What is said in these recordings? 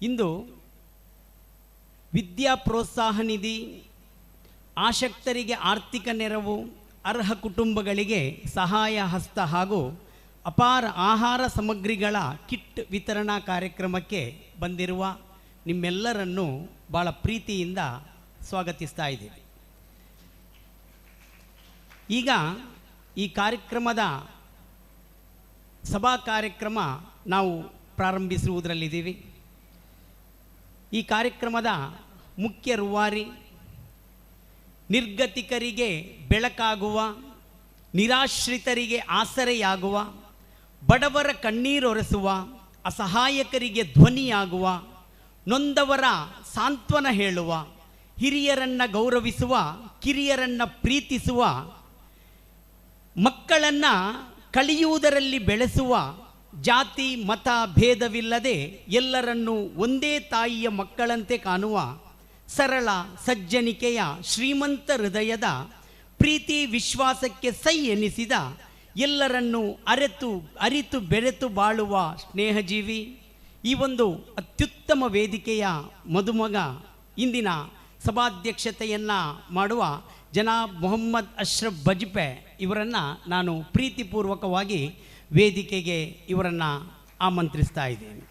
ಇಂದು ವಿದ್ಯಾ ಪ್ರೋತ್ಸಾಹ ನಿಧಿ, ಆಸಕ್ತರಿಗೆ ಆರ್ಥಿಕ ನೆರವು, ಅರ್ಹ ಕುಟುಂಬಗಳಿಗೆ ಸಹಾಯ ಹಸ್ತ ಹಾಗೂ ಅಪಾರ ಆಹಾರ ಸಾಮಗ್ರಿಗಳ ಕಿಟ್ ವಿತರಣಾ ಕಾರ್ಯಕ್ರಮಕ್ಕೆ ಬಂದಿರುವ ನಿಮ್ಮೆಲ್ಲರನ್ನು ಭಾಳ ಪ್ರೀತಿಯಿಂದ ಸ್ವಾಗತಿಸ್ತಾ ಇದ್ದೀವಿ. ಈಗ ಈ ಕಾರ್ಯಕ್ರಮದ ಸಭಾ ಕಾರ್ಯಕ್ರಮ ನಾವು ಪ್ರಾರಂಭಿಸುವುದರಲ್ಲಿದ್ದೀವಿ. ಈ ಕಾರ್ಯಕ್ರಮದ ಮುಖ್ಯ ರೂವಾರಿ ನಿರ್ಗತಿಕರಿಗೆ ಬೆಳಕಾಗುವ, ನಿರಾಶ್ರಿತರಿಗೆ ಆಸರೆಯಾಗುವ, ಬಡವರ ಕಣ್ಣೀರೊರೆಸುವ, ಅಸಹಾಯಕರಿಗೆ ಧ್ವನಿಯಾಗುವ, ನೊಂದವರ ಸಾಂತ್ವನ ಹೇಳುವ, ಹಿರಿಯರನ್ನು ಗೌರವಿಸುವ, ಕಿರಿಯರನ್ನು ಪ್ರೀತಿಸುವ, ಮಕ್ಕಳನ್ನು ಕಲಿಯುವುದರಲ್ಲಿ ಬೆಳೆಸುವ, ಜಾತಿ ಮತ ಭೇದವಿಲ್ಲದೆ ಎಲ್ಲರನ್ನೂ ಒಂದೇ ತಾಯಿಯ ಮಕ್ಕಳಂತೆ ಕಾಣುವ, ಸರಳ ಸಜ್ಜನಿಕೆಯ ಶ್ರೀಮಂತ ಹೃದಯದ, ಪ್ರೀತಿ ವಿಶ್ವಾಸಕ್ಕೆ ಸೈ ಎನಿಸಿದ, ಎಲ್ಲರನ್ನೂ ಅರಿತು ಬೆರೆತು ಬಾಳುವ ಸ್ನೇಹಜೀವಿ, ಈ ಒಂದು ಅತ್ಯುತ್ತಮ ವೇದಿಕೆಯ ಮದುಮಗ, ಇಂದಿನ ಸಭಾಧ್ಯಕ್ಷತೆಯನ್ನು ಮಾಡುವ ಜನಾಬ್ ಮೊಹಮ್ಮದ್ ಅಶ್ರಫ್ ಬಜ್ಪೆ ಇವರನ್ನು ನಾನು ಪ್ರೀತಿಪೂರ್ವಕವಾಗಿ ವೇದಿಕೆಗೆ ಇವರನ್ನು ಆಮಂತ್ರಿಸ್ತಾ ಇದ್ದೇನೆ.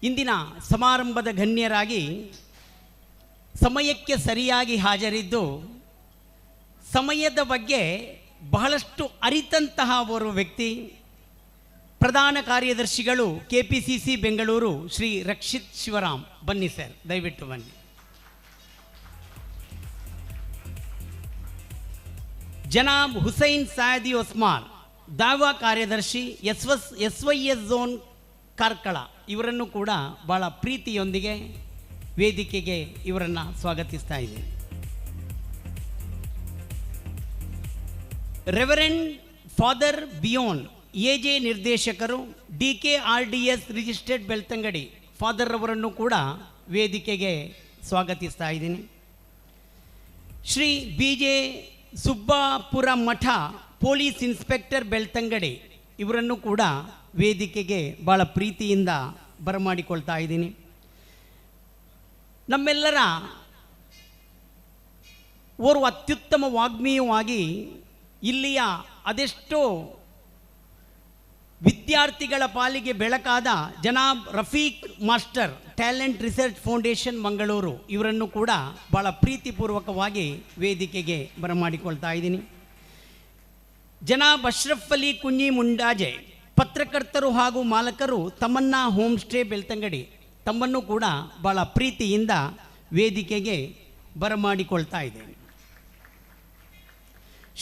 ಇಂದಿನ ಸಮಾರಂಭದ ಗಣ್ಯರಾಗಿ ಸಮಯಕ್ಕೆ ಸರಿಯಾಗಿ ಹಾಜರಿದ್ದು ಸಮಯದ ಬಗ್ಗೆ ಬಹಳಷ್ಟು ಅರಿತಂತಹ ಓರ್ವ ವ್ಯಕ್ತಿ, ಪ್ರಧಾನ ಕಾರ್ಯದರ್ಶಿಗಳು KPCC ಬೆಂಗಳೂರು ಶ್ರೀ ರಕ್ಷಿತ್ ಶಿವರಾಮ್. ಬನ್ನಿ ಸರ್, ದಯವಿಟ್ಟು ಬನ್ನಿ. ಜನಾಬ್ ಹುಸೈನ್ ಸಾಯದಿ ಒಸ್ಮಾನ್, ದಾವಾ ಕಾರ್ಯದರ್ಶಿ SYS ಝೋನ್ ಕಾರ್ಕಳ, ಇವರನ್ನು ಕೂಡ ಭಾಳ ಪ್ರೀತಿಯೊಂದಿಗೆ ವೇದಿಕೆಗೆ ಇವರನ್ನು ಸ್ವಾಗತಿಸ್ತಾ ಇದ್ದೇನೆ. ರೆವರೆಂಡ್ ಫಾದರ್ ಬಿಯೋನ್ AJ ನಿರ್ದೇಶಕರು, DKRDS ರಿಜಿಸ್ಟರ್ಡ್ ಬೆಳ್ತಂಗಡಿ ಫಾದರ್ ಅವರನ್ನು ಕೂಡ ವೇದಿಕೆಗೆ ಸ್ವಾಗತಿಸ್ತಾ ಇದ್ದೀನಿ. ಶ್ರೀ BJ ಸುಬ್ಬಾಪುರ ಮಠ ಪೊಲೀಸ್ ಇನ್ಸ್ಪೆಕ್ಟರ್ ಬೆಳ್ತಂಗಡಿ, ಇವರನ್ನು ಕೂಡ ವೇದಿಕೆಗೆ ಭಾಳ ಪ್ರೀತಿಯಿಂದ ಬರಮಾಡಿಕೊಳ್ತಾ ಇದ್ದೀನಿ. ನಮ್ಮೆಲ್ಲರ ಓರ್ವ ಅತ್ಯುತ್ತಮ ವಾಗ್ಮೀಯವಾಗಿ ಇಲ್ಲಿಯ ಅದೆಷ್ಟೋ ವಿದ್ಯಾರ್ಥಿಗಳ ಪಾಲಿಗೆ ಬೆಳಕಾದ ಜನಾಬ್ Rafiq master, talent research foundation Mangaluru, ಇವರನ್ನು ಕೂಡ ಭಾಳ ಪ್ರೀತಿಪೂರ್ವಕವಾಗಿ ವೇದಿಕೆಗೆ ಬರಮಾಡಿಕೊಳ್ತಾ ಇದ್ದೀನಿ. ಜನಾಬ್ ಅಶ್ರಫ್ ಅಲಿ ಕುಂಜಿ ಮುಂಡಾಜೆ, ಪತ್ರಕರ್ತರು ಹಾಗೂ ಮಾಲಕರು, ತಮನ್ನಾ ಹೋಮ್ ಸ್ಟೇ ಬೆಳ್ತಂಗಡಿ, ತಮ್ಮನ್ನು ಕೂಡ ಭಾಳ ಪ್ರೀತಿಯಿಂದ ವೇದಿಕೆಗೆ ಬರಮಾಡಿಕೊಳ್ತಾ ಇದ್ದೇನೆ.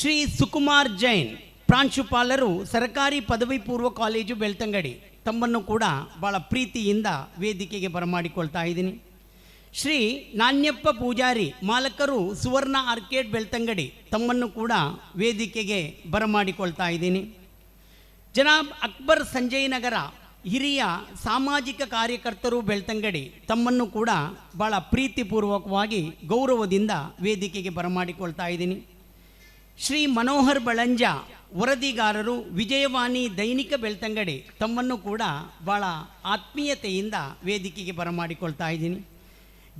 ಶ್ರೀ ಸುಕುಮಾರ್ ಜೈನ್, ಪ್ರಾಂಶುಪಾಲರು, ಸರ್ಕಾರಿ ಪದವಿ ಪೂರ್ವ ಕಾಲೇಜು ಬೆಳ್ತಂಗಡಿ, ತಮ್ಮನ್ನು ಕೂಡ ಭಾಳ ಪ್ರೀತಿಯಿಂದ ವೇದಿಕೆಗೆ ಬರಮಾಡಿಕೊಳ್ತಾ ಇದ್ದೀನಿ. ಶ್ರೀ ನಾಣ್ಯಪ್ಪ ಪೂಜಾರಿ, ಮಾಲಕರು, ಸುವರ್ಣ ಆರ್ಕೇಡ್ ಬೆಳ್ತಂಗಡಿ, ತಮ್ಮನ್ನು ಕೂಡ ವೇದಿಕೆಗೆ ಬರಮಾಡಿಕೊಳ್ತಾ ಇದ್ದೀನಿ. ಜನಾಬ್ ಅಕ್ಬರ್ ಸಂಜಯ್ ನಗರ, ಹಿರಿಯ ಸಾಮಾಜಿಕ ಕಾರ್ಯಕರ್ತರು ಬೆಳ್ತಂಗಡಿ, ತಮ್ಮನ್ನು ಕೂಡ ಭಾಳ ಪ್ರೀತಿಪೂರ್ವಕವಾಗಿ ಗೌರವದಿಂದ ವೇದಿಕೆಗೆ ಬರಮಾಡಿಕೊಳ್ತಾ ಇದ್ದೀನಿ. ಶ್ರೀ ಮನೋಹರ್ ಬಳಂಜ, ವರದಿಗಾರರು, ವಿಜಯವಾಣಿ ದೈನಿಕ ಬೆಳ್ತಂಗಡಿ, ತಮ್ಮನ್ನು ಕೂಡ ಭಾಳ ಆತ್ಮೀಯತೆಯಿಂದ ವೇದಿಕೆಗೆ ಬರಮಾಡಿಕೊಳ್ತಾ ಇದ್ದೀನಿ.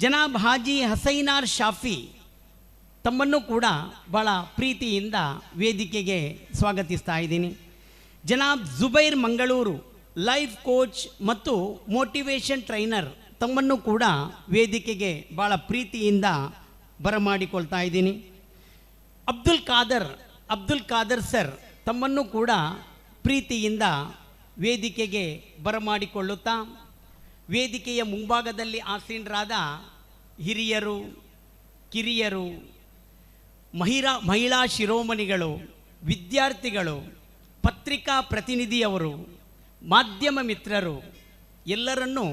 ಜನಾಬ್ ಹಾಜಿ ಹಸೈನಾರ್ ಶಾಫಿ, ತಮ್ಮನ್ನು ಕೂಡ ಭಾಳ ಪ್ರೀತಿಯಿಂದ ವೇದಿಕೆಗೆ ಸ್ವಾಗತಿಸ್ತಾ ಇದ್ದೀನಿ. ಜನಾಬ್ ಜುಬೈರ್ ಮಂಗಳೂರು, ಲೈಫ್ ಕೋಚ್ ಮತ್ತು ಮೋಟಿವೇಶನ್ ಟ್ರೈನರ್, ತಮ್ಮನ್ನು ಕೂಡ ವೇದಿಕೆಗೆ ಭಾಳ ಪ್ರೀತಿಯಿಂದ ಬರಮಾಡಿಕೊಳ್ತಾ ಇದ್ದೀನಿ. ಅಬ್ದುಲ್ ಖಾದರ್ ಸರ್, ತಮ್ಮನ್ನು ಕೂಡ ಪ್ರೀತಿಯಿಂದ ವೇದಿಕೆಗೆ ಬರಮಾಡಿಕೊಳ್ಳುತ್ತಾ, ವೇದಿಕೆಯ ಮುಂಭಾಗದಲ್ಲಿ ಆಸೀನರಾದ ಹಿರಿಯರು, ಕಿರಿಯರು, ಮಹಿಳಾ ಶಿರೋಮಣಿಗಳು, ವಿದ್ಯಾರ್ಥಿಗಳು, ಪತ್ರಿಕಾ ಪ್ರತಿನಿಧಿಯವರು, ಮಾಧ್ಯಮ ಮಿತ್ರರು, ಎಲ್ಲರನ್ನೂ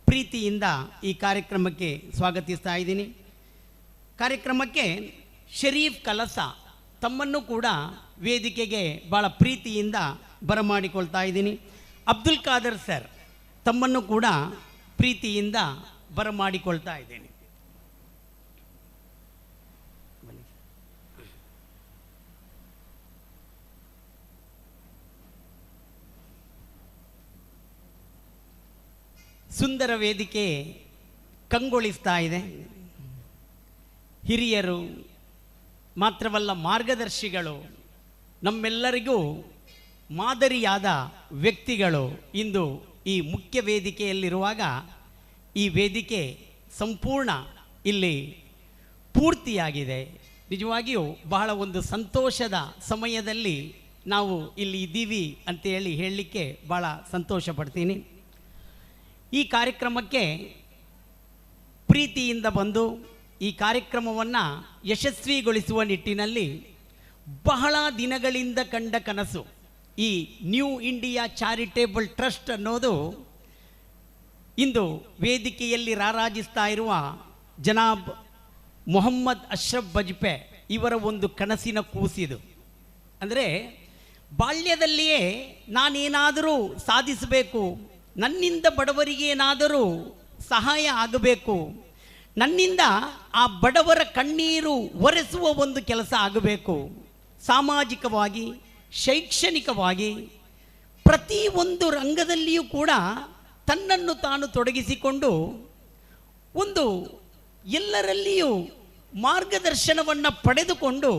ಪ್ರೀತಿಯಿಂದ ಈ ಕಾರ್ಯಕ್ರಮಕ್ಕೆ ಸ್ವಾಗತಿಸ್ತಾ ಇದ್ದೀನಿ. ಕಾರ್ಯಕ್ರಮಕ್ಕೆ ಶರೀಫ್ ಕಲಸ, ತಮ್ಮನ್ನು ಕೂಡ ವೇದಿಕೆಗೆ ಭಾಳ ಪ್ರೀತಿಯಿಂದ ಬರಮಾಡಿಕೊಳ್ತಾ ಇದ್ದೀನಿ. ಅಬ್ದುಲ್ ಖಾದರ್ ಸರ್, ತಮ್ಮನ್ನು ಕೂಡ ಪ್ರೀತಿಯಿಂದ ಬರಮಾಡಿಕೊಳ್ತಾ ಇದ್ದೇನೆ. ಸುಂದರ ವೇದಿಕೆ ಕಂಗೊಳಿಸ್ತಾ ಇದೆ. ಹಿರಿಯರು ಮಾತ್ರವಲ್ಲ, ಮಾರ್ಗದರ್ಶಿಗಳು, ನಮ್ಮೆಲ್ಲರಿಗೂ ಮಾದರಿಯಾದ ವ್ಯಕ್ತಿಗಳು ಇಂದು ಈ ಮುಖ್ಯ ವೇದಿಕೆಯಲ್ಲಿರುವಾಗ ಈ ವೇದಿಕೆ ಸಂಪೂರ್ಣ ಇಲ್ಲಿ ಪೂರ್ತಿಯಾಗಿದೆ. ನಿಜವಾಗಿಯೂ ಬಹಳ ಒಂದು ಸಂತೋಷದ ಸಮಯದಲ್ಲಿ ನಾವು ಇಲ್ಲಿ ಇದ್ದೀವಿ ಅಂತೇಳಿ ಹೇಳಲಿಕ್ಕೆ ಭಾಳ ಸಂತೋಷ ಪಡ್ತೀನಿ. ಈ ಕಾರ್ಯಕ್ರಮಕ್ಕೆ ಪ್ರೀತಿಯಿಂದ ಬಂದು ಈ ಕಾರ್ಯಕ್ರಮವನ್ನು ಯಶಸ್ವಿಗೊಳಿಸುವ ನಿಟ್ಟಿನಲ್ಲಿ ಬಹಳ ದಿನಗಳಿಂದ ಕಂಡ ಕನಸು ಈ ನ್ಯೂ ಇಂಡಿಯಾ ಚಾರಿಟೇಬಲ್ ಟ್ರಸ್ಟ್ ಅನ್ನೋದು ಇಂದು ವೇದಿಕೆಯಲ್ಲಿ ರಾರಾಜಿಸ್ತಾ ಇರುವ ಜನಾಬ್ ಮೊಹಮ್ಮದ್ ಅಶ್ರಫ್ ಬಜ್ಪೆ ಇವರ ಒಂದು ಕನಸಿನ ಕೂಸಿದು. ಅಂದರೆ ಬಾಲ್ಯದಲ್ಲಿಯೇ ನಾನೇನಾದರೂ ಸಾಧಿಸಬೇಕು, ನನ್ನಿಂದ ಬಡವರಿಗೆ ಏನಾದರೂ ಸಹಾಯ ಆಗಬೇಕು, ನನ್ನಿಂದ ಆ ಬಡವರ ಕಣ್ಣೀರು ಒರೆಸುವ ಒಂದು ಕೆಲಸ ಆಗಬೇಕು, ಸಾಮಾಜಿಕವಾಗಿ ಶೈಕ್ಷಣಿಕವಾಗಿ ಪ್ರತಿಯೊಂದು ರಂಗದಲ್ಲಿಯೂ ಕೂಡ ತನ್ನನ್ನು ತಾನು ತೊಡಗಿಸಿಕೊಂಡು ಒಂದು ಎಲ್ಲರಲ್ಲಿಯೂ ಮಾರ್ಗದರ್ಶನವನ್ನು ಪಡೆದುಕೊಂಡು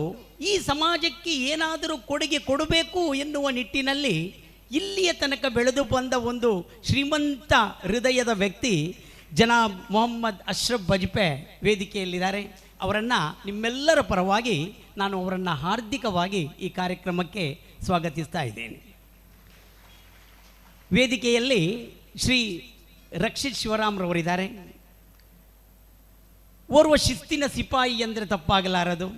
ಈ ಸಮಾಜಕ್ಕೆ ಏನಾದರೂ ಕೊಡುಗೆ ಕೊಡಬೇಕು ಎನ್ನುವ ನಿಟ್ಟಿನಲ್ಲಿ ಇಲ್ಲಿಯ ತನಕ ಬೆಳೆದು ಬಂದ ಒಂದು ಶ್ರೀಮಂತ ಹೃದಯದ ವ್ಯಕ್ತಿ ಜನಾಬ್ ಮೊಹಮ್ಮದ್ ಅಶ್ರಫ್ ಬಜ್ಪೆ ವೇದಿಕೆಯಲ್ಲಿದ್ದಾರೆ. ಅವರನ್ನು ನಿಮ್ಮೆಲ್ಲರ ಪರವಾಗಿ ನಾನು ಅವರನ್ನು ಹಾರ್ದಿಕವಾಗಿ ಈ ಕಾರ್ಯಕ್ರಮಕ್ಕೆ ಸ್ವಾಗತಿಸ್ತಾ ಇದ್ದೇನೆ. ವೇದಿಕೆಯಲ್ಲಿ ಶ್ರೀ ರಕ್ಷಿತ್ ಶಿವರಾಮ್ರವರಿದ್ದಾರೆ. ಓರ್ವ ಶಿಸ್ತಿನ ಸಿಪಾಯಿ ಅಂದರೆ ತಪ್ಪಾಗಲಾರದು.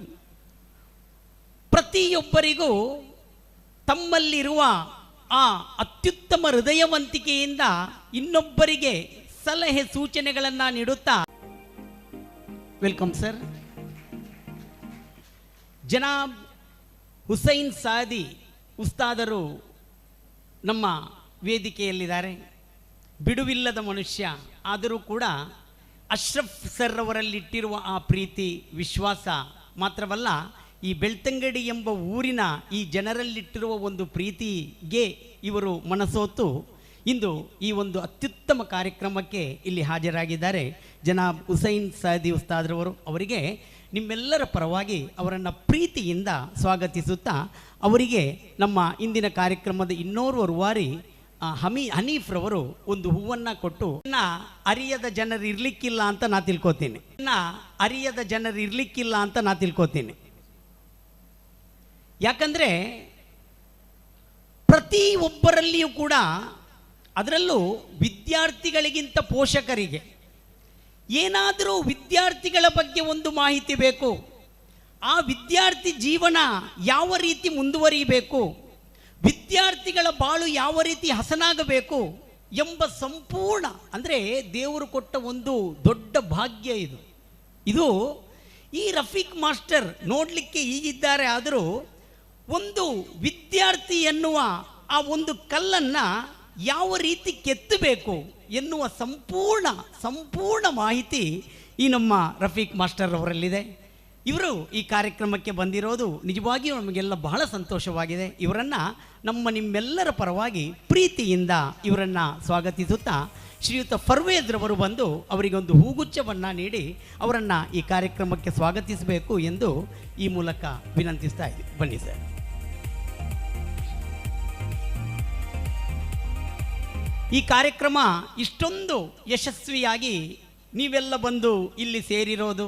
ಪ್ರತಿಯೊಬ್ಬರಿಗೂ ತಮ್ಮಲ್ಲಿರುವ ಆ ಅತ್ಯುತ್ತಮ ಹೃದಯವಂತಿಕೆಯಿಂದ ಇನ್ನೊಬ್ಬರಿಗೆ ಸಲಹೆ ಸೂಚನೆಗಳನ್ನು ನೀಡುತ್ತಾ, ವೆಲ್ಕಮ್ ಸರ್. ಜನಾಬ್ ಹುಸೈನ್ ಸಾದಿ ಉಸ್ತಾದರು ನಮ್ಮ ವೇದಿಕೆಯಲ್ಲಿದ್ದಾರೆ. ಬಿಡುವಿಲ್ಲದ ಮನುಷ್ಯ, ಆದರೂ ಕೂಡ ಅಶ್ರಫ್ ಸರ್ ಅವರಲ್ಲಿಟ್ಟಿರುವ ಆ ಪ್ರೀತಿ ವಿಶ್ವಾಸ ಮಾತ್ರವಲ್ಲ, ಈ ಬೆಳ್ತಂಗಡಿ ಎಂಬ ಊರಿನ ಈ ಜನರಲ್ಲಿಟ್ಟಿರುವ ಒಂದು ಪ್ರೀತಿಗೆ ಇವರು ಮನಸೋತು ಇಂದು ಈ ಒಂದು ಅತ್ಯುತ್ತಮ ಕಾರ್ಯಕ್ರಮಕ್ಕೆ ಇಲ್ಲಿ ಹಾಜರಾಗಿದ್ದಾರೆ. ಜನಾಬ್ ಹುಸೈನ್ ಸಾದಿ ಉಸ್ತಾದ್ರವರು ಅವರಿಗೆ ನಿಮ್ಮೆಲ್ಲರ ಪರವಾಗಿ ಅವರನ್ನು ಪ್ರೀತಿಯಿಂದ ಸ್ವಾಗತಿಸುತ್ತಾ, ಅವರಿಗೆ ನಮ್ಮ ಇಂದಿನ ಕಾರ್ಯಕ್ರಮದ ಇನ್ನೋರ್ವ ರೂವಾರಿ ಹನೀಫ್ರವರು ಒಂದು ಹೂವನ್ನು ಕೊಟ್ಟು, ಅರಿಯದ ಜನರು ಇರಲಿಕ್ಕಿಲ್ಲ ಅಂತ ನಾ ತಿಳ್ಕೊತೀನಿ, ಅರಿಯದ ಜನರು ಇರಲಿಕ್ಕಿಲ್ಲ ಅಂತ ನಾ ತಿಳ್ಕೊತೀನಿ. ಯಾಕಂದರೆ ಪ್ರತಿಯೊಬ್ಬರಲ್ಲಿಯೂ ಕೂಡ, ಅದರಲ್ಲೂ ವಿದ್ಯಾರ್ಥಿಗಳಿಗಿಂತ ಪೋಷಕರಿಗೆ ಏನಾದರೂ ವಿದ್ಯಾರ್ಥಿಗಳ ಬಗ್ಗೆ ಒಂದು ಮಾಹಿತಿ ಬೇಕು, ಆ ವಿದ್ಯಾರ್ಥಿ ಜೀವನ ಯಾವ ರೀತಿ ಮುಂದುವರಿಯಬೇಕು, ವಿದ್ಯಾರ್ಥಿಗಳ ಬಾಳು ಯಾವ ರೀತಿ ಹಸನಾಗಬೇಕು ಎಂಬ ಸಂಪೂರ್ಣ, ಅಂದರೆ ದೇವರು ಕೊಟ್ಟ ಒಂದು ದೊಡ್ಡ ಭಾಗ್ಯ ಇದು ಈ ರಫೀಕ್ ಮಾಸ್ಟರ್ ನೋಡಲಿಕ್ಕೆ ಹೀಗಿದ್ದಾರೆ, ಆದರೂ ಒಂದು ವಿದ್ಯಾರ್ಥಿ ಎನ್ನುವ ಆ ಒಂದು ಕಲ್ಲನ್ನು ಯಾವ ರೀತಿ ಕೆತ್ತಬೇಕು ಎನ್ನುವ ಸಂಪೂರ್ಣ ಮಾಹಿತಿ ಈ ನಮ್ಮ ರಫೀಕ್ ಮಾಸ್ಟರ್ ಅವರಲ್ಲಿದೆ. ಇವರು ಈ ಕಾರ್ಯಕ್ರಮಕ್ಕೆ ಬಂದಿರೋದು ನಿಜವಾಗಿಯೂ ನಮಗೆಲ್ಲ ಬಹಳ ಸಂತೋಷವಾಗಿದೆ. ಇವರನ್ನು ನಿಮ್ಮೆಲ್ಲರ ಪರವಾಗಿ ಪ್ರೀತಿಯಿಂದ ಇವರನ್ನು ಸ್ವಾಗತಿಸುತ್ತಾ, ಶ್ರೀಯುತ ಫರ್ವೇಜ್ರವರು ಬಂದು ಅವರಿಗೊಂದು ಹೂಗುಚ್ಛವನ್ನು ನೀಡಿ ಅವರನ್ನು ಈ ಕಾರ್ಯಕ್ರಮಕ್ಕೆ ಸ್ವಾಗತಿಸಬೇಕು ಎಂದು ಈ ಮೂಲಕ ವಿನಂತಿಸ್ತಾ ಇದ್ದೀವಿ. ಬನ್ನಿ ಸರ್. ಈ ಕಾರ್ಯಕ್ರಮ ಇಷ್ಟೊಂದು ಯಶಸ್ವಿಯಾಗಿ ನೀವೆಲ್ಲ ಬಂದು ಇಲ್ಲಿ ಸೇರಿರೋದು,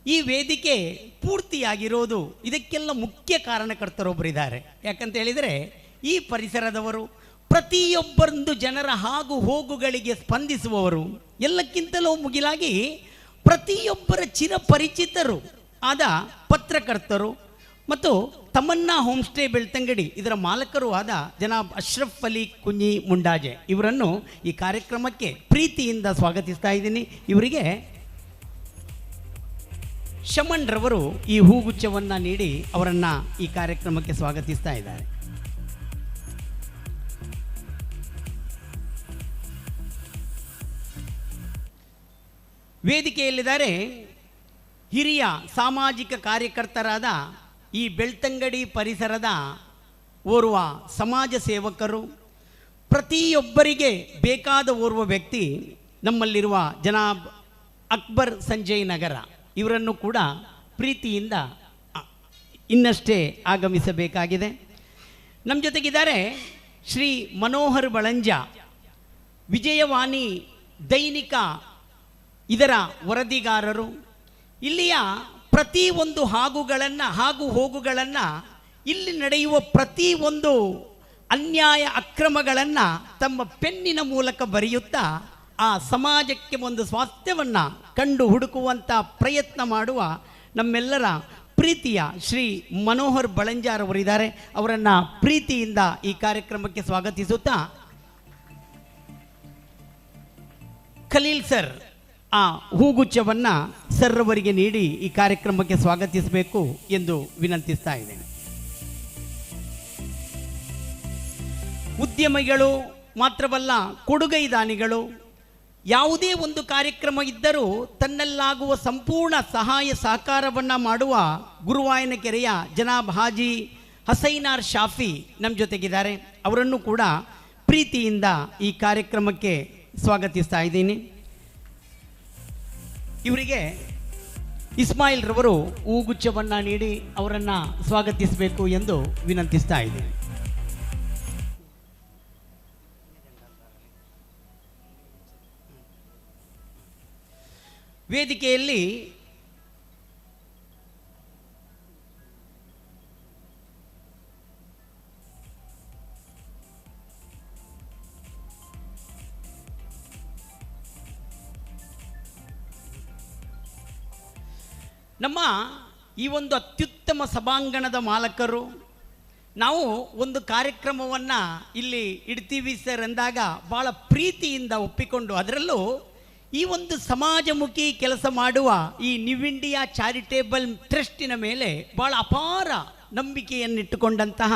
ಈ ವೇದಿಕೆ ಪೂರ್ತಿಯಾಗಿರೋದು, ಇದಕ್ಕೆಲ್ಲ ಮುಖ್ಯ ಕಾರಣಕರ್ತರೊಬ್ಬರಿದ್ದಾರೆ. ಯಾಕಂತ ಹೇಳಿದರೆ, ಈ ಪರಿಸರದವರು, ಪ್ರತಿಯೊಬ್ಬರೊಂದು ಜನರ ಆಗು ಹೋಗುಗಳಿಗೆ ಸ್ಪಂದಿಸುವವರು, ಎಲ್ಲಕ್ಕಿಂತಲೂ ಮುಗಿಲಾಗಿ ಪ್ರತಿಯೊಬ್ಬರ ಚಿರಪರಿಚಿತರು ಆದ ಪತ್ರಕರ್ತರು ಮತ್ತು ತಮನ್ನಾ ಹೋಮ್ ಸ್ಟೇ ಬೆಳ್ತಂಗಡಿ ಇದರ ಮಾಲಕರು ಆದ ಜನಾಬ್ ಅಶ್ರಫ್ ಅಲಿ ಕುಂಜಿ ಮುಂಡಾಜೆ ಇವರನ್ನು ಈ ಕಾರ್ಯಕ್ರಮಕ್ಕೆ ಪ್ರೀತಿಯಿಂದ ಸ್ವಾಗತಿಸ್ತಾ ಇದ್ದೀನಿ. ಇವರಿಗೆ ಶಮನ್ ರವರು ಈ ಹೂಗುಚ್ಛವನ್ನು ನೀಡಿ ಅವರನ್ನು ಈ ಕಾರ್ಯಕ್ರಮಕ್ಕೆ ಸ್ವಾಗತಿಸ್ತಾ ಇದ್ದಾರೆ. ವೇದಿಕೆಯಲ್ಲಿದ್ದಾರೆ ಹಿರಿಯ ಸಾಮಾಜಿಕ ಕಾರ್ಯಕರ್ತರಾದ ಈ ಬೆಳ್ತಂಗಡಿ ಪರಿಸರದ ಓರ್ವ ಸಮಾಜ ಸೇವಕರು, ಪ್ರತಿಯೊಬ್ಬರಿಗೆ ಬೇಕಾದ ಓರ್ವ ವ್ಯಕ್ತಿ ನಮ್ಮಲ್ಲಿರುವ ಜನಾಬ್ ಅಕ್ಬರ್ ಸಂಜಯ್ ನಗರ ಇವರನ್ನು ಕೂಡ ಪ್ರೀತಿಯಿಂದ ಇನ್ನಷ್ಟೇ ಆಗಮಿಸಬೇಕಾಗಿದೆ. ನಮ್ಮ ಜೊತೆಗಿದ್ದಾರೆ ಶ್ರೀ ಮನೋಹರ್ ಬಳಂಜ, ವಿಜಯವಾಣಿ ದೈನಿಕ ಇದರ ವರದಿಗಾರರು. ಇಲ್ಲಿಯ ಪ್ರತಿಯೊಂದು ಹಾಗು ಹೋಗುಗಳನ್ನು ಇಲ್ಲಿ ನಡೆಯುವ ಪ್ರತಿಯೊಂದು ಅನ್ಯಾಯ ಅಕ್ರಮಗಳನ್ನು ತಮ್ಮ ಪೆನ್ನಿನ ಮೂಲಕ ಬರೆಯುತ್ತಾ ಆ ಸಮಾಜಕ್ಕೆ ಒಂದು ಸ್ವಾಸ್ಥ್ಯವನ್ನು ಕಂಡು ಹುಡುಕುವಂಥ ಪ್ರಯತ್ನ ಮಾಡುವ ನಮ್ಮೆಲ್ಲರ ಪ್ರೀತಿಯ ಶ್ರೀ ಮನೋಹರ್ ಬಳಂಜಾರವರಿದ್ದಾರೆ. ಅವರನ್ನು ಪ್ರೀತಿಯಿಂದ ಈ ಕಾರ್ಯಕ್ರಮಕ್ಕೆ ಸ್ವಾಗತಿಸುತ್ತಾ ಖಲೀಲ್ ಸರ್ ಆ ಹೂಗುಚ್ಛವನ್ನು ಸರ್ ಅವರಿಗೆ ನೀಡಿ ಈ ಕಾರ್ಯಕ್ರಮಕ್ಕೆ ಸ್ವಾಗತಿಸಬೇಕು ಎಂದು ವಿನಂತಿಸ್ತಾ ಇದ್ದೇನೆ. ಉದ್ಯಮಿಗಳು ಮಾತ್ರವಲ್ಲ, ಕೊಡುಗೈದಾನಿಗಳು ಯಾವುದೇ ಒಂದು ಕಾರ್ಯಕ್ರಮ ಇದ್ದರೂ ತನ್ನಲ್ಲಾಗುವ ಸಂಪೂರ್ಣ ಸಹಾಯ ಸಹಕಾರವನ್ನು ಮಾಡುವ ಗುರುವಾಯನಕೆರೆಯ ಜನಾಬ್ ಹಾಜಿ ಹಸೈನಾರ್ ಶಾಫಿ ನಮ್ಮ ಜೊತೆಗಿದ್ದಾರೆ. ಅವರನ್ನು ಕೂಡ ಪ್ರೀತಿಯಿಂದ ಈ ಕಾರ್ಯಕ್ರಮಕ್ಕೆ ಸ್ವಾಗತಿಸ್ತಾ ಇದ್ದೀನಿ. ಇವರಿಗೆ ಇಸ್ಮಾಯಿಲ್ ರವರು ಹೂಗುಚ್ಛವನ್ನು ನೀಡಿ ಅವರನ್ನು ಸ್ವಾಗತಿಸಬೇಕು ಎಂದು ವಿನಂತಿಸ್ತಾ ಇದ್ದೀನಿ. ವೇದಿಕೆಯಲ್ಲಿ ನಮ್ಮ ಈ ಒಂದು ಅತ್ಯುತ್ತಮ ಸಭಾಂಗಣದ ಮಾಲಕರು, ನಾವು ಒಂದು ಕಾರ್ಯಕ್ರಮವನ್ನು ಇಲ್ಲಿ ಇಡ್ತೀವಿ ಸರ್ ಎಂದಾಗ ಭಾಳ ಪ್ರೀತಿಯಿಂದ ಒಪ್ಪಿಕೊಂಡು, ಅದರಲ್ಲೂ ಈ ಒಂದು ಸಮಾಜಮುಖಿ ಕೆಲಸ ಮಾಡುವ ಈ ನ್ಯೂ ಇಂಡಿಯಾ ಚಾರಿಟೇಬಲ್ ಟ್ರಸ್ಟಿನ ಮೇಲೆ ಭಾಳ ಅಪಾರ ನಂಬಿಕೆಯನ್ನಿಟ್ಟುಕೊಂಡಂತಹ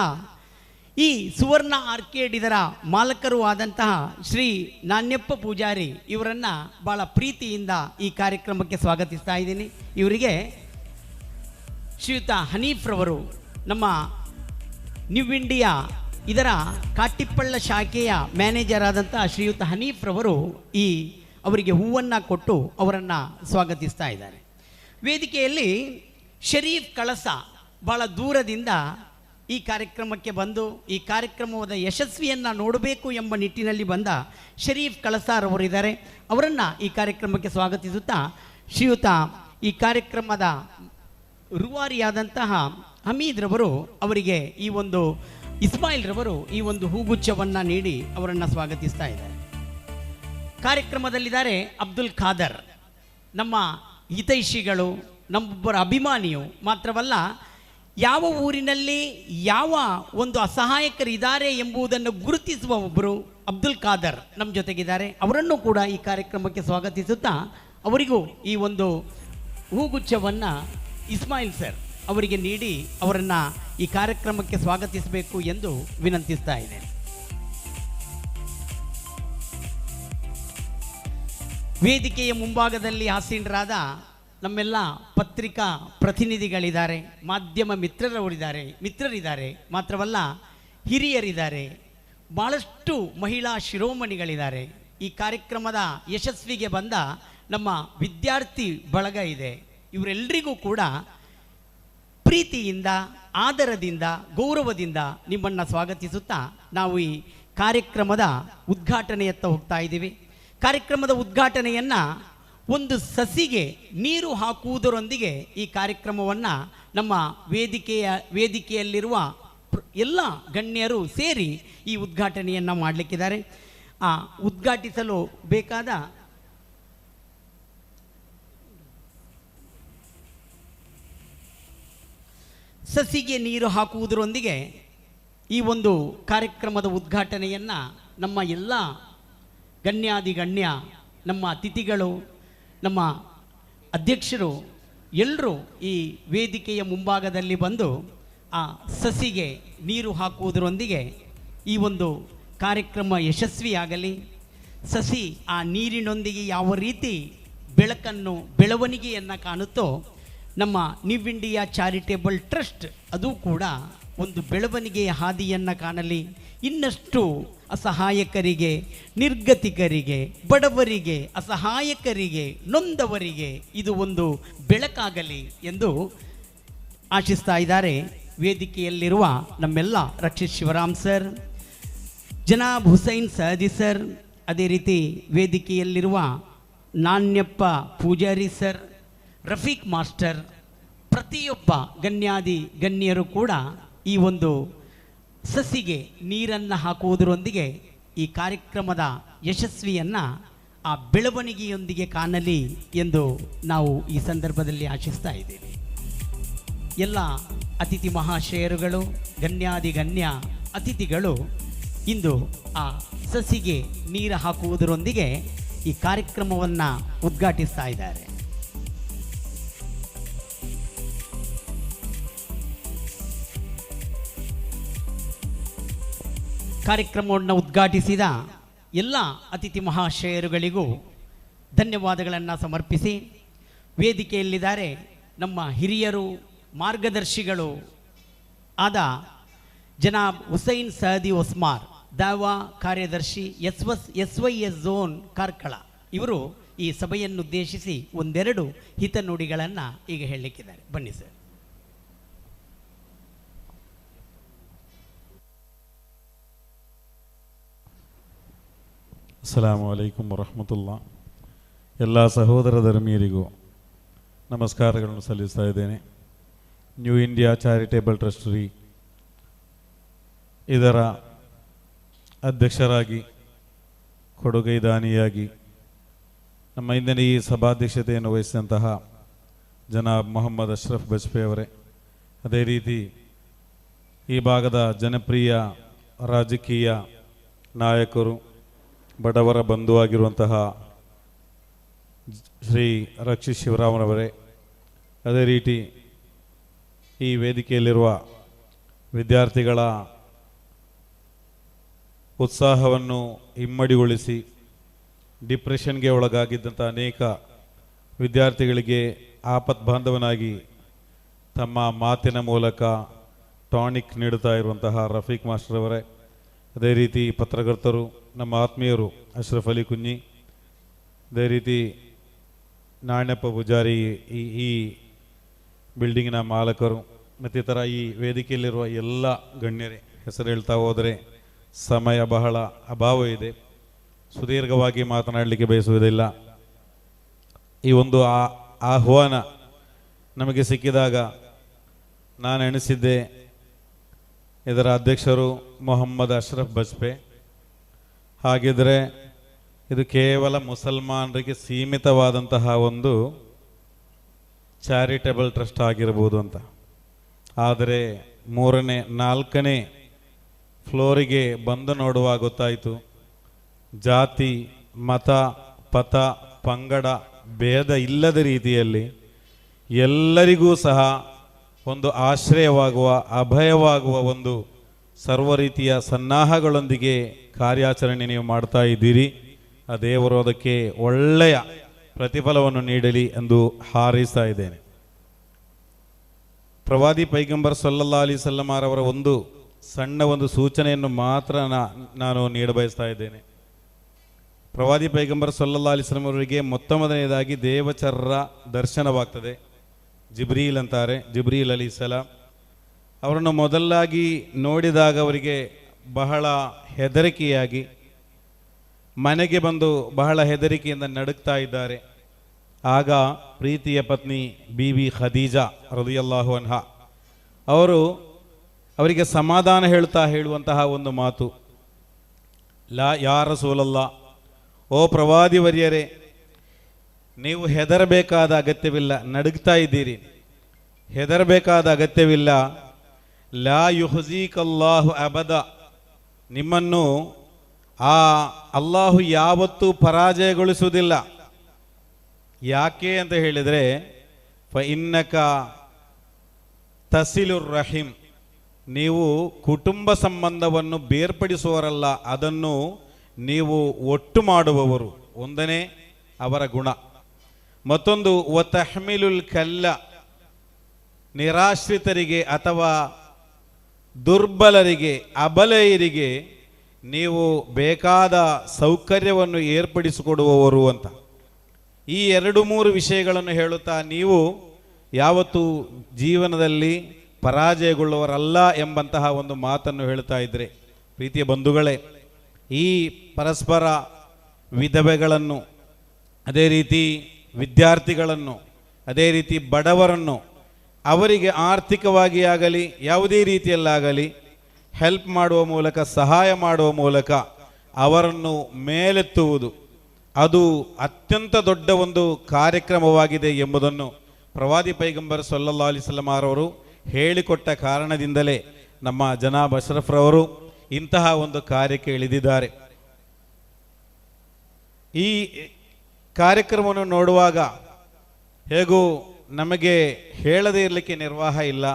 ಈ ಸುವರ್ಣ ಆರ್ಕೇಡ್ ಇದರ ಮಾಲಕರು ಆದಂತಹ ಶ್ರೀ ನಾಣ್ಯಪ್ಪ ಪೂಜಾರಿ ಇವರನ್ನು ಭಾಳ ಪ್ರೀತಿಯಿಂದ ಈ ಕಾರ್ಯಕ್ರಮಕ್ಕೆ ಸ್ವಾಗತಿಸ್ತಾ ಇದ್ದೀನಿ. ಇವರಿಗೆ ಶ್ರೀಯುತ ಹನೀಫ್ ರವರು, ನಮ್ಮ ನ್ಯೂ ಇಂಡಿಯಾ ಇದರ ಕಾಟಿಪ್ಪಳ್ಳ ಶಾಖೆಯ ಮ್ಯಾನೇಜರ್ ಆದಂತಹ ಶ್ರೀಯುತ ಹನೀಫ್ ರವರು ಅವರಿಗೆ ಹೂವನ್ನು ಕೊಟ್ಟು ಅವರನ್ನು ಸ್ವಾಗತಿಸ್ತಾ ಇದ್ದಾರೆ. ವೇದಿಕೆಯಲ್ಲಿ ಶರೀಫ್ ಕಳಸ ಭಾಳ ದೂರದಿಂದ ಈ ಕಾರ್ಯಕ್ರಮಕ್ಕೆ ಬಂದು ಈ ಕಾರ್ಯಕ್ರಮದ ಯಶಸ್ವಿಯನ್ನು ನೋಡಬೇಕು ಎಂಬ ನಿಟ್ಟಿನಲ್ಲಿ ಬಂದ ಶರೀಫ್ ಕಳಸಾರವರಿದ್ದಾರೆ. ಅವರನ್ನು ಈ ಕಾರ್ಯಕ್ರಮಕ್ಕೆ ಸ್ವಾಗತಿಸುತ್ತಾ ಶ್ರೀಯುತ ಈ ಕಾರ್ಯಕ್ರಮದ ರೂವಾರಿಯಾದಂತಹ ಹಮೀದ್ ರವರು ಅವರಿಗೆ ಈ ಒಂದು ಇಸ್ಮಾಯಿಲ್ ರವರು ಈ ಒಂದು ಹೂಗುಚ್ಛವನ್ನು ನೀಡಿ ಅವರನ್ನು ಸ್ವಾಗತಿಸ್ತಾ ಇದ್ದಾರೆ. ಕಾರ್ಯಕ್ರಮದಲ್ಲಿದ್ದಾರೆ ಅಬ್ದುಲ್ ಖಾದರ್, ನಮ್ಮ ಹಿತೈಷಿಗಳು, ನಮ್ಮೊಬ್ಬರ ಅಭಿಮಾನಿಯು ಮಾತ್ರವಲ್ಲ, ಯಾವ ಊರಿನಲ್ಲಿ ಯಾವ ಒಂದು ಅಸಹಾಯಕರಿದ್ದಾರೆ ಎಂಬುದನ್ನು ಗುರುತಿಸುವ ಒಬ್ಬರು ಅಬ್ದುಲ್ ಖಾದರ್ ನಮ್ಮ ಜೊತೆಗಿದ್ದಾರೆ. ಅವರನ್ನು ಕೂಡ ಈ ಕಾರ್ಯಕ್ರಮಕ್ಕೆ ಸ್ವಾಗತಿಸುತ್ತಾ ಅವರಿಗೂ ಈ ಒಂದು ಹೂಗುಚ್ಛವನ್ನು ಇಸ್ಮಾಯಿಲ್ ಸರ್ ಅವರಿಗೆ ನೀಡಿ ಅವರನ್ನು ಈ ಕಾರ್ಯಕ್ರಮಕ್ಕೆ ಸ್ವಾಗತಿಸಬೇಕು ಎಂದು ವಿನಂತಿಸ್ತಾ ಇದ್ದೇನೆ. ವೇದಿಕೆಯ ಮುಂಭಾಗದಲ್ಲಿ ಆಸೀನರಾದ ನಮ್ಮೆಲ್ಲ ಪತ್ರಿಕಾ ಪ್ರತಿನಿಧಿಗಳಿದ್ದಾರೆ, ಮಾಧ್ಯಮ ಮಿತ್ರರಿದ್ದಾರೆ, ಮಾತ್ರವಲ್ಲ ಹಿರಿಯರಿದ್ದಾರೆ, ಭಾಳಷ್ಟು ಮಹಿಳಾ ಶಿರೋಮಣಿಗಳಿದ್ದಾರೆ. ಈ ಕಾರ್ಯಕ್ರಮದ ಯಶಸ್ವಿಗೆ ಬಂದ ನಮ್ಮ ವಿದ್ಯಾರ್ಥಿ ಬಳಗ ಇದೆ. ಇವರೆಲ್ಲರಿಗೂ ಕೂಡ ಪ್ರೀತಿಯಿಂದ, ಆದರದಿಂದ, ಗೌರವದಿಂದ ನಿಮ್ಮನ್ನು ಸ್ವಾಗತಿಸುತ್ತಾ ನಾವು ಈ ಕಾರ್ಯಕ್ರಮದ ಉದ್ಘಾಟನೆಯತ್ತ ಹೋಗ್ತಾ ಇದ್ದೀವಿ. ಕಾರ್ಯಕ್ರಮದ ಉದ್ಘಾಟನೆಯನ್ನು ಒಂದು ಸಸಿಗೆ ನೀರು ಹಾಕುವುದರೊಂದಿಗೆ ಈ ಕಾರ್ಯಕ್ರಮವನ್ನು ನಮ್ಮ ವೇದಿಕೆಯಲ್ಲಿರುವ ಎಲ್ಲ ಗಣ್ಯರು ಸೇರಿ ಈ ಉದ್ಘಾಟನೆಯನ್ನು ಮಾಡಲಿಕ್ಕಿದ್ದಾರೆ. ಉದ್ಘಾಟಿಸಲು ಬೇಕಾದ ಸಸಿಗೆ ನೀರು ಹಾಕುವುದರೊಂದಿಗೆ ಈ ಒಂದು ಕಾರ್ಯಕ್ರಮದ ಉದ್ಘಾಟನೆಯನ್ನು ನಮ್ಮ ಎಲ್ಲ ಗಣ್ಯ ನಮ್ಮ ಅತಿಥಿಗಳು, ನಮ್ಮ ಅಧ್ಯಕ್ಷರು ಎಲ್ಲರೂ ಈ ವೇದಿಕೆಯ ಮುಂಭಾಗದಲ್ಲಿ ಬಂದು ಆ ಸಸಿಗೆ ನೀರು ಹಾಕುವುದರೊಂದಿಗೆ ಈ ಒಂದು ಕಾರ್ಯಕ್ರಮ ಯಶಸ್ವಿಯಾಗಲಿ. ಸಸಿ ಆ ನೀರಿನೊಂದಿಗೆ ಯಾವ ರೀತಿ ಬೆಳವಣಿಗೆಯನ್ನು ಕಾಣುತ್ತೋ, ನಮ್ಮ ನ್ಯೂ ಇಂಡಿಯಾ ಚಾರಿಟೇಬಲ್ ಟ್ರಸ್ಟ್ ಅದು ಕೂಡ ಒಂದು ಬೆಳವಣಿಗೆಯ ಹಾದಿಯನ್ನು ಕಾಣಲಿ. ಇನ್ನಷ್ಟು ಅಸಹಾಯಕರಿಗೆ, ನಿರ್ಗತಿಕರಿಗೆ, ಬಡವರಿಗೆ, ಅಸಹಾಯಕರಿಗೆ, ನೊಂದವರಿಗೆ ಇದು ಒಂದು ಬೆಳಕಾಗಲಿ ಎಂದು ಆಶಿಸ್ತಾ ಇದ್ದಾರೆ. ವೇದಿಕೆಯಲ್ಲಿರುವ ನಮ್ಮೆಲ್ಲ ರಕ್ಷಿತ್ ಶಿವರಾಮ್ ಸರ್, ಜನಾಬ್ ಹುಸೈನ್ ಸಹದಿ ಸರ್, ಅದೇ ರೀತಿ ವೇದಿಕೆಯಲ್ಲಿರುವ ನಾಣ್ಯಪ್ಪ ಪೂಜಾರಿ ಸರ್, ರಫೀಕ್ ಮಾಸ್ಟರ್, ಪ್ರತಿಯೊಬ್ಬ ಗಣ್ಯಾದಿ ಗಣ್ಯರು ಕೂಡ ಈ ಒಂದು ಸಸಿಗೆ ನೀರನ್ನು ಹಾಕುವುದರೊಂದಿಗೆ ಈ ಕಾರ್ಯಕ್ರಮದ ಯಶಸ್ವಿಯನ್ನು ಆ ಬೆಳವಣಿಗೆಯೊಂದಿಗೆ ಕಾಣಲಿ ಎಂದು ನಾವು ಈ ಸಂದರ್ಭದಲ್ಲಿ ಆಶಿಸ್ತಾ ಇದ್ದೇವೆ. ಎಲ್ಲ ಅತಿಥಿ ಮಹಾಶಯರುಗಳು, ಗಣ್ಯಾದಿ ಗಣ್ಯ ಅತಿಥಿಗಳು ಇಂದು ಆ ಸಸಿಗೆ ನೀರು ಹಾಕುವುದರೊಂದಿಗೆ ಈ ಕಾರ್ಯಕ್ರಮವನ್ನು ಉದ್ಘಾಟಿಸ್ತಾ ಇದ್ದಾರೆ. ಕಾರ್ಯಕ್ರಮವನ್ನು ಉದ್ಘಾಟಿಸಿದ ಎಲ್ಲ ಅತಿಥಿ ಮಹಾಶಯರುಗಳಿಗೂ ಧನ್ಯವಾದಗಳನ್ನು ಸಮರ್ಪಿಸಿ, ವೇದಿಕೆಯಲ್ಲಿದ್ದಾರೆ ನಮ್ಮ ಹಿರಿಯರು, ಮಾರ್ಗದರ್ಶಿಗಳು ಆದ ಜನಾಬ್ ಹುಸೈನ್ ಸಹದಿ ಒಸ್ಮಾರ್, ದಾವಾ ಕಾರ್ಯದರ್ಶಿ SYS ಝೋನ್ ಕಾರ್ಕಳ, ಇವರು ಈ ಸಭೆಯನ್ನುದ್ದೇಶಿಸಿ ಒಂದೆರಡು ಹಿತನುಡಿಗಳನ್ನು ಈಗ ಹೇಳಲಿಕ್ಕಿದ್ದಾರೆ. ಬನ್ನಿ ಸರ್. ಅಸ್ಸಲಾಮು ಅಲೈಕುಂ ವರಹಮತುಲ್ಲಾ. ಎಲ್ಲ ಸಹೋದರ ಧರ್ಮೀಯರಿಗೂ ನಮಸ್ಕಾರಗಳನ್ನು ಸಲ್ಲಿಸ್ತಾ ಇದ್ದೇನೆ. ನ್ಯೂ ಇಂಡಿಯಾ ಚಾರಿಟೇಬಲ್ ಟ್ರಸ್ಟ್ರಿ ಇದರ ಅಧ್ಯಕ್ಷರಾಗಿ, ಕೊಡುಗೈದಾನಿಯಾಗಿ ನಮ್ಮ ಇಂದಿನ ಈ ಸಭಾಧ್ಯಕ್ಷತೆಯನ್ನು ವಹಿಸಿದಂತಹ ಜನಾಬ್ ಮೊಹಮ್ಮದ್ ಅಶ್ರಫ್ ಬಜ್ಪೆ ಅವರೇ, ಅದೇ ರೀತಿ ಈ ಭಾಗದ ಜನಪ್ರಿಯ ರಾಜಕೀಯ ನಾಯಕರು, ಬಡವರ ಬಂಧುವಾಗಿರುವಂತಹ ಶ್ರೀ ರಕ್ಷಿತ್ ಶಿವರಾಮರವರೇ, ಅದೇ ರೀತಿ ಈ ವೇದಿಕೆಯಲ್ಲಿರುವ ವಿದ್ಯಾರ್ಥಿಗಳ ಉತ್ಸಾಹವನ್ನು ಇಮ್ಮಡಿಗೊಳಿಸಿ ಡಿಪ್ರೆಷನ್ಗೆ ಒಳಗಾಗಿದ್ದಂಥ ಅನೇಕ ವಿದ್ಯಾರ್ಥಿಗಳಿಗೆ ಆಪತ್ ಬಾಂಧವನಾಗಿ ತಮ್ಮ ಮಾತಿನ ಮೂಲಕ ಟಾನಿಕ್ ನೀಡುತ್ತಾ ಇರುವಂತಹ ರಫೀಕ್ ಮಾಸ್ಟರ್ ಅವರೇ, ಅದೇ ರೀತಿ ಪತ್ರಕರ್ತರು, ನಮ್ಮ ಆತ್ಮೀಯರು ಅಶ್ರಫ್ ಅಲಿ ಕುಂಜಿ, ಅದೇ ರೀತಿ ನಾಣ್ಯಪ್ಪ ಪೂಜಾರಿ, ಈ ಬಿಲ್ಡಿಂಗಿನ ಮಾಲಕರು, ಮತ್ತಿತರ ಈ ವೇದಿಕೆಯಲ್ಲಿರುವ ಎಲ್ಲ ಗಣ್ಯರೇ, ಹೆಸರು ಹೇಳ್ತಾ ಹೋದರೆ ಸಮಯ ಬಹಳ ಅಭಾವ ಇದೆ, ಸುದೀರ್ಘವಾಗಿ ಮಾತನಾಡಲಿಕ್ಕೆ ಬಯಸುವುದಿಲ್ಲ. ಈ ಒಂದು ಆಹ್ವಾನ ನಮಗೆ ಸಿಕ್ಕಿದಾಗ ನಾನು ಎಣಿಸಿದ್ದೆ, ಇದರ ಅಧ್ಯಕ್ಷರು ಮೊಹಮ್ಮದ್ ಅಶ್ರಫ್ ಬಜ್ಪೆ, ಹಾಗಿದ್ರೆ ಇದು ಕೇವಲ ಮುಸಲ್ಮಾನರಿಗೆ ಸೀಮಿತವಾದಂತಹ ಒಂದು ಚಾರಿಟೇಬಲ್ ಟ್ರಸ್ಟ್ ಆಗಿರ್ಬೋದು ಅಂತ. ಆದರೆ 3ನೇ 4ನೇ ಫ್ಲೋರಿಗೆ ಬಂದು ನೋಡುವಾಗ ಗೊತ್ತಾಯಿತು, ಜಾತಿ, ಮತ, ಪಥ, ಪಂಗಡ ಭೇದ ಇಲ್ಲದ ರೀತಿಯಲ್ಲಿ ಎಲ್ಲರಿಗೂ ಸಹ ಒಂದು ಆಶ್ರಯವಾಗುವ, ಅಭಯವಾಗುವ ಒಂದು ಸರ್ವ ರೀತಿಯ ಸನ್ನಾಹಗಳೊಂದಿಗೆ ಕಾರ್ಯಾಚರಣೆ ನೀವು ಮಾಡ್ತಾ ಇದ್ದೀರಿ. ಆ ದೇವರು ಅದಕ್ಕೆ ಒಳ್ಳೆಯ ಪ್ರತಿಫಲವನ್ನು ನೀಡಲಿ ಎಂದು ಹಾರೈಸ್ತಾ ಇದ್ದೇನೆ. ಪ್ರವಾದಿ ಪೈಗಂಬರ್ ಸಲ್ಲಲ್ಲಾಹು ಅಲೈಹಿ ವಸಲ್ಲಂ ಅವರ ಒಂದು ಸಣ್ಣ ಒಂದು ಸೂಚನೆಯನ್ನು ಮಾತ್ರ ನಾನು ನೀಡಬಯಸ್ತಾ ಇದ್ದೇನೆ. ಪ್ರವಾದಿ ಪೈಗಂಬರ್ ಸಲ್ಲಲ್ಲಾಹು ಅಲೈಹಿ ವಸಲ್ಲಂ ಅವರಿಗೆ ಮೊದಲನೇದಾಗಿ ದೇವಚರರ ದರ್ಶನವಾಗ್ತದೆ. ಜಿಬ್ರೀಲ್ ಅಂತಾರೆ, ಜಿಬ್ರೀಲ್ ಅಲೈಹಿಸ್ಸಲಾಂ ಅವರನ್ನು ಮೊದಲಾಗಿ ನೋಡಿದಾಗ ಅವರಿಗೆ ಬಹಳ ಹೆದರಿಕೆಯಾಗಿ ಮನೆಗೆ ಬಂದು ಬಹಳ ಹೆದರಿಕೆಯಿಂದ ನಡುಗ್ತಾ ಇದ್ದಾರೆ. ಆಗ ಪ್ರೀತಿಯ ಪತ್ನಿ ಬೀಬಿ ಖದೀಜಾ ರಲಿಯಲ್ಲಾಹು ಅನ್ಹಾ ಅವರಿಗೆ ಸಮಾಧಾನ ಹೇಳುವಂತಹ ಒಂದು ಮಾತು, ಯಾ ರಸೂಲಲ್ಲಾ, ಓ ಪ್ರವಾದಿವರ್ಯರೇ, ನೀವು ಹೆದರಬೇಕಾದ ಅಗತ್ಯವಿಲ್ಲ, ನಡುಗ್ತಾ ಇದ್ದೀರಿ, ಹೆದರಬೇಕಾದ ಅಗತ್ಯವಿಲ್ಲ. ಲಾ ಯುಹ್ಜೀಕಲ್ಲಾಹು ಅಬದ, ನಿಮ್ಮನ್ನು ಆ ಅಲ್ಲಾಹು ಯಾವತ್ತೂ ಪರಾಜಯಗೊಳಿಸುವುದಿಲ್ಲ. ಯಾಕೆ ಅಂತ ಹೇಳಿದರೆ, ಫ ಇನ್ನಕ ತಸಿಲುರ್ ರಹಿಂ, ನೀವು ಕುಟುಂಬ ಸಂಬಂಧವನ್ನು ಬೇರ್ಪಡಿಸುವರಲ್ಲ, ಅದನ್ನು ನೀವು ಒಟ್ಟು ಮಾಡುವವರು. ಒಂದನೇ ಅವರ ಗುಣ. ಮತ್ತೊಂದು ವತಹ್ಮಿಲುಲ್ ಕಲ್ಲ, ನಿರಾಶ್ರಿತರಿಗೆ ಅಥವಾ ದುರ್ಬಲರಿಗೆ, ಅಬಲೆಯರಿಗೆ ನೀವು ಬೇಕಾದ ಸೌಕರ್ಯವನ್ನು ಏರ್ಪಡಿಸಿಕೊಡುವವರು ಅಂತ. ಈ 2-3 ವಿಷಯಗಳನ್ನು ಹೇಳುತ್ತಾ ನೀವು ಯಾವತ್ತೂ ಜೀವನದಲ್ಲಿ ಪರಾಜಯಗೊಳ್ಳುವರಲ್ಲ ಎಂಬಂತಹ ಒಂದು ಮಾತನ್ನು ಹೇಳ್ತಾ ಇದ್ರೆ, ಪ್ರೀತಿಯ ಬಂಧುಗಳೇ, ಈ ಪರಸ್ಪರ ವಿಧವೆಗಳನ್ನು, ಅದೇ ರೀತಿ ವಿದ್ಯಾರ್ಥಿಗಳನ್ನು, ಅದೇ ರೀತಿ ಬಡವರನ್ನು ಅವರಿಗೆ ಆರ್ಥಿಕವಾಗಿ ಆಗಲಿ ಯಾವುದೇ ರೀತಿಯಲ್ಲಾಗಲಿ ಹೆಲ್ಪ್ ಮಾಡುವ ಮೂಲಕ, ಸಹಾಯ ಮಾಡುವ ಮೂಲಕ ಅವರನ್ನು ಮೇಲೆತ್ತುವುದು ಅದು ಅತ್ಯಂತ ದೊಡ್ಡ ಒಂದು ಕಾರ್ಯಕ್ರಮವಾಗಿದೆ ಎಂಬುದನ್ನು ಪ್ರವಾದಿ ಪೈಗಂಬರ್ ಸಲ್ಲಲ್ಲಾಹು ಅಲೈಹಿ ವಸಲ್ಲಂ ಅವರು ಹೇಳಿಕೊಟ್ಟ ಕಾರಣದಿಂದಲೇ ನಮ್ಮ ಜನಾಬ್ ಅಶ್ರಫ್ರವರು ಇಂತಹ ಒಂದು ಕಾರ್ಯಕ್ಕೆ ಇಳಿದಿದ್ದಾರೆ. ಈ ಕಾರ್ಯಕ್ರಮವನ್ನು ನೋಡುವಾಗ ಹೇಗೂ ನಮಗೆ ಹೇಳದೇ ಇರಲಿಕ್ಕೆ ನಿರ್ವಾಹ ಇಲ್ಲ.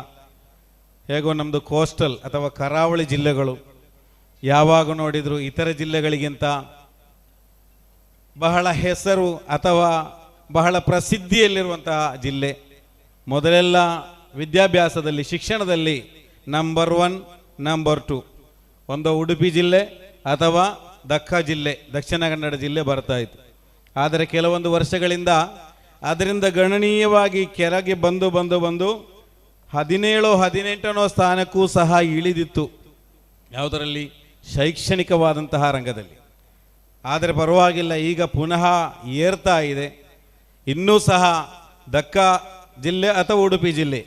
ಹೇಗೋ ನಮ್ಮದು ಕೋಸ್ಟಲ್ ಅಥವಾ ಕರಾವಳಿ ಜಿಲ್ಲೆಗಳು ಯಾವಾಗ ನೋಡಿದರೂ ಇತರ ಜಿಲ್ಲೆಗಳಿಗಿಂತ ಬಹಳ ಹೆಸರು ಅಥವಾ ಬಹಳ ಪ್ರಸಿದ್ಧಿಯಲ್ಲಿರುವಂತಹ ಜಿಲ್ಲೆ. ಮೊದಲೆಲ್ಲ ವಿದ್ಯಾಭ್ಯಾಸದಲ್ಲಿ, ಶಿಕ್ಷಣದಲ್ಲಿ ನಂಬರ್ 1, ನಂಬರ್ 2 ಒಂದು ಉಡುಪಿ ಜಿಲ್ಲೆ ಅಥವಾ ದಕ್ಕ ಜಿಲ್ಲೆ, ದಕ್ಷಿಣ ಕನ್ನಡ ಜಿಲ್ಲೆ ಬರ್ತಾ ಇತ್ತು. ಆದರೆ ಕೆಲವೊಂದು ವರ್ಷಗಳಿಂದ ಅದರಿಂದ ಗಣನೀಯವಾಗಿ ಕೆಳಗೆ ಬಂದು 17-18ನೇ ಸ್ಥಾನಕ್ಕೂ ಸಹ ಇಳಿದಿತ್ತು. ಯಾವುದರಲ್ಲಿ? ಶೈಕ್ಷಣಿಕವಾದಂತಹ ರಂಗದಲ್ಲಿ. ಆದರೆ ಪರವಾಗಿಲ್ಲ, ಈಗ ಪುನಃ ಏರ್ತಾ ಇದೆ. ಇನ್ನೂ ಸಹ ದಕ್ಕ ಜಿಲ್ಲೆ ಅಥವಾ ಉಡುಪಿ ಜಿಲ್ಲೆ,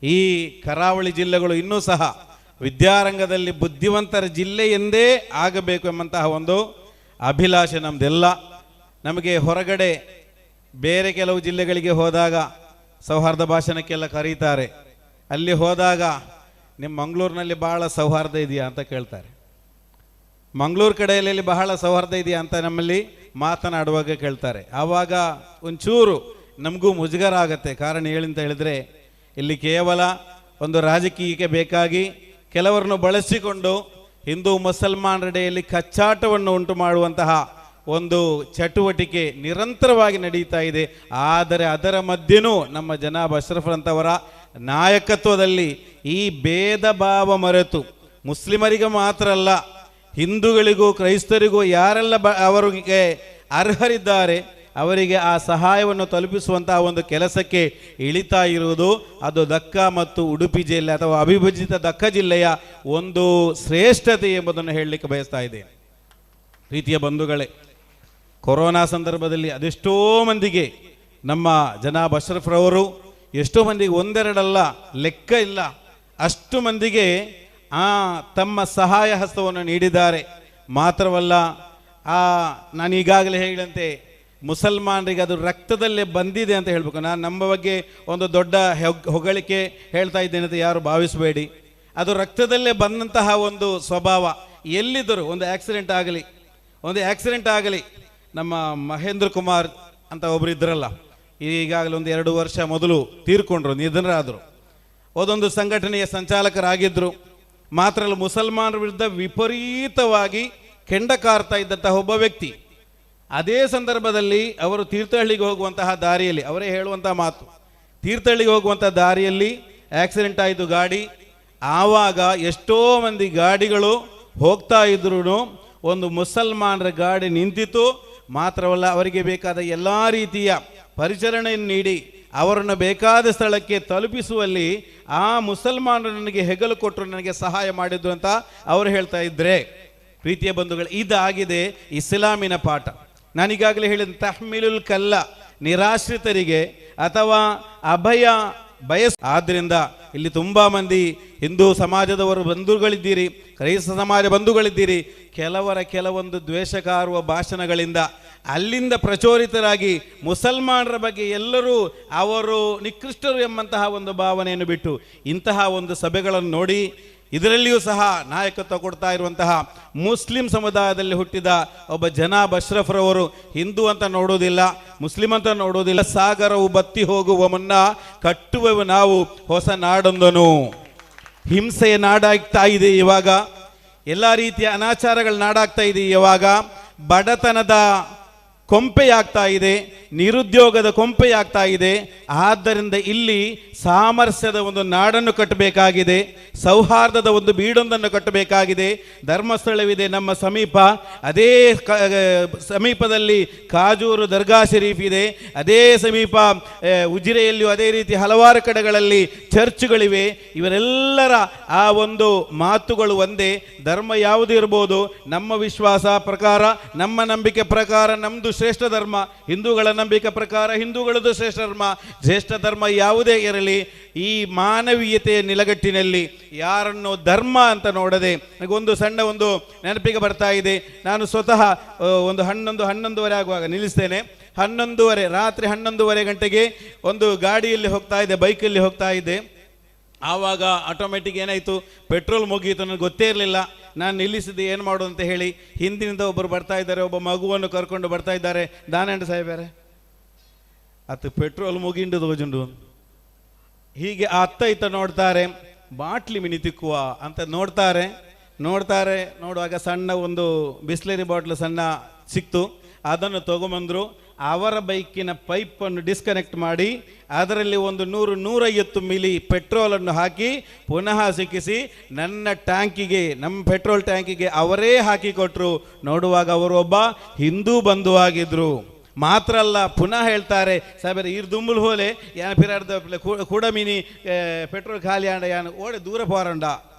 ಈ ಕರಾವಳಿ ಜಿಲ್ಲೆಗಳು ಇನ್ನೂ ಸಹ ವಿದ್ಯಾರಂಗದಲ್ಲಿ ಬುದ್ಧಿವಂತರ ಜಿಲ್ಲೆ ಎಂದೇ ಆಗಬೇಕು ಎಂಬಂತಹ ಒಂದು ಅಭಿಲಾಷೆ ನಮ್ಮದೆಲ್ಲ. ನಮಗೆ ಹೊರಗಡೆ ಬೇರೆ ಕೆಲವು ಜಿಲ್ಲೆಗಳಿಗೆ ಹೋದಾಗ ಸೌಹಾರ್ದ ಭಾಷಣಕ್ಕೆಲ್ಲ ಕರೀತಾರೆ. ಅಲ್ಲಿ ಹೋದಾಗ ನಿಮ್ಮ ಮಂಗಳೂರಿನಲ್ಲಿ ಬಹಳ ಸೌಹಾರ್ದ ಇದೆಯಾ ಅಂತ ಕೇಳ್ತಾರೆ. ಮಂಗಳೂರು ಕಡೆಯಲ್ಲಿ ಬಹಳ ಸೌಹಾರ್ದ ಇದೆಯಾ ಅಂತ ನಮ್ಮಲ್ಲಿ ಮಾತನಾಡುವಾಗ ಕೇಳ್ತಾರೆ. ಆವಾಗ ಒಂಚೂರು ನಮಗೂ ಮುಜುಗರ ಆಗತ್ತೆ. ಕಾರಣ ಏನಂತ ಹೇಳಿದರೆ, ಇಲ್ಲಿ ಕೇವಲ ಒಂದು ರಾಜಕೀಯಕ್ಕೆ ಬೇಕಾಗಿ ಕೆಲವರನ್ನು ಬಳಸಿಕೊಂಡು ಹಿಂದೂ ಮುಸಲ್ಮಾನರೆಡೆಯಲ್ಲಿ ಕಚ್ಚಾಟವನ್ನು ಉಂಟು ಮಾಡುವಂತಹ ಒಂದು ಚಟುವಟಿಕೆ ನಿರಂತರವಾಗಿ ನಡೀತಾ ಇದೆ. ಆದರೆ ಅದರ ಮಧ್ಯೆನೂ ನಮ್ಮ ಜನಾಬ್ ಅಶ್ರಫ್ರಂತವರ ನಾಯಕತ್ವದಲ್ಲಿ ಈ ಭೇದ ಭಾವ ಮರೆತು ಮುಸ್ಲಿಮರಿಗೆ ಮಾತ್ರ ಅಲ್ಲ, ಹಿಂದೂಗಳಿಗೂ ಕ್ರೈಸ್ತರಿಗೂ ಯಾರೆಲ್ಲ ಅವರಿಗೆ ಅರ್ಹರಿದ್ದಾರೆ ಅವರಿಗೆ ಆ ಸಹಾಯವನ್ನು ತಲುಪಿಸುವಂತಹ ಒಂದು ಕೆಲಸಕ್ಕೆ ಇಳಿತಾ ಇರುವುದು ಅದು ದಕ್ಕ ಮತ್ತು ಉಡುಪಿ ಜಿಲ್ಲೆ ಅಥವಾ ಅವಿಭಜಿತ ದಕ್ಕ ಜಿಲ್ಲೆಯ ಒಂದು ಶ್ರೇಷ್ಠತೆ ಎಂಬುದನ್ನು ಹೇಳಲಿಕ್ಕೆ ಬಯಸ್ತಾ ಇದ್ದೇನೆ. ಪ್ರೀತಿಯ ಬಂಧುಗಳೇ, ಕೊರೋನಾ ಸಂದರ್ಭದಲ್ಲಿ ಅದೆಷ್ಟೋ ಮಂದಿಗೆ ನಮ್ಮ ಜನಾಬ್ ಅಶ್ರಫ್ರವರು ಎಷ್ಟೋ ಮಂದಿಗೆ, ಒಂದೆರಡಲ್ಲ, ಲೆಕ್ಕ ಇಲ್ಲ, ಅಷ್ಟು ಮಂದಿಗೆ ತಮ್ಮ ಸಹಾಯ ಹಸ್ತವನ್ನು ನೀಡಿದ್ದಾರೆ. ಮಾತ್ರವಲ್ಲ, ನಾನು ಈಗಾಗಲೇ ಹೇಳಿದಂತೆ ಮುಸಲ್ಮಾನರಿಗೆ ಅದು ರಕ್ತದಲ್ಲೇ ಬಂದಿದೆ ಅಂತ ಹೇಳಬೇಕು. ನಾನು ನಮ್ಮ ಬಗ್ಗೆ ಒಂದು ದೊಡ್ಡ ಹೊಗಳಿಕೆ ಹೇಳ್ತಾ ಇದ್ದೇನೆ ಅಂತ ಯಾರು ಭಾವಿಸಬೇಡಿ. ಅದು ರಕ್ತದಲ್ಲೇ ಬಂದಂತಹ ಒಂದು ಸ್ವಭಾವ. ಎಲ್ಲಿದ್ದರೂ ಒಂದು ಆಕ್ಸಿಡೆಂಟ್ ಆಗಲಿ ನಮ್ಮ ಮಹೇಂದ್ರ ಕುಮಾರ್ ಅಂತ ಒಬ್ಬರು ಇದ್ರಲ್ಲ, ಈಗಾಗಲೇ 1-2 ವರ್ಷ ಮೊದಲು ತೀರ್ಕೊಂಡ್ರು, ನಿಧನರಾದರು. ಅದೊಂದು ಸಂಘಟನೆಯ ಸಂಚಾಲಕರಾಗಿದ್ದರು. ಮಾತ್ರ ಅಲ್ಲ, ಮುಸಲ್ಮಾನರ ವಿರುದ್ಧ ವಿಪರೀತವಾಗಿ ಕೆಂಡ ಕಾರ್ತಾ ಇದ್ದಂತಹ ಒಬ್ಬ ವ್ಯಕ್ತಿ. ಅದೇ ಸಂದರ್ಭದಲ್ಲಿ ಅವರು ತೀರ್ಥಹಳ್ಳಿಗೆ ಹೋಗುವಂತಹ ದಾರಿಯಲ್ಲಿ, ಅವರೇ ಹೇಳುವಂತಹ ಮಾತು, ತೀರ್ಥಹಳ್ಳಿಗೆ ಹೋಗುವಂತಹ ದಾರಿಯಲ್ಲಿ ಆಕ್ಸಿಡೆಂಟ್ ಆಯಿತು ಗಾಡಿ. ಆವಾಗ ಎಷ್ಟೋ ಮಂದಿ ಗಾಡಿಗಳು ಹೋಗ್ತಾ ಇದ್ರು, ಒಂದು ಮುಸಲ್ಮಾನರ ಗಾಡಿ ನಿಂತಿತು. ಮಾತ್ರವಲ್ಲ, ಅವರಿಗೆ ಬೇಕಾದ ಎಲ್ಲ ರೀತಿಯ ಪರಿಚರಣೆಯನ್ನು ನೀಡಿ ಅವರನ್ನು ಬೇಕಾದ ಸ್ಥಳಕ್ಕೆ ತಲುಪಿಸುವಲ್ಲಿ ಆ ಮುಸಲ್ಮಾನರು ನನಗೆ ಹೆಗಲು ಕೊಟ್ಟರು, ನನಗೆ ಸಹಾಯ ಮಾಡಿದ್ರು ಅಂತ ಅವರು ಹೇಳ್ತಾ ಇದ್ರೆ. ಪ್ರೀತಿಯ ಬಂಧುಗಳು, ಇದಾಗಿದೆ ಇಸ್ಲಾಮಿನ ಪಾಠ. ನಾನೀಗಾಗಲೇ ಹೇಳಿದ ತಹ್ಮಿಲುಲ್ ಕಲ್ಲ, ನಿರಾಶ್ರಿತರಿಗೆ ಅಥವಾ ಅಭಯ ಆದ್ದರಿಂದ ಇಲ್ಲಿ ತುಂಬಾ ಮಂದಿ ಹಿಂದೂ ಸಮಾಜದವರು ಬಂಧುಗಳಿದ್ದೀರಿ, ಕ್ರೈಸ್ತ ಸಮಾಜ ಬಂಧುಗಳಿದ್ದೀರಿ. ಕೆಲವೊಂದು ದ್ವೇಷಕಾರುವ ಭಾಷಣಗಳಿಂದ ಅಲ್ಲಿಂದ ಪ್ರಚೋದಿತರಾಗಿ ಮುಸಲ್ಮಾನರ ಬಗ್ಗೆ ಎಲ್ಲರೂ ಅವರು ನಿಕೃಷ್ಟರು ಎಂಬಂತಹ ಒಂದು ಭಾವನೆಯನ್ನು ಬಿಟ್ಟು ಇಂತಹ ಒಂದು ಸಭೆಗಳನ್ನು ನೋಡಿ ಇದರಲ್ಲಿಯೂ ಸಹ ನಾಯಕತ್ವ ಕೊಡ್ತಾ ಇರುವಂತಹ ಮುಸ್ಲಿಂ ಸಮುದಾಯದಲ್ಲಿ ಹುಟ್ಟಿದ ಒಬ್ಬ ಜನಾಬ್ ಅಶ್ರಫ್ರವರು ಹಿಂದೂ ಅಂತ ನೋಡೋದಿಲ್ಲ, ಮುಸ್ಲಿಂ ಅಂತ ನೋಡೋದಿಲ್ಲ. ಸಾಗರವು ಬತ್ತಿ ಹೋಗುವ ಮುನ್ನ ಕಟ್ಟುವೆವು ನಾವು ಹೊಸ ನಾಡೊಂದನು. ಹಿಂಸೆಯ ನಾಡಾಗ್ತಾ ಇದೆ ಇವಾಗ, ಎಲ್ಲ ರೀತಿಯ ಅನಾಚಾರಗಳ ನಾಡಾಗ್ತಾ ಇದೆ ಇವಾಗ, ಬಡತನದ ಕೊಂಪೆಯಾಗ್ತಾ ಇದೆ. ನಿರುದ್ಯೋಗದ ಕೊಂಪೆಯಾಗ್ತಾ ಇದೆ. ಆದ್ದರಿಂದ ಇಲ್ಲಿ ಸಾಮರಸ್ಯದ ಒಂದು ನಾಡನ್ನು ಕಟ್ಟಬೇಕಾಗಿದೆ, ಸೌಹಾರ್ದದ ಒಂದು ಬೀಡೊಂದನ್ನು ಕಟ್ಟಬೇಕಾಗಿದೆ. ಧರ್ಮಸ್ಥಳವಿದೆ ನಮ್ಮ ಸಮೀಪ, ಅದೇ ಸಮೀಪದಲ್ಲಿ ಕಾಜೂರು ದರ್ಗಾ ಶರೀಫ್ ಇದೆ, ಅದೇ ಸಮೀಪ ಉಜಿರೆಯಲ್ಲಿಯೂ ಅದೇ ರೀತಿ ಹಲವಾರು ಕಡೆಗಳಲ್ಲಿ ಚರ್ಚ್ಗಳಿವೆ. ಇವರೆಲ್ಲರ ಆ ಒಂದು ಮಾತುಗಳು ಒಂದೇ. ಧರ್ಮ ಯಾವುದು ಇರ್ಬೋದು, ನಮ್ಮ ವಿಶ್ವಾಸ ಪ್ರಕಾರ, ನಮ್ಮ ನಂಬಿಕೆ ಪ್ರಕಾರ ನಮ್ಮದು ಶ್ರೇಷ್ಠ ಧರ್ಮ, ಹಿಂದೂಗಳ ನಂಬಿಕೆ ಪ್ರಕಾರ ಹಿಂದೂಗಳದ್ದು ಶ್ರೇಷ್ಠ ಧರ್ಮ. ಶ್ರೇಷ್ಠ ಧರ್ಮ ಯಾವುದೇ ಇರಲಿ, ಈ ಮಾನವೀಯತೆಯ ನಿಲಗಟ್ಟಿನಲ್ಲಿ ಯಾರನ್ನು ಧರ್ಮ ಅಂತ ನೋಡದೆ, ನನಗೊಂದು ಸಣ್ಣ ಒಂದು ನೆನಪಿಗೆ ಬರ್ತಾ ಇದೆ. ನಾನು ಸ್ವತಃ ಒಂದು 11:30 ಆಗುವಾಗ ನಿಲ್ಲಿಸ್ತೇನೆ. ರಾತ್ರಿ 11:30 ಗಂಟೆಗೆ ಒಂದು ಗಾಡಿಯಲ್ಲಿ ಹೋಗ್ತಾ ಇದ್ದೆ, ಬೈಕಲ್ಲಿ ಹೋಗ್ತಾ ಇದ್ದೆ. ಆವಾಗ ಆಟೋಮೆಟಿಕ್ ಏನಾಯಿತು, ಪೆಟ್ರೋಲ್ ಮುಗಿಯಿತು, ನನಗೆ ಗೊತ್ತೇ ಇರಲಿಲ್ಲ. ನಾನು ನಿಲ್ಲಿಸಿದ್ದೆ ಏನು ಮಾಡೋದು ಅಂತ ಹೇಳಿ. ಹಿಂದಿನಿಂದ ಒಬ್ಬರು ಬರ್ತಾ ಇದ್ದಾರೆ, ಒಬ್ಬ ಮಗುವನ್ನು ಕರ್ಕೊಂಡು ಬರ್ತಾ ಇದ್ದಾರೆ. ದಾನಂಡ ಸಾಹೇಬ್ಯಾರೆ ಅತ್ತು ಪೆಟ್ರೋಲ್ ಮುಗಿಂಡು ತೋಜುಂಡು ಹೀಗೆ ಅತ್ತ ಇತ್ತ ನೋಡ್ತಾರೆ. ಬಾಟ್ಲಿ ಮಿನಿ ತಿಕ್ಕುವ ಅಂತ ನೋಡ್ತಾರೆ. ನೋಡುವಾಗ ಸಣ್ಣ ಒಂದು ಬಿಸ್ಲರಿ ಬಾಟ್ಲು ಸಣ್ಣ ಸಿಕ್ತು. ಅದನ್ನು ತಗೊಂಬಂದರು. ಅವರ ಬೈಕಿನ ಪೈಪನ್ನು ಡಿಸ್ಕನೆಕ್ಟ್ ಮಾಡಿ ಅದರಲ್ಲಿ ಒಂದು 100-150 ಮಿಲಿ ಪೆಟ್ರೋಲನ್ನು ಹಾಕಿ ಪುನಃ ಸಿಕ್ಕಿಸಿ ನನ್ನ ಟ್ಯಾಂಕಿಗೆ, ನಮ್ಮ ಪೆಟ್ರೋಲ್ ಟ್ಯಾಂಕಿಗೆ ಅವರೇ ಹಾಕಿಕೊಟ್ರು. ನೋಡುವಾಗ ಅವರು ಒಬ್ಬ ಹಿಂದೂ ಬಂಧುವಾಗಿದ್ದರು. ಮಾತ್ರ ಅಲ್ಲ, ಪುನಃ ಹೇಳ್ತಾರೆ, ಸಾಹೇಬರೇ ಈರ್ ದುಂಬುಲ್ ಹೋಲೆ ಯಾನ ಪಿರಾಡ್ದ ಕೂಡ ಮಿನಿ ಪೆಟ್ರೋಲ್ ಖಾಲಿ ಆಂಡ ಯಾನ ಓಡೆ ದೂರ ಪೋರಂಡ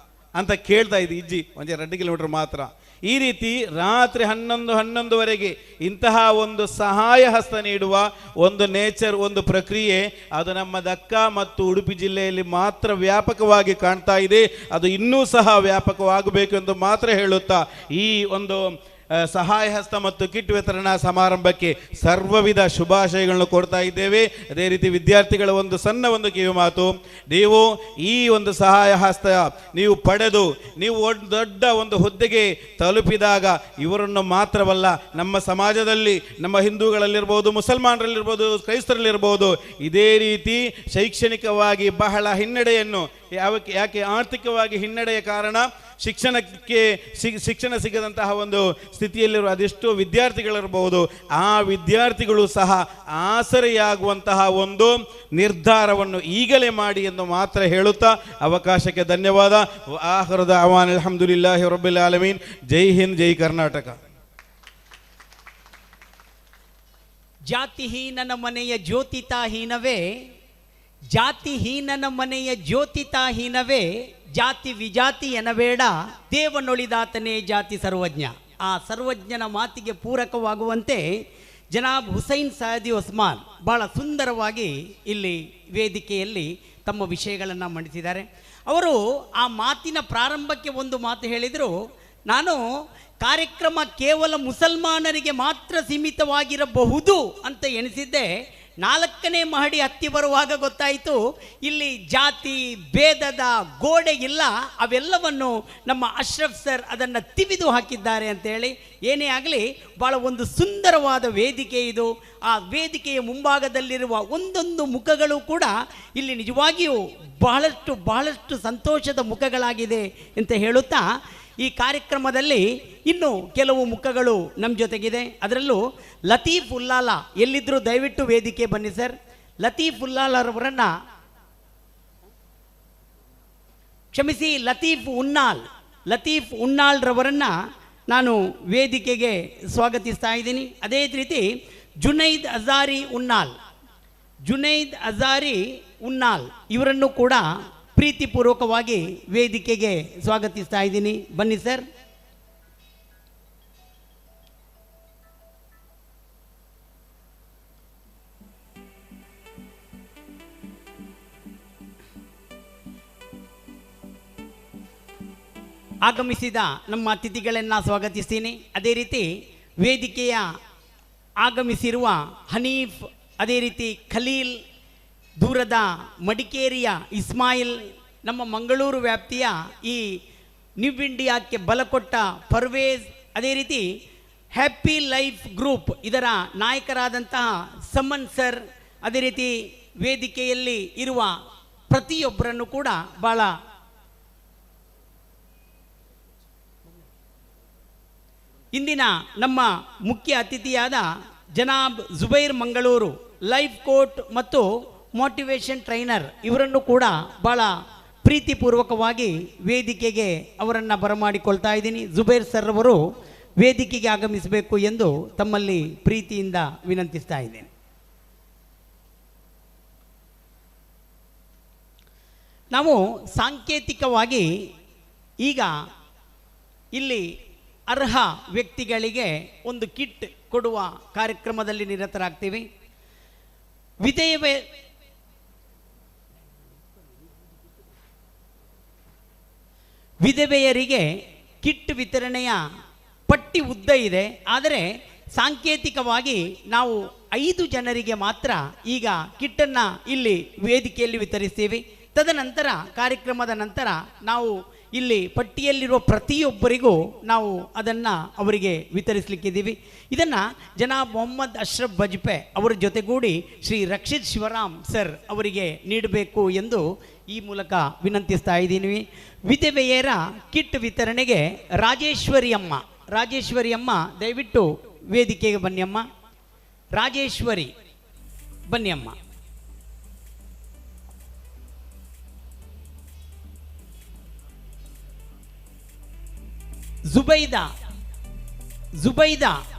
ಅಂತ ಕೇಳ್ತಾ ಇದ್ದೆ ಇಜ್ಜಿ, ಒಂದೇ 2 ಕಿಲೋಮೀಟರ್ ಮಾತ್ರ. ಈ ರೀತಿ ರಾತ್ರಿ 11-11ವರೆಗೆ ಇಂತಹ ಒಂದು ಸಹಾಯ ಹಸ್ತ ನೀಡುವ ಒಂದು ನೇಚರ್, ಒಂದು ಪ್ರಕ್ರಿಯೆ, ಅದು ನಮ್ಮ ದಕ್ಕ ಮತ್ತು ಉಡುಪಿ ಜಿಲ್ಲೆಯಲ್ಲಿ ಮಾತ್ರ ವ್ಯಾಪಕವಾಗಿ ಕಾಣ್ತಾ ಇದೆ. ಅದು ಇನ್ನೂ ಸಹ ವ್ಯಾಪಕವಾಗಬೇಕು ಎಂದು ಮಾತ್ರ ಹೇಳುತ್ತಾ ಈ ಒಂದು ಸಹಾಯ ಹಸ್ತ ಮತ್ತು ಕಿಟ್ ವಿತರಣಾ ಸಮಾರಂಭಕ್ಕೆ ಸರ್ವವಿಧ ಶುಭಾಶಯಗಳನ್ನು ಕೊಡ್ತಾ ಇದ್ದೇವೆ. ಅದೇ ರೀತಿ ವಿದ್ಯಾರ್ಥಿಗಳ ಒಂದು ಸಣ್ಣ ಒಂದು ಕಿವಿ ಮಾತು, ನೀವು ಈ ಒಂದು ಸಹಾಯ ಹಸ್ತ ನೀವು ಪಡೆದು ನೀವು ದೊಡ್ಡ ಒಂದು ಹುದ್ದೆಗೆ ತಲುಪಿದಾಗ ಇವರನ್ನು ಮಾತ್ರವಲ್ಲ, ನಮ್ಮ ಸಮಾಜದಲ್ಲಿ ನಮ್ಮ ಹಿಂದೂಗಳಲ್ಲಿರ್ಬೋದು, ಮುಸಲ್ಮಾನರಲ್ಲಿರ್ಬೋದು, ಕ್ರೈಸ್ತರಲ್ಲಿರ್ಬೋದು ಇದೇ ರೀತಿ ಶೈಕ್ಷಣಿಕವಾಗಿ ಬಹಳ ಹಿನ್ನಡೆಯನ್ನು, ಯಾಕೆ ಆರ್ಥಿಕವಾಗಿ ಹಿನ್ನಡೆಯ ಕಾರಣ ಶಿಕ್ಷಣ ಸಿಗದಂತಹ ಒಂದು ಸ್ಥಿತಿಯಲ್ಲಿರುವ ಅದೆಷ್ಟೋ ವಿದ್ಯಾರ್ಥಿಗಳಿರಬಹುದು. ಆ ವಿದ್ಯಾರ್ಥಿಗಳು ಸಹ ಆಸರೆಯಾಗುವಂತಹ ಒಂದು ನಿರ್ಧಾರವನ್ನು ಈಗಲೇ ಮಾಡಿ ಎಂದು ಮಾತ್ರ ಹೇಳುತ್ತಾ ಅವಕಾಶಕ್ಕೆ ಧನ್ಯವಾದ. ಆಖಿರು ದಅವಾನಾ ಅಲ್ಹಮ್ದುಲಿಲ್ಲಾಹಿ ರಬ್ಬಿಲ್ ಆಲಮೀನ್. ಜೈ ಹಿಂದ್, ಜೈ ಕರ್ನಾಟಕ. ಜಾತಿಹೀನನ ಮನೆಯ ಜ್ಯೋತಿತಾಹೀನವೇ, ಜಾತಿಹೀನನ ಮನೆಯ ಜ್ಯೋತಿತಾಹೀನವೇ, ಜಾತಿ ವಿಜಾತಿ ಎನಬೇಡ, ದೇವನೊಳಿದಾತನೇ ಜಾತಿ ಸರ್ವಜ್ಞ. ಆ ಸರ್ವಜ್ಞನ ಮಾತಿಗೆ ಪೂರಕವಾಗುವಂತೆ ಜನಾಬ್ ಹುಸೈನ್ ಸಯದಿ ಒಸ್ಮಾನ್ ಬಹಳ ಸುಂದರವಾಗಿ ಇಲ್ಲಿ ವೇದಿಕೆಯಲ್ಲಿ ತಮ್ಮ ವಿಷಯಗಳನ್ನು ಮಂಡಿಸಿದ್ದಾರೆ. ಅವರು ಆ ಮಾತಿನ ಪ್ರಾರಂಭಕ್ಕೆ ಒಂದು ಮಾತು ಹೇಳಿದರು, ನಾನು ಕಾರ್ಯಕ್ರಮ ಕೇವಲ ಮುಸಲ್ಮಾನರಿಗೆ ಮಾತ್ರ ಸೀಮಿತವಾಗಿರಬಹುದು ಅಂತ ಎಣಿಸಿದ್ದೆ. 4ನೇ ಮಹಡಿ ಹತ್ತಿ ಬರುವಾಗ ಗೊತ್ತಾಯಿತು ಇಲ್ಲಿ ಜಾತಿ ಭೇದದ ಗೋಡೆ ಇಲ್ಲ, ಅವೆಲ್ಲವನ್ನು ನಮ್ಮ ಅಶ್ರಫ್ ಸರ್ ಅದನ್ನು ತಿವಿದು ಹಾಕಿದ್ದಾರೆ ಅಂತೇಳಿ. ಏನೇ ಆಗಲಿ ಭಾಳ ಒಂದು ಸುಂದರವಾದ ವೇದಿಕೆ ಇದು. ಆ ವೇದಿಕೆಯ ಮುಂಭಾಗದಲ್ಲಿರುವ ಒಂದೊಂದು ಮುಖಗಳು ಕೂಡ ಇಲ್ಲಿ ನಿಜವಾಗಿಯೂ ಬಹಳಷ್ಟು ಸಂತೋಷದ ಮುಖಗಳಾಗಿದೆ ಅಂತ ಹೇಳುತ್ತಾ, ಈ ಕಾರ್ಯಕ್ರಮದಲ್ಲಿ ಇನ್ನು ಕೆಲವು ಮುಖಗಳು ನಮ್ಮ ಜೊತೆಗಿದೆ. ಅದರಲ್ಲೂ ಲತೀಫ್ ಉಲ್ಲಾಲ ಎಲ್ಲಿದ್ದರೂ ದಯವಿಟ್ಟು ವೇದಿಕೆ ಬನ್ನಿ ಸರ್. ಲತೀಫ್ ಉಲ್ಲಾಲರವರನ್ನು ಕ್ಷಮಿಸಿ, ಲತೀಫ್ ಉನ್ನಾಲ್ರವರನ್ನು ನಾನು ವೇದಿಕೆಗೆ ಸ್ವಾಗತಿಸ್ತಾ ಇದ್ದೀನಿ. ಅದೇ ರೀತಿ ಜುನೈದ್ ಅಜಾರಿ ಉನ್ನಾಲ್ ಇವರನ್ನು ಕೂಡ ಪ್ರೀತಿಪೂರ್ವಕವಾಗಿ ವೇದಿಕೆಗೆ ಸ್ವಾಗತಿಸ್ತಾ ಇದ್ದೀನಿ. ಬನ್ನಿ ಸರ್. ಆಗಮಿಸಿದ ನಮ್ಮ ಅತಿಥಿಗಳನ್ನು ಸ್ವಾಗತಿಸ್ತೀನಿ. ಅದೇ ರೀತಿ ವೇದಿಕೆಯ ಆಗಮಿಸಿರುವ ಹನೀಫ್, ಅದೇ ರೀತಿ ಖಲೀಲ್, ದೂರದ ಮಡಿಕೇರಿಯ ಇಸ್ಮಾಯಿಲ್, ನಮ್ಮ ಮಂಗಳೂರು ವ್ಯಾಪ್ತಿಯ ಈ ನ್ಯೂ ಇಂಡಿಯಾಕ್ಕೆ ಬಲ ಕೊಟ್ಟ ಪರ್ವೇಜ್, ಅದೇ ರೀತಿ ಹ್ಯಾಪಿ ಲೈಫ್ ಗ್ರೂಪ್ ಇದರ ನಾಯಕರಾದಂತಹ ಸಮನ್ ಸರ್, ಅದೇ ರೀತಿ ವೇದಿಕೆಯಲ್ಲಿ ಇರುವ ಪ್ರತಿಯೊಬ್ಬರನ್ನು ಕೂಡ ಭಾಳ ಇಂದಿನ ನಮ್ಮ ಮುಖ್ಯ ಅತಿಥಿಯಾದ ಜನಾಬ್ ಜುಬೈರ್ ಮಂಗಳೂರು, ಲೈಫ್ ಕೋಚ್ ಮತ್ತು ಮೋಟಿವೇಶನ್ ಟ್ರೈನರ್ ಇವರನ್ನು ಕೂಡ ಭಾಳ ಪ್ರೀತಿಪೂರ್ವಕವಾಗಿ ವೇದಿಕೆಗೆ ಅವರನ್ನು ಬರಮಾಡಿಕೊಳ್ತಾ ಇದ್ದೀನಿ. ಜುಬೈರ್ ಸರ್ ಅವರು ವೇದಿಕೆಗೆ ಆಗಮಿಸಬೇಕು ಎಂದು ತಮ್ಮಲ್ಲಿ ಪ್ರೀತಿಯಿಂದ ವಿನಂತಿಸ್ತಾ ಇದ್ದೇನೆ. ನಾವು ಸಾಂಕೇತಿಕವಾಗಿ ಈಗ ಇಲ್ಲಿ ಅರ್ಹ ವ್ಯಕ್ತಿಗಳಿಗೆ ಒಂದು ಕಿಟ್ ಕೊಡುವ ಕಾರ್ಯಕ್ರಮದಲ್ಲಿ ನಿರತರಾಗ್ತೀವಿ. ವಿಧವೆಯರಿಗೆ ಕಿಟ್ ವಿತರಣೆಯ ಪಟ್ಟಿ ಉದ್ದ ಇದೆ. ಆದರೆ ಸಾಂಕೇತಿಕವಾಗಿ ನಾವು 5 ಜನರಿಗೆ ಮಾತ್ರ ಈಗ ಕಿಟ್ಟನ್ನು ಇಲ್ಲಿ ವೇದಿಕೆಯಲ್ಲಿ ವಿತರಿಸ್ತೀವಿ. ತದನಂತರ ಕಾರ್ಯಕ್ರಮದ ನಂತರ ನಾವು ಇಲ್ಲಿ ಪಟ್ಟಿಯಲ್ಲಿರುವ ಪ್ರತಿಯೊಬ್ಬರಿಗೂ ನಾವು ಅದನ್ನು ಅವರಿಗೆ ವಿತರಿಸಲಿಕ್ಕಿದ್ದೀವಿ. ಇದನ್ನು ಜನಾಬ್ ಮೊಹಮ್ಮದ್ ಅಶ್ರಫ್ ಬಜ್ಪೆ ಅವರ ಜೊತೆಗೂಡಿ ಶ್ರೀ ರಕ್ಷಿತ್ ಶಿವರಾಮ್ ಸರ್ ಅವರಿಗೆ ನೀಡಬೇಕು ಎಂದು ಈ ಮೂಲಕ ವಿನಂತಿಸ್ತಾ ಇದ್ದೀನಿ. ವಿಧವೆಯರ ಕಿಟ್ ವಿತರಣೆಗೆ ರಾಜೇಶ್ವರಿ ಅಮ್ಮ ದಯವಿಟ್ಟು ವೇದಿಕೆಗೆ ಬನ್ನಿ ಅಮ್ಮ. ರಾಜೇಶ್ವರಿ ಬನ್ನಿ ಅಮ್ಮ.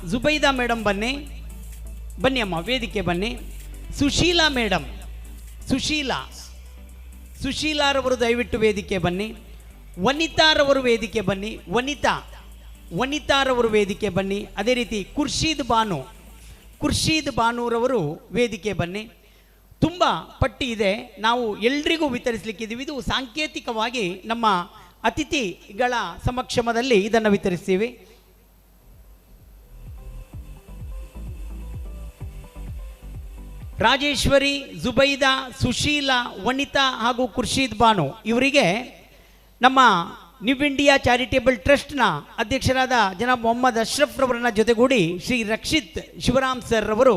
ಜುಬೈದಾ ಮೇಡಮ್ ಬನ್ನಿ ಅಮ್ಮ, ವೇದಿಕೆ ಬನ್ನಿ. ಸುಶೀಲಾ ಮೇಡಮ್, ಸುಶೀಲಾರವರು ದಯವಿಟ್ಟು ವೇದಿಕೆ ಬನ್ನಿ. ವನಿತಾರವರು ವೇದಿಕೆ ಬನ್ನಿ. ವನಿತಾರವರು ವೇದಿಕೆ ಬನ್ನಿ. ಅದೇ ರೀತಿ ಖುರ್ಷೀದ್ ಬಾನೂರವರು ವೇದಿಕೆ ಬನ್ನಿ. ತುಂಬ ಪಟ್ಟಿ ಇದೆ, ನಾವು ಎಲ್ರಿಗೂ ವಿತರಿಸಲಿಕ್ಕಿದ್ದೀವಿ. ಇದು ಸಾಂಕೇತಿಕವಾಗಿ ನಮ್ಮ ಅತಿಥಿಗಳ ಸಮಕ್ಷಮದಲ್ಲಿ ಇದನ್ನು ವಿತರಿಸ್ತೀವಿ. ರಾಜೇಶ್ವರಿ, ಜುಬೈದಾ, ಸುಶೀಲಾ, ವನಿತಾ ಹಾಗೂ ಖುರ್ಷೀದ್ ಬಾನು ಇವರಿಗೆ ನಮ್ಮ ನ್ಯೂ ಇಂಡಿಯಾ ಚಾರಿಟೇಬಲ್ ಟ್ರಸ್ಟ್ನ ಅಧ್ಯಕ್ಷರಾದ ಜನಾಬ್ ಮೊಹಮ್ಮದ್ ಅಶ್ರಫ್ ರವರನ್ನ ಜೊತೆಗೂಡಿ ಶ್ರೀ ರಕ್ಷಿತ್ ಶಿವರಾಮ್ ಸರ್ ರವರು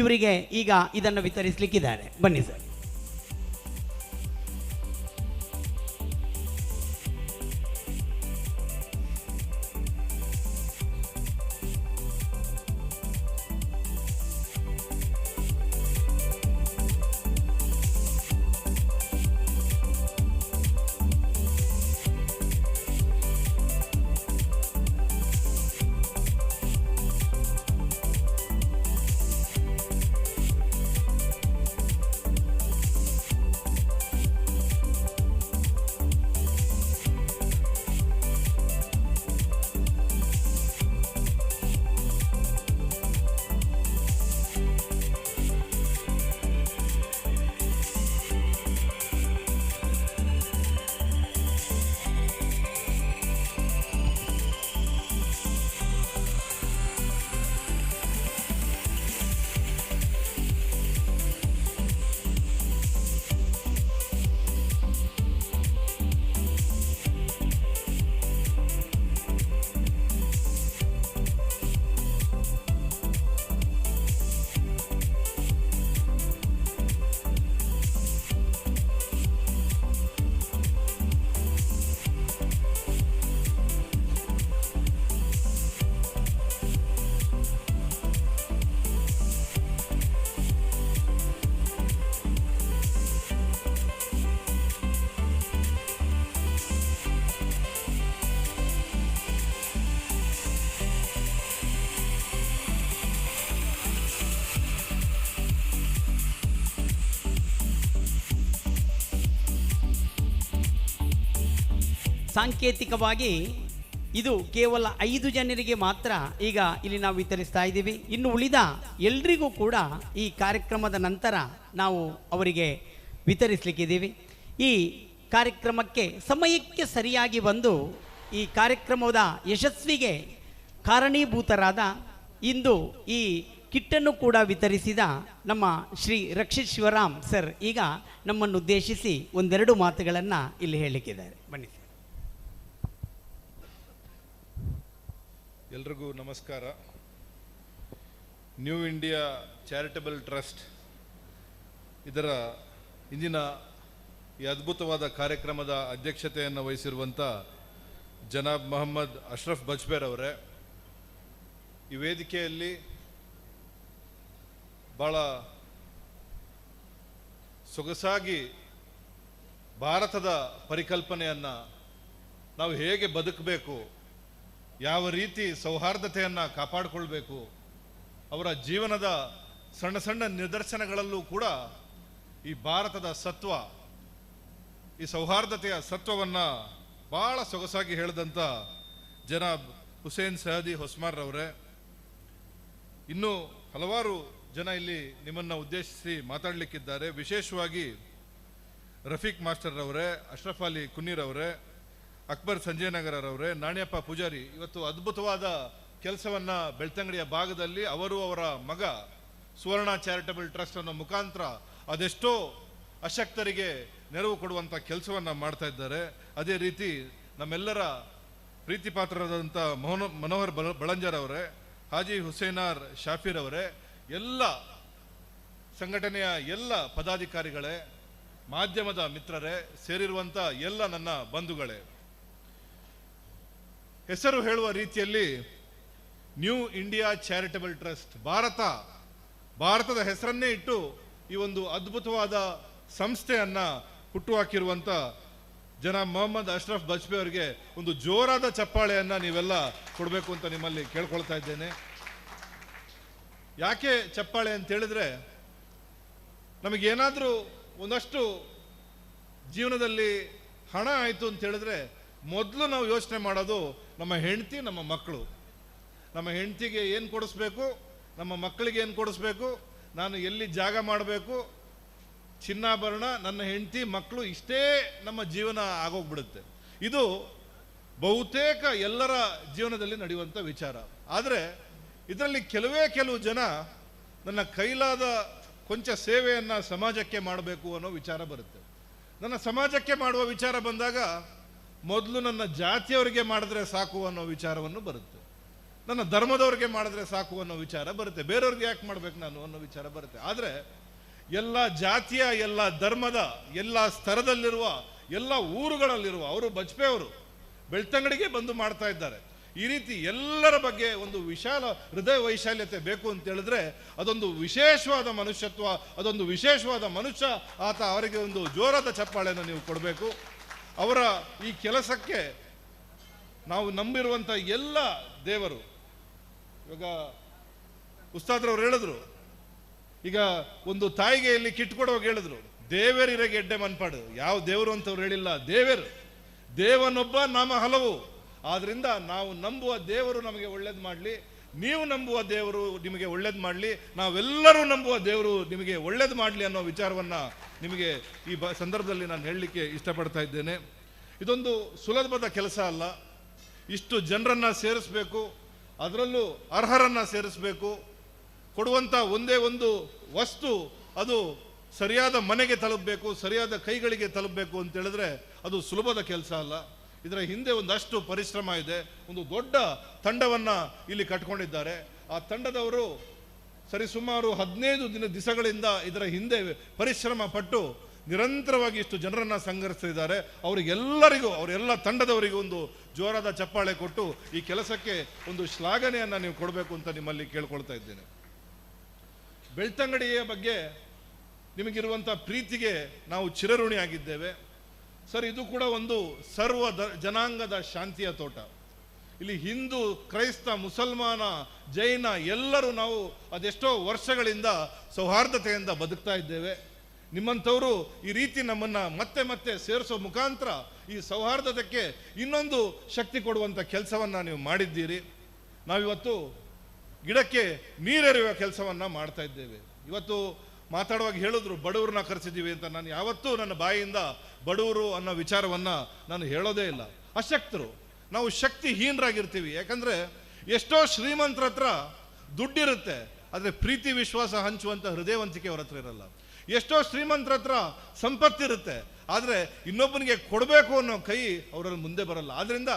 ಇವರಿಗೆ ಈಗ ಇದನ್ನು ವಿತರಿಸಲಿಕ್ಕಿದ್ದಾರೆ. ಬನ್ನಿ ಸರ್. ಸಾಂಕೇತಿಕವಾಗಿ ಇದು ಕೇವಲ 5 ಜನರಿಗೆ ಮಾತ್ರ ಈಗ ಇಲ್ಲಿ ನಾವು ವಿತರಿಸ್ತಾ ಇದ್ದೀವಿ. ಇನ್ನು ಉಳಿದ ಎಲ್ರಿಗೂ ಕೂಡ ಈ ಕಾರ್ಯಕ್ರಮದ ನಂತರ ನಾವು ಅವರಿಗೆ ವಿತರಿಸಲಿಕ್ಕಿದ್ದೀವಿ. ಈ ಕಾರ್ಯಕ್ರಮಕ್ಕೆ ಸಮಯಕ್ಕೆ ಸರಿಯಾಗಿ ಬಂದು ಈ ಕಾರ್ಯಕ್ರಮದ ಯಶಸ್ವಿಗೆ ಕಾರಣೀಭೂತರಾದ ಇಂದು ಈ ಕಿಟ್ಟನ್ನು ಕೂಡ ವಿತರಿಸಿದ ನಮ್ಮ ಶ್ರೀ ರಕ್ಷಿತ್ ಶಿವರಾಮ್ ಸರ್ ಈಗ ನಮ್ಮನ್ನು ಉದ್ದೇಶಿಸಿ ಒಂದೆರಡು ಮಾತುಗಳನ್ನು ಇಲ್ಲಿ ಹೇಳಲಿಕ್ಕಿದ್ದಾರೆ. ಬನ್ನಿ ಸರ್. ಎಲ್ರಿಗೂ ನಮಸ್ಕಾರ. ನ್ಯೂ ಇಂಡಿಯಾ ಚಾರಿಟಬಲ್ ಟ್ರಸ್ಟ್ ಇದರ ಇಂದಿನ ಈ ಅದ್ಭುತವಾದ ಕಾರ್ಯಕ್ರಮದ ಅಧ್ಯಕ್ಷತೆಯನ್ನು ವಹಿಸಿರುವಂಥ ಜನಾಬ್ ಮೊಹಮ್ಮದ್ ಅಶ್ರಫ್ ಬಜ್ಪೇರ್ ಅವರೇ, ಈ ವೇದಿಕೆಯಲ್ಲಿ ಭಾಳ ಸೊಗಸಾಗಿ ಭಾರತದ ಪರಿಕಲ್ಪನೆಯನ್ನು ನಾವು ಹೇಗೆ ಬದುಕಬೇಕು, ಯಾವ ರೀತಿ ಸೌಹಾರ್ದತೆಯನ್ನು ಕಾಪಾಡಿಕೊಳ್ಬೇಕು, ಅವರ ಜೀವನದ ಸಣ್ಣ ಸಣ್ಣ ನಿದರ್ಶನಗಳಲ್ಲೂ ಕೂಡ ಈ ಭಾರತದ ಸತ್ವ, ಈ ಸೌಹಾರ್ದತೆಯ ಸತ್ವವನ್ನು ಭಾಳ ಸೊಗಸಾಗಿ ಹೇಳಿದಂಥ ಜನಾಬ್ ಹುಸೇನ್ ಸಹದಿ ಹೊಸ್ಮಾರ್ರವರೇ, ಇನ್ನೂ ಹಲವಾರು ಜನ ಇಲ್ಲಿ ನಿಮ್ಮನ್ನು ಉದ್ದೇಶಿಸಿ ಮಾತಾಡಲಿಕ್ಕಿದ್ದಾರೆ. ವಿಶೇಷವಾಗಿ ರಫೀಕ್ ಮಾಸ್ಟರ್ರವರೇ, ಅಶ್ರಫ್ ಅಲಿ ಕುನ್ನೀರವರೇ, ಅಕ್ಬರ್ ಸಂಜಯನಗರರವರೇ, ನಾಣ್ಯಪ್ಪ ಪೂಜಾರಿ ಇವತ್ತು ಅದ್ಭುತವಾದ ಕೆಲಸವನ್ನು ಬೆಳ್ತಂಗಡಿಯ ಭಾಗದಲ್ಲಿ ಅವರು ಅವರ ಮಗ ಸುವರ್ಣ ಚಾರಿಟಬಲ್ ಟ್ರಸ್ಟ್ ಅನ್ನೋ ಮುಖಾಂತರ ಅದೆಷ್ಟೋ ಅಶಕ್ತರಿಗೆ ನೆರವು ಕೊಡುವಂಥ ಕೆಲಸವನ್ನು ಮಾಡ್ತಾ ಇದ್ದಾರೆ. ಅದೇ ರೀತಿ ನಮ್ಮೆಲ್ಲರ ಪ್ರೀತಿ ಪಾತ್ರರಾದಂಥ ಮನೋಹರ್ ಬಳಂಜರ್ ಅವರೇ, ಹಾಜಿ ಹುಸೇನಾರ್ ಶಾಫೀರ್ ಅವರೇ, ಎಲ್ಲ ಸಂಘಟನೆಯ ಎಲ್ಲ ಪದಾಧಿಕಾರಿಗಳೇ, ಮಾಧ್ಯಮದ ಮಿತ್ರರೇ, ಸೇರಿರುವಂಥ ಎಲ್ಲ ನನ್ನ ಬಂಧುಗಳೇ, ಹೆಸರು ಹೇಳುವ ರೀತಿಯಲ್ಲಿ ನ್ಯೂ ಇಂಡಿಯಾ ಚಾರಿಟಬಲ್ ಟ್ರಸ್ಟ್ ಭಾರತದ ಹೆಸರನ್ನೇ ಇಟ್ಟು ಈ ಒಂದು ಅದ್ಭುತವಾದ ಸಂಸ್ಥೆಯನ್ನ ಹುಟ್ಟುಹಾಕಿರುವಂಥ ಜನಾಬ್ ಮೊಹಮ್ಮದ್ ಅಶ್ರಫ್ ಬಜ್ಪೆ ಅವರಿಗೆ ಒಂದು ಜೋರಾದ ಚಪ್ಪಾಳೆಯನ್ನ ನೀವೆಲ್ಲ ಕೊಡಬೇಕು ಅಂತ ನಿಮ್ಮಲ್ಲಿ ಕೇಳ್ಕೊಳ್ತಾ ಇದ್ದೇನೆ. ಯಾಕೆ ಚಪ್ಪಾಳೆ ಅಂತ ಹೇಳಿದ್ರೆ, ನಮಗೇನಾದರೂ ಒಂದಷ್ಟು ಜೀವನದಲ್ಲಿ ಹಣ ಆಯಿತು ಅಂತ ಹೇಳಿದ್ರೆ ಮೊದಲು ನಾವು ಯೋಚನೆ ಮಾಡೋದು ನಮ್ಮ ಹೆಂಡತಿ, ನಮ್ಮ ಮಕ್ಕಳು. ನಮ್ಮ ಹೆಂಡತಿಗೆ ಏನು ಕೊಡಿಸ್ಬೇಕು, ನಮ್ಮ ಮಕ್ಕಳಿಗೆ ಏನು ಕೊಡಿಸ್ಬೇಕು, ನಾನು ಎಲ್ಲಿ ಜಾಗ ಮಾಡಬೇಕು, ಚಿನ್ನಾಭರಣ, ನನ್ನ ಹೆಂಡತಿ, ಮಕ್ಕಳು, ಇಷ್ಟೇ ನಮ್ಮ ಜೀವನ ಆಗೋಗ್ಬಿಡುತ್ತೆ. ಇದು ಬಹುತೇಕ ಎಲ್ಲರ ಜೀವನದಲ್ಲಿ ನಡೆಯುವಂಥ ವಿಚಾರ. ಆದರೆ ಇದರಲ್ಲಿ ಕೆಲವು ಜನ ನನ್ನ ಕೈಲಾದ ಕೊಂಚ ಸೇವೆಯನ್ನು ಸಮಾಜಕ್ಕೆ ಮಾಡಬೇಕು ಅನ್ನೋ ವಿಚಾರ ಬರುತ್ತೆ. ನನ್ನ ಸಮಾಜಕ್ಕೆ ಮಾಡುವ ವಿಚಾರ ಬಂದಾಗ ಮೊದಲು ನನ್ನ ಜಾತಿಯವರಿಗೆ ಮಾಡಿದ್ರೆ ಸಾಕು ಅನ್ನೋ ವಿಚಾರವನ್ನು ಬರುತ್ತೆ, ನನ್ನ ಧರ್ಮದವ್ರಿಗೆ ಮಾಡಿದ್ರೆ ಸಾಕು ಅನ್ನೋ ವಿಚಾರ ಬರುತ್ತೆ, ಬೇರೆಯವ್ರಿಗೆ ಯಾಕೆ ಮಾಡ್ಬೇಕು ನಾನು ಅನ್ನೋ ವಿಚಾರ ಬರುತ್ತೆ. ಆದರೆ ಎಲ್ಲ ಜಾತಿಯ, ಎಲ್ಲ ಧರ್ಮದ, ಎಲ್ಲ ಸ್ತರದಲ್ಲಿರುವ, ಎಲ್ಲ ಊರುಗಳಲ್ಲಿರುವ ಅವರು ಬಜ್ಪೆ ಅವರು ಬೆಳ್ತಂಗಡಿಗೆ ಬಂದು ಮಾಡ್ತಾ ಇದ್ದಾರೆ. ಈ ರೀತಿ ಎಲ್ಲರ ಬಗ್ಗೆ ಒಂದು ವಿಶಾಲ ಹೃದಯ ವೈಶಾಲ್ಯತೆ ಬೇಕು ಅಂತ ಹೇಳಿದ್ರೆ ಅದೊಂದು ವಿಶೇಷವಾದ ಮನುಷ್ಯತ್ವ, ಅದೊಂದು ವಿಶೇಷವಾದ ಮನುಷ್ಯ ಆತ. ಅವರಿಗೆ ಒಂದು ಜೋರಾದ ಚಪ್ಪಾಳೆಯನ್ನು ನೀವು ಕೊಡಬೇಕು. ಅವರ ಈ ಕೆಲಸಕ್ಕೆ ನಾವು ನಂಬಿರುವಂಥ ಎಲ್ಲ ದೇವರು, ಇವಾಗ ಉಸ್ತಾದ್ರವ್ರು ಹೇಳಿದ್ರು, ಈಗ ಒಂದು ತಾಯಿಗೆ ಇಲ್ಲಿ ಕಿಟ್ ಕೊಡುವಾಗ ಹೇಳಿದ್ರು, ದೇವರಿರ ಗೆಡ್ಡೆ ಮನ್ಪಾಡು. ಯಾವ ದೇವರು ಅಂತವ್ರು ಹೇಳಿಲ್ಲ, ದೇವನೊಬ್ಬ ನಾಮ ಹಲವು. ಆದ್ರಿಂದ ನಾವು ನಂಬುವ ದೇವರು ನಮಗೆ ಒಳ್ಳೇದು ಮಾಡಲಿ, ನೀವು ನಂಬುವ ದೇವರು ನಿಮಗೆ ಒಳ್ಳೇದು ಮಾಡಲಿ, ನಾವೆಲ್ಲರೂ ನಂಬುವ ದೇವರು ನಿಮಗೆ ಒಳ್ಳೇದು ಮಾಡಲಿ ಅನ್ನೋ ವಿಚಾರವನ್ನು ನಿಮಗೆ ಈ ಸಂದರ್ಭದಲ್ಲಿ ನಾನು ಹೇಳಲಿಕ್ಕೆ ಇಷ್ಟಪಡ್ತಾ ಇದ್ದೇನೆ. ಇದೊಂದು ಸುಲಭದ ಕೆಲಸ ಅಲ್ಲ. ಇಷ್ಟು ಜನರನ್ನು ಸೇರಿಸಬೇಕು, ಅದರಲ್ಲೂ ಅರ್ಹರನ್ನು ಸೇರಿಸಬೇಕು. ಕೊಡುವಂಥ ಒಂದೇ ಒಂದು ವಸ್ತು ಅದು ಸರಿಯಾದ ಮನೆಗೆ ತಲುಪಬೇಕು, ಸರಿಯಾದ ಕೈಗಳಿಗೆ ತಲುಪಬೇಕು ಅಂತ ಹೇಳಿದ್ರೆ ಅದು ಸುಲಭದ ಕೆಲಸ ಅಲ್ಲ. ಇದರ ಹಿಂದೆ ಒಂದಷ್ಟು ಪರಿಶ್ರಮ ಇದೆ. ಒಂದು ದೊಡ್ಡ ತಂಡವನ್ನು ಇಲ್ಲಿ ಕಟ್ಕೊಂಡಿದ್ದಾರೆ. ಆ ತಂಡದವರು ಸರಿಸುಮಾರು 15 ದಿವಸಗಳಿಂದ ಇದರ ಹಿಂದೆ ಪರಿಶ್ರಮ ಪಟ್ಟು ನಿರಂತರವಾಗಿ ಇಷ್ಟು ಜನರನ್ನು ಸಂಘಟಿಸಿದ್ದಾರೆ. ಅವರಿಗೆಲ್ಲರಿಗೂ, ಅವರೆಲ್ಲ ತಂಡದವರಿಗೂ ಒಂದು ಜೋರಾದ ಚಪ್ಪಾಳೆ ಕೊಟ್ಟು ಈ ಕೆಲಸಕ್ಕೆ ಒಂದು ಶ್ಲಾಘನೆಯನ್ನು ನೀವು ಕೊಡಬೇಕು ಅಂತ ನಿಮ್ಮಲ್ಲಿ ಕೇಳ್ಕೊಳ್ತಾ ಇದ್ದೇನೆ. ಬೆಳ್ತಂಗಡಿಯ ಬಗ್ಗೆ ನಿಮಗಿರುವಂಥ ಪ್ರೀತಿಗೆ ನಾವು ಚಿರಋಣಿಯಾಗಿದ್ದೇವೆ ಸರ್. ಇದು ಕೂಡ ಒಂದು ಸರ್ವ ಜನಾಂಗದ ಶಾಂತಿಯ ತೋಟ. ಇಲ್ಲಿ ಹಿಂದೂ, ಕ್ರೈಸ್ತ, ಮುಸಲ್ಮಾನ, ಜೈನ ಎಲ್ಲರೂ ನಾವು ಅದೆಷ್ಟೋ ವರ್ಷಗಳಿಂದ ಸೌಹಾರ್ದತೆಯಿಂದ ಬದುಕ್ತಾ ಇದ್ದೇವೆ. ನಿಮ್ಮಂಥವರು ಈ ರೀತಿ ನಮ್ಮನ್ನು ಮತ್ತೆ ಮತ್ತೆ ಸೇರಿಸೋ ಮುಖಾಂತರ ಈ ಸೌಹಾರ್ದತೆಗೆ ಇನ್ನೊಂದು ಶಕ್ತಿ ಕೊಡುವಂಥ ಕೆಲಸವನ್ನು ನೀವು ಮಾಡಿದ್ದೀರಿ. ನಾವಿವತ್ತು ಗಿಡಕ್ಕೆ ನೀರೆರೆಯುವ ಕೆಲಸವನ್ನು ಮಾಡ್ತಾ ಇದ್ದೇವೆ. ಇವತ್ತು ಮಾತಾಡುವಾಗ ಹೇಳಿದ್ರು ಬಡವ್ರನ್ನ ಕರೆಸಿದ್ದೀವಿ ಅಂತ. ನಾನು ಯಾವತ್ತೂ ನನ್ನ ಬಾಯಿಯಿಂದ ಬಡವರು ಅನ್ನೋ ವಿಚಾರವನ್ನು ನಾನು ಹೇಳೋದೇ ಇಲ್ಲ. ಅಶಕ್ತರು, ನಾವು ಶಕ್ತಿಹೀನರಾಗಿರ್ತೀವಿ. ಯಾಕಂದರೆ ಎಷ್ಟೋ ಶ್ರೀಮಂತರ ಹತ್ರ ದುಡ್ಡಿರುತ್ತೆ, ಆದರೆ ಪ್ರೀತಿ ವಿಶ್ವಾಸ ಹಂಚುವಂಥ ಹೃದಯವಂತಿಕೆ ಅವ್ರ ಹತ್ರ ಇರಲ್ಲ. ಎಷ್ಟೋ ಶ್ರೀಮಂತರ ಹತ್ರ ಸಂಪತ್ತಿರುತ್ತೆ, ಆದರೆ ಇನ್ನೊಬ್ಬನಿಗೆ ಕೊಡಬೇಕು ಅನ್ನೋ ಕೈ ಅವರಲ್ಲಿ ಮುಂದೆ ಬರಲ್ಲ. ಆದ್ದರಿಂದ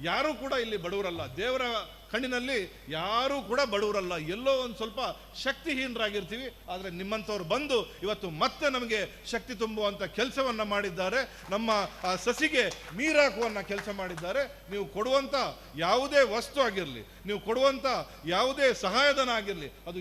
ಯಾರೂ ಕೂಡ ಇಲ್ಲಿ ಬಡವರಲ್ಲ. ದೇವರ ಕಣ್ಣಿನಲ್ಲಿ ಯಾರೂ ಕೂಡ ಬಡವರಲ್ಲ. ಎಲ್ಲೋ ಒಂದು ಸ್ವಲ್ಪ ಶಕ್ತಿಹೀನರಾಗಿರ್ತೀವಿ. ಆದರೆ ನಿಮ್ಮಂಥವ್ರು ಬಂದು ಇವತ್ತು ಮತ್ತೆ ನಮಗೆ ಶಕ್ತಿ ತುಂಬುವಂಥ ಕೆಲಸವನ್ನು ಮಾಡಿದ್ದಾರೆ. ನಮ್ಮ ಆ ಸಸಿಗೆ ನೀರು ಹಾಕುವಂಥ ಕೆಲಸ ಮಾಡಿದ್ದಾರೆ. ನೀವು ಕೊಡುವಂಥ ಯಾವುದೇ ವಸ್ತು ಆಗಿರಲಿ, ನೀವು ಕೊಡುವಂಥ ಯಾವುದೇ ಸಹಾಯಧನ ಆಗಿರಲಿ, ಅದು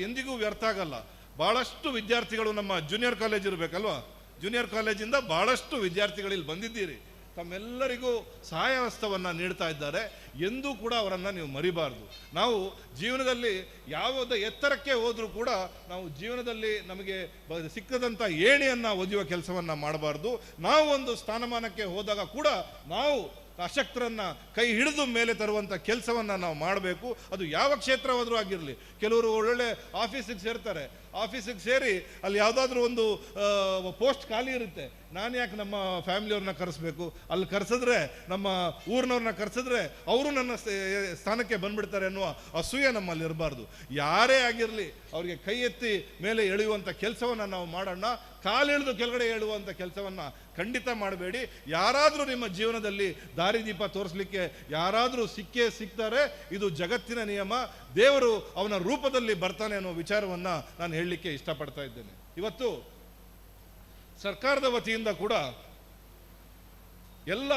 ಎಂದಿಗೂ ವ್ಯರ್ಥ ಆಗಲ್ಲ. ಭಾಳಷ್ಟು ವಿದ್ಯಾರ್ಥಿಗಳು ನಮ್ಮ ಜೂನಿಯರ್ ಕಾಲೇಜ್ ಇರಬೇಕಲ್ವಾ, ಜೂನಿಯರ್ ಕಾಲೇಜಿಂದ ಭಾಳಷ್ಟು ವಿದ್ಯಾರ್ಥಿಗಳು ಇಲ್ಲಿ ಬಂದಿದ್ದೀರಿ. ತಮ್ಮೆಲ್ಲರಿಗೂ ಸಹಾಯ ಹಸ್ತವನ್ನು ನೀಡ್ತಾ ಇದ್ದಾರೆ. ಎಂದೂ ಕೂಡ ಅವರನ್ನು ನೀವು ಮರಿಬಾರ್ದು. ನಾವು ಜೀವನದಲ್ಲಿ ಯಾವುದೇ ಎತ್ತರಕ್ಕೆ ಹೋದರೂ ಕೂಡ ನಾವು ಜೀವನದಲ್ಲಿ ನಮಗೆ ಸಿಕ್ಕದಂಥ ಏಣಿಯನ್ನು ಒದೆಯುವ ಕೆಲಸವನ್ನು ಮಾಡಬಾರ್ದು. ನಾವು ಒಂದು ಸ್ಥಾನಮಾನಕ್ಕೆ ಹೋದಾಗ ಕೂಡ ನಾವು ಅಶಕ್ತರನ್ನು ಕೈ ಹಿಡಿದು ಮೇಲೆ ತರುವಂಥ ಕೆಲಸವನ್ನು ನಾವು ಮಾಡಬೇಕು. ಅದು ಯಾವ ಕ್ಷೇತ್ರವಾದರೂ ಆಗಿರಲಿ. ಕೆಲವರು ಒಳ್ಳೊಳ್ಳೆ ಆಫೀಸಿಗೆ ಸೇರ್ತಾರೆ, ಆಫೀಸಿಗೆ ಸೇರಿ ಅಲ್ಲಿ ಯಾವುದಾದ್ರೂ ಒಂದು ಪೋಸ್ಟ್ ಖಾಲಿ ಇರುತ್ತೆ, ನಾನು ಯಾಕೆ ನಮ್ಮ ಫ್ಯಾಮಿಲಿಯವ್ರನ್ನ ಕರೆಸ್ಬೇಕು, ಅಲ್ಲಿ ಕರೆಸಿದ್ರೆ ನಮ್ಮ ಊರಿನವ್ರನ್ನ ಕರೆಸಿದ್ರೆ ಅವರು ನನ್ನ ಸ್ಥಾನಕ್ಕೆ ಬಂದ್ಬಿಡ್ತಾರೆ ಅನ್ನುವ ಅಸೂಯೆ ನಮ್ಮಲ್ಲಿ ಇರಬಾರ್ದು. ಯಾರೇ ಆಗಿರಲಿ ಅವರಿಗೆ ಕೈ ಎತ್ತಿ ಮೇಲೆ ಎಳೆಯುವಂಥ ಕೆಲಸವನ್ನು ನಾವು ಮಾಡೋಣ. ಕಾಲಿಳಿದು ಕೆಳಗಡೆ ಹೇಳುವಂಥ ಕೆಲಸವನ್ನು ಖಂಡಿತ ಮಾಡಬೇಡಿ. ಯಾರಾದರೂ ನಿಮ್ಮ ಜೀವನದಲ್ಲಿ ದಾರಿದೀಪ ತೋರಿಸಲಿಕ್ಕೆ ಯಾರಾದರೂ ಸಿಗ್ತಾರೆ. ಇದು ಜಗತ್ತಿನ ನಿಯಮ. ದೇವರು ಅವನ ರೂಪದಲ್ಲಿ ಬರ್ತಾನೆ ಅನ್ನೋ ವಿಚಾರವನ್ನು ನಾನು ಹೇಳಲಿಕ್ಕೆ ಇಷ್ಟಪಡ್ತಾ ಇದ್ದೇನೆ. ಇವತ್ತು ಸರ್ಕಾರದ ವತಿಯಿಂದ ಕೂಡ ಎಲ್ಲ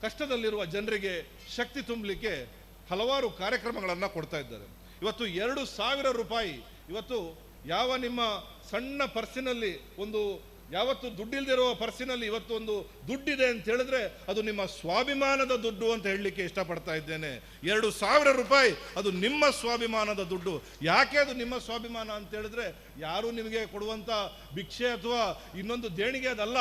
ಕಷ್ಟದಲ್ಲಿರುವ ಜನರಿಗೆ ಶಕ್ತಿ ತುಂಬಲಿಕ್ಕೆ ಹಲವಾರು ಕಾರ್ಯಕ್ರಮಗಳನ್ನು ಕೊಡ್ತಾ ಇದ್ದಾರೆ. ಇವತ್ತು 2,000 ರೂಪಾಯಿ ಇವತ್ತು ಯಾವ ನಿಮ್ಮ ಸಣ್ಣ ಪರ್ಸಿನಲ್ಲಿ ಒಂದು ಯಾವತ್ತು ದುಡ್ಡಿಲ್ದಿರುವ ಪರ್ಸಿನಲ್ಲಿ ಇವತ್ತು ಒಂದು ದುಡ್ಡಿದೆ ಅಂತ ಹೇಳಿದ್ರೆ ಅದು ನಿಮ್ಮ ಸ್ವಾಭಿಮಾನದ ದುಡ್ಡು ಅಂತ ಹೇಳಲಿಕ್ಕೆ ಇಷ್ಟಪಡ್ತಾ ಇದ್ದೇನೆ. 2,000 ರೂಪಾಯಿ ಅದು ನಿಮ್ಮ ಸ್ವಾಭಿಮಾನದ ದುಡ್ಡು. ಯಾಕೆ ಅದು ನಿಮ್ಮ ಸ್ವಾಭಿಮಾನ ಅಂತ ಹೇಳಿದ್ರೆ ಯಾರು ನಿಮಗೆ ಕೊಡುವಂಥ ಭಿಕ್ಷೆ ಅಥವಾ ಇನ್ನೊಂದು ದೇಣಿಗೆ ಅದಲ್ಲ.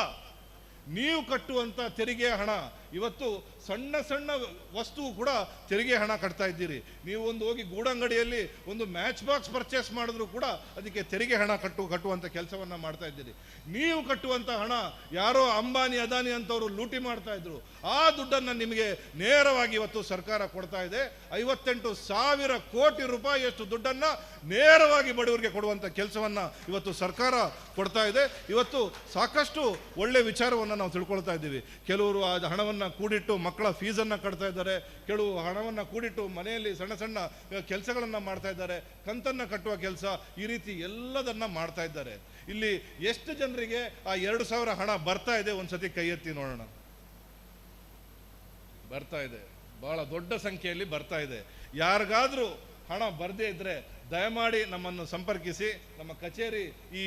ನೀವು ಕಟ್ಟುವಂಥ ತೆರಿಗೆ ಹಣ. ಇವತ್ತು ಸಣ್ಣ ಸಣ್ಣ ವಸ್ತು ಕೂಡ ತೆರಿಗೆ ಹಣ ಕಟ್ತಾ ಇದ್ದೀರಿ. ನೀವು ಒಂದು ಹೋಗಿ ಗೂಡಂಗಡಿಯಲ್ಲಿ ಒಂದು ಮ್ಯಾಚ್ ಬಾಕ್ಸ್ ಪರ್ಚೇಸ್ ಮಾಡಿದ್ರು ಕೂಡ ಅದಕ್ಕೆ ತೆರಿಗೆ ಹಣ ಕಟ್ಟುವಂಥ ಕೆಲಸವನ್ನು ಮಾಡ್ತಾ ಇದ್ದೀರಿ. ನೀವು ಕಟ್ಟುವಂಥ ಹಣ ಯಾರೋ ಅಂಬಾನಿ ಅದಾನಿ ಅಂತವರು ಲೂಟಿ ಮಾಡ್ತಾ ಇದ್ರು. ಆ ದುಡ್ಡನ್ನು ನಿಮಗೆ ನೇರವಾಗಿ ಇವತ್ತು ಸರ್ಕಾರ ಕೊಡ್ತಾ ಇದೆ. 58,000 ಕೋಟಿ ರೂಪಾಯಿಯಷ್ಟು ದುಡ್ಡನ್ನು ನೇರವಾಗಿ ಬಡವರಿಗೆ ಕೊಡುವಂಥ ಕೆಲಸವನ್ನು ಇವತ್ತು ಸರ್ಕಾರ ಕೊಡ್ತಾ ಇದೆ. ಇವತ್ತು ಸಾಕಷ್ಟು ಒಳ್ಳೆ ವಿಚಾರವನ್ನು ನಾವು ತಿಳ್ಕೊಳ್ತಾ ಇದ್ದೀವಿ. ಕೆಲವರು ಆ ಹಣವನ್ನು ಕೂಡಿಟ್ಟು ಮಕ್ಕಳ ಫೀಸನ್ನು ಕಟ್ತಾ ಇದ್ದಾರೆ, ಕೆಲವು ಹಣವನ್ನು ಕೂಡಿಟ್ಟು ಮನೆಯಲ್ಲಿ ಸಣ್ಣ ಸಣ್ಣ ಕೆಲಸಗಳನ್ನು ಮಾಡ್ತಾ ಇದ್ದಾರೆ, ಕಂತನ್ನು ಕಟ್ಟುವ ಕೆಲಸ, ಈ ರೀತಿ ಎಲ್ಲದನ್ನ ಮಾಡ್ತಾ ಇದ್ದಾರೆ. ಇಲ್ಲಿ ಎಷ್ಟು ಜನರಿಗೆ ಆ 2,000 ಹಣ ಬರ್ತಾ ಇದೆ? ಒಂದ್ಸತಿ ಕೈ ಎತ್ತಿ ನೋಡೋಣ. ಬರ್ತಾ ಇದೆ, ಬಹಳ ದೊಡ್ಡ ಸಂಖ್ಯೆಯಲ್ಲಿ ಬರ್ತಾ ಇದೆ. ಯಾರಿಗಾದ್ರೂ ಹಣ ಬರದೇ ಇದ್ರೆ ದಯಮಾಡಿ ನಮ್ಮನ್ನು ಸಂಪರ್ಕಿಸಿ. ನಮ್ಮ ಕಚೇರಿ ಈ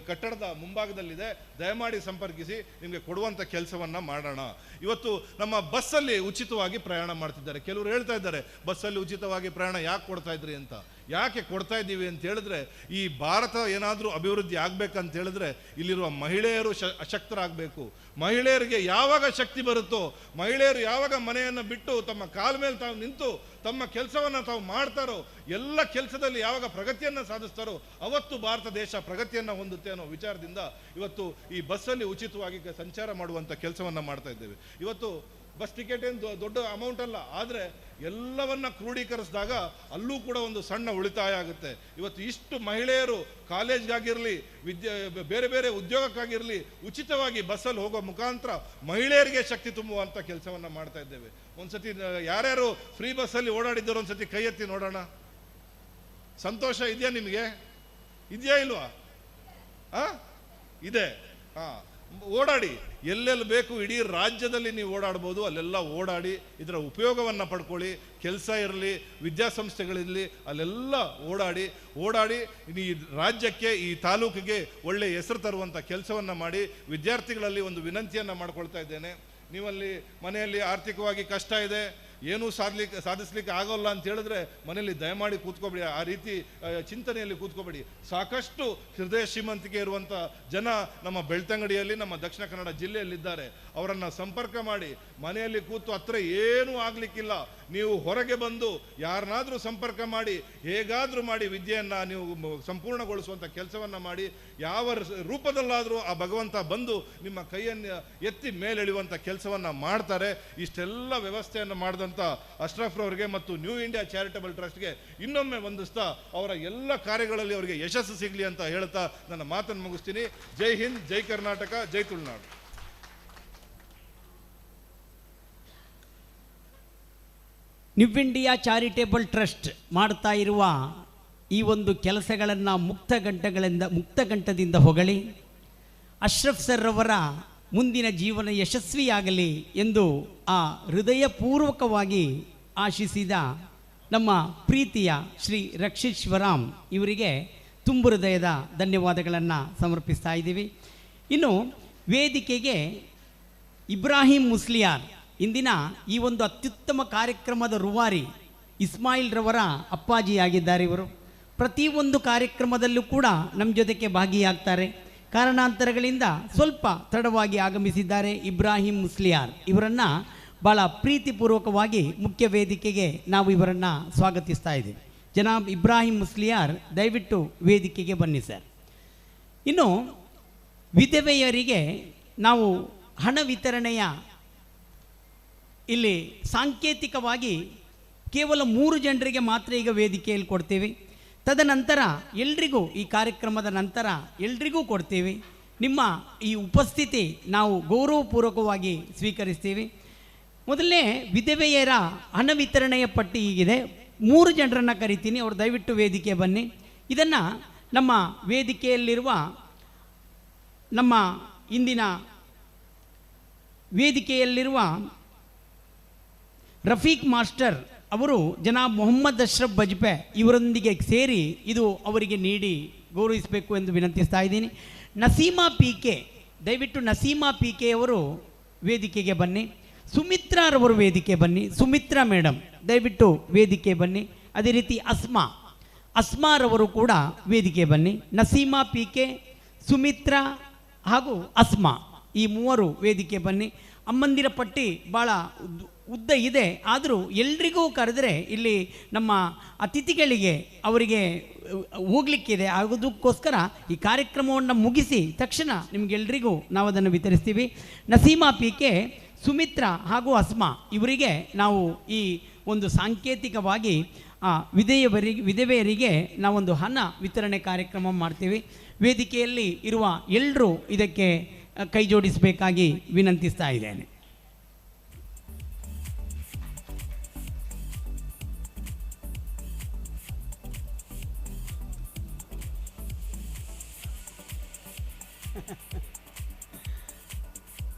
ಕಟ್ಟಡದ ಮುಂಭಾಗದಲ್ಲಿದೆ, ದಯಮಾಡಿ ಸಂಪರ್ಕಿಸಿ, ನಿಮಗೆ ಕೊಡುವಂಥ ಕೆಲಸವನ್ನು ಮಾಡೋಣ. ಇವತ್ತು ನಮ್ಮ ಬಸ್ಸಲ್ಲಿ ಉಚಿತವಾಗಿ ಪ್ರಯಾಣ ಮಾಡ್ತಿದ್ದಾರೆ. ಕೆಲವರು ಹೇಳ್ತಾ ಇದ್ದಾರೆ ಬಸ್ಸಲ್ಲಿ ಉಚಿತವಾಗಿ ಪ್ರಯಾಣ ಯಾಕೆ ಕೊಡ್ತಾ ಇದ್ರಿ ಅಂತ. ಯಾಕೆ ಕೊಡ್ತಾ ಇದ್ದೀವಿ ಅಂತ ಹೇಳಿದ್ರೆ ಈ ಭಾರತ ಏನಾದರೂ ಅಭಿವೃದ್ಧಿ ಆಗ್ಬೇಕಂತ ಹೇಳಿದ್ರೆ ಇಲ್ಲಿರುವ ಮಹಿಳೆಯರು ಅಶಕ್ತರಾಗಬೇಕು. ಮಹಿಳೆಯರಿಗೆ ಯಾವಾಗ ಶಕ್ತಿ ಬರುತ್ತೋ, ಮಹಿಳೆಯರು ಯಾವಾಗ ಮನೆಯನ್ನು ಬಿಟ್ಟು ತಮ್ಮ ಕಾಲ ಮೇಲೆ ತಾವು ನಿಂತು ತಮ್ಮ ಕೆಲಸವನ್ನು ತಾವು ಮಾಡ್ತಾರೋ, ಎಲ್ಲ ಕೆಲಸದಲ್ಲಿ ಯಾವಾಗ ಪ್ರಗತಿಯನ್ನು ಸಾಧಿಸ್ತಾರೋ ಅವತ್ತು ಭಾರತ ದೇಶ ಪ್ರಗತಿಯನ್ನು ಹೊಂದುತ್ತೆ ಅನ್ನೋ ವಿಚಾರದಿಂದ ಇವತ್ತು ಈ ಬಸ್ಸಲ್ಲಿ ಉಚಿತವಾಗಿ ಸಂಚಾರ ಮಾಡುವಂಥ ಕೆಲಸವನ್ನು ಮಾಡ್ತಾ ಇದ್ದೇವೆ. ಇವತ್ತು ಬಸ್ ಟಿಕೆಟ್ ಏನು ದೊಡ್ಡ ಅಮೌಂಟ್ ಅಲ್ಲ, ಆದರೆ ಎಲ್ಲವನ್ನ ಕ್ರೋಢೀಕರಿಸಿದಾಗ ಅಲ್ಲೂ ಕೂಡ ಒಂದು ಸಣ್ಣ ಉಳಿತಾಯ ಆಗುತ್ತೆ. ಇವತ್ತು ಇಷ್ಟು ಮಹಿಳೆಯರು ಕಾಲೇಜ್ಗಾಗಿರಲಿ ಬೇರೆ ಬೇರೆ ಉದ್ಯೋಗಕ್ಕಾಗಿರಲಿ ಉಚಿತವಾಗಿ ಬಸ್ಸಲ್ಲಿ ಹೋಗೋ ಮುಖಾಂತರ ಮಹಿಳೆಯರಿಗೆ ಶಕ್ತಿ ತುಂಬುವಂಥ ಕೆಲಸವನ್ನು ಮಾಡ್ತಾ ಇದ್ದೇವೆ. ಒಂದ್ಸತಿ ಯಾರ್ಯಾರು ಫ್ರೀ ಬಸ್ಸಲ್ಲಿ ಓಡಾಡಿದ್ದವರು ಒಂದ್ಸತಿ ಕೈ ಎತ್ತಿ ನೋಡೋಣ. ಸಂತೋಷ ಇದೆಯಾ ನಿಮಗೆ? ಇದೆಯಾ ಇಲ್ವಾ? ಇದೆ. ಓಡಾಡಿ, ಎಲ್ಲೆಲ್ಲಿ ಬೇಕು ಇಡೀ ರಾಜ್ಯದಲ್ಲಿ ನೀವು ಓಡಾಡ್ಬೋದು, ಅಲ್ಲೆಲ್ಲ ಓಡಾಡಿ ಇದರ ಉಪಯೋಗವನ್ನು ಪಡ್ಕೊಳ್ಳಿ. ಕೆಲಸ ಇರಲಿ, ವಿದ್ಯಾಸಂಸ್ಥೆಗಳಿರಲಿ, ಅಲ್ಲೆಲ್ಲ ಓಡಾಡಿ ಈ ರಾಜ್ಯಕ್ಕೆ, ಈ ತಾಲೂಕಿಗೆ ಒಳ್ಳೆ ಹೆಸರು ತರುವಂಥ ಕೆಲಸವನ್ನು ಮಾಡಿ. ವಿದ್ಯಾರ್ಥಿಗಳಲ್ಲಿ ಒಂದು ವಿನಂತಿಯನ್ನು ಮಾಡ್ಕೊಳ್ತಾ ಇದ್ದೇನೆ. ನೀವಲ್ಲಿ ಮನೆಯಲ್ಲಿ ಆರ್ಥಿಕವಾಗಿ ಕಷ್ಟ ಇದೆ, ಏನೂ ಸಾಧಿಸ್ಲಿಕ್ಕೆ ಆಗೋಲ್ಲ ಅಂತ ಹೇಳಿದ್ರೆ ಮನೆಯಲ್ಲಿ ದಯಮಾಡಿ ಕೂತ್ಕೋಬೇಡಿ, ಆ ರೀತಿ ಚಿಂತನೆಯಲ್ಲಿ ಕೂತ್ಕೋಬೇಡಿ. ಸಾಕಷ್ಟು ಹೃದಯ ಶ್ರೀಮಂತಿಕೆ ಇರುವಂಥ ಜನ ನಮ್ಮ ಬೆಳ್ತಂಗಡಿಯಲ್ಲಿ, ನಮ್ಮ ದಕ್ಷಿಣ ಕನ್ನಡ ಜಿಲ್ಲೆಯಲ್ಲಿದ್ದಾರೆ. ಅವರನ್ನು ಸಂಪರ್ಕ ಮಾಡಿ. ಮನೆಯಲ್ಲಿ ಕೂತು ಹತ್ರ ಏನೂ ಆಗಲಿಕ್ಕಿಲ್ಲ, ನೀವು ಹೊರಗೆ ಬಂದು ಯಾರನ್ನಾದರೂ ಸಂಪರ್ಕ ಮಾಡಿ, ಹೇಗಾದರೂ ಮಾಡಿ ವಿದ್ಯೆಯನ್ನು ನೀವು ಸಂಪೂರ್ಣಗೊಳಿಸುವಂಥ ಕೆಲಸವನ್ನು ಮಾಡಿ. ಯಾವ ರೂಪದಲ್ಲಾದರೂ ಆ ಭಗವಂತ ಬಂದು ನಿಮ್ಮ ಕೈಯನ್ನು ಎತ್ತಿ ಮೇಲೆಳೆಯುವಂಥ ಕೆಲಸವನ್ನು ಮಾಡ್ತಾರೆ. ಇಷ್ಟೆಲ್ಲ ವ್ಯವಸ್ಥೆಯನ್ನು ಮಾಡಿದಂಥ ಅಶ್ರಫ್ರವರಿಗೆ ಮತ್ತು ನ್ಯೂ ಇಂಡಿಯಾ ಚಾರಿಟಬಲ್ ಟ್ರಸ್ಟ್ಗೆ ಇನ್ನೊಮ್ಮೆ ವಂದಿಸ್ತಾ ಅವರ ಎಲ್ಲ ಕಾರ್ಯಗಳಲ್ಲಿ ಅವರಿಗೆ ಯಶಸ್ಸು ಸಿಗಲಿ ಅಂತ ಹೇಳ್ತಾ ನನ್ನ ಮಾತನ್ನು ಮುಗಿಸ್ತೀನಿ. ಜೈ ಹಿಂದ್, ಜೈ ಕರ್ನಾಟಕ, ಜೈ Tulunadu. New India charitable trust ಮಾಡ್ತಾ ಇರುವ ಈ ಒಂದು ಕೆಲಸಗಳನ್ನು ಮುಕ್ತಗಂಠದಿಂದ ಹೊಗಳಿ ಅಶ್ರಫ್ ಸರ್ ಅವರ ಮುಂದಿನ ಜೀವನ ಯಶಸ್ವಿಯಾಗಲಿ ಎಂದು ಆ ಹೃದಯಪೂರ್ವಕವಾಗಿ ಆಶಿಸಿದ ನಮ್ಮ ಪ್ರೀತಿಯ ಶ್ರೀ ರಕ್ಷಿತ್ ಶಿವರಾಮ್ ಇವರಿಗೆ ತುಂಬು ಹೃದಯದ ಧನ್ಯವಾದಗಳನ್ನು ಸಮರ್ಪಿಸ್ತಾ ಇದ್ದೀವಿ. ಇನ್ನು ವೇದಿಕೆಗೆ ಇಬ್ರಾಹಿಂ ಮುಸ್ಲಿಯಾರ್ ಇಂದಿನ ಈ ಒಂದು ಅತ್ಯುತ್ತಮ ಕಾರ್ಯಕ್ರಮದ ರೂವಾರಿ ಇಸ್ಮಾಯಿಲ್ ರವರ ಅಪ್ಪಾಜಿಯಾಗಿದ್ದಾರೆ. ಇವರು ಪ್ರತಿಯೊಂದು ಕಾರ್ಯಕ್ರಮದಲ್ಲೂ ಕೂಡ ನಮ್ಮ ಜೊತೆಗೆ ಭಾಗಿಯಾಗ್ತಾರೆ. ಕಾರಣಾಂತರಗಳಿಂದ ಸ್ವಲ್ಪ ತಡವಾಗಿ ಆಗಮಿಸಿದ್ದಾರೆ. ಇಬ್ರಾಹಿಂ ಮುಸ್ಲಿಯಾರ್ ಇವರನ್ನು ಭಾಳ ಪ್ರೀತಿಪೂರ್ವಕವಾಗಿ ಮುಖ್ಯ ವೇದಿಕೆಗೆ ನಾವು ಇವರನ್ನು ಸ್ವಾಗತಿಸ್ತಾ ಇದ್ದೀವಿ. ಜನಾಬ್ ಇಬ್ರಾಹಿಂ ಮುಸ್ಲಿಯಾರ್, ದಯವಿಟ್ಟು ವೇದಿಕೆಗೆ ಬನ್ನಿ ಸರ್. ಇನ್ನು ವಿಧವೆಯರಿಗೆ ನಾವು ಹಣ ವಿತರಣೆಯ ಇಲ್ಲಿ ಸಾಂಕೇತಿಕವಾಗಿ ಕೇವಲ 3 ಜನರಿಗೆ ಮಾತ್ರ ಈಗ ವೇದಿಕೆಯಲ್ಲಿ ಕೊಡ್ತೀವಿ. ತದನಂತರ ಎಲ್ರಿಗೂ ಈ ಕಾರ್ಯಕ್ರಮದ ನಂತರ ಎಲ್ರಿಗೂ ಕೊಡ್ತೀವಿ. ನಿಮ್ಮ ಈ ಉಪಸ್ಥಿತಿ ನಾವು ಗೌರವಪೂರ್ವಕವಾಗಿ ಸ್ವೀಕರಿಸ್ತೀವಿ. ಮೊದಲನೇ ವಿಧವೆಯರ ಹಣ ವಿತರಣೆಯ ಪಟ್ಟಿ ಹೀಗಿದೆ. 3 ಜನರನ್ನು ಕರಿತೀನಿ, ಅವರು ದಯವಿಟ್ಟು ವೇದಿಕೆ ಬನ್ನಿ. ಇದನ್ನು ನಮ್ಮ ವೇದಿಕೆಯಲ್ಲಿರುವ ನಮ್ಮ ಇಂದಿನ ವೇದಿಕೆಯಲ್ಲಿರುವ ರಫೀಕ್ ಮಾಸ್ಟರ್ ಅವರು ಜನಾಬ್ ಮೊಹಮ್ಮದ್ ಅಶ್ರಫ್ ಬಜ್ಪೆ ಇವರೊಂದಿಗೆ ಸೇರಿ ಇದು ಅವರಿಗೆ ನೀಡಿ ಗೌರವಿಸಬೇಕು ಎಂದು ವಿನಂತಿಸ್ತಾ ಇದ್ದೀನಿ. ನಸೀಮಾ ಪಿ ಕೆ, ದಯವಿಟ್ಟು ನಸೀಮಾ ಪಿ ಕೆ ಅವರು ವೇದಿಕೆಗೆ ಬನ್ನಿ. ಸುಮಿತ್ರಾರವರು ವೇದಿಕೆ ಬನ್ನಿ. ಸುಮಿತ್ರಾ ಮೇಡಮ್ ದಯವಿಟ್ಟು ವೇದಿಕೆ ಬನ್ನಿ. ಅದೇ ರೀತಿ ಅಸ್ಮಾರವರು ಕೂಡ ವೇದಿಕೆ ಬನ್ನಿ. ನಸೀಮಾ ಪಿ ಕೆ, ಸುಮಿತ್ರಾ ಹಾಗೂ ಅಸ್ಮಾ, ಈ 3 ವೇದಿಕೆ ಬನ್ನಿ. ಅಮ್ಮಂದಿರ ಪಟ್ಟಿ ಭಾಳ ಉದ್ದ ಇದೆ, ಆದರೂ ಎಲ್ರಿಗೂ ಕರೆದರೆ ಇಲ್ಲಿ ನಮ್ಮ ಅತಿಥಿಗಳಿಗೆ ಅವರಿಗೆ ಹೋಗ್ಲಿಕ್ಕಿದೆ. ಆಗೋದಕ್ಕೋಸ್ಕರ ಈ ಕಾರ್ಯಕ್ರಮವನ್ನು ಮುಗಿಸಿ ತಕ್ಷಣ ನಿಮಗೆಲ್ರಿಗೂ ನಾವು ಅದನ್ನು ವಿತರಿಸ್ತೀವಿ. ನಸೀಮಾ ಪಿ ಕೆ, ಸುಮಿತ್ರಾ ಹಾಗೂ ಅಸ್ಮಾ ಇವರಿಗೆ ನಾವು ಈ ಒಂದು ಸಾಂಕೇತಿಕವಾಗಿ ವಿಧವೆಯರಿಗೆ ನಾವೊಂದು ಹಣ ವಿತರಣೆ ಕಾರ್ಯಕ್ರಮ ಮಾಡ್ತೀವಿ. ವೇದಿಕೆಯಲ್ಲಿ ಇರುವ ಎಲ್ಲರೂ ಇದಕ್ಕೆ ಕೈ ಜೋಡಿಸಬೇಕಾಗಿ ವಿನಂತಿಸ್ತಾ ಇದ್ದೇನೆ.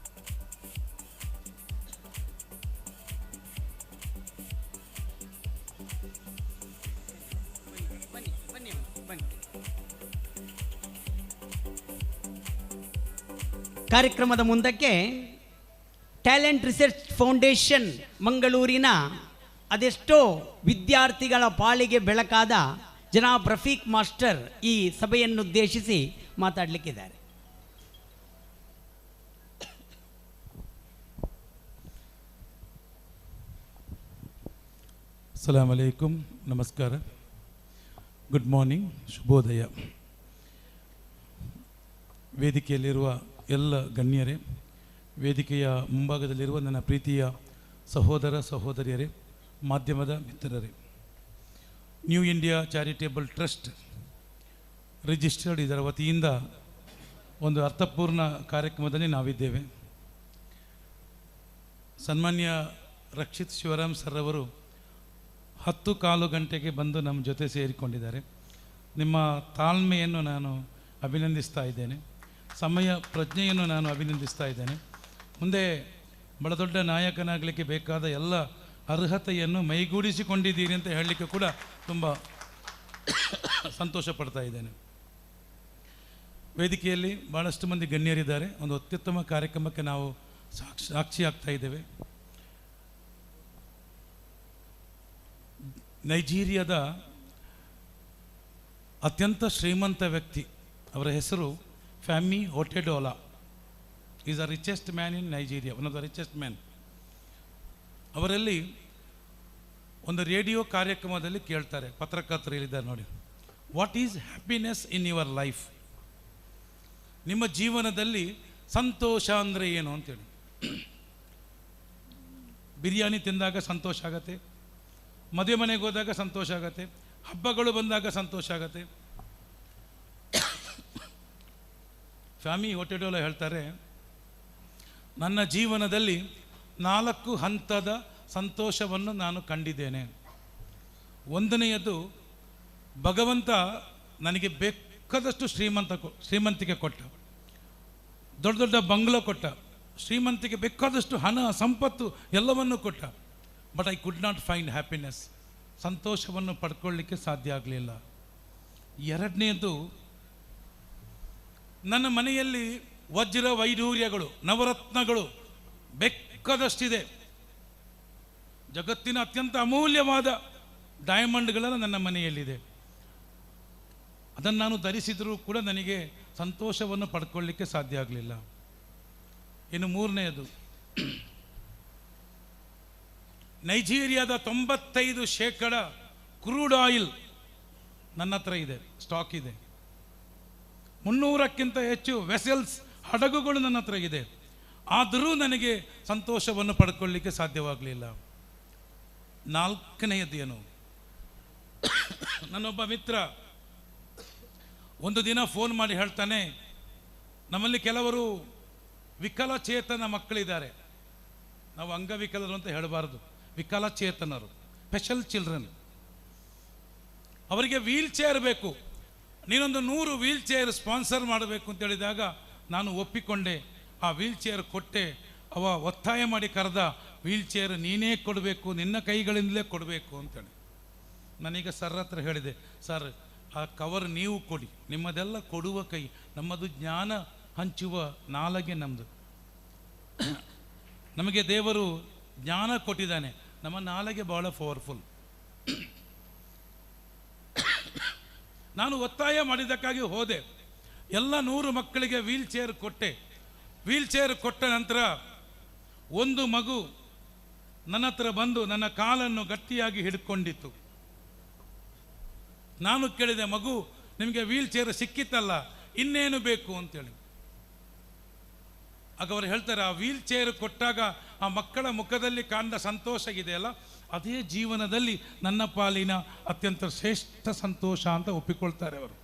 ಕಾರ್ಯಕ್ರಮದ ಮುಂದಕ್ಕೆ ಟ್ಯಾಲೆಂಟ್ ರಿಸರ್ಚ್ ಫೌಂಡೇಶನ್ ಮಂಗಳೂರಿನ ಅದೆಷ್ಟೋ ವಿದ್ಯಾರ್ಥಿಗಳ ಪಾಳಿಗೆ ಬೆಳಕಾದ ಜನಾಬ್ ರಫೀಕ್ ಮಾಸ್ಟರ್ ಈ ಸಭೆಯನ್ನುದ್ದೇಶಿಸಿ ಮಾತಾಡಲಿಕ್ಕಿದ್ದಾರೆ. ಅಸ್ಸಲಾಮು ಅಲೈಕುಂ, ನಮಸ್ಕಾರ, ಗುಡ್ ಮಾರ್ನಿಂಗ್, ಶುಭೋದಯ. ವೇದಿಕೆಯಲ್ಲಿರುವ ಎಲ್ಲ ಗಣ್ಯರೇ, ವೇದಿಕೆಯ ಮುಂಭಾಗದಲ್ಲಿರುವ ನನ್ನ ಪ್ರೀತಿಯ ಸಹೋದರ ಸಹೋದರಿಯರೇ, ಮಾಧ್ಯಮದ ಮಿತ್ರರೇ, new India charitable trust registered ಇದರ ವತಿಯಿಂದ ಒಂದು ಅರ್ಥಪೂರ್ಣ ಕಾರ್ಯಕ್ರಮದಲ್ಲಿ ನಾವಿದ್ದೇವೆ. ಸನ್ಮಾನ್ಯ ರಕ್ಷಿತ್ ಶಿವರಾಮ್ ಸರ್ ಅವರು 10:15 ಗಂಟೆಗೆ ಬಂದು ನಮ್ಮ ಜೊತೆ ಸೇರಿಕೊಂಡಿದ್ದಾರೆ. ನಿಮ್ಮ ತಾಳ್ಮೆಯನ್ನು ನಾನು ಅಭಿನಂದಿಸ್ತಾ ಇದ್ದೇನೆ, ಸಮಯ ಪ್ರಜ್ಞೆಯನ್ನು ನಾನು ಅಭಿನಂದಿಸ್ತಾ ಇದ್ದೇನೆ. ಮುಂದೆ ಬಹಳ ದೊಡ್ಡ ನಾಯಕನಾಗಲಿಕ್ಕೆ ಬೇಕಾದ ಎಲ್ಲ ಅರ್ಹತೆಯನ್ನು ಮೈಗೂಡಿಸಿಕೊಂಡಿದ್ದೀರಿ ಅಂತ ಹೇಳಲಿಕ್ಕೆ ಕೂಡ ತುಂಬ ಸಂತೋಷ ಪಡ್ತಾ ಇದ್ದೇನೆ. ವೇದಿಕೆಯಲ್ಲಿ ಭಾಳಷ್ಟು ಮಂದಿ ಗಣ್ಯರಿದ್ದಾರೆ. ಒಂದು ಅತ್ಯುತ್ತಮ ಕಾರ್ಯಕ್ರಮಕ್ಕೆ ನಾವು ಸಾಕ್ಷಿ ಆಗ್ತಾ ಇದ್ದೇವೆ. ನೈಜೀರಿಯಾದ ಅತ್ಯಂತ ಶ್ರೀಮಂತ ವ್ಯಕ್ತಿ, ಅವರ ಹೆಸರು Femi Otedola. Is a richest man in Nigeria, one of the richest man. ಅವರಲ್ಲಿ ಒಂದು ರೇಡಿಯೋ ಕಾರ್ಯಕ್ರಮದಲ್ಲಿ ಕೇಳ್ತಾರೆ, ಪತ್ರಕರ್ತರು ಹೇಳಿದ್ದಾರೆ ನೋಡಿ, what is happiness in your life? ನಿಮ್ಮ ಜೀವನದಲ್ಲಿ ಸಂತೋಷ ಅಂದರೆ ಏನು ಅಂತೇಳಿ. ಬಿರಿಯಾನಿ ತಿಂದಾಗ ಸಂತೋಷ ಆಗತ್ತೆ, ಮದುವೆ ಮನೆಗೆ ಹೋದಾಗ ಸಂತೋಷ ಆಗತ್ತೆ, ಹಬ್ಬಗಳು ಬಂದಾಗ ಸಂತೋಷ ಆಗತ್ತೆ. ಫ್ಯಾಮಿ ಒಟೆಡೋಲಾ ಹೇಳ್ತಾರೆ, ನನ್ನ ಜೀವನದಲ್ಲಿ 4 ಹಂತದ ಸಂತೋಷವನ್ನು ನಾನು ಕಂಡಿದ್ದೇನೆ. ಒಂದನೆಯದು, ಭಗವಂತ ನನಗೆ ಬೇಕಾದಷ್ಟು ಶ್ರೀಮಂತಿಕೆ ಕೊಟ್ಟ, ದೊಡ್ಡ ದೊಡ್ಡ ಬಂಗ್ಲೋ ಕೊಟ್ಟ, ಶ್ರೀಮಂತಿಕೆ ಬೇಕಾದಷ್ಟು ಹಣ ಸಂಪತ್ತು ಎಲ್ಲವನ್ನೂ ಕೊಟ್ಟ. But I could not find happiness. ಸಂತೋಷವನ್ನು ಪಡ್ಕೊಳ್ಳಿಕ್ಕೆ ಸಾಧ್ಯ ಆಗಲಿಲ್ಲ. ಎರಡನೇದು, ನನ್ನ ಮನೆಯಲ್ಲಿ ವಜ್ರ ವೈಢೂರ್ಯಗಳು, ನವರತ್ನಗಳು ಬೆಕ್ಕದಷ್ಟಿದೆ. ಜಗತ್ತಿನ ಅತ್ಯಂತ ಅಮೂಲ್ಯವಾದ ಡೈಮಂಡ್ಗಳೆಲ್ಲ ನನ್ನ ಮನೆಯಲ್ಲಿದೆ. ಅದನ್ನು ನಾನು ಧರಿಸಿದರೂ ಕೂಡ ನನಗೆ ಸಂತೋಷವನ್ನು ಪಡ್ಕೊಳ್ಳಿಕ್ಕೆ ಸಾಧ್ಯ ಆಗಲಿಲ್ಲ. ಇನ್ನು ಮೂರನೆಯದು, ನೈಜೀರಿಯಾದ 95% ಕ್ರೂಡ್ ಆಯಿಲ್ ನನ್ನ ಹತ್ರ ಇದೆ, ಸ್ಟಾಕ್ ಇದೆ. 300ಕ್ಕಿಂತ ಹೆಚ್ಚು ವೆಸಲ್ಸ್, ಹಡಗುಗಳು ನನ್ನ ಹತ್ರ ಇದೆ. ಆದರೂ ನನಗೆ ಸಂತೋಷವನ್ನು ಪಡ್ಕೊಳ್ಳಿಕ್ಕೆ ಸಾಧ್ಯವಾಗಲಿಲ್ಲ. ನಾಲ್ಕನೆಯದೇನು, ನನ್ನೊಬ್ಬ ಮಿತ್ರ ಒಂದು ದಿನ ಫೋನ್ ಮಾಡಿ ಹೇಳ್ತಾನೆ, ನಮ್ಮಲ್ಲಿ ಕೆಲವರು ವಿಕಲಚೇತನ ಮಕ್ಕಳಿದ್ದಾರೆ. ನಾವು ಅಂಗವಿಕಲರು ಅಂತ ಹೇಳಬಾರದು, ವಿಕಲಚೇತನರು, ಸ್ಪೆಷಲ್ ಚಿಲ್ಡ್ರನ್. ಅವರಿಗೆ ವೀಲ್ ಚೇರ್ ಬೇಕು, ನೀನೊಂದು 100 ವೀಲ್ ಚೇರ್ ಸ್ಪಾನ್ಸರ್ ಮಾಡಬೇಕು ಅಂತ ಹೇಳಿದಾಗ ನಾನು ಒಪ್ಪಿಕೊಂಡೆ. ಆ ವೀಲ್ ಚೇರ್ ಕೊಟ್ಟೆ. ಅವ ಒತ್ತಾಯ ಮಾಡಿ ಕರೆದ, ವೀಲ್ ಚೇರ್ ನೀನೇ ಕೊಡಬೇಕು, ನಿನ್ನ ಕೈಗಳಿಂದಲೇ ಕೊಡಬೇಕು ಅಂತೇಳಿ. ನಾನೀಗ ಸರ್ ಹತ್ರ ಹೇಳಿದೆ, ಸರ್ ಆ ಕವರ್ ನೀವು ಕೊಡಿ, ನಿಮ್ಮದೆಲ್ಲ ಕೊಡುವ ಕೈ, ನಮ್ಮದು ಜ್ಞಾನ ಹಂಚುವ ನಾಲಗೆ ನಮ್ಮದು. ನಮಗೆ ದೇವರು ಜ್ಞಾನ ಕೊಟ್ಟಿದ್ದಾನೆ, ನಮ್ಮ ನಾಲಗೆ ಬಹಳ ಪವರ್ಫುಲ್. ನಾನು ಒತ್ತಾಯ ಮಾಡಿದ್ದಕ್ಕಾಗಿ ಹೋದೆ. ಎಲ್ಲ 100 ಮಕ್ಕಳಿಗೆ ವೀಲ್ ಚೇರ್ ಕೊಟ್ಟೆ. ವೀಲ್ ಚೇರ್ ಕೊಟ್ಟ ನಂತರ ಒಂದು ಮಗು ನನ್ನ ಹತ್ರ ಬಂದು ನನ್ನ ಕಾಲನ್ನು ಗಟ್ಟಿಯಾಗಿ ಹಿಡ್ಕೊಂಡಿತ್ತು. ನಾನು ಕೇಳಿದೆ, ಮಗು ನಿಮಗೆ ವೀಲ್ ಚೇರ್ ಸಿಕ್ಕಿತ್ತಲ್ಲ, ಇನ್ನೇನು ಬೇಕು ಅಂತೇಳಿ. ಆಗ ಅವರು ಹೇಳ್ತಾರೆ, ಆ ವೀಲ್ ಚೇರ್ ಕೊಟ್ಟಾಗ ಆ ಮಕ್ಕಳ ಮುಖದಲ್ಲಿ ಕಾಣ್ದ ಸಂತೋಷ ಇದೆಯಲ್ಲ, ಅದೇ ಜೀವನದಲ್ಲಿ ನನ್ನ ಪಾಲಿನ ಅತ್ಯಂತ ಶ್ರೇಷ್ಠ ಸಂತೋಷ ಅಂತ ಒಪ್ಪಿಕೊಳ್ತಾರೆ ಅವರು.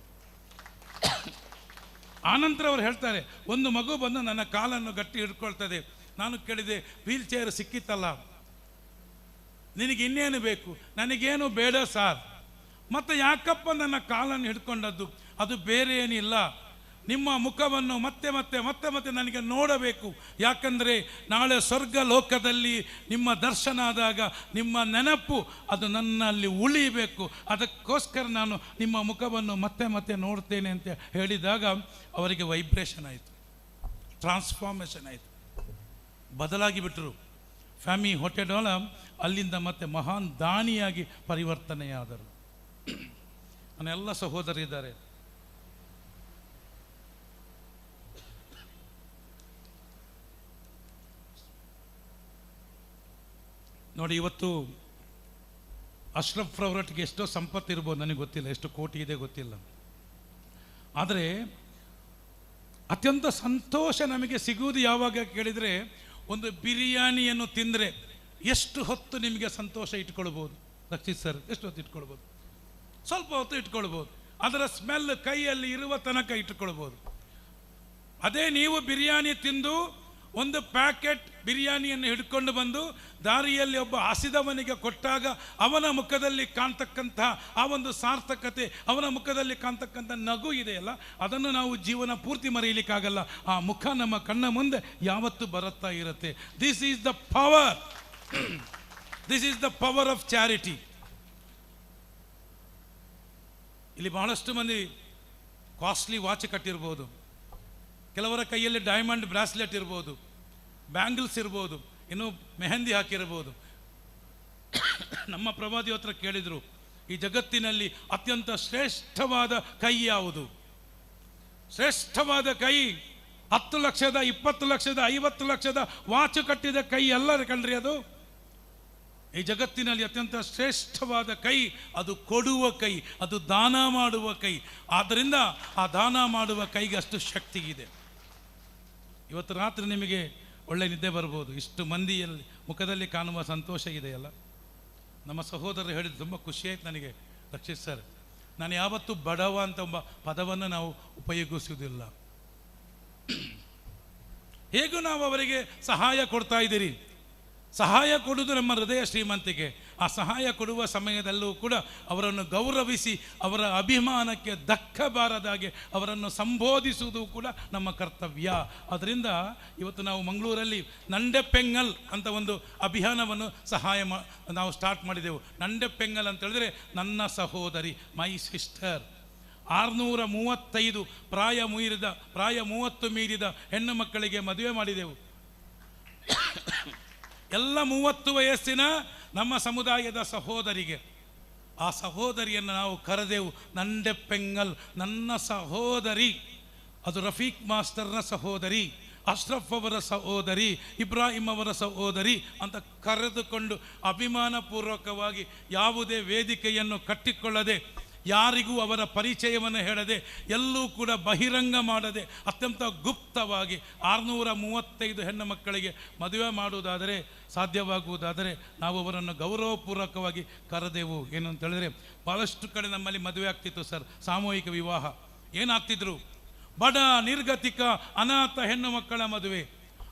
ಆನಂತರ ಅವರು ಹೇಳ್ತಾರೆ, ಒಂದು ಮಗು ಬಂದು ನನ್ನ ಕಾಲನ್ನು ಗಟ್ಟಿ ಹಿಡ್ಕೊಳ್ತದೆ. ನಾನು ಕೇಳಿದೆ, ವೀಲ್ ಚೇರ್ ಸಿಕ್ಕಿತ್ತಲ್ಲ, ನಿನಗೆ ಇನ್ನೇನು ಬೇಕು? ನನಗೇನು ಬೇಡ ಸಾರ್. ಮತ್ತು ಯಾಕಪ್ಪ ನನ್ನ ಕಾಲನ್ನು ಹಿಡ್ಕೊಂಡದ್ದು? ಅದು ಬೇರೆ ಏನಿಲ್ಲ, ನಿಮ್ಮ ಮುಖವನ್ನು ಮತ್ತೆ ಮತ್ತೆ ಮತ್ತೆ ಮತ್ತೆ ನನಗೆ ನೋಡಬೇಕು. ಯಾಕಂದರೆ ನಾಳೆ ಸ್ವರ್ಗ ಲೋಕದಲ್ಲಿ ನಿಮ್ಮ ದರ್ಶನ ಆದಾಗ ನಿಮ್ಮ ನೆನಪು ಅದು ನನ್ನಲ್ಲಿ ಉಳಿಬೇಕು. ಅದಕ್ಕೋಸ್ಕರ ನಾನು ನಿಮ್ಮ ಮುಖವನ್ನು ಮತ್ತೆ ಮತ್ತೆ ನೋಡ್ತೇನೆ ಅಂತ ಹೇಳಿದಾಗ ಅವರಿಗೆ ವೈಬ್ರೇಷನ್ ಆಯಿತು, ಟ್ರಾನ್ಸ್ಫಾರ್ಮೇಷನ್ ಆಯಿತು, ಬದಲಾಗಿ ಬಿಟ್ಟರು. ಫ್ಯಾಮಿ ಹೊಟೆಡೋಲ ಅಲ್ಲಿಂದ ಮತ್ತೆ ಮಹಾನ್ ದಾನಿಯಾಗಿ ಪರಿವರ್ತನೆಯಾದರು. ನನ್ನ ಎಲ್ಲ ಸಹೋದರಿದ್ದಾರೆ. ನೋಡಿ, ಇವತ್ತು ಅಶ್ರಫ್ ರವರೊಟ್ಟಿಗೆ ಎಷ್ಟೋ ಸಂಪತ್ತು ಇರ್ಬೋದು, ನನಗೆ ಗೊತ್ತಿಲ್ಲ, ಎಷ್ಟು ಕೋಟಿ ಇದೆ ಗೊತ್ತಿಲ್ಲ. ಆದರೆ ಅತ್ಯಂತ ಸಂತೋಷ ನಮಗೆ ಸಿಗುವುದು ಯಾವಾಗ ಕೇಳಿದರೆ, ಒಂದು ಬಿರಿಯಾನಿಯನ್ನು ತಿಂದರೆ ಎಷ್ಟು ಹೊತ್ತು ನಿಮಗೆ ಸಂತೋಷ ಇಟ್ಕೊಳ್ಬೋದು? ರಕ್ಷಿತ್ ಸರ್, ಎಷ್ಟು ಹೊತ್ತು ಇಟ್ಕೊಳ್ಬೋದು? ಸ್ವಲ್ಪ ಹೊತ್ತು ಇಟ್ಕೊಳ್ಬೋದು. ಅದರ ಸ್ಮೆಲ್ ಕೈಯಲ್ಲಿ ಇರುವ ತನಕ ಇಟ್ಕೊಳ್ಬೋದು. ಅದೇ ನೀವು ಬಿರಿಯಾನಿ ತಿಂದು ಒಂದು ಪ್ಯಾಕೆಟ್ ಬಿರಿಯಾನಿಯನ್ನು ಹಿಡ್ಕೊಂಡು ಬಂದು ದಾರಿಯಲ್ಲಿ ಒಬ್ಬ ಹಸಿದವನಿಗೆ ಕೊಟ್ಟಾಗ ಅವನ ಮುಖದಲ್ಲಿ ಕಾಣ್ತಕ್ಕಂತಹ ಆ ಒಂದು ಸಾರ್ಥಕತೆ, ಅವನ ಮುಖದಲ್ಲಿ ಕಾಣ್ತಕ್ಕಂಥ ನಗು ಇದೆಯಲ್ಲ, ಅದನ್ನು ನಾವು ಜೀವನ ಪೂರ್ತಿ ಮರೆಯಲಿಕ್ಕಾಗಲ್ಲ. ಆ ಮುಖ ನಮ್ಮ ಕಣ್ಣ ಮುಂದೆ ಯಾವತ್ತೂ ಬರುತ್ತಾ ಇರುತ್ತೆ. This is the power, this is the power of charity. ಇಲ್ಲಿ ಬಹಳಷ್ಟು ಮಂದಿ ಕಾಸ್ಟ್ಲಿ ವಾಚ್ ಕಟ್ಟಿರ್ಬೋದು, ಕೆಲವರ ಕೈಯಲ್ಲಿ ಡೈಮಂಡ್ ಬ್ರಾಸ್ಲೆಟ್ ಇರ್ಬೋದು, ಬ್ಯಾಂಗಲ್ಸ್ ಇರ್ಬೋದು, ಇನ್ನು ಮೆಹಂದಿ ಹಾಕಿರ್ಬೋದು. ನಮ್ಮ ಪ್ರವಾದಿ ಹತ್ರ ಕೇಳಿದರು, ಈ ಜಗತ್ತಿನಲ್ಲಿ ಅತ್ಯಂತ ಶ್ರೇಷ್ಠವಾದ ಕೈ ಯಾವುದು? ಶ್ರೇಷ್ಠವಾದ ಕೈ 10 ಲಕ್ಷದ 20 ಲಕ್ಷದ 50 ಲಕ್ಷದ ವಾಚ್ ಕಟ್ಟಿದ ಕೈ ಅಲ್ಲ ಕಣ್ರಿ ಅದು. ಈ ಜಗತ್ತಿನಲ್ಲಿ ಅತ್ಯಂತ ಶ್ರೇಷ್ಠವಾದ ಕೈ ಅದು ಕೊಡುವ ಕೈ, ಅದು ದಾನ ಮಾಡುವ ಕೈ. ಆದ್ದರಿಂದ ಆ ದಾನ ಮಾಡುವ ಕೈಗೆ ಅಷ್ಟು ಶಕ್ತಿ ಇದೆ. ಇವತ್ತು ರಾತ್ರಿ ನಿಮಗೆ ಒಳ್ಳೆ ನಿದ್ದೆ ಬರ್ಬೋದು, ಇಷ್ಟು ಮಂದಿಯಲ್ಲಿ ಮುಖದಲ್ಲಿ ಕಾಣುವ ಸಂತೋಷ ಇದೆಯಲ್ಲ. ನಮ್ಮ ಸಹೋದರರು ಹೇಳಿದ್ದು ತುಂಬ ಖುಷಿಯಾಯಿತು ನನಗೆ. ರಕ್ಷಿತ್ ಸರ್, ನಾನು ಯಾವತ್ತೂ ಬಡವ ಅಂತ ಒಬ್ಬ ಪದವನ್ನು ನಾವು ಉಪಯೋಗಿಸುವುದಿಲ್ಲ. ಹೇಗೂ ನಾವು ಅವರಿಗೆ ಸಹಾಯ ಕೊಡ್ತಾ ಇದ್ದೀರಿ. ಸಹಾಯ ಕೊಡುವುದು ನಮ್ಮ ಹೃದಯ ಶ್ರೀಮಂತಿಕೆ. ಆ ಸಹಾಯ ಕೊಡುವ ಸಮಯದಲ್ಲೂ ಕೂಡ ಅವರನ್ನು ಗೌರವಿಸಿ ಅವರ ಅಭಿಮಾನಕ್ಕೆ ಧಕ್ಕಬಾರದಾಗೆ ಅವರನ್ನು ಸಂಬೋಧಿಸುವುದು ಕೂಡ ನಮ್ಮ ಕರ್ತವ್ಯ. ಅದರಿಂದ ಇವತ್ತು ನಾವು ಮಂಗಳೂರಲ್ಲಿ ನಂಡೆಪೆಂಗಲ್ ಅಂತ ಒಂದು ಅಭಿಯಾನವನ್ನು ನಾವು ಸ್ಟಾರ್ಟ್ ಮಾಡಿದೆವು. ನಂಡೆಪೆಂಗಲ್ ಅಂತ ಹೇಳಿದ್ರೆ ನನ್ನ ಸಹೋದರಿ, ಮೈ ಸಿಸ್ಟರ್. 635 ಪ್ರಾಯ 30 ಮೀರಿದ ಹೆಣ್ಣು ಮಕ್ಕಳಿಗೆ ಮದುವೆ ಮಾಡಿದೆವು. ಎಲ್ಲ 30 ವಯಸ್ಸಿನ ನಮ್ಮ ಸಮುದಾಯದ ಸಹೋದರಿಗೆ. ಆ ಸಹೋದರಿಯನ್ನು ನಾವು ಕರೆದೆವು ನಂಡೆ ಪೆಂಗಲ್, ನನ್ನ ಸಹೋದರಿ. ಅದು ರಫೀಕ್ ಮಾಸ್ಟರ್ನ ಸಹೋದರಿ, ಅಶ್ರಫ್ ಅವರ ಸಹೋದರಿ, ಇಬ್ರಾಹಿಂ ಅವರ ಸಹೋದರಿ ಅಂತ ಕರೆದುಕೊಂಡು ಅಭಿಮಾನಪೂರ್ವಕವಾಗಿ ಯಾವುದೇ ವೇದಿಕೆಯನ್ನು ಕಟ್ಟಿಕೊಳ್ಳದೆ, ಯಾರಿಗೂ ಅವರ ಪರಿಚಯವನ್ನು ಹೇಳದೆ, ಎಲ್ಲೂ ಕೂಡ ಬಹಿರಂಗ ಮಾಡದೆ, ಅತ್ಯಂತ ಗುಪ್ತವಾಗಿ 635 ಹೆಣ್ಣು ಮಕ್ಕಳಿಗೆ ಮದುವೆ ಮಾಡುವುದಾದರೆ, ಸಾಧ್ಯವಾಗುವುದಾದರೆ ನಾವು ಅವರನ್ನು ಗೌರವಪೂರ್ವಕವಾಗಿ ಕರೆದೆವು. ಏನು ಅಂತ ಹೇಳಿದ್ರೆ, ಭಾಳಷ್ಟು ಕಡೆ ನಮ್ಮಲ್ಲಿ ಮದುವೆ ಆಗ್ತಿತ್ತು ಸರ್, ಸಾಮೂಹಿಕ ವಿವಾಹ. ಏನಾಗ್ತಿದ್ರು, ಬಡ ನಿರ್ಗತಿಕ ಅನಾಥ ಹೆಣ್ಣು ಮಕ್ಕಳ ಮದುವೆ.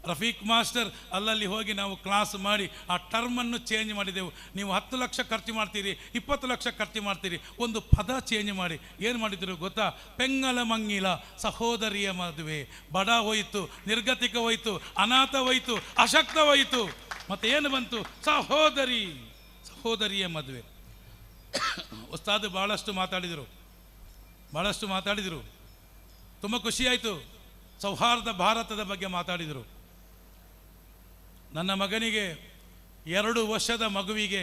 ರಫೀಕ್ ಮಾಸ್ಟರ್ ಅಲ್ಲಲ್ಲಿ ಹೋಗಿ ನಾವು ಕ್ಲಾಸ್ ಮಾಡಿ ಆ ಟರ್ಮನ್ನು ಚೇಂಜ್ ಮಾಡಿದೆವು. ನೀವು 10 ಲಕ್ಷ ಖರ್ಚು ಮಾಡ್ತೀರಿ, 20 ಲಕ್ಷ ಖರ್ಚು ಮಾಡ್ತೀರಿ, ಒಂದು ಪದ ಚೇಂಜ್ ಮಾಡಿ ಏನು ಮಾಡಿದ್ರು ಗೊತ್ತಾ? ಪೆಂಗಲ ಮಂಗಿಲ, ಸಹೋದರಿಯ ಮದುವೆ. ಬಡ ಹೋಯಿತು, ನಿರ್ಗತಿಕ ಹೋಯಿತು, ಅನಾಥ ಹೋಯಿತು, ಅಶಕ್ತ ಹೋಯಿತು, ಮತ್ತೆ ಏನು ಬಂತು? ಸಹೋದರಿಯ ಮದುವೆ. ಉಸ್ತಾದ್ ಭಾಳಷ್ಟು ಮಾತಾಡಿದರು, ತುಂಬ ಖುಷಿಯಾಯಿತು. ಸೌಹಾರ್ದ ಭಾರತದ ಬಗ್ಗೆ ಮಾತಾಡಿದರು. ನನ್ನ ಮಗನಿಗೆ 2 ವರ್ಷದ ಮಗುವಿಗೆ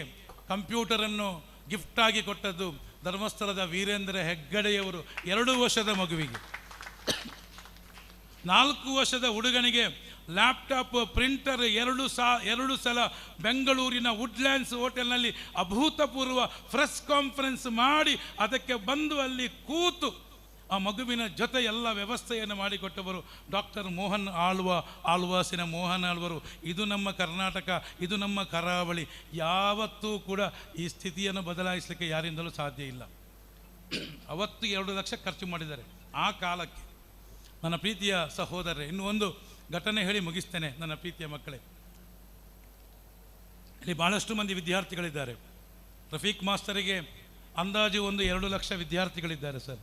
ಕಂಪ್ಯೂಟರನ್ನು ಗಿಫ್ಟಾಗಿ ಕೊಟ್ಟದ್ದು ಧರ್ಮಸ್ಥಳದ ವೀರೇಂದ್ರ ಹೆಗ್ಗಡೆಯವರು. 2 ವರ್ಷದ ಮಗುವಿಗೆ. 4 ವರ್ಷದ ಹುಡುಗನಿಗೆ ಲ್ಯಾಪ್ಟಾಪ್, ಪ್ರಿಂಟರ್ 2 ಸಲ ಬೆಂಗಳೂರಿನ ವುಡ್ಲ್ಯಾಂಡ್ಸ್ ಹೋಟೆಲ್ನಲ್ಲಿ ಅಭೂತಪೂರ್ವ ಪ್ರೆಸ್ ಕಾನ್ಫರೆನ್ಸ್ ಮಾಡಿ ಅದಕ್ಕೆ ಬಂದು ಅಲ್ಲಿ ಕೂತು ಆ ಮಗುವಿನ ಜೊತೆ ಎಲ್ಲ ವ್ಯವಸ್ಥೆಯನ್ನು ಮಾಡಿಕೊಟ್ಟವರು ಡಾಕ್ಟರ್ ಮೋಹನ್ ಆಳ್ವಾಸಿನ ಮೋಹನ್ ಆಳ್ವರು. ಇದು ನಮ್ಮ ಕರ್ನಾಟಕ, ಇದು ನಮ್ಮ ಕರಾವಳಿ. ಯಾವತ್ತೂ ಕೂಡ ಈ ಸ್ಥಿತಿಯನ್ನು ಬದಲಾಯಿಸಲಿಕ್ಕೆ ಯಾರಿಂದಲೂ ಸಾಧ್ಯ ಇಲ್ಲ. ಅವತ್ತು 2 ಲಕ್ಷ ಖರ್ಚು ಮಾಡಿದ್ದಾರೆ ಆ ಕಾಲಕ್ಕೆ. ನನ್ನ ಪ್ರೀತಿಯ ಸಹೋದರರೇ, ಇನ್ನೂ ಒಂದು ಘಟನೆ ಹೇಳಿ ಮುಗಿಸ್ತೇನೆ. ನನ್ನ ಪ್ರೀತಿಯ ಮಕ್ಕಳೇ, ಇಲ್ಲಿ ಭಾಳಷ್ಟು ಮಂದಿ ವಿದ್ಯಾರ್ಥಿಗಳಿದ್ದಾರೆ. ರಫೀಕ್ ಮಾಸ್ತರಿಗೆ ಅಂದಾಜು ಒಂದು 2 ಲಕ್ಷ ವಿದ್ಯಾರ್ಥಿಗಳಿದ್ದಾರೆ ಸರ್.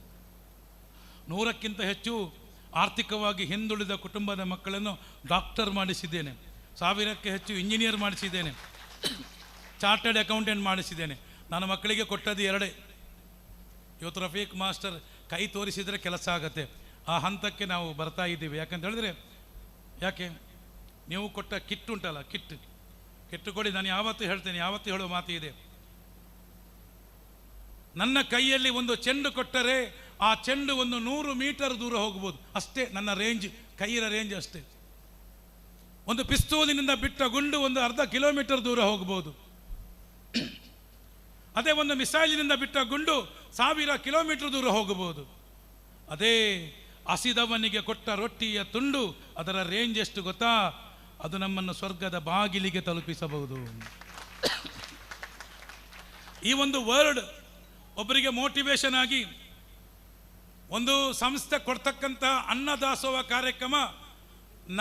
100ಕ್ಕಿಂತ ಹೆಚ್ಚು ಆರ್ಥಿಕವಾಗಿ ಹಿಂದುಳಿದ ಕುಟುಂಬದ ಮಕ್ಕಳನ್ನು ಡಾಕ್ಟರ್ ಮಾಡಿಸಿದ್ದೇನೆ. 1000ಕ್ಕೆ ಹೆಚ್ಚು ಇಂಜಿನಿಯರ್ ಮಾಡಿಸಿದ್ದೇನೆ. ಚಾರ್ಟರ್ಡ್ ಅಕೌಂಟೆಂಟ್ ಮಾಡಿಸಿದ್ದೇನೆ. ನನ್ನ ಮಕ್ಕಳಿಗೆ ಕೊಟ್ಟದ್ದು 2. ಇವತ್ತು ರಫೀಕ್ ಮಾಸ್ಟರ್ ಕೈ ತೋರಿಸಿದರೆ ಕೆಲಸ ಆಗತ್ತೆ. ಆ ಹಂತಕ್ಕೆ ನಾವು ಬರ್ತಾ ಇದ್ದೀವಿ. ಯಾಕಂತ ಹೇಳಿದ್ರೆ, ನೀವು ಕೊಟ್ಟ ಕಿಟ್ ಉಂಟಲ್ಲ, ಕಿಟ್ಟು ಕೊಡಿ. ನಾನು ಯಾವತ್ತೂ ಹೇಳ್ತೇನೆ, ಯಾವತ್ತೂ ಹೇಳೋ ಮಾತು ಇದೆ. ನನ್ನ ಕೈಯಲ್ಲಿ ಒಂದು ಚೆಂಡು ಕೊಟ್ಟರೆ ಆ ಚೆಂಡು ಒಂದು 100 ಮೀಟರ್ ದೂರ ಹೋಗ್ಬೋದು, ಅಷ್ಟೇ ನನ್ನ ರೇಂಜ್, ಕೈಯ ರೇಂಜ್ ಅಷ್ಟೇ. ಒಂದು ಪಿಸ್ತೂಲಿನಿಂದ ಬಿಟ್ಟ ಗುಂಡು ಒಂದು ಅರ್ಧ ಕಿಲೋಮೀಟರ್ ದೂರ ಹೋಗ್ಬೋದು. ಅದೇ ಒಂದು ಮಿಸೈಲಿನಿಂದ ಬಿಟ್ಟ ಗುಂಡು 1000 ಕಿಲೋಮೀಟರ್ ದೂರ ಹೋಗಬಹುದು. ಅದೇ ಹಸಿದವನಿಗೆ ಕೊಟ್ಟ ರೊಟ್ಟಿಯ ತುಂಡು, ಅದರ ರೇಂಜ್ ಎಷ್ಟು ಗೊತ್ತಾ? ಅದು ನಮ್ಮನ್ನು ಸ್ವರ್ಗದ ಬಾಗಿಲಿಗೆ ತಲುಪಿಸಬಹುದು. ಈ ಒಂದು ವರ್ಡ್ ಒಬ್ಬರಿಗೆ ಮೋಟಿವೇಶನ್ ಆಗಿ ಒಂದು ಸಂಸ್ಥೆ ಕೊಡ್ತಕ್ಕಂಥ ಅನ್ನದಾಸೋಹ ಕಾರ್ಯಕ್ರಮ,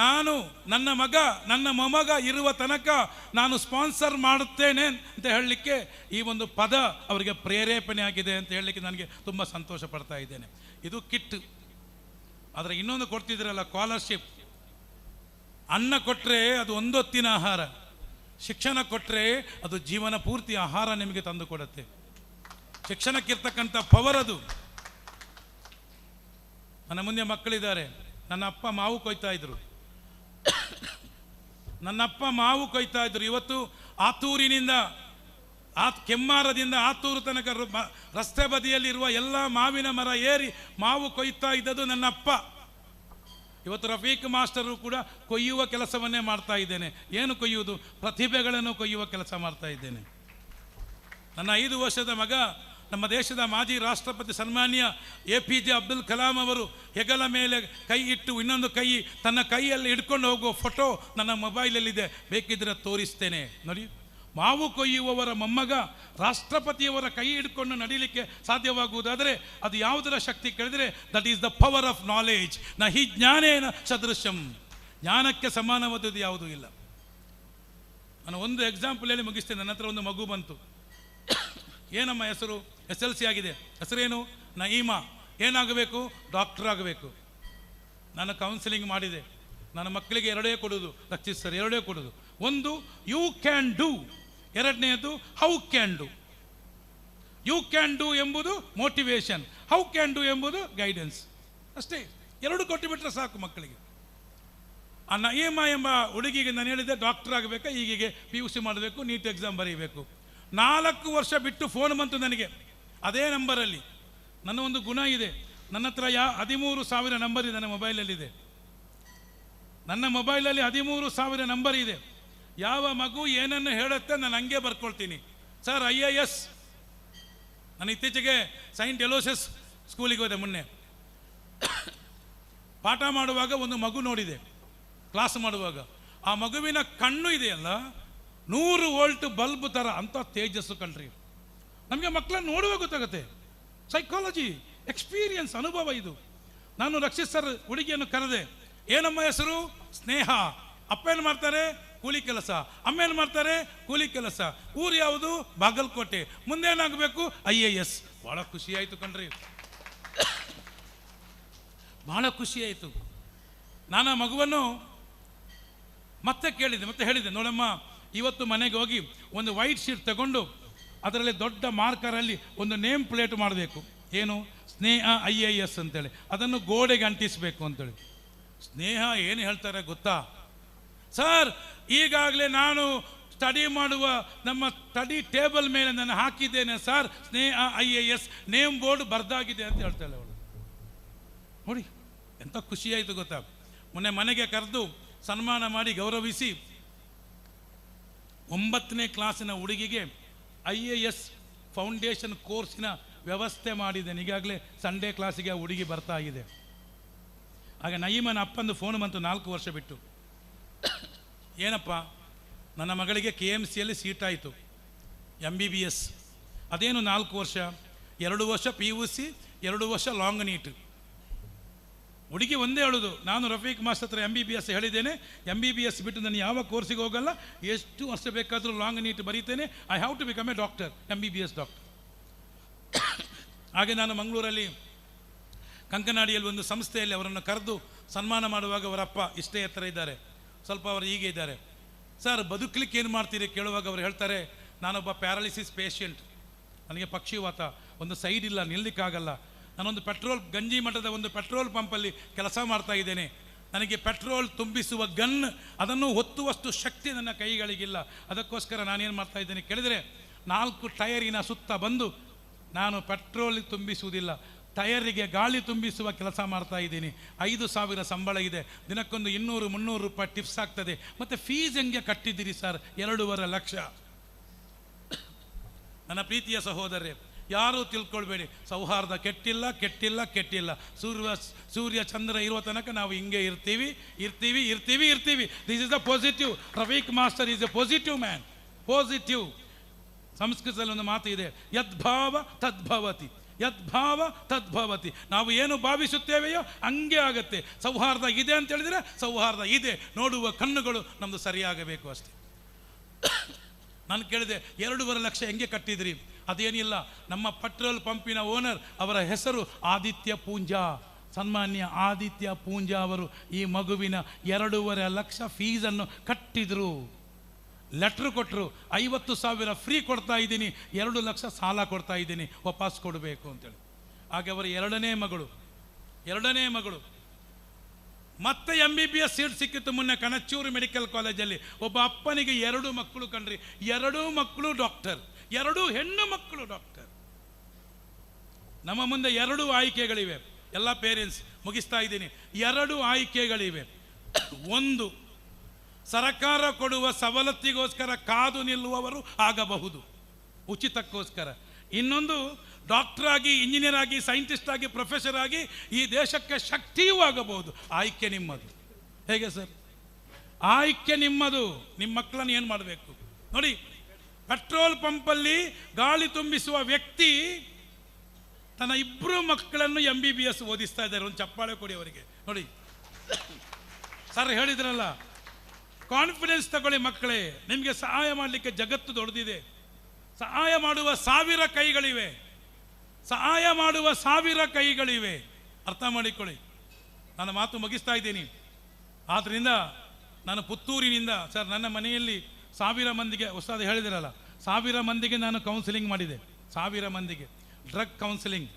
ನಾನು ನನ್ನ ಮಗ ನನ್ನ ಮೊಮ್ಮಗ ಇರುವ ತನಕ ನಾನು ಸ್ಪಾನ್ಸರ್ ಮಾಡುತ್ತೇನೆ ಅಂತ ಹೇಳಲಿಕ್ಕೆ ಈ ಒಂದು ಪದ ಅವರಿಗೆ ಪ್ರೇರೇಪಣೆ ಆಗಿದೆ ಅಂತ ಹೇಳಲಿಕ್ಕೆ ನನಗೆ ತುಂಬ ಸಂತೋಷ ಪಡ್ತಾ ಇದ್ದೇನೆ. ಇದು ಕಿಟ್. ಆದರೆ ಇನ್ನೊಂದು ಕೊಡ್ತಿದ್ರಲ್ಲ, ಸ್ಕಾಲರ್ಶಿಪ್. ಅನ್ನ ಕೊಟ್ಟರೆ ಅದು ಒಂದೊತ್ತಿನ ಆಹಾರ, ಶಿಕ್ಷಣ ಕೊಟ್ಟರೆ ಅದು ಜೀವನ ಪೂರ್ತಿ ಆಹಾರ ನಿಮಗೆ ತಂದು ಕೊಡುತ್ತೆ. ಶಿಕ್ಷಣಕ್ಕಿರ್ತಕ್ಕಂಥ ಪವರ್ ಅದು. ನನ್ನ ಮುಂದೆ ಮಕ್ಕಳಿದ್ದಾರೆ. ನನ್ನ ಅಪ್ಪ ಮಾವು ಕೊಯ್ತಾ ಇದ್ರು. ಇವತ್ತು ಆತೂರಿನಿಂದ ಕೆಮ್ಮಾರದಿಂದ ಆತೂರು ತನಕ ರಸ್ತೆ ಬದಿಯಲ್ಲಿರುವ ಎಲ್ಲ ಮಾವಿನ ಮರ ಏರಿ ಮಾವು ಕೊಯ್ತಾ ಇದ್ದದ್ದು ನನ್ನಪ್ಪ. ಇವತ್ತು ರಫೀಕ್ ಮಾಸ್ಟರು ಕೂಡ ಕೊಯ್ಯುವ ಕೆಲಸವನ್ನೇ ಮಾಡ್ತಾ ಇದ್ದೇನೆ. ಏನು ಕೊಯ್ಯುವುದು? ಪ್ರತಿಭೆಗಳನ್ನು ಕೊಯ್ಯುವ ಕೆಲಸ ಮಾಡ್ತಾ ಇದ್ದೇನೆ. ನನ್ನ 5 ವರ್ಷದ ಮಗ ನಮ್ಮ ದೇಶದ ಮಾಜಿ ರಾಷ್ಟ್ರಪತಿ ಸನ್ಮಾನ್ಯ APJ ಅಬ್ದುಲ್ ಕಲಾಂ ಅವರು ಹೆಗಲ ಮೇಲೆ ಕೈ ಇಟ್ಟು ಇನ್ನೊಂದು ಕೈ ತನ್ನ ಕೈಯಲ್ಲಿ ಹಿಡ್ಕೊಂಡು ಹೋಗುವ ಫೋಟೋ ನನ್ನ ಮೊಬೈಲಲ್ಲಿದೆ, ಬೇಕಿದ್ರೆ ತೋರಿಸ್ತೇನೆ ನೋಡಿ. ಮಾವು ಕೊಯ್ಯುವವರ ಮೊಮ್ಮಗ ರಾಷ್ಟ್ರಪತಿಯವರ ಕೈ ಹಿಡ್ಕೊಂಡು ನಡೀಲಿಕ್ಕೆ ಸಾಧ್ಯವಾಗುವುದಾದರೆ ಅದು ಯಾವುದರ ಶಕ್ತಿ ಕೇಳಿದರೆ, that is the power of knowledge. ನ ಹಿ ಜ್ಞಾನೇನ ಸದೃಶಂ. ಜ್ಞಾನಕ್ಕೆ ಸಮಾನವಾದದ್ದು ಯಾವುದೂ ಇಲ್ಲ. ನಾನು ಒಂದು ಎಕ್ಸಾಂಪಲ್ ಹೇಳಿ ಮುಗಿಸ್ತೇನೆ. ನನ್ನ ಹತ್ರ ಒಂದು ಮಗು ಬಂತು. ಏನಮ್ಮ ಹೆಸರು? SLC ಆಗಿದೆ. ಹೆಸರೇನು? ನಯೀಮಾ. ಏನಾಗಬೇಕು? ಡಾಕ್ಟರ್ ಆಗಬೇಕು. ನಾನು ಕೌನ್ಸಿಲಿಂಗ್ ಮಾಡಿದೆ. ನನ್ನ ಮಕ್ಕಳಿಗೆ 2 ಕೊಡೋದು, ರಕ್ಷಿತ್ ಸರ್ 2 ಕೊಡೋದು. ಒಂದು, ಯು ಕ್ಯಾನ್ ಡೂ. 2ನೇದು, how can do. You can do ಎಂಬುದು ಮೋಟಿವೇಶನ್, ಹೌ ಕ್ಯಾನ್ ಡೂ ಎಂಬುದು ಗೈಡೆನ್ಸ್. ಅಷ್ಟೇ, ಎರಡು ಕೊಟ್ಟುಬಿಟ್ರೆ ಸಾಕು ಮಕ್ಕಳಿಗೆ. ಆ ನಯೀಮಾ ಎಂಬ ಹುಡುಗಿಗೆ ನಾನು ಹೇಳಿದ್ದೆ ಡಾಕ್ಟರ್ ಆಗಬೇಕಾ, ಹೀಗೆ PUC ಮಾಡಬೇಕು, ನೀಟ್ ಎಕ್ಸಾಮ್ ಬರೀಬೇಕು. 4 ವರ್ಷ ಬಿಟ್ಟು ಫೋನ್ ಬಂತು ನನಗೆ ಅದೇ ನಂಬರಲ್ಲಿ. ನನ್ನ ಒಂದು ಗುಣ ಇದೆ, ನನ್ನ ಹತ್ರ 13,000 ನಂಬರ್ ಇದೆ ನನ್ನ ಮೊಬೈಲಲ್ಲಿದೆ. ನನ್ನ ಮೊಬೈಲಲ್ಲಿ 13,000 ನಂಬರ್ ಇದೆ. ಯಾವ ಮಗು ಏನನ್ನು ಹೇಳುತ್ತೆ ನಾನು ಹಂಗೆ ಬರ್ಕೊಳ್ತೀನಿ. ಸರ್ IAS, ನಾನು ಇತ್ತೀಚೆಗೆ ಸೈಂಟ್ ಎಲೋಸಿಯಸ್ ಸ್ಕೂಲಿಗೆ ಹೋದೆ. ಮೊನ್ನೆ ಪಾಠ ಮಾಡುವಾಗ ಒಂದು ಮಗು ನೋಡಿದೆ, ಕ್ಲಾಸ್ ಮಾಡುವಾಗ. ಆ ಮಗುವಿನ ಕಣ್ಣು ಇದೆಯಲ್ಲ 100 ವೋಲ್ಟ್ ಬಲ್ಬ್ ಥರ, ಅಂತ ತೇಜಸ್ಸು ಕಣ್ರಿ. ನಮಗೆ ಮಕ್ಕಳನ್ನು ನೋಡುವಾಗ ಗೊತ್ತಾಗುತ್ತೆ. ಸೈಕಾಲಜಿ, ಎಕ್ಸ್ಪೀರಿಯನ್ಸ್, ಅನುಭವ ಇದು. ನಾನು ರಕ್ಷಿತ್ ಸರ್ ಹುಡುಗಿಯನ್ನು ಕರೆದೆ. ಏನಮ್ಮ ಹೆಸರು? ಸ್ನೇಹ. ಅಪ್ಪ ಏನು ಮಾಡ್ತಾರೆ? ಕೂಲಿ ಕೆಲಸ. ಅಮ್ಮ ಏನು ಮಾಡ್ತಾರೆ? ಕೂಲಿ ಕೆಲಸ. ಊರು ಯಾವುದು? ಬಾಗಲಕೋಟೆ. ಮುಂದೇನಾಗಬೇಕು? IAS. ಭಾಳ ಖುಷಿ ಆಯಿತು ಕಣ್ರಿ, ಭಾಳ ಖುಷಿ ಆಯಿತು. ನಾನು ಆ ಮಗುವನ್ನು ಮತ್ತೆ ಕೇಳಿದೆ, ಮತ್ತೆ ಹೇಳಿದೆ, ನೋಡಮ್ಮ ಇವತ್ತು ಮನೆಗೆ ಹೋಗಿ ಒಂದು ವೈಟ್ ಶೀಟ್ ತಗೊಂಡು ಅದರಲ್ಲಿ ದೊಡ್ಡ ಮಾರ್ಕರಲ್ಲಿ ಒಂದು ನೇಮ್ ಪ್ಲೇಟ್ ಮಾಡಬೇಕು. ಏನು? ಸ್ನೇಹ IAS ಅಂತೇಳಿ. ಅದನ್ನು ಗೋಡೆಗೆ ಅಂಟಿಸಬೇಕು ಅಂತೇಳಿ. ಸ್ನೇಹ ಏನು ಹೇಳ್ತಾರೆ ಗೊತ್ತಾ? ಸರ್, ಈಗಾಗಲೇ ನಾನು ಸ್ಟಡಿ ಮಾಡುವ ನಮ್ಮ ಸ್ಟಡಿ ಟೇಬಲ್ ಮೇಲೆ ನಾನು ಹಾಕಿದ್ದೇನೆ ಸರ್, ಸ್ನೇಹ IAS ನೇಮ್ ಬೋರ್ಡ್ ಬರ್ದಾಗಿದೆ ಅಂತ ಹೇಳ್ತಾಳೆ ಅವಳು. ನೋಡಿ ಎಂಥ ಖುಷಿಯಾಯಿತು ಗೊತ್ತಾ. ಮೊನ್ನೆ ಮನೆಗೆ ಕರೆದು ಸನ್ಮಾನ ಮಾಡಿ ಗೌರವಿಸಿ 9ನೇ ಕ್ಲಾಸಿನ ಹುಡುಗಿಗೆ IAS ಫೌಂಡೇಶನ್ ಕೋರ್ಸಿನ ವ್ಯವಸ್ಥೆ ಮಾಡಿದ್ದೇನೆ. ಈಗಾಗಲೇ ಸಂಡೇ ಕ್ಲಾಸಿಗೆ ಆ ಹುಡುಗಿ ಬರ್ತಾ ಇದೆ. ಆಗ ನಯೀಮನ ಅಪ್ಪಂದು ಫೋನ್ ಬಂತು 4 ವರ್ಷ ಬಿಟ್ಟು. ಏನಪ್ಪ, ನನ್ನ ಮಗಳಿಗೆ KMCಯಲ್ಲಿ ಸೀಟ್ ಆಯಿತು, MBBS. ಅದೇನು 4 ವರ್ಷ? 2 ವರ್ಷ PUC, 2 ವರ್ಷ ಲಾಂಗ್ ನೀಟ್. ಹುಡುಗಿ ಒಂದೇ ಹೇಳೋದು, ನಾನು ರಫೀಕ್ ಮಾಸ್ಟರ್ ಹತ್ರ MBBS ಹೇಳಿದ್ದೇನೆ, MBBS ಬಿಟ್ಟು ನಾನು ಯಾವ ಕೋರ್ಸಿಗೆ ಹೋಗಲ್ಲ, ಎಷ್ಟು ವರ್ಷ ಬೇಕಾದರೂ ಲಾಂಗ್ ನೀಟ್ ಬರೀತೇನೆ, I have to become a doctor, MBBS doctor. ಹಾಗೆ ನಾನು ಮಂಗಳೂರಲ್ಲಿ ಕಂಕನಾಡಿಯಲ್ಲಿ ಒಂದು ಸಂಸ್ಥೆಯಲ್ಲಿ ಅವರನ್ನು ಕರೆದು ಸನ್ಮಾನ ಮಾಡುವಾಗ ಅವರಪ್ಪ ಇಷ್ಟೇ ಎತ್ತರ ಇದ್ದಾರೆ, ಸ್ವಲ್ಪ ಅವರು ಹೀಗೆ ಇದ್ದಾರೆ. ಸರ್ ಬದುಕಲಿಕ್ಕೆ ಏನು ಮಾಡ್ತೀರಿ ಕೇಳುವಾಗ ಅವರು ಹೇಳ್ತಾರೆ, ನಾನೊಬ್ಬ ಪ್ಯಾರಾಲಿಸಿಸ್ ಪೇಷಂಟ್, ನನಗೆ ಪಕ್ಷಿವಾತ, ಒಂದು ಸೈಡ್ ಇಲ್ಲ, ನಿಲ್ಲಕ್ಕಾಗಲ್ಲ. ನಾನೊಂದು ಗಂಜಿ ಮಠದ ಒಂದು ಪೆಟ್ರೋಲ್ ಪಂಪಲ್ಲಿ ಕೆಲಸ ಮಾಡ್ತಾ ಇದ್ದೇನೆ. ನನಗೆ ಪೆಟ್ರೋಲ್ ತುಂಬಿಸುವ ಗನ್ ಅದನ್ನು ಹೊತ್ತುವಷ್ಟು ಶಕ್ತಿ ನನ್ನ ಕೈಗಳಿಗಿಲ್ಲ. ಅದಕ್ಕೋಸ್ಕರ ನಾನೇನು ಮಾಡ್ತಾ ಇದ್ದೇನೆ ಕೇಳಿದರೆ, 4 ಟಯರಿನ ಸುತ್ತ ಬಂದು ನಾನು ಪೆಟ್ರೋಲ್ ತುಂಬಿಸುವುದಿಲ್ಲ, ಟಯರಿಗೆ ಗಾಳಿ ತುಂಬಿಸುವ ಕೆಲಸ ಮಾಡ್ತಾ ಇದ್ದೀನಿ. 5,000 ಸಂಬಳ ಇದೆ, ದಿನಕ್ಕೊಂದು 200-300 ರೂಪಾಯಿ ಟಿಪ್ಸ್ ಆಗ್ತದೆ. ಮತ್ತು ಫೀಸ್ ಹೆಂಗೆ ಕಟ್ಟಿದ್ದೀರಿ ಸರ್? 2.5 ಲಕ್ಷ. ನನ್ನ ಪ್ರೀತಿಯ ಸಹೋದರರೇ, ಯಾರೂ ತಿಳ್ಕೊಳ್ಬೇಡಿ, ಸೌಹಾರ್ದ ಕೆಟ್ಟಿಲ್ಲ, ಕೆಟ್ಟಿಲ್ಲ, ಕೆಟ್ಟಿಲ್ಲ. ಸೂರ್ಯ ಚಂದ್ರ ಇರುವ ತನಕ ನಾವು ಹಿಂಗೆ ಇರ್ತೀವಿ. This is the positive. Rafiq master is A positive man. Positive. ಸಂಸ್ಕೃತದಲ್ಲಿ ಒಂದು ಮಾತು ಇದೆ, ಯದ್ಭಾವ ತದ್ಭವತಿ, ಯದ್ಭಾವ ತದ್ಭವತಿ. ನಾವು ಏನು ಭಾವಿಸುತ್ತೇವೆಯೋ ಹಂಗೆ ಆಗತ್ತೆ. ಸೌಹಾರ್ದ ಇದೆ ಅಂತ ಹೇಳಿದರೆ ಸೌಹಾರ್ದ ಇದೆ, ನೋಡುವ ಕಣ್ಣುಗಳು ನಮ್ಮದು ಸರಿಯಾಗಬೇಕು ಅಷ್ಟೇ. ನಾನು ಕೇಳಿದೆ, 2.5 ಲಕ್ಷ ಹೆಂಗೆ ಕಟ್ಟಿದ್ರಿ? ಅದೇನಿಲ್ಲ, ನಮ್ಮ ಪೆಟ್ರೋಲ್ ಪಂಪಿನ ಓನರ್ ಅವರ ಹೆಸರು ಆದಿತ್ಯ ಪೂಂಜಾ, ಸನ್ಮಾನ್ಯ ಆದಿತ್ಯ ಪೂಂಜಾ ಅವರು ಈ ಮಗುವಿನ 2.5 ಲಕ್ಷ ಫೀಸನ್ನು ಕಟ್ಟಿದ್ರು. ಲೆಟ್ರ್ ಕೊಟ್ಟರು, 50,000 ಫ್ರೀ ಕೊಡ್ತಾ ಇದ್ದೀನಿ, 2 ಲಕ್ಷ ಸಾಲ ಕೊಡ್ತಾ ಇದ್ದೀನಿ, ವಾಪಸ್ ಕೊಡಬೇಕು ಅಂತೇಳಿ. ಹಾಗೆ ಅವರ ಎರಡನೇ ಮಗಳು ಮತ್ತೆ MBBS ಸೀಟ್ ಸಿಕ್ಕಿತ್ತು ಮೊನ್ನೆ ಕಣಚೂರು ಮೆಡಿಕಲ್ ಕಾಲೇಜಲ್ಲಿ. ಒಬ್ಬ ಅಪ್ಪನಿಗೆ 2 ಮಕ್ಕಳು ಕಣ್ರಿ, 2 ಮಕ್ಕಳು ಡಾಕ್ಟರ್, 2 ಹೆಣ್ಣು ಮಕ್ಕಳು ಡಾಕ್ಟರ್. ನಮ್ಮ ಮುಂದೆ 2 ಆಯ್ಕೆಗಳಿವೆ. ಎಲ್ಲ ಪೇರೆಂಟ್ಸ್ ಮುಗಿಸ್ತಾ ಇದ್ದೀನಿ. 2 ಆಯ್ಕೆಗಳಿವೆ. ಒಂದು, ಸರ್ಕಾರ ಕೊಡುವ ಸವಲತ್ತಿಗೋಸ್ಕರ ಕಾದು ನಿಲ್ಲುವವರು ಆಗಬಹುದು, ಉಚಿತಕ್ಕೋಸ್ಕರ. ಇನ್ನೊಂದು, ಡಾಕ್ಟರ್ ಆಗಿ, ಇಂಜಿನಿಯರ್ ಆಗಿ, ಸೈಂಟಿಸ್ಟ್ ಆಗಿ, ಪ್ರೊಫೆಸರ್ ಆಗಿ ಈ ದೇಶಕ್ಕೆ ಶಕ್ತಿಯೂ ಆಗಬಹುದು. ಆಯ್ಕೆ ನಿಮ್ಮದು. ಹೇಗೆ ಸರ್? ಆಯ್ಕೆ ನಿಮ್ಮದು. ನಿಮ್ಮ ಮಕ್ಕಳನ್ನು ಏನು ಮಾಡಬೇಕು ನೋಡಿ. ಪೆಟ್ರೋಲ್ ಪಂಪಲ್ಲಿ ಗಾಳಿ ತುಂಬಿಸುವ ವ್ಯಕ್ತಿ ತನ್ನ 2 ಮಕ್ಕಳನ್ನು MBBS ಓದಿಸ್ತಾ ಇದ್ದಾರೆ. ಒಂದು ಚಪ್ಪಾಳೆ ಕೊಡಿ ಅವರಿಗೆ. ನೋಡಿ ಸರ್ ಹೇಳಿದ್ರಲ್ಲ, ಕಾನ್ಫಿಡೆನ್ಸ್ ತಗೊಳ್ಳಿ ಮಕ್ಕಳೇ. ನಿಮಗೆ ಸಹಾಯ ಮಾಡಲಿಕ್ಕೆ ಜಗತ್ತು ದೊಡ್ಡದಿದೆ. ಸಹಾಯ ಮಾಡುವ 1000 ಕೈಗಳಿವೆ, ಸಹಾಯ ಮಾಡುವ 1000 ಕೈಗಳಿವೆ. ಅರ್ಥ ಮಾಡಿಕೊಳ್ಳಿ. ನಾನು ಮಾತು ಮುಗಿಸ್ತಾ ಇದ್ದೀನಿ. ಆದ್ದರಿಂದ ನಾನು ಪುತ್ತೂರಿನಿಂದ, ಸರ್ ನನ್ನ ಮನೆಯಲ್ಲಿ 1000 ಮಂದಿಗೆ, ಹೊಸದು ಹೇಳಿದಿರಲ್ಲ, 1000 ಮಂದಿಗೆ ನಾನು ಕೌನ್ಸಿಲಿಂಗ್ ಮಾಡಿದೆ. 1000 ಮಂದಿಗೆ drug counselling,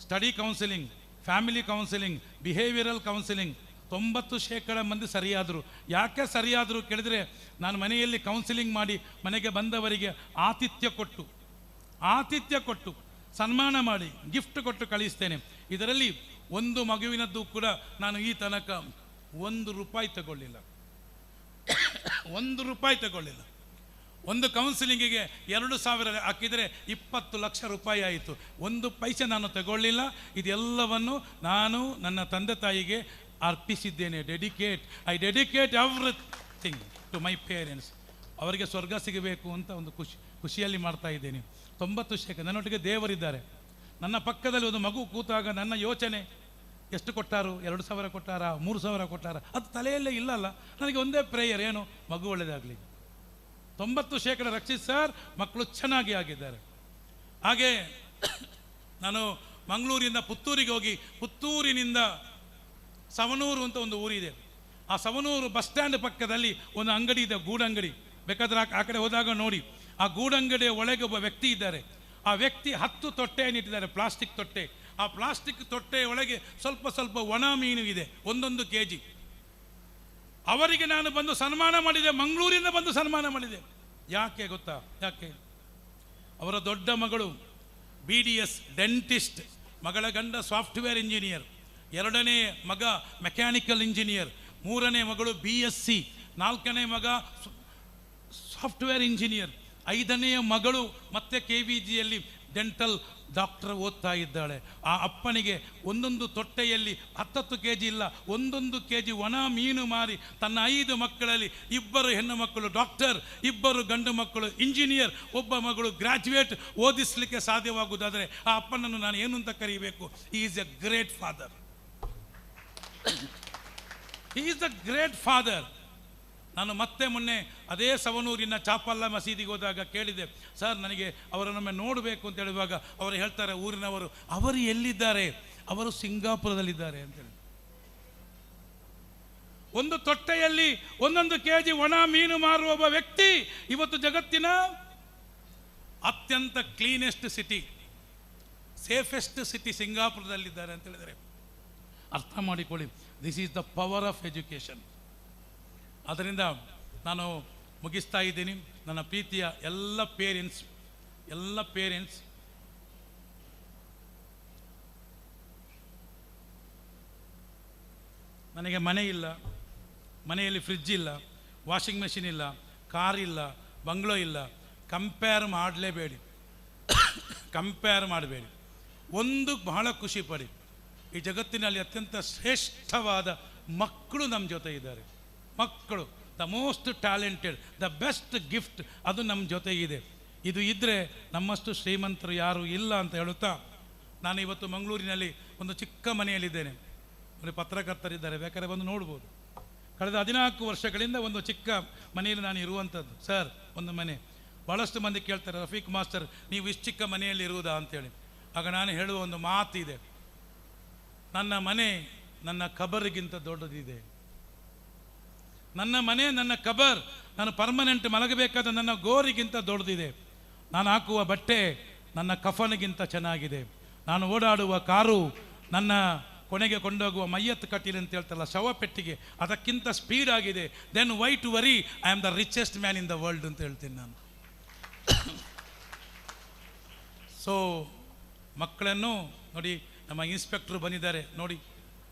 study counselling, family counselling, behavioural counselling. 90% ಮಂದಿ ಸರಿಯಾದರು. ಯಾಕೆ ಸರಿಯಾದರು ಕೇಳಿದರೆ, ನಾನು ಮನೆಯಲ್ಲಿ ಕೌನ್ಸಿಲಿಂಗ್ ಮಾಡಿ ಮನೆಗೆ ಬಂದವರಿಗೆ ಆತಿಥ್ಯ ಕೊಟ್ಟು ಸನ್ಮಾನ ಮಾಡಿ ಗಿಫ್ಟ್ ಕೊಟ್ಟು ಕಳಿಸ್ತೇನೆ. ಇದರಲ್ಲಿ ಒಂದು ಮಗುವಿನದ್ದು ಕೂಡ ನಾನು ಈ ತನಕ 1 ರೂಪಾಯಿ ತಗೊಳ್ಳಿಲ್ಲ. 1 ರೂಪಾಯಿ ತಗೊಳ್ಳಿಲ್ಲ. ಒಂದು ಕೌನ್ಸಿಲಿಂಗಿಗೆ 2,000 ಹಾಕಿದರೆ 20 ಲಕ್ಷ ರೂಪಾಯಿ ಆಯಿತು. 1 ಪೈಸೆ ನಾನು ತಗೊಳ್ಳಿಲ್ಲ. ಇದೆಲ್ಲವನ್ನು ನಾನು ನನ್ನ ತಂದೆ ತಾಯಿಗೆ ಅರ್ಪಿಸಿದ್ದೇನೆ. I dedicate everything to my parents. ಅವರಿಗೆ ಸ್ವರ್ಗ ಸಿಗಬೇಕು ಅಂತ ಒಂದು ಖುಷಿಯಲ್ಲಿ ಮಾಡ್ತಾ ಇದ್ದೇನೆ. 90% ನನ್ನೊಟ್ಟಿಗೆ ದೇವರಿದ್ದಾರೆ. ನನ್ನ ಪಕ್ಕದಲ್ಲಿ ಒಂದು ಮಗು ಕೂತಾಗ ನನ್ನ ಯೋಚನೆ, ಎಷ್ಟು ಕೊಟ್ಟಾರು? 2,000 ಕೊಟ್ಟಾರಾ? 3,000 ಕೊಟ್ಟಾರಾ? ಅದು ತಲೆಯಲ್ಲೇ ಇಲ್ಲಲ್ಲ. ನನಗೆ ಒಂದೇ ಪ್ರೇಯರ್, ಏನು? ಮಗು ಒಳ್ಳೆಯದಾಗಲಿ. 90% ರಕ್ಷಿತ್ ಸರ್, ಮಕ್ಕಳು ಚೆನ್ನಾಗಿ ಆಗಿದ್ದಾರೆ. ಹಾಗೆ ನಾನು ಮಂಗಳೂರಿಂದ ಪುತ್ತೂರಿಗೆ ಹೋಗಿ, ಪುತ್ತೂರಿನಿಂದ ಸವನೂರು ಅಂತ ಒಂದು ಊರಿದೆ. ಆ ಸವನೂರು ಬಸ್ ಸ್ಟ್ಯಾಂಡ್ ಪಕ್ಕದಲ್ಲಿ ಒಂದು ಅಂಗಡಿ ಇದೆ, ಗೂಡಂಗಡಿ. ಬೇಕಾದ್ರೆ ಆ ಕಡೆ ಹೋದಾಗ ನೋಡಿ. ಆ ಗೂಡಂಗಡಿಯ ಒಳಗೆ ಒಬ್ಬ ವ್ಯಕ್ತಿ ಇದ್ದಾರೆ. ಆ ವ್ಯಕ್ತಿ 10 ತೊಟ್ಟೆಯನ್ನು ಇಟ್ಟಿದ್ದಾರೆ, ಪ್ಲಾಸ್ಟಿಕ್ ತೊಟ್ಟೆ. ಆ ಪ್ಲಾಸ್ಟಿಕ್ ತೊಟ್ಟೆಯ ಒಳಗೆ ಸ್ವಲ್ಪ ಒಣ ಮೀನು ಇದೆ, 1 kg. ಅವರಿಗೆ ನಾನು ಬಂದು ಸನ್ಮಾನ ಮಾಡಿದೆ, ಮಂಗಳೂರಿಂದ ಬಂದು ಸನ್ಮಾನ ಮಾಡಿದೆ. ಯಾಕೆ ಗೊತ್ತಾ? ಯಾಕೆ? ಅವರ ದೊಡ್ಡ ಮಗಳು BDS ಡೆಂಟಿಸ್ಟ್, ಮಗಳ ಗಂಡ ಸಾಫ್ಟ್ವೇರ್ ಇಂಜಿನಿಯರ್, 2ನೇ ಮಗ ಮೆಕ್ಯಾನಿಕಲ್ ಇಂಜಿನಿಯರ್, 3ನೇ ಮಗಳು BSc, 4ನೇ ಮಗ ಸಾಫ್ಟ್ವೇರ್ ಇಂಜಿನಿಯರ್, 5ನೇ ಮಗಳು ಮತ್ತೆ KVGಯಲ್ಲಿ ಡೆಂಟಲ್ ಡಾಕ್ಟರ್ ಓದ್ತಾ ಇದ್ದಾಳೆ. ಆ ಅಪ್ಪನಿಗೆ 1 ತೊಟ್ಟೆಯಲ್ಲಿ 10 kg ಇಲ್ಲ, 1 kg ಒಣ ಮೀನು ಮಾರಿ ತನ್ನ 5 ಮಕ್ಕಳಲ್ಲಿ 2 ಹೆಣ್ಣು ಮಕ್ಕಳು ಡಾಕ್ಟರ್, 2 ಗಂಡು ಮಕ್ಕಳು ಇಂಜಿನಿಯರ್, ಒಬ್ಬ ಮಗಳು ಗ್ರಾಜ್ಯುಯೇಟ್ ಓದಿಸಲಿಕ್ಕೆ ಸಾಧ್ಯವಾಗುವುದಾದರೆ ಆ ಅಪ್ಪನನ್ನು ನಾನು ಏನು ಅಂತ ಕರೀಬೇಕು? He is a great father. He is a great father. ನಾನು ಮತ್ತೆ ಮೊನ್ನೆ ಅದೇ ಸವನೂರಿನ ಚಾಪಲ್ಲ ಮಸೀದಿಗೆ ಹೋದಾಗ ಕೇಳಿದೆ, ಸರ್ ನನಗೆ ಅವರನ್ನೊಮ್ಮೆ ನೋಡಬೇಕು ಅಂತ ಹೇಳುವಾಗ ಅವರು ಹೇಳ್ತಾರೆ, ಊರಿನವರು, ಅವರು ಎಲ್ಲಿದ್ದಾರೆ? ಅವರು ಸಿಂಗಾಪುರದಲ್ಲಿದ್ದಾರೆ ಅಂತೇಳಿ. 1 ತೊಟ್ಟೆಯಲ್ಲಿ 1 kg ಒಣ ಮೀನು ಮಾರುವ ಒಬ್ಬ ವ್ಯಕ್ತಿ ಇವತ್ತು ಜಗತ್ತಿನ ಅತ್ಯಂತ ಕ್ಲೀನೆಸ್ಟ್ ಸಿಟಿ, ಸೇಫೆಸ್ಟ್ ಸಿಟಿ ಸಿಂಗಾಪುರದಲ್ಲಿದ್ದಾರೆ ಅಂತ ಹೇಳಿದರೆ ಅರ್ಥ ಮಾಡಿಕೊಳ್ಳಿ. This is the power of education. ಆದ್ದರಿಂದ ನಾನು ಮುಗಿಸ್ತಾ ಇದ್ದೀನಿ. ನನ್ನ ಪ್ರೀತಿಯ ಎಲ್ಲ ಪೇರೆಂಟ್ಸ್ ನನಗೆ ಮನೆ ಇಲ್ಲ, ಮನೆಯಲ್ಲಿ ಫ್ರಿಡ್ಜ್ ಇಲ್ಲ, ವಾಷಿಂಗ್ ಮೆಷಿನ್ ಇಲ್ಲ, ಕಾರ್ ಇಲ್ಲ, ಬಂಗ್ಲೋ ಇಲ್ಲ. ಕಂಪೇರ್ ಮಾಡಬೇಡಿ. ಒಂದು ಬಹಳ ಖುಷಿ ಪಡಿ, ಈ ಜಗತ್ತಿನಲ್ಲಿ ಅತ್ಯಂತ ಶ್ರೇಷ್ಠವಾದ ಮಕ್ಕಳು ನಮ್ಮ ಜೊತೆ ಇದ್ದಾರೆ. ಮಕ್ಕಳು, the most talented, the best gift, ಅದು ನಮ್ಮ ಜೊತೆಗಿದೆ. ಇದು ಇದ್ದರೆ ನಮ್ಮಷ್ಟು ಶ್ರೀಮಂತರು ಯಾರೂ ಇಲ್ಲ ಅಂತ ಹೇಳುತ್ತಾ, ನಾನು ಇವತ್ತು ಮಂಗಳೂರಿನಲ್ಲಿ ಒಂದು ಚಿಕ್ಕ ಮನೆಯಲ್ಲಿದ್ದೇನೆ. ಪತ್ರಕರ್ತರಿದ್ದಾರೆ, ಬೇಕಾದ್ರೆ ಬಂದು ನೋಡ್ಬೋದು. ಕಳೆದ 14 ವರ್ಷಗಳಿಂದ ಒಂದು ಚಿಕ್ಕ ಮನೆಯಲ್ಲಿ ನಾನು ಇರುವಂಥದ್ದು. ಸರ್, ಒಂದು ಮನೆ. ಭಾಳಷ್ಟು ಮಂದಿ ಕೇಳ್ತಾರೆ, ರಫೀಕ್ ಮಾಸ್ಟರ್ ನೀವು ಇಷ್ಟು ಚಿಕ್ಕ ಮನೆಯಲ್ಲಿ ಇರುವುದಾ ಅಂತೇಳಿ. ಆಗ ನಾನು ಹೇಳುವ ಒಂದು ಮಾತಿದೆ, ನನ್ನ ಮನೆ ನನ್ನ ಕಬರ್ಗಿಂತ ದೊಡ್ಡದಿದೆ. ನನ್ನ ಮನೆ, ನನ್ನ ಕಬರ್, ನಾನು ಪರ್ಮನೆಂಟ್ ಮಲಗಬೇಕಾದ ನನ್ನ ಗೋರಿಗಿಂತ ದೊಡ್ಡದಿದೆ. ನಾನು ಹಾಕುವ ಬಟ್ಟೆ ನನ್ನ ಕಫನಿಗಿಂತ ಚೆನ್ನಾಗಿದೆ. ನಾನು ಓಡಾಡುವ ಕಾರು, ನನ್ನ ಕೊನೆಗೆ ಕೊಂಡೋಗುವ ಮಯ್ಯತ್ ಕಟೀಲ್ ಅಂತ ಹೇಳ್ತಾರಲ್ಲ, ಶವಪೆಟ್ಟಿಗೆ, ಅದಕ್ಕಿಂತ ಸ್ಪೀಡ್ ಆಗಿದೆ. Then why to worry, I am the richest man in the world ಅಂತ ಹೇಳ್ತೀನಿ ನಾನು. ಸೊ ಮಕ್ಕಳನ್ನು ನೋಡಿ, ನಮ್ಮ ಇನ್ಸ್ಪೆಕ್ಟ್ರು ಬಂದಿದ್ದಾರೆ ನೋಡಿ,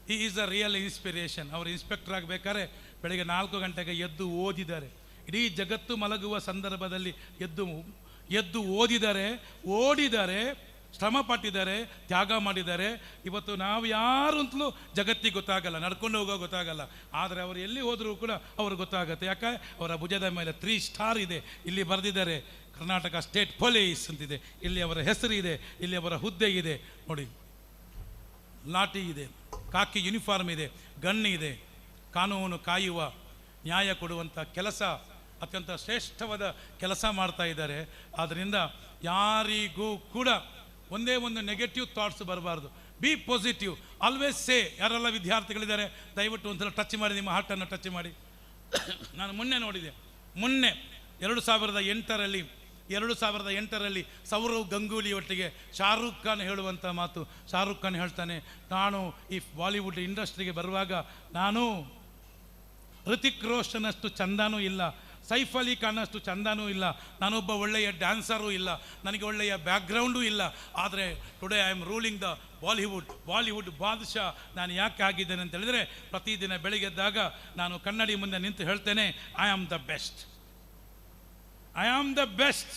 ಹಿ ಈಸ್ ಅ ರಿಯಲ್ ಇನ್ಸ್ಪಿರೇಷನ್. ಅವರು ಇನ್ಸ್ಪೆಕ್ಟರ್ ಆಗಬೇಕಾದ್ರೆ ಬೆಳಗ್ಗೆ 4 ಗಂಟೆಗೆ ಎದ್ದು ಓದಿದ್ದಾರೆ. ಇಡೀ ಜಗತ್ತು ಮಲಗುವ ಸಂದರ್ಭದಲ್ಲಿ ಎದ್ದು ಓದಿದ್ದಾರೆ, ಶ್ರಮ ಪಟ್ಟಿದ್ದಾರೆ, ತ್ಯಾಗ ಮಾಡಿದ್ದಾರೆ. ಇವತ್ತು ನಾವು ಯಾರು ಅಂತಲೂ ಜಗತ್ತಿಗೆ ಗೊತ್ತಾಗಲ್ಲ, ನಡ್ಕೊಂಡು ಹೋಗೋ ಗೊತ್ತಾಗಲ್ಲ. ಆದರೆ ಅವರು ಎಲ್ಲಿ ಹೋದರೂ ಕೂಡ ಅವ್ರಿಗೆ ಗೊತ್ತಾಗುತ್ತೆ. ಯಾಕೆ? ಅವರ ಭುಜದ ಮೇಲೆ 3 ಸ್ಟಾರ್ ಇದೆ, ಇಲ್ಲಿ ಬರೆದಿದ್ದಾರೆ ಕರ್ನಾಟಕ ಸ್ಟೇಟ್ ಪೊಲೀಸ್ ಅಂತಿದೆ, ಇಲ್ಲಿ ಅವರ ಹೆಸರು ಇದೆ, ಇಲ್ಲಿ ಅವರ ಹುದ್ದೆ ಇದೆ ನೋಡಿ. ಲಾಠಿ ಇದೆ, ಕಾಕಿ ಯೂನಿಫಾರ್ಮ್ ಇದೆ, ಗನ್ ಇದೆ. ಕಾನೂನು ಕಾಯುವ, ನ್ಯಾಯ ಕೊಡುವಂಥ ಕೆಲಸ, ಅತ್ಯಂತ ಶ್ರೇಷ್ಠವಾದ ಕೆಲಸ ಮಾಡ್ತಾ ಇದ್ದಾರೆ. ಆದ್ದರಿಂದ ಯಾರಿಗೂ ಕೂಡ ಒಂದೇ ಒಂದು ನೆಗೆಟಿವ್ ಥಾಟ್ಸ್ ಬರಬಾರ್ದು. B positive, always say. ಯಾರೆಲ್ಲ ವಿದ್ಯಾರ್ಥಿಗಳಿದ್ದಾರೆ ದಯವಿಟ್ಟು ಒಂದ್ಸಲ ಟಚ್ ಮಾಡಿ, ನಿಮ್ಮ ಹಾರ್ಟನ್ನು ಟಚ್ ಮಾಡಿ. ನಾನು ಮೊನ್ನೆ ನೋಡಿದೆ, 2008ರಲ್ಲಿ 2008ರಲ್ಲಿ ಸೌರವ್ ಗಂಗೂಲಿ ಒಟ್ಟಿಗೆ ಶಾರುಖ್ ಖಾನ್ ಹೇಳುವಂಥ ಮಾತು. ಶಾರುಖ್ ಖಾನ್ ಹೇಳ್ತಾನೆ, ನಾನು ಈ ಬಾಲಿವುಡ್ ಇಂಡಸ್ಟ್ರಿಗೆ ಬರುವಾಗ ನಾನು ಹೃತಿಕ್ ರೋಷನ್ ಅಷ್ಟು ಚಂದನೂ ಇಲ್ಲ, ಸೈಫ್ ಅಲಿ ಖಾನ್ ಅಷ್ಟು ಚಂದನೂ ಇಲ್ಲ, ನಾನೊಬ್ಬ ಒಳ್ಳೆಯ ಡ್ಯಾನ್ಸರೂ ಇಲ್ಲ, ನನಗೆ ಒಳ್ಳೆಯ ಬ್ಯಾಕ್ಗ್ರೌಂಡೂ ಇಲ್ಲ, ಆದರೆ today I am ruling the Bollywood ಬಾದ್ಶಾ. ನಾನು ಯಾಕೆ ಆಗಿದ್ದೇನೆ ಅಂತ ಹೇಳಿದರೆ, ಪ್ರತಿದಿನ ಬೆಳಿಗ್ಗೆದ್ದಾಗ ನಾನು ಕನ್ನಡಿ ಮುಂದೆ ನಿಂತು ಹೇಳ್ತೇನೆ, I am the best, I am the best,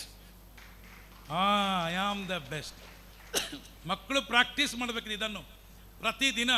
I am the best. ಮಕ್ಕಳು ಪ್ರಾಕ್ಟೀಸ್ ಮಾಡಬೇಕು ಇದನ್ನು ಪ್ರತಿದಿನ.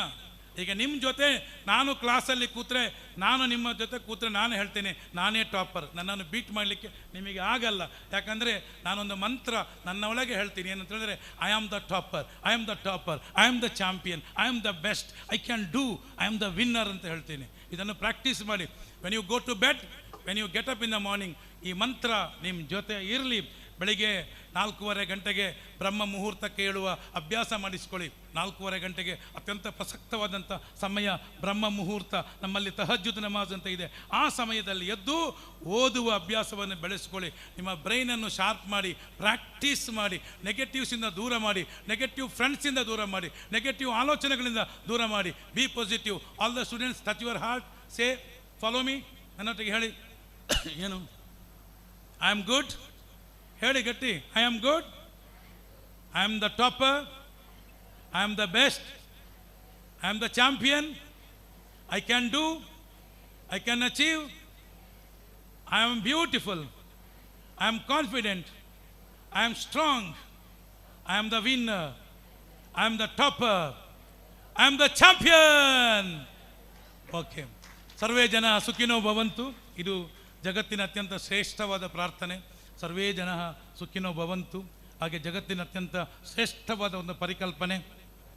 ಈಗ ನಿಮ್ಮ ಜೊತೆ ನಾನು ಕ್ಲಾಸಲ್ಲಿ ಕೂತ್ರೆ, ನಾನು ನಿಮ್ಮ ಜೊತೆ ಕೂತ್ರೆ ನಾನು ಹೇಳ್ತೇನೆ ನಾನೇ ಟಾಪರ್, ನನ್ನನ್ನು ಬೀಟ್ ಮಾಡಲಿಕ್ಕೆ ನಿಮಗೆ ಆಗಲ್ಲ. ಯಾಕಂದರೆ ನಾನೊಂದು ಮಂತ್ರ ನನ್ನ ಒಳಗೆ ಹೇಳ್ತೀನಿ, ಏನಂತ ಹೇಳಿದ್ರೆ, I am the topper, I am the topper, I am the champion, I am the best, I can do, I am the winner ಅಂತ ಹೇಳ್ತೀನಿ. ಇದನ್ನು ಪ್ರಾಕ್ಟೀಸ್ ಮಾಡಿ. When you go to bed, when you get up in the morning, ಈ ಮಂತ್ರ ನಿಮ್ಮ ಜೊತೆ ಇರಲಿ. ಬೆಳಿಗ್ಗೆ 4:15 ಗಂಟೆಗೆ ಬ್ರಹ್ಮ ಮುಹೂರ್ತಕ್ಕೆ ಏಳುವ ಅಭ್ಯಾಸ ಮಾಡಿಸ್ಕೊಳ್ಳಿ. 4:15 ಗಂಟೆಗೆ ಅತ್ಯಂತ ಪ್ರಸಕ್ತವಾದಂಥ ಸಮಯ ಬ್ರಹ್ಮ ಮುಹೂರ್ತ. ನಮ್ಮಲ್ಲಿ ತಹಜ್ಜುದ್ ನಮಾಜ್ ಅಂತ ಇದೆ. ಆ ಸಮಯದಲ್ಲಿ ಎದ್ದು ಓದುವ ಅಭ್ಯಾಸವನ್ನು ಬೆಳೆಸ್ಕೊಳ್ಳಿ. ನಿಮ್ಮ ಬ್ರೈನನ್ನು ಶಾರ್ಪ್ ಮಾಡಿ, ಪ್ರಾಕ್ಟೀಸ್ ಮಾಡಿ, ನೆಗೆಟಿವ್ಸಿಂದ ದೂರ ಮಾಡಿ, ನೆಗೆಟಿವ್ ಫ್ರೆಂಡ್ಸಿಂದ ದೂರ ಮಾಡಿ, ನೆಗೆಟಿವ್ ಆಲೋಚನೆಗಳಿಂದ ದೂರ ಮಾಡಿ. Be positive. All the students touch your heart, say follow me. ನನ್ನೊಟ್ಟಿಗೆ ಹೇಳಿ, ಏನು? I am good. ಹೇಳಿ ಗಟ್ಟಿ, I am good, I am the topper, I am the best, I am the champion, I can do, I can achieve, I am beautiful, I am confident, I am strong, I am the winner, I am the topper, I am the champion. Okay, ಸರ್ವೇ ಜನ ಸುಖಿನೋ ಭವಂತು. ಇದು ಜಗತ್ತಿನ ಅತ್ಯಂತ ಶ್ರೇಷ್ಠವಾದ ಪ್ರಾರ್ಥನೆ. ಸರ್ವೇ ಜನ ಸುಖಿನೋ ಭವಂತು. ಹಾಗೆ ಜಗತ್ತಿನ ಅತ್ಯಂತ ಶ್ರೇಷ್ಠವಾದ ಒಂದು ಪರಿಕಲ್ಪನೆ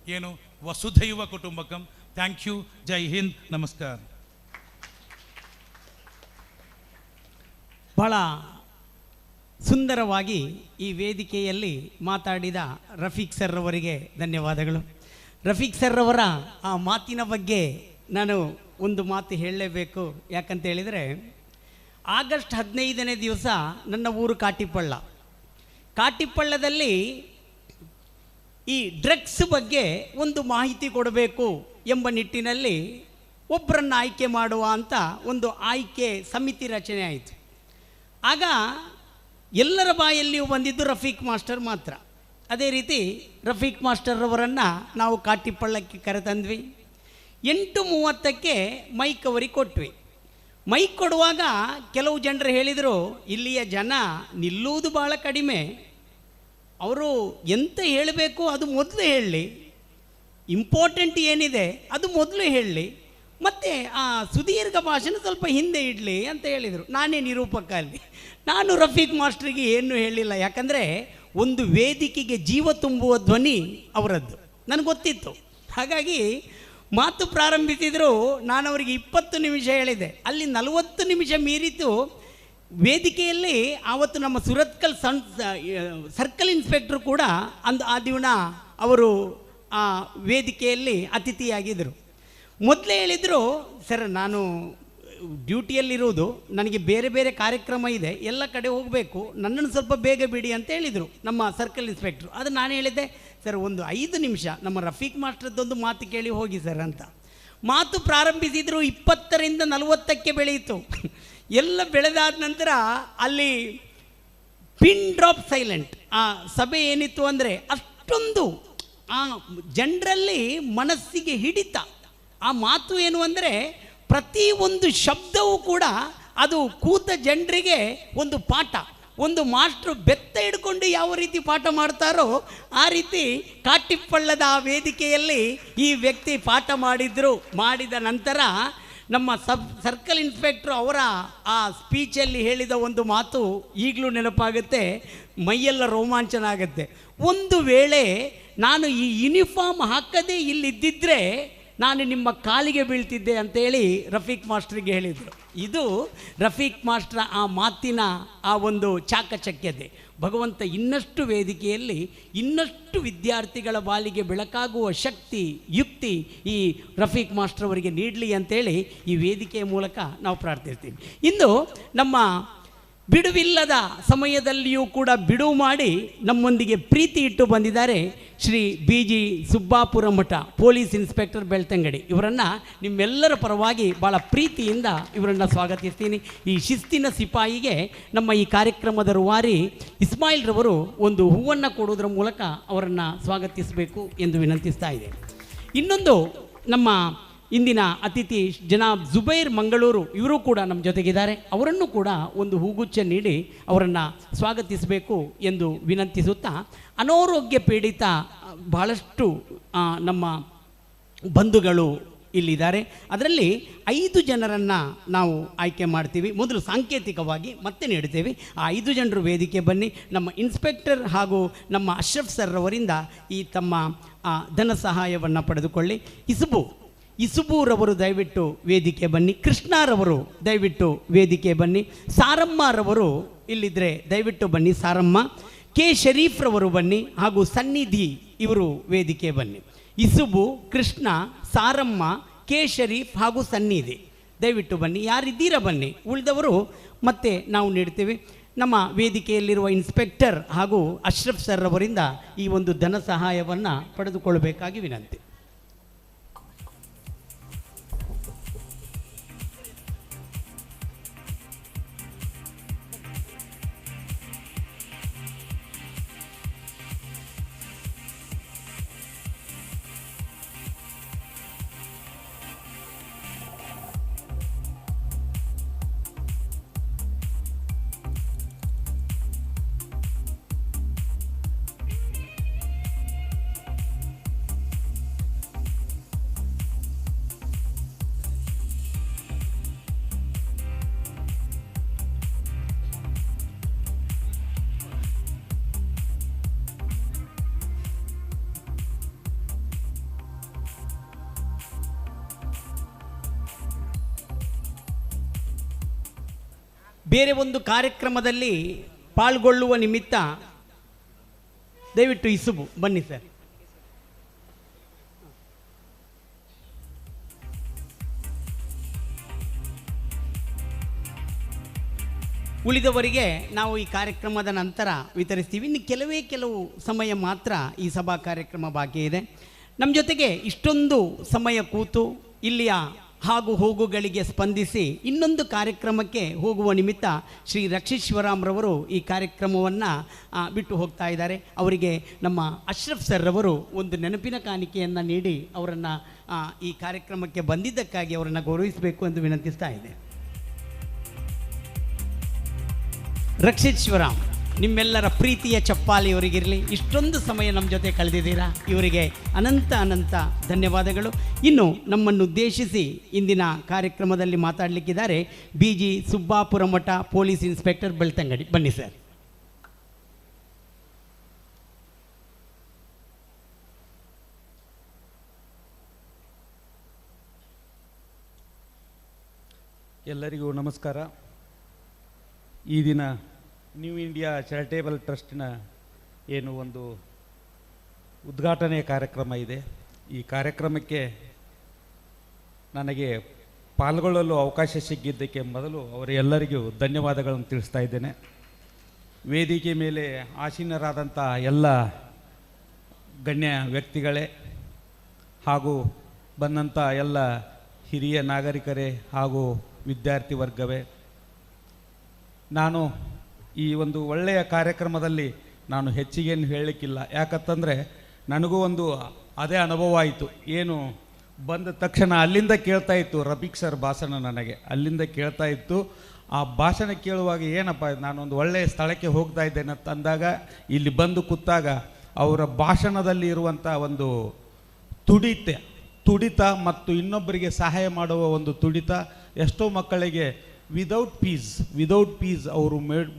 ಏನು? ವಸುಧೈವ ಕುಟುಂಬಕಂ. Thank you. ಜೈ ಹಿಂದ್. ನಮಸ್ಕಾರ. ಬಹಳ ಸುಂದರವಾಗಿ ಈ ವೇದಿಕೆಯಲ್ಲಿ ಮಾತಾಡಿದ ರಫೀಕ್ ಸರ್ ಅವರಿಗೆ ಧನ್ಯವಾದಗಳು. ರಫೀಕ್ ಸರ್ ಅವರ ಆ ಮಾತಿನ ಬಗ್ಗೆ ನಾನು ಒಂದು ಮಾತು ಹೇಳಲೇಬೇಕು. ಯಾಕಂತ ಹೇಳಿದರೆ, ಆಗಸ್ಟ್ 15ನೇ ದಿವಸ ನನ್ನ ಊರು ಕಾಟಿಪಳ್ಳ. ಕಾಟಿಪಳ್ಳದಲ್ಲಿ ಈ ಡ್ರಗ್ಸ್ ಬಗ್ಗೆ ಒಂದು ಮಾಹಿತಿ ಕೊಡಬೇಕು ಎಂಬ ನಿಟ್ಟಿನಲ್ಲಿ ಒಬ್ಬರನ್ನು ಆಯ್ಕೆ ಮಾಡುವ ಅಂತ ಒಂದು ಆಯ್ಕೆ ಸಮಿತಿ ರಚನೆ ಆಯಿತು. ಆಗ ಎಲ್ಲರ ಬಾಯಲ್ಲಿಯೂ ಬಂದಿದ್ದು ರಫೀಕ್ ಮಾಸ್ಟರ್ ಮಾತ್ರ. ಅದೇ ರೀತಿ ರಫೀಕ್ ಮಾಸ್ಟರ್ ಅವರನ್ನು ನಾವು ಕಾಟಿಪಳ್ಳಕ್ಕೆ ಕರೆತಂದ್ವಿ. 8:30ಕ್ಕೆ ಮೈಕ್ ಅವರಿಗೆ ಕೊಟ್ವಿ. ಮೈಕ್ ಕೊಡುವಾಗ ಕೆಲವು ಜನರು ಹೇಳಿದರು, ಇಲ್ಲಿಯ ಜನ ನಿಲ್ಲುವುದು ಭಾಳ ಕಡಿಮೆ, ಅವರು ಎಂತ ಹೇಳಬೇಕು ಅದು ಮೊದಲು ಹೇಳಲಿ, ಇಂಪಾರ್ಟೆಂಟ್ ಏನಿದೆ ಅದು ಮೊದಲು ಹೇಳಲಿ, ಮತ್ತು ಆ ಸುದೀರ್ಘ ಭಾಷಣ ಸ್ವಲ್ಪ ಹಿಂದೆ ಇಡಲಿ ಅಂತ ಹೇಳಿದರು. ನಾನೇ ನಿರೂಪಕ ಅಲ್ಲಿ. ನಾನು ರಫೀಕ್ ಮಾಸ್ಟ್ರಿಗೆ ಏನೂ ಹೇಳಿಲ್ಲ. ಯಾಕಂದರೆ ಒಂದು ವೇದಿಕೆಗೆ ಜೀವ ತುಂಬುವ ಧ್ವನಿ ಅವರದ್ದು ನನಗೆ ಗೊತ್ತಿತ್ತು. ಹಾಗಾಗಿ ಮಾತು ಪ್ರಾರಂಭಿಸಿದರು. ನಾನು ಅವರಿಗೆ 20 ನಿಮಿಷ ಹೇಳಿದೆ. ಅಲ್ಲಿ 40 ನಿಮಿಷ ಮೀರಿತು. ವೇದಿಕೆಯಲ್ಲಿ ಆವತ್ತು ನಮ್ಮ ಸುರತ್ಕಲ್ ಸರ್ಕಲ್ ಇನ್ಸ್ಪೆಕ್ಟ್ರು ಕೂಡ ಆ ದಿನ ಅವರು ಆ ವೇದಿಕೆಯಲ್ಲಿ ಅತಿಥಿಯಾಗಿದ್ದರು. ಮೊದಲೇ ಹೇಳಿದರು, ಸರ್ ನಾನು ಡ್ಯೂಟಿಯಲ್ಲಿರುವುದು, ನನಗೆ ಬೇರೆ ಬೇರೆ ಕಾರ್ಯಕ್ರಮ ಇದೆ, ಎಲ್ಲ ಕಡೆ ಹೋಗಬೇಕು, ನನ್ನನ್ನು ಸ್ವಲ್ಪ ಬೇಗ ಬಿಡಿ ಅಂತ ಹೇಳಿದರು ನಮ್ಮ ಸರ್ಕಲ್ ಇನ್ಸ್ಪೆಕ್ಟ್ರು. ಅದು ನಾನು ಹೇಳಿದ್ದೆ, ಸರ್ ಒಂದು 5 ನಿಮಿಷ ನಮ್ಮ ರಫೀಕ್ ಮಾಸ್ಟ್ರದ್ದೊಂದು ಮಾತು ಕೇಳಿ ಹೋಗಿ ಸರ್ ಅಂತ. ಮಾತು ಪ್ರಾರಂಭಿಸಿದರು. 20ರಿಂದ 40ಕ್ಕೆ ಬೆಳೆಯಿತು. ಎಲ್ಲ ಬೆಳೆದಾದ ನಂತರ ಅಲ್ಲಿ ಪಿನ್ ಡ್ರಾಪ್ ಸೈಲೆಂಟ್. ಆ ಸಭೆ ಏನಿತ್ತು ಅಂದರೆ ಅಷ್ಟೊಂದು ಆ ಜನರಲ್ಲಿ ಮನಸ್ಸಿಗೆ ಹಿಡಿತ. ಆ ಮಾತು ಏನು ಅಂದರೆ ಪ್ರತಿ ಒಂದು ಶಬ್ದವೂ ಕೂಡ ಅದು ಕೂತ ಜನರಿಗೆ ಒಂದು ಪಾಠ. ಒಂದು ಮಾಸ್ಟ್ರು ಬೆತ್ತ ಹಿಡ್ಕೊಂಡು ಯಾವ ರೀತಿ ಪಾಠ ಮಾಡ್ತಾರೋ ಆ ರೀತಿ ಕಾಟಿಪಳ್ಳದ ಆ ವೇದಿಕೆಯಲ್ಲಿ ಈ ವ್ಯಕ್ತಿ ಪಾಠ ಮಾಡಿದ್ರು. ಮಾಡಿದ ನಂತರ ನಮ್ಮ ಸರ್ಕಲ್ ಇನ್ಸ್ಪೆಕ್ಟ್ರು ಅವರ ಆ ಸ್ಪೀಚಲ್ಲಿ ಹೇಳಿದ ಒಂದು ಮಾತು ಈಗಲೂ ನೆನಪಾಗುತ್ತೆ, ಮೈಯೆಲ್ಲ ರೋಮಾಂಚನ ಆಗುತ್ತೆ. ಒಂದು ವೇಳೆ ನಾನು ಈ ಯೂನಿಫಾರ್ಮ್ ಹಾಕದೇ ಇಲ್ಲಿದ್ದಿದ್ರೆ ನಾನು ನಿಮ್ಮ ಕಾಲಿಗೆ ಬೀಳ್ತಿದ್ದೆ ಅಂತೇಳಿ ರಫೀಕ್ ಮಾಸ್ಟ್ರಿಗೆ ಹೇಳಿದರು. ಇದು ರಫೀಕ್ ಮಾಸ್ಟ್ರ ಆ ಮಾತಿನ ಆ ಒಂದು ಚಾಕಚಕ್ಯತೆ. ಭಗವಂತ ಇನ್ನಷ್ಟು ವೇದಿಕೆಯಲ್ಲಿ ಇನ್ನಷ್ಟು ವಿದ್ಯಾರ್ಥಿಗಳ ಬಾಲಿಗೆ ಬೆಳಕಾಗುವ ಶಕ್ತಿ, ಯುಕ್ತಿ ಈ ರಫೀಕ್ ಮಾಸ್ಟರ್ ಅವರಿಗೆ ನೀಡಲಿ ಅಂತೇಳಿ ಈ ವೇದಿಕೆಯ ಮೂಲಕ ನಾವು ಪ್ರಾರ್ಥಿಸ್ತೀವಿ. ಇಂದು ನಮ್ಮ ಬಿಡುವಿಲ್ಲದ ಸಮಯದಲ್ಲಿಯೂ ಕೂಡ ಬಿಡುವು ಮಾಡಿ ನಮ್ಮೊಂದಿಗೆ ಪ್ರೀತಿ ಇಟ್ಟು ಬಂದಿದ್ದಾರೆ ಶ್ರೀ ಬಿ ಜಿ ಸುಬ್ಬಾಪುರ ಮಠ ಪೊಲೀಸ್ ಇನ್ಸ್ಪೆಕ್ಟರ್ ಬೆಳ್ತಂಗಡಿ. ಇವರನ್ನು ನಿಮ್ಮೆಲ್ಲರ ಪರವಾಗಿ ಭಾಳ ಪ್ರೀತಿಯಿಂದ ಇವರನ್ನು ಸ್ವಾಗತಿಸ್ತೀನಿ. ಈ ಶಿಸ್ತಿನ ಸಿಪಾಯಿಗೆ ನಮ್ಮ ಈ ಕಾರ್ಯಕ್ರಮದ ರೂವಾರಿ ಇಸ್ಮಾಯಿಲ್ ರವರು ಒಂದು ಹೂವನ್ನು ಕೊಡುವುದರ ಮೂಲಕ ಅವರನ್ನು ಸ್ವಾಗತಿಸಬೇಕು ಎಂದು ವಿನಂತಿಸ್ತಾ ಇದೆ. ಇನ್ನೊಂದು ನಮ್ಮ ಇಂದಿನ ಅತಿಥಿ ಜನಾಬ್ ಜುಬೈರ್ ಮಂಗಳೂರು, ಇವರು ಕೂಡ ನಮ್ಮ ಜೊತೆಗಿದ್ದಾರೆ. ಅವರನ್ನು ಕೂಡ ಒಂದು ಹೂಗುಚ್ಛ ನೀಡಿ ಅವರನ್ನು ಸ್ವಾಗತಿಸಬೇಕು ಎಂದು ವಿನಂತಿಸುತ್ತಾ, ಅನಾರೋಗ್ಯ ಪೀಡಿತ ಬಹಳಷ್ಟು ನಮ್ಮ ಬಂಧುಗಳು ಇಲ್ಲಿದ್ದಾರೆ. ಅದರಲ್ಲಿ 5 ಜನರನ್ನು ನಾವು ಆಯ್ಕೆ ಮಾಡ್ತೀವಿ. ಮೊದಲು ಸಾಂಕೇತಿಕವಾಗಿ ಮತ್ತೆ ನೀಡ್ತೇವೆ. ಆ 5 ಜನರು ವೇದಿಕೆ ಬನ್ನಿ. ನಮ್ಮ ಇನ್ಸ್ಪೆಕ್ಟರ್ ಹಾಗೂ ನಮ್ಮ ಅಶ್ರಫ್ ಸರ್ ಅವರಿಂದ ಈ ತಮ್ಮ ಧನ ಸಹಾಯವನ್ನು ಪಡೆದುಕೊಳ್ಳಿ. ಇಸುಬೂರವರು ದಯವಿಟ್ಟು ವೇದಿಕೆ ಬನ್ನಿ. ಕೃಷ್ಣರವರು ದಯವಿಟ್ಟು ವೇದಿಕೆ ಬನ್ನಿ. ಸಾರಮ್ಮರವರು ಇಲ್ಲಿದ್ದರೆ ದಯವಿಟ್ಟು ಬನ್ನಿ. ಸಾರಮ್ಮ. ಕೆ ಶರೀಫ್ರವರು ಬನ್ನಿ. ಹಾಗೂ ಸನ್ನಿಧಿ ಇವರು ವೇದಿಕೆ ಬನ್ನಿ. ಇಸುಬು, ಕೃಷ್ಣ, ಸಾರಮ್ಮ, ಕೆ ಶರೀಫ್ ಹಾಗೂ ಸನ್ನಿಧಿ ದಯವಿಟ್ಟು ಬನ್ನಿ. ಯಾರಿದ್ದೀರಾ ಬನ್ನಿ. ಉಳಿದವರು ಮತ್ತೆ ನಾವು ನೀಡ್ತೇವೆ. ನಮ್ಮ ವೇದಿಕೆಯಲ್ಲಿರುವ ಇನ್ಸ್ಪೆಕ್ಟರ್ ಹಾಗೂ ಅಶ್ರಫ್ ಸರ್ ಅವರಿಂದ ಈ ಒಂದು ಧನ ಸಹಾಯವನ್ನು ಪಡೆದುಕೊಳ್ಳಬೇಕಾಗಿ ವಿನಂತಿ. ಬೇರೆ ಒಂದು ಕಾರ್ಯಕ್ರಮದಲ್ಲಿ ಪಾಲ್ಗೊಳ್ಳುವ ನಿಮಿತ್ತ ದಯವಿಟ್ಟು ಇಸುಬು ಬನ್ನಿ ಸರ್. ಉಳಿದವರಿಗೆ ನಾವು ಈ ಕಾರ್ಯಕ್ರಮದ ನಂತರ ವಿತರಿಸ್ತೀವಿ. ಇನ್ನು ಕೆಲವು ಸಮಯ ಮಾತ್ರ ಈ ಸಭಾ ಕಾರ್ಯಕ್ರಮ ಬಾಕಿ ಇದೆ. ನಮ್ಮ ಜೊತೆಗೆ ಇಷ್ಟೊಂದು ಸಮಯ ಕೂತು ಇಲ್ಲಿಯ ಹಾಗೂ ಹೋಗುಗಳಿಗೆ ಸ್ಪಂದಿಸಿ ಇನ್ನೊಂದು ಕಾರ್ಯಕ್ರಮಕ್ಕೆ ಹೋಗುವ ನಿಮಿತ್ತ ಶ್ರೀ ರಕ್ಷೀಶ್ವರಾಮ್ರವರು ಈ ಕಾರ್ಯಕ್ರಮವನ್ನು ಬಿಟ್ಟು ಹೋಗ್ತಾ ಇದ್ದಾರೆ. ಅವರಿಗೆ ನಮ್ಮ ಅಶ್ರಫ್ ಸರ್ ಅವರು ಒಂದು ನೆನಪಿನ ಕಾಣಿಕೆಯನ್ನು ನೀಡಿ ಅವರನ್ನು ಈ ಕಾರ್ಯಕ್ರಮಕ್ಕೆ ಬಂದಿದ್ದಕ್ಕಾಗಿ ಅವರನ್ನು ಗೌರವಿಸಬೇಕು ಎಂದು ವಿನಂತಿಸ್ತಾ ಇದೆ. ರಕ್ಷೀಶ್ವರಾಮ್, ನಿಮ್ಮೆಲ್ಲರ ಪ್ರೀತಿಯ ಚಪ್ಪಾಲಿ ಇವರಿಗಿರಲಿ. ಇಷ್ಟೊಂದು ಸಮಯ ನಮ್ಮ ಜೊತೆ ಕಳೆದಿದ್ದೀರಾ, ಇವರಿಗೆ ಅನಂತ ಧನ್ಯವಾದಗಳು. ಇನ್ನು ನಮ್ಮನ್ನು ಉದ್ದೇಶಿಸಿ ಇಂದಿನ ಕಾರ್ಯಕ್ರಮದಲ್ಲಿ ಮಾತಾಡಲಿಕ್ಕಿದ್ದಾರೆ ಬಿ ಜಿ ಸುಬ್ಬಾಪುರ ಮಠ ಪೊಲೀಸ್ ಇನ್ಸ್ಪೆಕ್ಟರ್ ಬೆಳ್ತಂಗಡಿ. ಬನ್ನಿ ಸರ್. ಎಲ್ಲರಿಗೂ ನಮಸ್ಕಾರ. ಈ ದಿನ ನ್ಯೂ ಇಂಡಿಯಾ ಚಾರಿಟೇಬಲ್ ಟ್ರಸ್ಟಿನ ಏನು ಒಂದು ಉದ್ಘಾಟನೆಯ ಕಾರ್ಯಕ್ರಮ ಇದೆ. ಈ ಕಾರ್ಯಕ್ರಮಕ್ಕೆ ನನಗೆ ಪಾಲ್ಗೊಳ್ಳಲು ಅವಕಾಶ ಸಿಕ್ಕಿದ್ದಕ್ಕೆ ಮೊದಲು ಅವರೆಲ್ಲರಿಗೂ ಧನ್ಯವಾದಗಳನ್ನು ತಿಳಿಸ್ತಾ ಇದ್ದೇನೆ. ವೇದಿಕೆ ಮೇಲೆ ಆಸೀನರಾದಂಥ ಎಲ್ಲ ಗಣ್ಯ ವ್ಯಕ್ತಿಗಳೇ ಹಾಗೂ ಬಂದಂಥ ಎಲ್ಲ ಹಿರಿಯ ನಾಗರಿಕರೇ ಹಾಗೂ ವಿದ್ಯಾರ್ಥಿ ವರ್ಗವೇ, ನಾನು ಈ ಒಂದು ಒಳ್ಳೆಯ ಕಾರ್ಯಕ್ರಮದಲ್ಲಿ ನಾನು ಹೆಚ್ಚಿಗೇನು ಹೇಳಲಿಕ್ಕಿಲ್ಲ. ಯಾಕಂತಂದರೆ ನನಗೂ ಒಂದು ಅದೇ ಅನುಭವ ಆಯಿತು. ಏನು ಬಂದ ತಕ್ಷಣ ಅಲ್ಲಿಂದ ಕೇಳ್ತಾ ಇತ್ತು ರಫೀಕ್ ಸರ್ ಭಾಷಣ, ನನಗೆ ಅಲ್ಲಿಂದ ಕೇಳ್ತಾ ಇತ್ತು. ಆ ಭಾಷಣ ಕೇಳುವಾಗ ಏನಪ್ಪ ನಾನೊಂದು ಒಳ್ಳೆಯ ಸ್ಥಳಕ್ಕೆ ಹೋಗ್ತಾ ಇದ್ದೇನೆ ಅಂತ ಅಂದಾಗ ಇಲ್ಲಿ ಬಂದು ಕೂತಾಗ ಅವರ ಭಾಷಣದಲ್ಲಿ ಇರುವಂಥ ಒಂದು ತುಡಿತ ಮತ್ತು ಇನ್ನೊಬ್ಬರಿಗೆ ಸಹಾಯ ಮಾಡುವ ಒಂದು ತುಡಿತ ಎಷ್ಟೋ ಮಕ್ಕಳಿಗೆ ವಿದೌಟ್ ಪೀಸ್ ಅವರು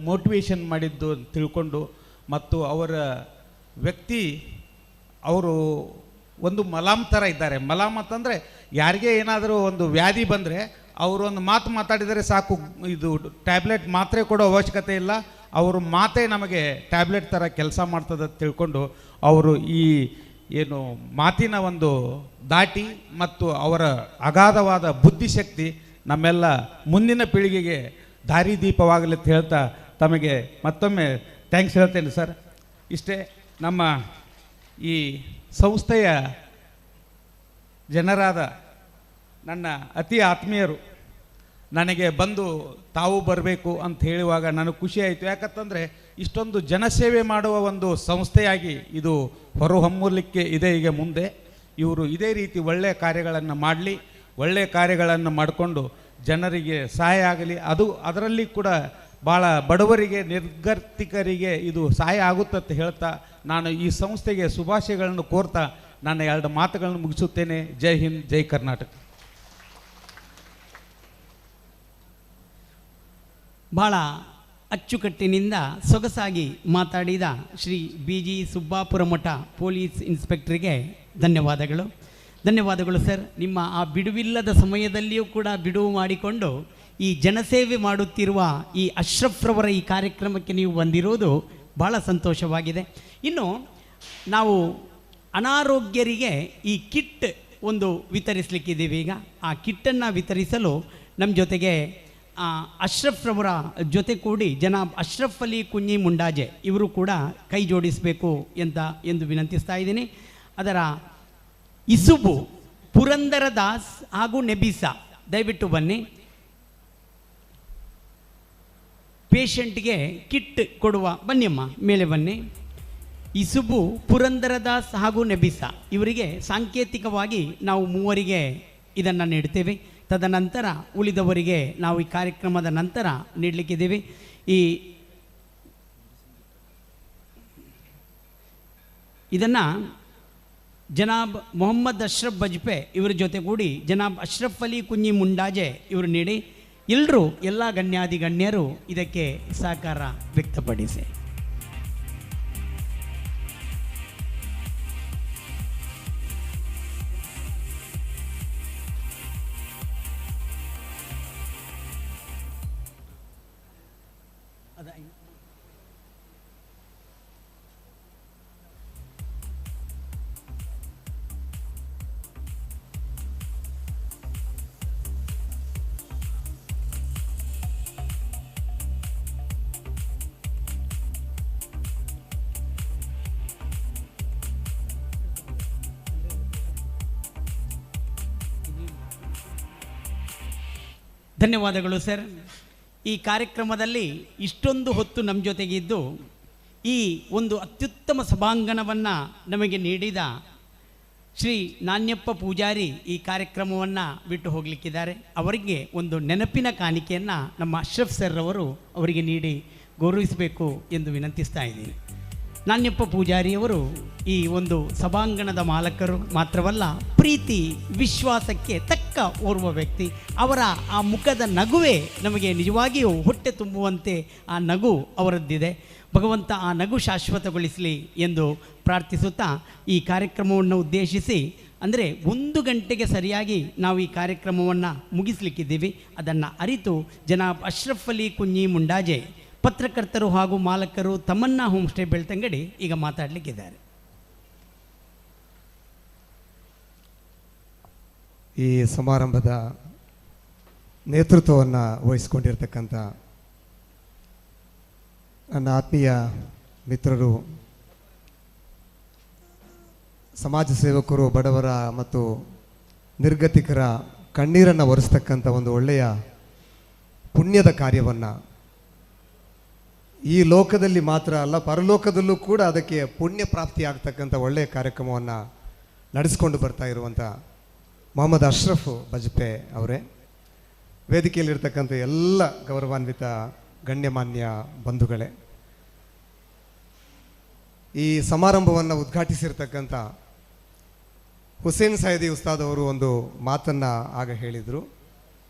ಮೋಟಿವೇಶನ್ ಮಾಡಿದ್ದು ತಿಳ್ಕೊಂಡು, ಮತ್ತು ಅವರ ವ್ಯಕ್ತಿ ಅವರು ಒಂದು ಮಲಾಮ್ ಥರ ಇದ್ದಾರೆ. ಮಲಾಮ್ ಅಂತಂದರೆ ಯಾರಿಗೇ ಏನಾದರೂ ಒಂದು ವ್ಯಾಧಿ ಬಂದರೆ ಅವರು ಒಂದು ಮಾತು ಮಾತಾಡಿದರೆ ಸಾಕು, ಇದು ಟ್ಯಾಬ್ಲೆಟ್ ಮಾತ್ರೆ ಕೊಡೋ ಅವಶ್ಯಕತೆ ಇಲ್ಲ, ಅವರು ಮಾತೇ ನಮಗೆ ಟ್ಯಾಬ್ಲೆಟ್ ಥರ ಕೆಲಸ ಮಾಡ್ತದೆ ತಿಳ್ಕೊಂಡು ಅವರು ಈ ಏನು ಮಾತಿನ ಒಂದು ದಾಟಿ ಮತ್ತು ಅವರ ಅಗಾಧವಾದ ಬುದ್ಧಿಶಕ್ತಿ ನಮ್ಮೆಲ್ಲ ಮುಂದಿನ ಪೀಳಿಗೆಗೆ ದಾರಿದೀಪವಾಗಲಿ ಅಂತ ಹೇಳ್ತಾ ತಮಗೆ ಮತ್ತೊಮ್ಮೆ ಥ್ಯಾಂಕ್ಸ್ ಹೇಳ್ತೇನೆ ಸರ್. ಇಷ್ಟೇ ನಮ್ಮ ಈ ಸಂಸ್ಥೆಯ ಜನರಾದ ನನ್ನ ಅತಿ ಆತ್ಮೀಯರು ನನಗೆ ಬಂದು ತಾವು ಬರಬೇಕು ಅಂತ ಹೇಳುವಾಗ ನನಗೆ ಖುಷಿ ಆಯಿತು. ಯಾಕಂತಂದರೆ ಇಷ್ಟೊಂದು ಜನಸೇವೆ ಮಾಡುವ ಒಂದು ಸಂಸ್ಥೆಯಾಗಿ ಇದು ಹೊರಹೊಮ್ಮಲಿಕ್ಕೆ ಇದೆ. ಈಗ ಮುಂದೆ ಇವರು ಇದೇ ರೀತಿ ಒಳ್ಳೆಯ ಕಾರ್ಯಗಳನ್ನು ಮಾಡಲಿ, ಒಳ್ಳೆಯ ಕಾರ್ಯಗಳನ್ನು ಮಾಡಿಕೊಂಡು ಜನರಿಗೆ ಸಹಾಯ ಆಗಲಿ. ಅದರಲ್ಲಿ ಕೂಡ ಭಾಳ ಬಡವರಿಗೆ, ನಿರ್ಗತಿಕರಿಗೆ ಇದು ಸಹಾಯ ಆಗುತ್ತಂತ ಹೇಳ್ತಾ ನಾನು ಈ ಸಂಸ್ಥೆಗೆ ಶುಭಾಶಯಗಳನ್ನು ಕೋರ್ತಾ ನನ್ನ 2 ಮಾತುಗಳನ್ನು ಮುಗಿಸುತ್ತೇನೆ. ಜೈ ಹಿಂದ್, ಜೈ ಕರ್ನಾಟಕ. ಭಾಳ ಅಚ್ಚುಕಟ್ಟಿನಿಂದ ಸೊಗಸಾಗಿ ಮಾತಾಡಿದ ಶ್ರೀ ಬಿ ಜಿ ಸುಬ್ಬಾಪುರಮಠ ಪೊಲೀಸ್ ಇನ್ಸ್ಪೆಕ್ಟರ್ಗೆ ಧನ್ಯವಾದಗಳು ಸರ್. ನಿಮ್ಮ ಆ ಬಿಡುವಿಲ್ಲದ ಸಮಯದಲ್ಲಿಯೂ ಕೂಡ ಬಿಡುವು ಮಾಡಿಕೊಂಡು ಈ ಜನಸೇವೆ ಮಾಡುತ್ತಿರುವ ಈ ಅಶ್ರಫ್ರವರ ಈ ಕಾರ್ಯಕ್ರಮಕ್ಕೆ ನೀವು ಬಂದಿರೋದು ಭಾಳ ಸಂತೋಷವಾಗಿದೆ. ಇನ್ನು ನಾವು ಅನಾರೋಗ್ಯರಿಗೆ ಈ ಕಿಟ್ ಒಂದು ವಿತರಿಸಲಿಕ್ಕಿದ್ದೀವಿ. ಈಗ ಆ ಕಿಟ್ಟನ್ನು ವಿತರಿಸಲು ನಮ್ಮ ಜೊತೆಗೆ ಅಶ್ರಫ್ರವರ ಜೊತೆ ಕೂಡಿ ಜನಾಬ್ ಅಶ್ರಫ್ ಅಲಿ ಕುಂಜಿ ಮುಂಡಾಜೆ ಇವರು ಕೂಡ ಕೈ ಜೋಡಿಸಬೇಕು ಎಂದು ವಿನಂತಿಸ್ತಾ ಇದ್ದೀನಿ. ಅದರ ಇಸುಬು ಪುರಂದರ ದಾಸ್ ಹಾಗೂ ನೆಬಿಸಾ ದಯವಿಟ್ಟು ಬನ್ನಿ. ಪೇಷಂಟ್ಗೆ ಕಿಟ್ ಕೊಡುವ, ಬನ್ನಿಯಮ್ಮ ಮೇಲೆ ಬನ್ನಿ. ಇಸುಬು ಪುರಂದರದಾಸ್ ಹಾಗೂ ನೆಬಿಸಾ ಇವರಿಗೆ ಸಾಂಕೇತಿಕವಾಗಿ ನಾವು 3 ಇದನ್ನು ನೀಡ್ತೇವೆ. ತದನಂತರ ಉಳಿದವರಿಗೆ ನಾವು ಈ ಕಾರ್ಯಕ್ರಮದ ನಂತರ ನೀಡಲಿಕ್ಕಿದ್ದೀವಿ. ಇದನ್ನು ಜನಾಬ್ ಮೊಹಮ್ಮದ್ ಅಶ್ರಫ್ ಬಜ್ಪೆ ಇವರ ಜೊತೆಗೂಡಿ ಜನಾಬ್ ಅಶ್ರಫ್ ಅಲಿ ಕುಂಜಿ ಮುಂಡಾಜೆ ಇವರು ನೀಡಿ ಎಲ್ಲರೂ ಎಲ್ಲ ಗಣ್ಯರು ಇದಕ್ಕೆ ಸಹಕಾರ ವ್ಯಕ್ತಪಡಿಸಿ. ಧನ್ಯವಾದಗಳು ಸರ್. ಈ ಕಾರ್ಯಕ್ರಮದಲ್ಲಿ ಇಷ್ಟೊಂದು ಹೊತ್ತು ನಮ್ಮ ಜೊತೆಗಿದ್ದು ಈ ಒಂದು ಅತ್ಯುತ್ತಮ ಸಭಾಂಗಣವನ್ನು ನಮಗೆ ನೀಡಿದ ಶ್ರೀ ನಾಣ್ಯಪ್ಪ ಪೂಜಾರಿ ಈ ಕಾರ್ಯಕ್ರಮವನ್ನು ಬಿಟ್ಟು ಹೋಗಲಿಕ್ಕಿದ್ದಾರೆ. ಅವರಿಗೆ ಒಂದು ನೆನಪಿನ ಕಾಣಿಕೆಯನ್ನು ನಮ್ಮ ಅಶ್ರಫ್ ಸರ್ ಅವರು ಅವರಿಗೆ ನೀಡಿ ಗೌರವಿಸಬೇಕು ಎಂದು ವಿನಂತಿಸ್ತಾ ಇದ್ದೀನಿ. ನಾಣ್ಯಪ್ಪ ಪೂಜಾರಿಯವರು ಈ ಒಂದು ಸಭಾಂಗಣದ ಮಾಲಕರು ಮಾತ್ರವಲ್ಲ, ಪ್ರೀತಿ ವಿಶ್ವಾಸಕ್ಕೆ ತಕ್ಕ ಓರ್ವ ವ್ಯಕ್ತಿ. ಅವರ ಆ ಮುಖದ ನಗುವೇ ನಮಗೆ ನಿಜವಾಗಿಯೂ ಹೊಟ್ಟೆ ತುಂಬುವಂತೆ ಆ ನಗು ಅವರದ್ದಿದೆ. ಭಗವಂತ ಆ ನಗು ಶಾಶ್ವತಗೊಳಿಸಲಿ ಎಂದು ಪ್ರಾರ್ಥಿಸುತ್ತಾ ಈ ಕಾರ್ಯಕ್ರಮವನ್ನು ಉದ್ದೇಶಿಸಿ, ಅಂದರೆ 1 ಗಂಟೆಗೆ ಸರಿಯಾಗಿ ನಾವು ಈ ಕಾರ್ಯಕ್ರಮವನ್ನು ಮುಗಿಸಲಿಕ್ಕಿದ್ದೀವಿ. ಅದನ್ನು ಅರಿತು ಜನಾಬ್ ಅಶ್ರಫ್ ಅಲಿ ಕುಂಜಿ ಮುಂಡಾಜೆ ಪತ್ರಕರ್ತರು ಹಾಗೂ ಮಾಲಕರು ತಮ್ಮನ್ನ ಹೋಮ್ ಸ್ಟೇ ಬೆಳ್ತಂಗಡಿ ಈಗ ಮಾತಾಡಲಿಕ್ಕಿದ್ದಾರೆ. ಈ ಸಮಾರಂಭದ ನೇತೃತ್ವವನ್ನು ವಹಿಸಿಕೊಂಡಿರ್ತಕ್ಕಂಥ ನನ್ನ ಆತ್ಮೀಯ ಮಿತ್ರರು, ಸಮಾಜ ಸೇವಕರು, ಬಡವರ ಮತ್ತು ನಿರ್ಗತಿಕರ ಕಣ್ಣೀರನ್ನು ಒರೆಸ್ತಕ್ಕಂಥ ಒಂದು ಒಳ್ಳೆಯ ಪುಣ್ಯದ ಕಾರ್ಯವನ್ನು ಈ ಲೋಕದಲ್ಲಿ ಮಾತ್ರ ಅಲ್ಲ ಪರಲೋಕದಲ್ಲೂ ಕೂಡ ಅದಕ್ಕೆ ಪುಣ್ಯ ಪ್ರಾಪ್ತಿ ಆಗ್ತಕ್ಕಂಥ ಒಳ್ಳೆಯ ಕಾರ್ಯಕ್ರಮವನ್ನು ನಡೆಸ್ಕೊಂಡು ಬರ್ತಾ ಇರುವಂಥ ಮೊಹಮ್ಮದ್ ಅಶ್ರಫ್ ಬಜ್ಪೆ ಅವರೇ, ವೇದಿಕೆಯಲ್ಲಿರ್ತಕ್ಕಂಥ ಎಲ್ಲ ಗೌರವಾನ್ವಿತ ಗಣ್ಯಮಾನ್ಯ ಬಂಧುಗಳೇ, ಈ ಸಮಾರಂಭವನ್ನು ಉದ್ಘಾಟಿಸಿರ್ತಕ್ಕಂಥ ಹುಸೇನ್ ಸೈದಿ ಉಸ್ತಾದ್ ಅವರು ಒಂದು ಮಾತನ್ನು ಆಗ ಹೇಳಿದರು.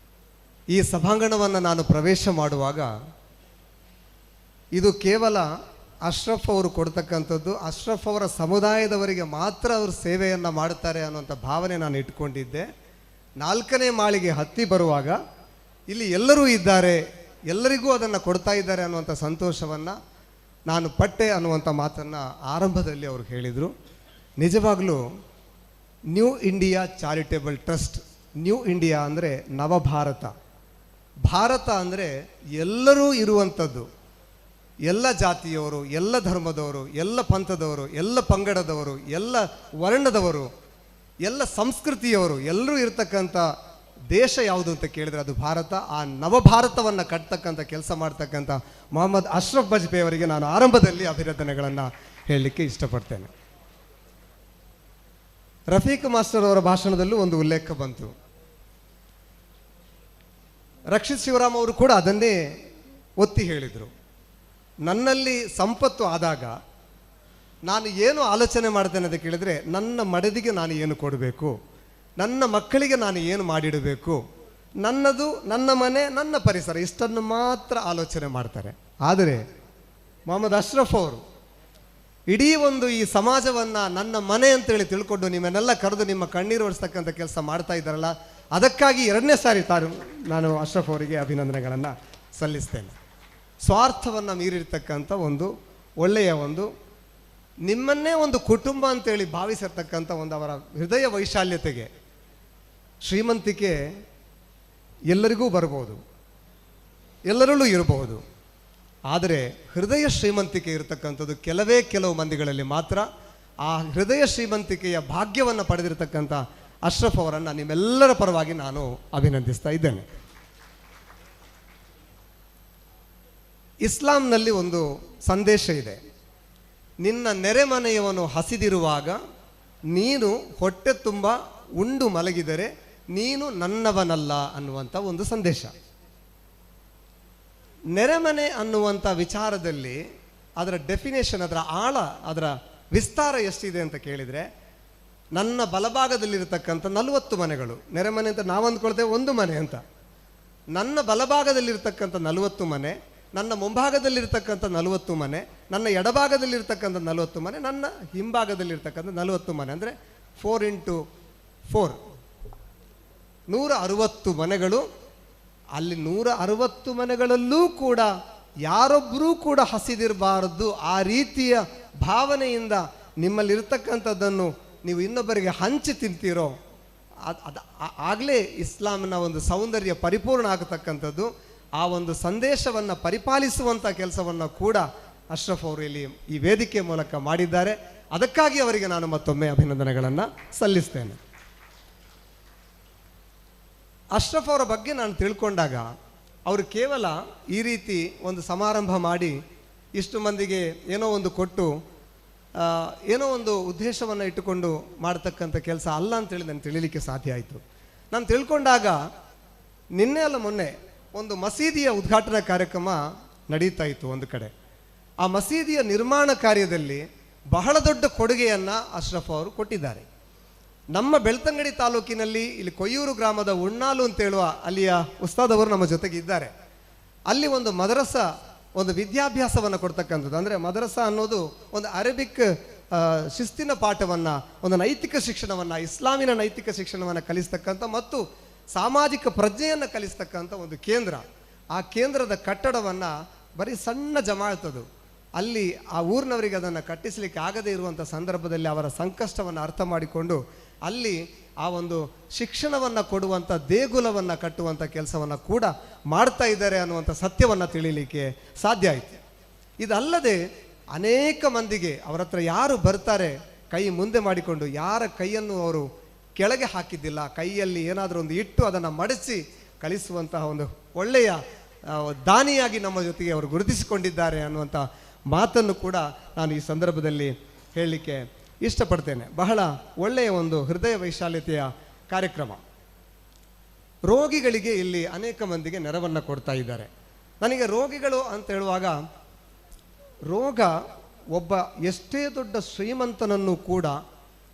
ಈ ಸಭಾಂಗಣವನ್ನು ನಾನು ಪ್ರವೇಶ ಮಾಡುವಾಗ ಇದು ಕೇವಲ ಅಶ್ರಫ್ ಅವರು ಕೊಡ್ತಕ್ಕಂಥದ್ದು, ಅಶ್ರಫ್ ಅವರ ಸಮುದಾಯದವರಿಗೆ ಮಾತ್ರ ಅವರು ಸೇವೆಯನ್ನು ಮಾಡುತ್ತಾರೆ ಅನ್ನುವಂಥ ಭಾವನೆ ನಾನು ಇಟ್ಕೊಂಡಿದ್ದೆ. 4ನೇ ಮಾಳಿಗೆ ಹತ್ತಿ ಬರುವಾಗ ಇಲ್ಲಿ ಎಲ್ಲರೂ ಇದ್ದಾರೆ, ಎಲ್ಲರಿಗೂ ಅದನ್ನು ಕೊಡ್ತಾ ಇದ್ದಾರೆ ಅನ್ನುವಂಥ ಸಂತೋಷವನ್ನು ನಾನು ಪಟ್ಟೆ ಅನ್ನುವಂಥ ಮಾತನ್ನು ಆರಂಭದಲ್ಲಿ ಅವರು ಹೇಳಿದರು. ನಿಜವಾಗಲೂ new India charitable trust, new India ಅಂದರೆ ನವಭಾರತ, ಭಾರತ ಅಂದರೆ ಎಲ್ಲರೂ ಇರುವಂಥದ್ದು, ಎಲ್ಲ ಜಾತಿಯವರು, ಎಲ್ಲ ಧರ್ಮದವರು, ಎಲ್ಲ ಪಂಥದವರು, ಎಲ್ಲ ಪಂಗಡದವರು, ಎಲ್ಲ ವರ್ಣದವರು, ಎಲ್ಲ ಸಂಸ್ಕೃತಿಯವರು ಎಲ್ಲರೂ ಇರ್ತಕ್ಕಂಥ ದೇಶ ಯಾವುದು ಅಂತ ಕೇಳಿದರೆ ಅದು ಭಾರತ. ಆ ನವಭಾರತವನ್ನು ಕಟ್ತಕ್ಕಂಥ ಕೆಲಸ ಮಾಡ್ತಕ್ಕಂಥ ಮೊಹಮ್ಮದ್ ಅಶ್ರಫ್ ಬಜ್ಪೆ ಅವರಿಗೆ ನಾನು ಆರಂಭದಲ್ಲಿ ಅಭಿನಂದನೆಗಳನ್ನು ಹೇಳಲಿಕ್ಕೆ ಇಷ್ಟಪಡ್ತೇನೆ. ರಫೀಕ್ ಮಾಸ್ಟರ್ ಅವರ ಭಾಷಣದಲ್ಲೂ ಒಂದು ಉಲ್ಲೇಖ ಬಂತು. ರಕ್ಷಿತ್ ಶಿವರಾಮ್ ಅವರು ಕೂಡ ಅದನ್ನೇ ಒತ್ತಿ ಹೇಳಿದರು. ನನ್ನಲ್ಲಿ ಸಂಪತ್ತು ಆದಾಗ ನಾನು ಏನು ಆಲೋಚನೆ ಮಾಡ್ತೇನೆ ಅಂತ ಕೇಳಿದರೆ, ನನ್ನ ಮಡದಿಗೆ ನಾನು ಏನು ಕೊಡಬೇಕು, ನನ್ನ ಮಕ್ಕಳಿಗೆ ನಾನು ಏನು ಮಾಡಿಡಬೇಕು, ನನ್ನದು, ನನ್ನ ಮನೆ, ನನ್ನ ಪರಿಸರ, ಇಷ್ಟನ್ನು ಮಾತ್ರ ಆಲೋಚನೆ ಮಾಡ್ತಾರೆ. ಆದರೆ ಮೊಹಮ್ಮದ್ ಅಶ್ರಫ್ ಅವರು ಇಡೀ ಒಂದು ಈ ಸಮಾಜವನ್ನು ನನ್ನ ಮನೆ ಅಂತೇಳಿ ತಿಳ್ಕೊಂಡು ನಿಮ್ಮನ್ನೆಲ್ಲ ಕರೆದು ನಿಮ್ಮ ಕಣ್ಣೀರು ಒರೆಸ್ತಕ್ಕಂಥ ಕೆಲಸ ಮಾಡ್ತಾ ಇದ್ದಾರಲ್ಲ, ಅದಕ್ಕಾಗಿ ಎರಡನೇ ಸಾರಿ ನಾನು ಅಶ್ರಫ್ ಅವರಿಗೆ ಅಭಿನಂದನೆಗಳನ್ನು ಸಲ್ಲಿಸ್ತೇನೆ. ಸ್ವಾರ್ಥವನ್ನು ಮೀರಿರ್ತಕ್ಕಂಥ ಒಂದು ಒಳ್ಳೆಯ ಒಂದು ನಿಮ್ಮನ್ನೇ ಒಂದು ಕುಟುಂಬ ಅಂತೇಳಿ ಭಾವಿಸಿರ್ತಕ್ಕಂಥ ಒಂದು ಅವರ ಹೃದಯ ವೈಶಾಲ್ಯತೆಗೆ, ಶ್ರೀಮಂತಿಕೆ ಎಲ್ಲರಿಗೂ ಬರ್ಬೋದು, ಎಲ್ಲರಲ್ಲೂ ಇರಬಹುದು. ಆದರೆ ಹೃದಯ ಶ್ರೀಮಂತಿಕೆ ಇರತಕ್ಕಂಥದ್ದು ಕೆಲವು ಮಂದಿಗಳಲ್ಲಿ ಮಾತ್ರ. ಆ ಹೃದಯ ಶ್ರೀಮಂತಿಕೆಯ ಭಾಗ್ಯವನ್ನು ಪಡೆದಿರತಕ್ಕಂಥ ಅಶ್ರಫ್ ಅವರನ್ನು ನಿಮ್ಮೆಲ್ಲರ ಪರವಾಗಿ ನಾನು ಅಭಿನಂದಿಸ್ತಾ ಇದ್ದೇನೆ. ಇಸ್ಲಾಂನಲ್ಲಿ ಒಂದು ಸಂದೇಶ ಇದೆ, ನಿನ್ನ ನೆರೆಮನೆಯವನು ಹಸಿದಿರುವಾಗ ನೀನು ಹೊಟ್ಟೆ ತುಂಬ ಉಂಡು ಮಲಗಿದರೆ ನೀನು ನನ್ನವನಲ್ಲ ಅನ್ನುವಂಥ ಒಂದು ಸಂದೇಶ. ನೆರೆಮನೆ ಅನ್ನುವಂಥ ವಿಚಾರದಲ್ಲಿ ಅದರ ಡೆಫಿನೇಷನ್, ಅದರ ಆಳ, ಅದರ ವಿಸ್ತಾರ ಎಷ್ಟಿದೆ ಅಂತ ಕೇಳಿದರೆ, ನನ್ನ ಬಲಭಾಗದಲ್ಲಿರತಕ್ಕಂಥ 40 ಮನೆಗಳು ನೆರೆಮನೆ ಅಂತ ನಾವು ಅಂದ್ಕೊಳ್ತೇವೆ ಒಂದು ಮನೆ ಅಂತ. ನನ್ನ ಬಲಭಾಗದಲ್ಲಿರ್ತಕ್ಕಂಥ 40 ಮನೆ, ನನ್ನ ಮುಂಭಾಗದಲ್ಲಿರ್ತಕ್ಕಂಥ 40 ಮನೆ, ನನ್ನ ಎಡಭಾಗದಲ್ಲಿರ್ತಕ್ಕಂಥ 40 ಮನೆ, ನನ್ನ ಹಿಂಭಾಗದಲ್ಲಿರ್ತಕ್ಕಂಥ 40 ಮನೆ, ಅಂದರೆ 4 × 4 160 ಮನೆಗಳು. ಅಲ್ಲಿ 160 ಮನೆಗಳಲ್ಲೂ ಕೂಡ ಯಾರೊಬ್ಬರೂ ಕೂಡ ಹಸಿದಿರಬಾರದು. ಆ ರೀತಿಯ ಭಾವನೆಯಿಂದ ನಿಮ್ಮಲ್ಲಿರ್ತಕ್ಕಂಥದ್ದನ್ನು ನೀವು ಇನ್ನೊಬ್ಬರಿಗೆ ಹಂಚಿ ತಿಂತೀರೋ ಆಗಲೇ ಇಸ್ಲಾಮಿನ ಒಂದು ಸೌಂದರ್ಯ ಪರಿಪೂರ್ಣ ಆಗತಕ್ಕಂಥದ್ದು. ಆ ಒಂದು ಸಂದೇಶವನ್ನು ಪರಿಪಾಲಿಸುವಂಥ ಕೆಲಸವನ್ನು ಕೂಡ ಅಶ್ರಫ್ ಅವರು ಇಲ್ಲಿ ಈ ವೇದಿಕೆ ಮೂಲಕ ಮಾಡಿದ್ದಾರೆ. ಅದಕ್ಕಾಗಿ ಅವರಿಗೆ ನಾನು ಮತ್ತೊಮ್ಮೆ ಅಭಿನಂದನೆಗಳನ್ನು ಸಲ್ಲಿಸ್ತೇನೆ. ಅಶ್ರಫ್ ಅವರ ಬಗ್ಗೆ ನಾನು ತಿಳ್ಕೊಂಡಾಗ ಅವರು ಕೇವಲ ಈ ರೀತಿ ಒಂದು ಸಮಾರಂಭ ಮಾಡಿ ಇಷ್ಟು ಮಂದಿಗೆ ಏನೋ ಒಂದು ಕೊಟ್ಟು ಏನೋ ಒಂದು ಉದ್ದೇಶವನ್ನು ಇಟ್ಟುಕೊಂಡು ಮಾಡ್ತಕ್ಕಂಥ ಕೆಲಸ ಅಲ್ಲ ಅಂತೇಳಿ ನಾನು ತಿಳಿಲಿಕ್ಕೆ ಸಾಧ್ಯ ಆಯಿತು. ನಾನು ತಿಳ್ಕೊಂಡಾಗ ನಿನ್ನೆ ಅಲ್ಲ ಮೊನ್ನೆ ಒಂದು ಮಸೀದಿಯ ಉದ್ಘಾಟನಾ ಕಾರ್ಯಕ್ರಮ ನಡೀತಾ ಇತ್ತು ಒಂದು ಕಡೆ. ಆ ಮಸೀದಿಯ ನಿರ್ಮಾಣ ಕಾರ್ಯದಲ್ಲಿ ಬಹಳ ದೊಡ್ಡ ಕೊಡುಗೆಯನ್ನು ಅಶ್ರಫ್ ಅವರು ಕೊಟ್ಟಿದ್ದಾರೆ. ನಮ್ಮ ಬೆಳ್ತಂಗಡಿ ತಾಲೂಕಿನಲ್ಲಿ ಇಲ್ಲಿ ಕೊಯ್ಯೂರು ಗ್ರಾಮದ ಉಣ್ಣಾಲು ಅಂತೇಳುವ ಅಲ್ಲಿಯ ಉಸ್ತಾದ್ ಅವರು ನಮ್ಮ ಜೊತೆಗೆ ಇದ್ದಾರೆ. ಅಲ್ಲಿ ಒಂದು ಮದರಸ, ಒಂದು ವಿದ್ಯಾಭ್ಯಾಸವನ್ನು ಕೊಡ್ತಕ್ಕಂಥದ್ದು. ಅಂದರೆ ಮದರಸ ಅನ್ನೋದು ಒಂದು ಅರೇಬಿಕ್ ಶಿಸ್ತಿನ ಪಾಠವನ್ನು, ಒಂದು ನೈತಿಕ ಶಿಕ್ಷಣವನ್ನು, ಇಸ್ಲಾಮಿನ ನೈತಿಕ ಶಿಕ್ಷಣವನ್ನು ಕಲಿಸ್ತಕ್ಕಂಥ ಮತ್ತು ಸಾಮಾಜಿಕ ಪ್ರಜ್ಞೆಯನ್ನು ಕಲಿಸ್ತಕ್ಕಂಥ ಒಂದು ಕೇಂದ್ರ. ಆ ಕೇಂದ್ರದ ಕಟ್ಟಡವನ್ನು ಬರೀ ಸಣ್ಣ ಜಮಾತದು ಅಲ್ಲಿ ಆ ಊರಿನವರಿಗೆ ಅದನ್ನು ಕಟ್ಟಿಸಲಿಕ್ಕೆ ಆಗದೇ ಇರುವಂಥ ಸಂದರ್ಭದಲ್ಲಿ ಅವರ ಸಂಕಷ್ಟವನ್ನು ಅರ್ಥ ಮಾಡಿಕೊಂಡು ಅಲ್ಲಿ ಆ ಒಂದು ಶಿಕ್ಷಣವನ್ನು ಕೊಡುವಂಥ ದೇಗುಲವನ್ನು ಕಟ್ಟುವಂಥ ಕೆಲಸವನ್ನು ಕೂಡ ಮಾಡ್ತಾ ಇದ್ದಾರೆ ಅನ್ನುವಂಥ ಸತ್ಯವನ್ನು ತಿಳಿಯಲಿಕ್ಕೆ ಸಾಧ್ಯ ಆಯಿತು. ಇದಲ್ಲದೆ ಅನೇಕ ಮಂದಿಗೆ ಅವರ ಹತ್ರ ಯಾರು ಬರ್ತಾರೆ ಕೈ ಮುಂದೆ ಮಾಡಿಕೊಂಡು ಯಾರ ಕೈಯನ್ನು ಅವರು ಕೆಳಗೆ ಹಾಕಿದ್ದಿಲ್ಲ, ಕೈಯಲ್ಲಿ ಏನಾದರೂ ಒಂದು ಇಟ್ಟು ಅದನ್ನು ಮಡಿಸಿ ಕಳಿಸುವಂತಹ ಒಂದು ಒಳ್ಳೆಯ ದಾನಿಯಾಗಿ ನಮ್ಮ ಜೊತೆಗೆ ಅವರು ಗುರುತಿಸಿಕೊಂಡಿದ್ದಾರೆ ಅನ್ನುವಂಥ ಮಾತನ್ನು ಕೂಡ ನಾನು ಈ ಸಂದರ್ಭದಲ್ಲಿ ಹೇಳಲಿಕ್ಕೆ ಇಷ್ಟಪಡ್ತೇನೆ. ಬಹಳ ಒಳ್ಳೆಯ ಒಂದು ಹೃದಯ ವೈಶಾಲ್ಯತೆಯ ಕಾರ್ಯಕ್ರಮ. ರೋಗಿಗಳಿಗೆ ಇಲ್ಲಿ ಅನೇಕ ಮಂದಿಗೆ ನೆರವನ್ನು ಕೊಡ್ತಾ ಇದ್ದಾರೆ. ನನಗೆ ರೋಗಿಗಳು ಅಂತ ಹೇಳುವಾಗ, ರೋಗ ಒಬ್ಬ ಎಷ್ಟೇ ದೊಡ್ಡ ಶ್ರೀಮಂತನನ್ನು ಕೂಡ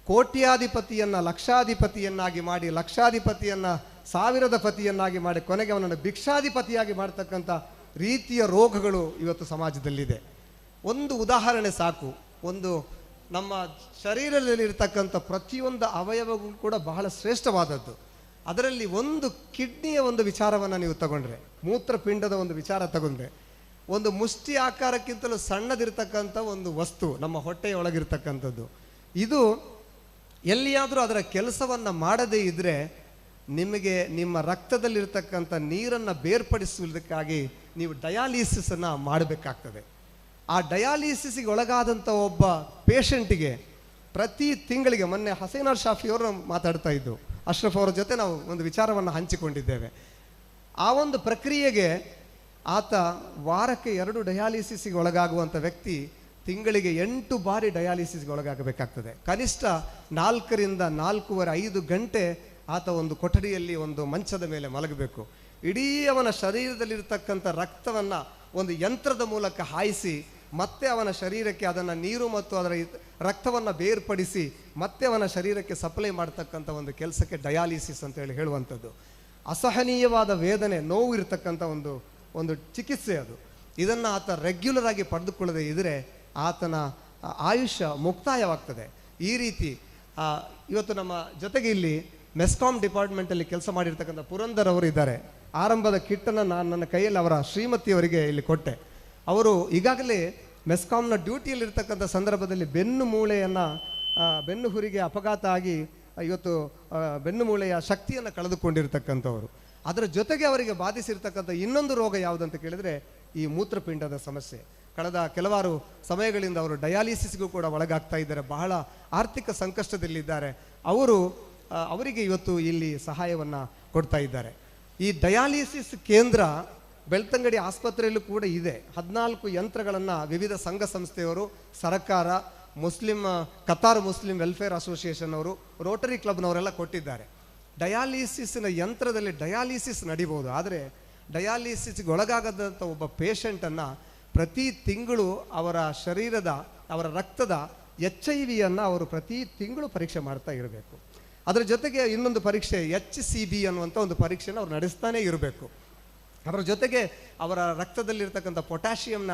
ಕೋಟ್ಯಾಧಿಪತಿಯನ್ನು ಲಕ್ಷಾಧಿಪತಿಯನ್ನಾಗಿ ಮಾಡಿ, ಲಕ್ಷಾಧಿಪತಿಯನ್ನು ಸಾವಿರದ ಪತಿಯನ್ನಾಗಿ ಮಾಡಿ, ಕೊನೆಗೆ ಅವನನ್ನು ಭಿಕ್ಷಾಧಿಪತಿಯಾಗಿ ಮಾಡ್ತಕ್ಕಂಥ ರೀತಿಯ ರೋಗಗಳು ಇವತ್ತು ಸಮಾಜದಲ್ಲಿದೆ. ಒಂದು ಉದಾಹರಣೆ ಸಾಕು. ಒಂದು ನಮ್ಮ ಶರೀರದಲ್ಲಿರ್ತಕ್ಕಂಥ ಪ್ರತಿಯೊಂದು ಅವಯವಗಳು ಕೂಡ ಬಹಳ ಶ್ರೇಷ್ಠವಾದದ್ದು. ಅದರಲ್ಲಿ ಒಂದು ಕಿಡ್ನಿಯ ಒಂದು ವಿಚಾರವನ್ನು ನೀವು ತಗೊಂಡ್ರೆ, ಮೂತ್ರಪಿಂಡದ ಒಂದು ವಿಚಾರ ತಗೊಂಡ್ರೆ, ಒಂದು ಮುಷ್ಟಿ ಆಕಾರಕ್ಕಿಂತಲೂ ಸಣ್ಣದಿರ್ತಕ್ಕಂಥ ಒಂದು ವಸ್ತು ನಮ್ಮ ಹೊಟ್ಟೆಯೊಳಗಿರ್ತಕ್ಕಂಥದ್ದು. ಇದು ಎಲ್ಲಿಯಾದರೂ ಅದರ ಕೆಲಸವನ್ನು ಮಾಡದೇ ಇದ್ದರೆ ನಿಮಗೆ ನಿಮ್ಮ ರಕ್ತದಲ್ಲಿರ್ತಕ್ಕಂಥ ನೀರನ್ನು ಬೇರ್ಪಡಿಸುವುದಕ್ಕಾಗಿ ನೀವು ಡಯಾಲಿಸಿಸನ್ನು ಮಾಡಬೇಕಾಗ್ತದೆ. ಆ ಡಯಾಲಿಸಿಸ್ಗೆ ಒಳಗಾದಂಥ ಒಬ್ಬ ಪೇಷಂಟಿಗೆ ಪ್ರತಿ ತಿಂಗಳಿಗೆ, ಮೊನ್ನೆ ಹಸೀನಾ ಶಾಫಿಯವರು ಮಾತಾಡ್ತಾ ಇದ್ದು, ಅಶ್ರಫ್ ಅವರ ಜೊತೆ ನಾವು ಒಂದು ವಿಚಾರವನ್ನು ಹಂಚಿಕೊಂಡಿದ್ದೇವೆ. ಆ ಒಂದು ಪ್ರಕ್ರಿಯೆಗೆ ಆತ ವಾರಕ್ಕೆ 2 ಡಯಾಲಿಸಿಸ್ಗೆ ಒಳಗಾಗುವಂಥ ವ್ಯಕ್ತಿ ತಿಂಗಳಿಗೆ 8 ಬಾರಿ ಡಯಾಲಿಸಿಸ್ಗೆ ಒಳಗಾಗಬೇಕಾಗ್ತದೆ. ಕನಿಷ್ಠ 4 ರಿಂದ 4.5 ಗಂಟೆ ಆತ ಒಂದು ಕೊಠಡಿಯಲ್ಲಿ ಒಂದು ಮಂಚದ ಮೇಲೆ ಮಲಗಬೇಕು. ಇಡೀ ಅವನ ಶರೀರದಲ್ಲಿರ್ತಕ್ಕಂಥ ರಕ್ತವನ್ನು ಒಂದು ಯಂತ್ರದ ಮೂಲಕ ಹಾಯಿಸಿ ಮತ್ತೆ ಅವನ ಶರೀರಕ್ಕೆ ಅದನ್ನು ನೀರು ಮತ್ತು ಅದರ ರಕ್ತವನ್ನು ಬೇರ್ಪಡಿಸಿ ಮತ್ತೆ ಅವನ ಶರೀರಕ್ಕೆ ಸಪ್ಲೈ ಮಾಡ್ತಕ್ಕಂಥ ಒಂದು ಕೆಲಸಕ್ಕೆ ಡಯಾಲಿಸಿಸ್ ಅಂತೇಳಿ ಹೇಳುವಂಥದ್ದು. ಅಸಹನೀಯವಾದ ವೇದನೆ, ನೋವು ಇರತಕ್ಕಂಥ ಒಂದು ಚಿಕಿತ್ಸೆ ಅದು. ಇದನ್ನು ಆತ ರೆಗ್ಯುಲರ್ ಆಗಿ ಪಡೆದುಕೊಳ್ಳದೆ ಇದ್ದರೆ ಆತನ ಆಯುಷ್ಯ ಮುಕ್ತಾಯವಾಗ್ತದೆ. ಈ ರೀತಿ ಇವತ್ತು ನಮ್ಮ ಜೊತೆಗೆ ಇಲ್ಲಿ ಮೆಸ್ಕಾಂ ಡಿಪಾರ್ಟ್ಮೆಂಟಲ್ಲಿ ಕೆಲಸ ಮಾಡಿರ್ತಕ್ಕಂಥ ಪುರಂದರ್ ಅವರು ಇದ್ದಾರೆ. ಆರಂಭದ ಕಿಟ್ಟನ್ನು ನಾನು ನನ್ನ ಕೈಯಲ್ಲಿ ಅವರ ಶ್ರೀಮತಿಯವರಿಗೆ ಇಲ್ಲಿ ಕೊಟ್ಟೆ. ಅವರು ಈಗಾಗಲೇ ಮೆಸ್ಕಾಂನ ಡ್ಯೂಟಿಯಲ್ಲಿರ್ತಕ್ಕಂಥ ಸಂದರ್ಭದಲ್ಲಿ ಬೆನ್ನು ಹುರಿಗೆ ಅಪಘಾತ ಆಗಿ ಇವತ್ತು ಬೆನ್ನು ಮೂಳೆಯ ಶಕ್ತಿಯನ್ನು ಕಳೆದುಕೊಂಡಿರ್ತಕ್ಕಂಥವರು. ಅದರ ಜೊತೆಗೆ ಅವರಿಗೆ ಬಾಧಿಸಿರ್ತಕ್ಕಂಥ ಇನ್ನೊಂದು ರೋಗ ಯಾವುದಂತ ಕೇಳಿದರೆ ಈ ಮೂತ್ರಪಿಂಡದ ಸಮಸ್ಯೆ. ಕಳೆದ ಕೆಲವಾರು ಸಮಯಗಳಿಂದ ಅವರು ಡಯಾಲಿಸಿಸ್ಗೂ ಕೂಡ ಒಳಗಾಗ್ತಾ ಇದ್ದಾರೆ. ಬಹಳ ಆರ್ಥಿಕ ಸಂಕಷ್ಟದಲ್ಲಿದ್ದಾರೆ. ಅವರಿಗೆ ಇವತ್ತು ಇಲ್ಲಿ ಸಹಾಯವನ್ನು ಕೊಡ್ತಾ ಇದ್ದಾರೆ. ಈ ಡಯಾಲಿಸಿಸ್ ಕೇಂದ್ರ ಬೆಳ್ತಂಗಡಿ ಆಸ್ಪತ್ರೆಯಲ್ಲೂ ಕೂಡ ಇದೆ. 14 ಯಂತ್ರಗಳನ್ನು ವಿವಿಧ ಸಂಘ ಸಂಸ್ಥೆಯವರು, ಸರ್ಕಾರ, ಕತಾರ್ ಮುಸ್ಲಿಂ ವೆಲ್ಫೇರ್ ಅಸೋಸಿಯೇಷನ್ ಅವರು, ರೋಟರಿ ಕ್ಲಬ್ನವರೆಲ್ಲ ಕೊಟ್ಟಿದ್ದಾರೆ. ಡಯಾಲಿಸಿಸ್ನ ಯಂತ್ರದಲ್ಲಿ ಡಯಾಲಿಸಿಸ್ ನಡಿಬೋದು. ಆದರೆ ಡಯಾಲಿಸಿಸ್ಗೆ ಒಳಗಾಗದಂಥ ಒಬ್ಬ ಪೇಷಂಟನ್ನು ಪ್ರತಿ ತಿಂಗಳು ಅವರ ರಕ್ತದ HIV ಅವರು ಪ್ರತಿ ತಿಂಗಳು ಪರೀಕ್ಷೆ ಮಾಡ್ತಾ ಇರಬೇಕು. ಅದರ ಜೊತೆಗೆ ಇನ್ನೊಂದು ಪರೀಕ್ಷೆ HCB ಅನ್ನುವಂಥ ಒಂದು ಪರೀಕ್ಷೆನ ಅವ್ರು ನಡೆಸ್ತಾನೆ ಇರಬೇಕು. ಅದರ ಜೊತೆಗೆ ಅವರ ರಕ್ತದಲ್ಲಿರ್ತಕ್ಕಂಥ ಪೊಟ್ಯಾಷಿಯಂನ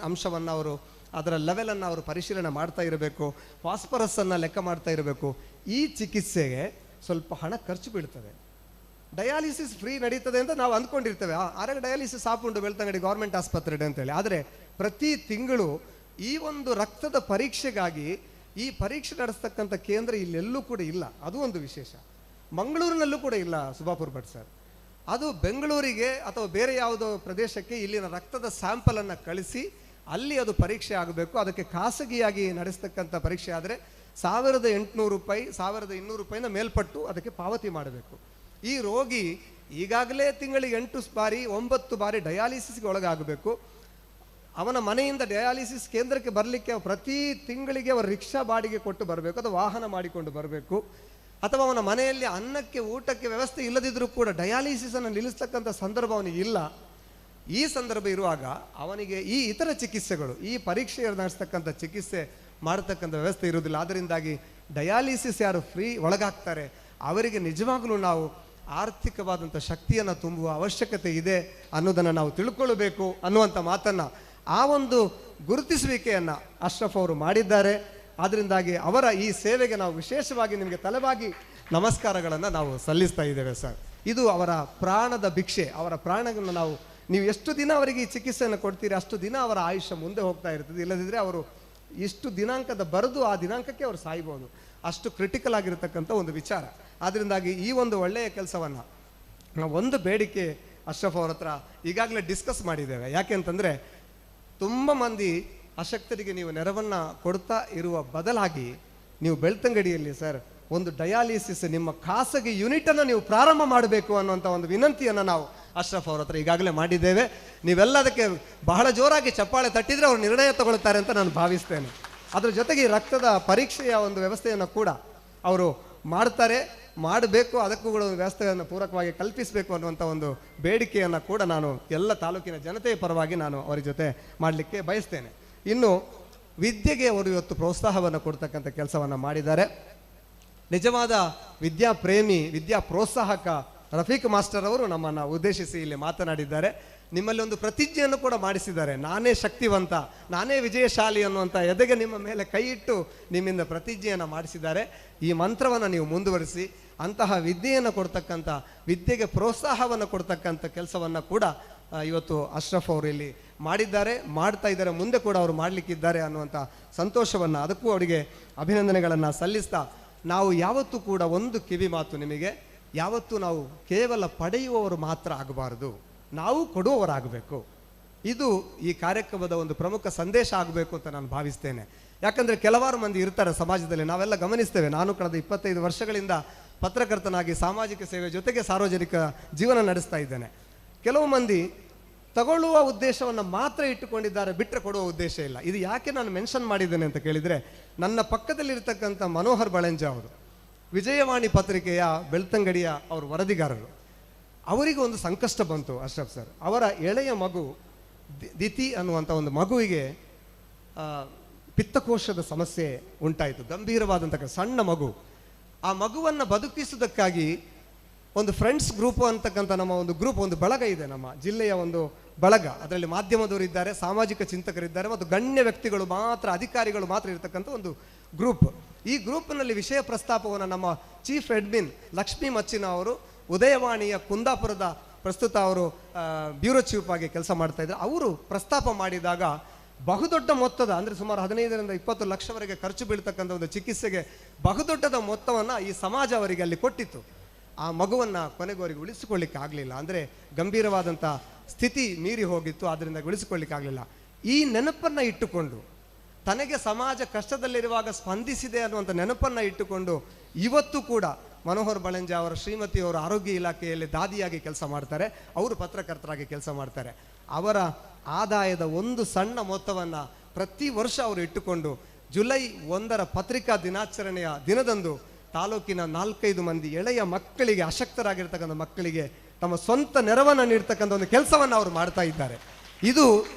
ಅಂಶವನ್ನು ಅದರ ಲೆವೆಲನ್ನು ಅವರು ಪರಿಶೀಲನೆ ಮಾಡ್ತಾ ಇರಬೇಕು. ಫಾಸ್ಫರಸ್ಸನ್ನು ಲೆಕ್ಕ ಮಾಡ್ತಾ ಇರಬೇಕು. ಈ ಚಿಕಿತ್ಸೆಗೆ ಸ್ವಲ್ಪ ಹಣ ಖರ್ಚು ಬೀಳ್ತದೆ. ಡಯಾಲಿಸಿಸ್ ಫ್ರೀ ನಡೀತದೆ ಅಂತ ನಾವು ಅಂದ್ಕೊಂಡಿರ್ತೇವೆ. ಆರಾಗ ಡಯಾಲಿಸಿಸ್ ಆಪುಂಡು ಬೆಳ್ತಂಗಡಿ ಗೌರ್ಮೆಂಟ್ ಆಸ್ಪತ್ರೆ ಅಂತೇಳಿ. ಆದರೆ ಪ್ರತಿ ತಿಂಗಳು ಈ ಒಂದು ರಕ್ತದ ಪರೀಕ್ಷೆಗಾಗಿ ಈ ಪರೀಕ್ಷೆ ನಡೆಸ್ತಕ್ಕಂಥ ಕೇಂದ್ರ ಇಲ್ಲೆಲ್ಲೂ ಕೂಡ ಇಲ್ಲ. ಅದು ಒಂದು ವಿಶೇಷ. ಮಂಗಳೂರಿನಲ್ಲೂ ಕೂಡ ಇಲ್ಲ ಸುಭಾಪುರ್ ಭಟ್ ಸರ್. ಅದು ಬೆಂಗಳೂರಿಗೆ ಅಥವಾ ಬೇರೆ ಯಾವುದೋ ಪ್ರದೇಶಕ್ಕೆ ಇಲ್ಲಿನ ರಕ್ತದ ಸ್ಯಾಂಪಲನ್ನು ಕಳಿಸಿ ಅಲ್ಲಿ ಅದು ಪರೀಕ್ಷೆ ಆಗಬೇಕು. ಅದಕ್ಕೆ ಖಾಸಗಿಯಾಗಿ ನಡೆಸ್ತಕ್ಕಂಥ ಪರೀಕ್ಷೆ ಆದರೆ 1800 ರೂಪಾಯಿ 1200 ರೂಪಾಯಿನ ಮೇಲ್ಪಟ್ಟು ಅದಕ್ಕೆ ಪಾವತಿ ಮಾಡಬೇಕು. ಈ ರೋಗಿ ಈಗಾಗಲೇ ತಿಂಗಳಿಗೆ 9 ಬಾರಿ ಡಯಾಲಿಸಿಸ್ಗೆ ಒಳಗಾಗಬೇಕು. ಅವನ ಮನೆಯಿಂದ ಡಯಾಲಿಸಿಸ್ ಕೇಂದ್ರಕ್ಕೆ ಬರಲಿಕ್ಕೆ ಪ್ರತಿ ತಿಂಗಳಿಗೆ ಅವರು ರಿಕ್ಷಾ ಬಾಡಿಗೆ ಕೊಟ್ಟು ಬರಬೇಕು ಅಥವಾ ವಾಹನ ಮಾಡಿಕೊಂಡು ಬರಬೇಕು. ಅಥವಾ ಅವನ ಮನೆಯಲ್ಲಿ ಅನ್ನಕ್ಕೆ ಊಟಕ್ಕೆ ವ್ಯವಸ್ಥೆ ಇಲ್ಲದಿದ್ದರೂ ಕೂಡ ಡಯಾಲಿಸಿಸನ್ನು ನಿಲ್ಲಿಸ್ತಕ್ಕಂಥ ಸಂದರ್ಭ ಅವನಿಗೆ ಇಲ್ಲ. ಈ ಸಂದರ್ಭ ಇರುವಾಗ ಅವನಿಗೆ ಈ ಇತರ ಚಿಕಿತ್ಸೆಗಳು, ಈ ಪರೀಕ್ಷೆ ನಡೆಸ್ತಕ್ಕಂಥ ಚಿಕಿತ್ಸೆ ಮಾಡತಕ್ಕಂಥ ವ್ಯವಸ್ಥೆ ಇರುವುದಿಲ್ಲ. ಅದರಿಂದಾಗಿ ಡಯಾಲಿಸಿಸ್ ಯಾರು ಫ್ರೀ ಒಳಗಾಗ್ತಾರೆ ಅವರಿಗೆ ನಿಜವಾಗಲೂ ನಾವು ಆರ್ಥಿಕವಾದಂಥ ಶಕ್ತಿಯನ್ನು ತುಂಬುವ ಅವಶ್ಯಕತೆ ಇದೆ ಅನ್ನೋದನ್ನು ನಾವು ತಿಳ್ಕೊಳ್ಬೇಕು ಅನ್ನುವಂಥ ಮಾತನ್ನು, ಆ ಒಂದು ಗುರುತಿಸುವಿಕೆಯನ್ನು ಅಶ್ರಫ್ ಅವರು ಮಾಡಿದ್ದಾರೆ. ಆದ್ದರಿಂದಾಗಿ ಅವರ ಈ ಸೇವೆಗೆ ನಾವು ವಿಶೇಷವಾಗಿ ನಿಮಗೆ ತಲೆಬಾಗಿ ನಮಸ್ಕಾರಗಳನ್ನು ನಾವು ಸಲ್ಲಿಸ್ತಾ ಇದ್ದೇವೆ ಸರ್. ಇದು ಅವರ ಪ್ರಾಣದ ಭಿಕ್ಷೆ. ಅವರ ಪ್ರಾಣವನ್ನು ನೀವು ಎಷ್ಟು ದಿನ ಅವರಿಗೆ ಈ ಚಿಕಿತ್ಸೆಯನ್ನು ಕೊಡ್ತೀರಿ ಅಷ್ಟು ದಿನ ಅವರ ಆಯುಷ್ಯ ಮುಂದೆ ಹೋಗ್ತಾ ಇರ್ತದೆ. ಇಲ್ಲದಿದ್ದರೆ ಅವರು ಇಷ್ಟು ದಿನಾಂಕದ ಬರೆದು ಆ ದಿನಾಂಕಕ್ಕೆ ಅವರು ಸಾಯ್ಬೋದು. ಅಷ್ಟು ಕ್ರಿಟಿಕಲ್ ಆಗಿರತಕ್ಕಂಥ ಒಂದು ವಿಚಾರ. ಆದ್ದರಿಂದಾಗಿ ಈ ಒಂದು ಒಳ್ಳೆಯ ಕೆಲಸವನ್ನು ನಾವು ಒಂದು ಬೇಡಿಕೆ ಅಶ್ರಫ್ ಅವ್ರ ಹತ್ರ ಈಗಾಗಲೇ ಡಿಸ್ಕಸ್ ಮಾಡಿದ್ದೇವೆ. ಯಾಕೆ ಅಂತಂದರೆ ತುಂಬ ಮಂದಿ ಅಶಕ್ತರಿಗೆ ನೀವು ನೆರವನ್ನು ಕೊಡ್ತಾ ಇರುವ ಬದಲಾಗಿ ನೀವು ಬೆಳ್ತಂಗಡಿಯಲ್ಲಿ ಸರ್ ಒಂದು ಡಯಾಲಿಸಿಸ್ ನಿಮ್ಮ ಖಾಸಗಿ ಯೂನಿಟನ್ನು ನೀವು ಪ್ರಾರಂಭ ಮಾಡಬೇಕು ಅನ್ನುವಂಥ ಒಂದು ವಿನಂತಿಯನ್ನು ನಾವು ಅಶ್ರಫ್ ಅವ್ರ ಹತ್ರ ಈಗಾಗಲೇ ಮಾಡಿದ್ದೇವೆ. ನೀವೆಲ್ಲ ಅದಕ್ಕೆ ಬಹಳ ಜೋರಾಗಿ ಚಪ್ಪಾಳೆ ತಟ್ಟಿದರೆ ಅವರು ನಿರ್ಣಯ ತಗೊಳ್ತಾರೆ ಅಂತ ನಾನು ಭಾವಿಸ್ತೇನೆ. ಅದರ ಜೊತೆಗೆ ರಕ್ತದ ಪರೀಕ್ಷೆಯ ಒಂದು ವ್ಯವಸ್ಥೆಯನ್ನು ಕೂಡ ಅವರು ಮಾಡಬೇಕು. ಅದಕ್ಕೂ ಕೂಡ ಒಂದು ವ್ಯವಸ್ಥೆಯನ್ನು ಪೂರಕವಾಗಿ ಕಲ್ಪಿಸಬೇಕು ಅನ್ನುವಂಥ ಒಂದು ಬೇಡಿಕೆಯನ್ನು ಕೂಡ ನಾನು ಎಲ್ಲ ತಾಲೂಕಿನ ಜನತೆಯ ಪರವಾಗಿ ನಾನು ಅವರ ಜೊತೆ ಮಾಡಲಿಕ್ಕೆ ಬಯಸ್ತೇನೆ. ಇನ್ನು ವಿದ್ಯೆಗೆ ಅವರು ಇವತ್ತು ಪ್ರೋತ್ಸಾಹವನ್ನು ಕೊಡ್ತಕ್ಕಂಥ ಕೆಲಸವನ್ನು ಮಾಡಿದ್ದಾರೆ. ನಿಜವಾದ ವಿದ್ಯಾಪ್ರೇಮಿ, ವಿದ್ಯಾ ಪ್ರೋತ್ಸಾಹಕ ರಫೀಕ್ ಮಾಸ್ಟರ್ ಅವರು ನಮ್ಮನ್ನು ಉದ್ದೇಶಿಸಿ ಇಲ್ಲಿ ಮಾತನಾಡಿದ್ದಾರೆ. ನಿಮ್ಮಲ್ಲಿ ಒಂದು ಪ್ರತಿಜ್ಞೆಯನ್ನು ಕೂಡ ಮಾಡಿಸಿದ್ದಾರೆ. ನಾನೇ ಶಕ್ತಿವಂತ, ನಾನೇ ವಿಜಯಶಾಲಿ ಅನ್ನುವಂಥ ಎದೆಗೆ ನಿಮ್ಮ ಮೇಲೆ ಕೈ ಇಟ್ಟು ನಿಮ್ಮಿಂದ ಪ್ರತಿಜ್ಞೆಯನ್ನು ಮಾಡಿಸಿದ್ದಾರೆ. ಈ ಮಂತ್ರವನ್ನು ನೀವು ಮುಂದುವರಿಸಿ ಅಂತಹ ವಿದ್ಯೆಯನ್ನು ಕೊಡ್ತಕ್ಕಂಥ, ವಿದ್ಯೆಗೆ ಪ್ರೋತ್ಸಾಹವನ್ನು ಕೊಡ್ತಕ್ಕಂಥ ಕೆಲಸವನ್ನು ಕೂಡ ಇವತ್ತು ಅಶ್ರಫ್ ಅವರು ಇಲ್ಲಿ ಮಾಡ್ತಾ ಇದ್ದಾರೆ. ಮುಂದೆ ಕೂಡ ಅವರು ಮಾಡಲಿಕ್ಕಿದ್ದಾರೆ ಅನ್ನುವಂಥ ಸಂತೋಷವನ್ನು, ಅದಕ್ಕೂ ಅವರಿಗೆ ಅಭಿನಂದನೆಗಳನ್ನು ಸಲ್ಲಿಸ್ತಾ, ನಾವು ಯಾವತ್ತೂ ಕೂಡ ಒಂದು ಕಿವಿ ಮಾತು ನಿಮಗೆ, ಯಾವತ್ತೂ ನಾವು ಕೇವಲ ಪಡೆಯುವವರು ಮಾತ್ರ ಆಗಬಾರದು, ನಾವು ಕೊಡುವವರಾಗಬೇಕು. ಇದು ಈ ಕಾರ್ಯಕ್ರಮದ ಒಂದು ಪ್ರಮುಖ ಸಂದೇಶ ಆಗಬೇಕು ಅಂತ ನಾನು ಭಾವಿಸ್ತೇನೆ. ಯಾಕಂದರೆ ಕೆಲವಾರು ಮಂದಿ ಇರ್ತಾರೆ ಸಮಾಜದಲ್ಲಿ, ನಾವೆಲ್ಲ ಗಮನಿಸ್ತೇವೆ. ನಾನು ಕಳೆದ 25 ವರ್ಷಗಳಿಂದ ಪತ್ರಕರ್ತನಾಗಿ ಸಾಮಾಜಿಕ ಸೇವೆ ಜೊತೆಗೆ ಸಾರ್ವಜನಿಕ ಜೀವನ ನಡೆಸ್ತಾ ಇದ್ದೇನೆ. ಕೆಲವು ಮಂದಿ ತಗೊಳ್ಳುವ ಉದ್ದೇಶವನ್ನು ಮಾತ್ರ ಇಟ್ಟುಕೊಂಡಿದ್ದಾರೆ, ಬಿಟ್ಟರೆ ಕೊಡುವ ಉದ್ದೇಶ ಇಲ್ಲ. ಇದು ಯಾಕೆ ನಾನು ಮೆನ್ಷನ್ ಮಾಡಿದ್ದೇನೆ ಅಂತ ಕೇಳಿದರೆ, ನನ್ನ ಪಕ್ಕದಲ್ಲಿರ್ತಕ್ಕಂಥ ಮನೋಹರ್ ಬಳಂಜ ಅವರು ವಿಜಯವಾಣಿ ಪತ್ರಿಕೆಯ ಬೆಳ್ತಂಗಡಿಯ ಅವರು ವರದಿಗಾರರು. ಅವರಿಗೆ ಒಂದು ಸಂಕಷ್ಟ ಬಂತು ಅಶ್ರಫ್ ಸರ್. ಅವರ ಎಳೆಯ ಮಗು ದಿತಿ ಅನ್ನುವಂಥ ಒಂದು ಮಗುವಿಗೆ ಪಿತ್ತಕೋಶದ ಸಮಸ್ಯೆ ಉಂಟಾಯಿತು, ಗಂಭೀರವಾದಂಥ ಸಣ್ಣ ಮಗು. ಆ ಮಗುವನ್ನು ಬದುಕಿಸುವುದಕ್ಕಾಗಿ ಒಂದು ಫ್ರೆಂಡ್ಸ್ ಗ್ರೂಪ್ ಅಂತಕ್ಕಂಥ ನಮ್ಮ ಒಂದು ಗ್ರೂಪ್, ಒಂದು ಬಳಗ ಇದೆ, ನಮ್ಮ ಜಿಲ್ಲೆಯ ಒಂದು ಬಳಗ. ಅದರಲ್ಲಿ ಮಾಧ್ಯಮದವರು ಇದ್ದಾರೆ, ಸಾಮಾಜಿಕ ಚಿಂತಕರಿದ್ದಾರೆ ಮತ್ತು ಗಣ್ಯ ವ್ಯಕ್ತಿಗಳು ಮಾತ್ರ, ಅಧಿಕಾರಿಗಳು ಮಾತ್ರ ಇರತಕ್ಕಂಥ ಒಂದು ಗ್ರೂಪ್. ಈ ಗ್ರೂಪ್ನಲ್ಲಿ ವಿಷಯ ಪ್ರಸ್ತಾಪವನ್ನು ನಮ್ಮ ಚೀಫ್ ಅಡ್ಮಿನ್ ಲಕ್ಷ್ಮೀ ಮಚ್ಚಿನ ಅವರು ಉದಯವಾಣಿಯ ಕುಂದಾಪುರದ ಪ್ರಸ್ತುತ ಅವರು ಬ್ಯೂರೋ ಚೀಫ್ ಆಗಿ ಕೆಲಸ ಮಾಡ್ತಾ ಇದ್ದಾರೆ. ಅವರು ಪ್ರಸ್ತಾಪ ಮಾಡಿದಾಗ ಬಹುದೊಡ್ಡ ಮೊತ್ತದ, ಅಂದರೆ ಸುಮಾರು 15ರಿಂದ 20 ಲಕ್ಷವರೆಗೆ ಖರ್ಚು ಬೀಳ್ತಕ್ಕಂಥ ಒಂದು ಚಿಕಿತ್ಸೆಗೆ ಬಹುದೊಡ್ಡದ ಮೊತ್ತವನ್ನು ಈ ಸಮಾಜ ಅವರಿಗೆ ಅಲ್ಲಿ ಕೊಟ್ಟಿತ್ತು. ಆ ಮಗುವನ್ನು ಕೊನೆಗೂ ಅವರಿಗೆ ಉಳಿಸಿಕೊಳ್ಳಿಕ್ಕೆ ಆಗಲಿಲ್ಲ, ಅಂದರೆ ಗಂಭೀರವಾದಂಥ ಸ್ಥಿತಿ ಮೀರಿ ಹೋಗಿತ್ತು, ಆದ್ದರಿಂದ ಉಳಿಸಿಕೊಳ್ಳಿಕ್ಕೆ ಆಗಲಿಲ್ಲ. ಈ ನೆನಪನ್ನು ಇಟ್ಟುಕೊಂಡು, ತನಗೆ ಸಮಾಜ ಕಷ್ಟದಲ್ಲಿರುವಾಗ ಸ್ಪಂದಿಸಿದೆ ಅನ್ನುವಂಥ ನೆನಪನ್ನು ಇಟ್ಟುಕೊಂಡು ಇವತ್ತು ಕೂಡ ಮನೋಹರ್ ಬಳಂಜ ಅವರ ಶ್ರೀಮತಿಯವರು ಆರೋಗ್ಯ ಇಲಾಖೆಯಲ್ಲಿ ದಾದಿಯಾಗಿ ಕೆಲಸ ಮಾಡ್ತಾರೆ, ಅವರು ಪತ್ರಕರ್ತರಾಗಿ ಕೆಲಸ ಮಾಡ್ತಾರೆ. ಅವರ ಆದಾಯದ ಒಂದು ಸಣ್ಣ ಮೊತ್ತವನ್ನು ಪ್ರತಿ ವರ್ಷ ಅವರು ಇಟ್ಟುಕೊಂಡು ಜುಲೈ 1ರ ಪತ್ರಿಕಾ ದಿನಾಚರಣೆಯ ದಿನದಂದು ತಾಲೂಕಿನ 4-5 ಮಂದಿ ಎಳೆಯ ಮಕ್ಕಳಿಗೆ, ಅಶಕ್ತರಾಗಿರ್ತಕ್ಕಂಥ ಮಕ್ಕಳಿಗೆ ತಮ್ಮ ಸ್ವಂತ ನೆರವನ್ನು ನೀಡ್ತಕ್ಕಂಥ ಒಂದು ಕೆಲಸವನ್ನು ಅವರು ಮಾಡ್ತಾ ಇದ್ದಾರೆ. ಇದು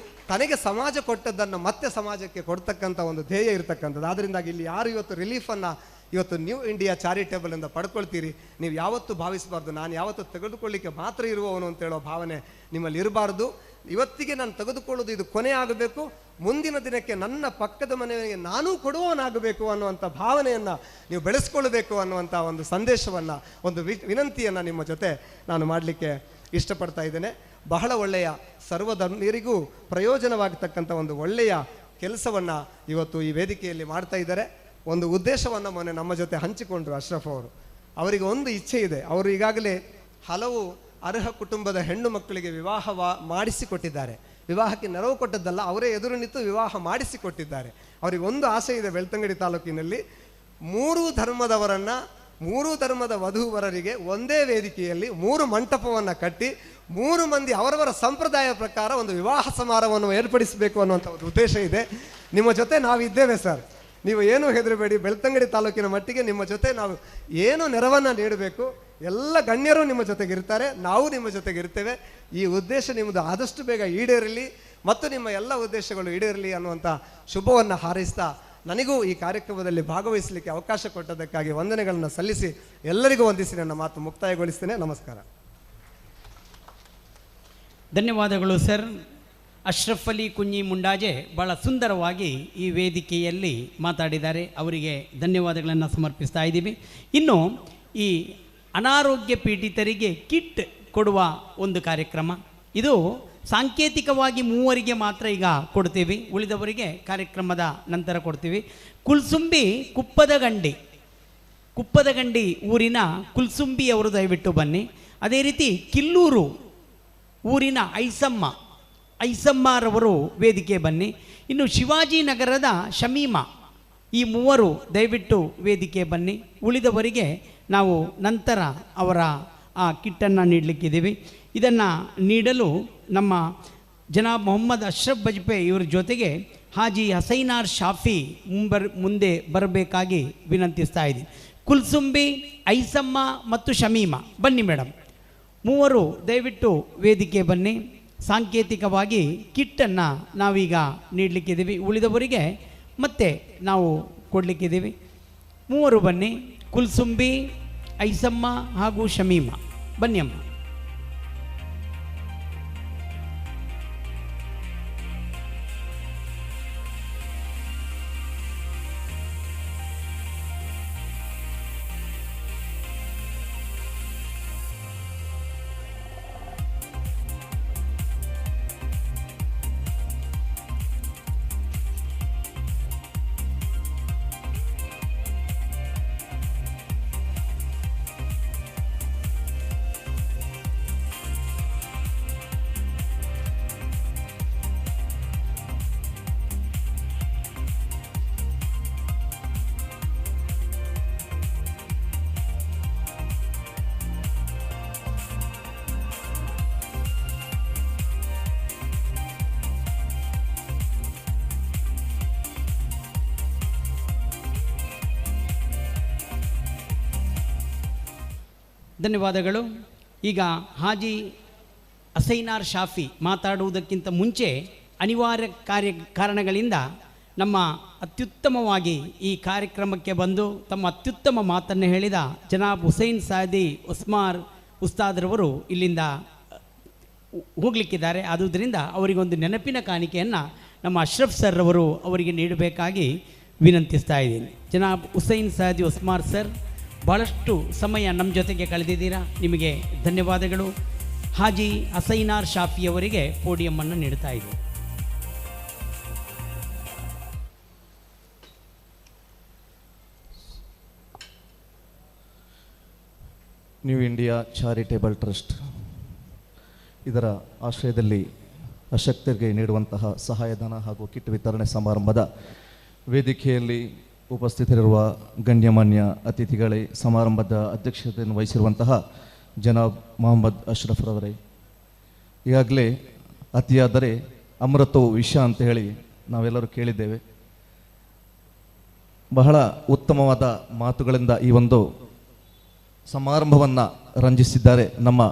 ತನಗೆ ಸಮಾಜ ಕೊಟ್ಟದ್ದನ್ನು ಮತ್ತೆ ಸಮಾಜಕ್ಕೆ ಕೊಡ್ತಕ್ಕಂಥ ಒಂದು ಧ್ಯೇಯ ಇರತಕ್ಕಂಥದ್ದು. ಆದ್ದರಿಂದಾಗಿ ಇಲ್ಲಿ ಯಾರು ಇವತ್ತು ರಿಲೀಫನ್ನು ಇವತ್ತು ನ್ಯೂ ಇಂಡಿಯಾ ಚಾರಿಟೇಬಲ್ ಇಂದ ಪಡ್ಕೊಳ್ತೀರಿ, ನೀವು ಯಾವತ್ತೂ ಭಾವಿಸಬಾರ್ದು ನಾನು ಯಾವತ್ತೂ ತೆಗೆದುಕೊಳ್ಳಿಕ್ಕೆ ಮಾತ್ರ ಇರುವವನು ಅಂತ ಹೇಳೋ ಭಾವನೆ ನಿಮ್ಮಲ್ಲಿ ಇರಬಾರ್ದು. ಇವತ್ತಿಗೆ ನಾನು ತೆಗೆದುಕೊಳ್ಳೋದು ಇದು ಕೊನೆ ಆಗಬೇಕು, ಮುಂದಿನ ದಿನಕ್ಕೆ ನನ್ನ ಪಕ್ಕದ ಮನೆಯವರಿಗೆ ನಾನೂ ಕೊಡುವವನಾಗಬೇಕು ಅನ್ನುವಂಥ ಭಾವನೆಯನ್ನು ನೀವು ಬೆಳೆಸ್ಕೊಳ್ಬೇಕು ಅನ್ನುವಂಥ ಒಂದು ಸಂದೇಶವನ್ನು, ಒಂದು ವಿನಂತಿಯನ್ನು ನಿಮ್ಮ ಜೊತೆ ನಾನು ಮಾಡಲಿಕ್ಕೆ ಇಷ್ಟಪಡ್ತಾ ಇದ್ದೇನೆ. ಬಹಳ ಒಳ್ಳೆಯ ಸರ್ವಧರ್ಮೀಯರಿಗೂ ಪ್ರಯೋಜನವಾಗತಕ್ಕಂಥ ಒಂದು ಒಳ್ಳೆಯ ಕೆಲಸವನ್ನು ಇವತ್ತು ಈ ವೇದಿಕೆಯಲ್ಲಿ ಮಾಡ್ತಾ ಇದ್ದಾರೆ. ಒಂದು ಉದ್ದೇಶವನ್ನು ಮೊನ್ನೆ ನಮ್ಮ ಜೊತೆ ಹಂಚಿಕೊಂಡ್ರು ಅಶ್ರಫ್ ಅವರು. ಅವರಿಗೆ ಒಂದು ಇಚ್ಛೆ ಇದೆ. ಅವರು ಈಗಾಗಲೇ ಹಲವು ಅರ್ಹ ಕುಟುಂಬದ ಹೆಣ್ಣು ಮಕ್ಕಳಿಗೆ ವಿವಾಹ ಮಾಡಿಸಿಕೊಟ್ಟಿದ್ದಾರೆ. ವಿವಾಹಕ್ಕೆ ನೆರವು ಕೊಟ್ಟದ್ದಲ್ಲ, ಅವರೇ ಎದುರು ನಿಂತು ವಿವಾಹ ಮಾಡಿಸಿಕೊಟ್ಟಿದ್ದಾರೆ. ಅವರಿಗೆ ಒಂದು ಆಸೆ ಇದೆ, ಬೆಳ್ತಂಗಡಿ ತಾಲೂಕಿನಲ್ಲಿ 3 ಧರ್ಮದವರನ್ನು, 3 ಧರ್ಮದ ವಧೂವರರಿಗೆ ಒಂದೇ ವೇದಿಕೆಯಲ್ಲಿ 3 ಮಂಟಪವನ್ನು ಕಟ್ಟಿ 3 ಮಂದಿ ಅವರವರ ಸಂಪ್ರದಾಯ ಪ್ರಕಾರ ಒಂದು ವಿವಾಹ ಸಮಾರಂಭವನ್ನು ಏರ್ಪಡಿಸಬೇಕು ಅನ್ನುವಂಥ ಒಂದು ಉದ್ದೇಶ ಇದೆ. ನಿಮ್ಮ ಜೊತೆ ನಾವಿದ್ದೇವೆ ಸರ್, ನೀವು ಏನೂ ಹೆದರಬೇಡಿ. ಬೆಳ್ತಂಗಡಿ ತಾಲೂಕಿನ ಮಟ್ಟಿಗೆ ನಿಮ್ಮ ಜೊತೆ ನಾವು ಏನು ನೆರವನ್ನು ನೀಡಬೇಕು, ಎಲ್ಲ ಗಣ್ಯರು ನಿಮ್ಮ ಜೊತೆಗಿರ್ತಾರೆ, ನಾವು ನಿಮ್ಮ ಜೊತೆಗಿರ್ತೇವೆ. ಈ ಉದ್ದೇಶ ನಿಮ್ಮದು ಆದಷ್ಟು ಬೇಗ ಈಡೇರಲಿ ಮತ್ತು ನಿಮ್ಮ ಎಲ್ಲ ಉದ್ದೇಶಗಳು ಈಡೇರಲಿ ಅನ್ನುವಂಥ ಶುಭವನ್ನು ಹಾರೈಸ್ತಾ, ನನಗೂ ಈ ಕಾರ್ಯಕ್ರಮದಲ್ಲಿ ಭಾಗವಹಿಸಲಿಕ್ಕೆ ಅವಕಾಶ ಕೊಟ್ಟದ್ದಕ್ಕಾಗಿ ವಂದನೆಗಳನ್ನು ಸಲ್ಲಿಸಿ ಎಲ್ಲರಿಗೂ ವಂದಿಸಿ ನನ್ನ ಮಾತು ಮುಕ್ತಾಯಗೊಳಿಸ್ತೇನೆ. ನಮಸ್ಕಾರ. ಧನ್ಯವಾದಗಳು ಸರ್. ಅಶ್ರಫ್ ಅಲಿ ಕುಂಜಿ ಮುಂಡಾಜೆ ಭಾಳ ಸುಂದರವಾಗಿ ಈ ವೇದಿಕೆಯಲ್ಲಿ ಮಾತಾಡಿದ್ದಾರೆ, ಅವರಿಗೆ ಧನ್ಯವಾದಗಳನ್ನು ಸಮರ್ಪಿಸ್ತಾ ಇದ್ದೀವಿ. ಇನ್ನು ಈ ಅನಾರೋಗ್ಯ ಪೀಡಿತರಿಗೆ ಕಿಟ್ ಕೊಡುವ ಒಂದು ಕಾರ್ಯಕ್ರಮ, ಇದು ಸಾಂಕೇತಿಕವಾಗಿ 3 ಮಾತ್ರ ಈಗ ಕೊಡ್ತೀವಿ, ಉಳಿದವರಿಗೆ ಕಾರ್ಯಕ್ರಮದ ನಂತರ ಕೊಡ್ತೀವಿ. ಕುಲ್ಸುಂಬಿ ಕುಪ್ಪದಗಂಡಿ ಊರಿನ ಕುಲ್ಸುಂಬಿ ಅವರು ದಯವಿಟ್ಟು ಬನ್ನಿ. ಅದೇ ರೀತಿ ಕಿಲ್ಲೂರು ಊರಿನ ಐಸಮ್ಮರವರು ವೇದಿಕೆ ಬನ್ನಿ. ಇನ್ನು ಶಿವಾಜಿನಗರದ ಶಮೀಮಾ, ಈ 3 ದಯವಿಟ್ಟು ವೇದಿಕೆ ಬನ್ನಿ. ಉಳಿದವರಿಗೆ ನಾವು ನಂತರ ಅವರ ಆ ಕಿಟ್ಟನ್ನು ನೀಡಲಿಕ್ಕಿದ್ದೀವಿ. ಇದನ್ನು ನೀಡಲು ನಮ್ಮ ಜನಾಬ್ ಮೊಹಮ್ಮದ್ ಅಶ್ರಫ್ ಬಜ್ಪೆ ಇವರ ಜೊತೆಗೆ ಹಾಜಿ ಹಸೈನಾರ್ ಶಾಫಿ ಮುಂದೆ ಬರಬೇಕಾಗಿ ವಿನಂತಿಸ್ತಾ ಇದ್ದೀನಿ. ಕುಲ್ಸುಂಬಿ, ಐಸಮ್ಮ ಮತ್ತು ಶಮೀಮಾ ಬನ್ನಿ ಮೇಡಮ್, 3 ದಯವಿಟ್ಟು ವೇದಿಕೆ ಬನ್ನಿ. ಸಾಂಕೇತಿಕವಾಗಿ ಕಿಟ್ಟನ್ನು ನಾವೀಗ ನೀಡಲಿಕ್ಕಿದ್ದೀವಿ, ಉಳಿದವರಿಗೆ ಮತ್ತೆ ನಾವು ಕೊಡಲಿಕ್ಕಿದ್ದೀವಿ. 3 ಬನ್ನಿ, ಕುಲ್ಸುಂಬಿ, ಐಸಮ್ಮ ಹಾಗೂ ಶಮೀಮಾ ಬನ್ನಿ ಅಮ್ಮ. ಧನ್ಯವಾದಗಳು. ಈಗ ಹಾಜಿ ಅಸೈನಾರ್ ಶಾಫಿ ಮಾತಾಡುವುದಕ್ಕಿಂತ ಮುಂಚೆ ಅನಿವಾರ್ಯ ಕಾರಣಗಳಿಂದ ನಮ್ಮ ಅತ್ಯುತ್ತಮವಾಗಿ ಈ ಕಾರ್ಯಕ್ರಮಕ್ಕೆ ಬಂದು ತಮ್ಮ ಅತ್ಯುತ್ತಮ ಮಾತನ್ನು ಹೇಳಿದ ಜನಾಬ್ ಹುಸೈನ್ ಸಾದಿ ಉಸ್ಮಾರ್ ಉಸ್ತಾದ್ರವರು ಇಲ್ಲಿಂದ ಹೋಗಲಿಕ್ಕಿದ್ದಾರೆ. ಆದುದರಿಂದ ಅವರಿಗೊಂದು ನೆನಪಿನ ಕಾಣಿಕೆಯನ್ನು ನಮ್ಮ ಅಶ್ರಫ್ ಸರ್ ಅವರು ಅವರಿಗೆ ನೀಡಬೇಕಾಗಿ ವಿನಂತಿಸ್ತಾ ಇದ್ದೀನಿ. ಜನಾಬ್ ಹುಸೈನ್ ಸಾದಿ ಉಸ್ಮಾರ್ ಸರ್, ಭಾಳಷ್ಟು ಸಮಯ ನಮ್ಮ ಜೊತೆಗೆ ಕಳೆದಿದ್ದೀರಾ, ನಿಮಗೆ ಧನ್ಯವಾದಗಳು. ಹಾಜಿ ಅಸೈನಾರ್ ಶಾಫಿಯವರಿಗೆ ಪೋಡಿಯಮ್ಮನ್ನು ನೀಡ್ತಾ ಇದ್ದೀವಿ. ನ್ಯೂ ಇಂಡಿಯಾ ಚಾರಿಟೇಬಲ್ ಟ್ರಸ್ಟ್ ಇದರ ಆಶ್ರಯದಲ್ಲಿ ಅಶಕ್ತರಿಗೆ ನೀಡುವಂತಹ ಸಹಾಯಧನ ಹಾಗೂ ಕಿಟ್ ವಿತರಣೆ ಸಮಾರಂಭದ ವೇದಿಕೆಯಲ್ಲಿ ಉಪಸ್ಥಿತರಿರುವ ಗಣ್ಯಮಾನ್ಯ ಅತಿಥಿಗಳೇ, ಸಮಾರಂಭದ ಅಧ್ಯಕ್ಷತೆಯನ್ನು ವಹಿಸಿರುವಂತಹ ಜನಾಬ್ ಮೊಹಮ್ಮದ್ ಅಶ್ರಫ್ ರವರೇ, ಈಗಾಗಲೇ ಅತಿಯಾದರೆ ಅಮೃತವು ವಿಷ ಅಂತ ಹೇಳಿ ನಾವೆಲ್ಲರೂ ಕೇಳಿದ್ದೇವೆ. ಬಹಳ ಉತ್ತಮವಾದ ಮಾತುಗಳಿಂದ ಈ ಒಂದು ಸಮಾರಂಭವನ್ನು ರಂಜಿಸಿದ್ದಾರೆ ನಮ್ಮ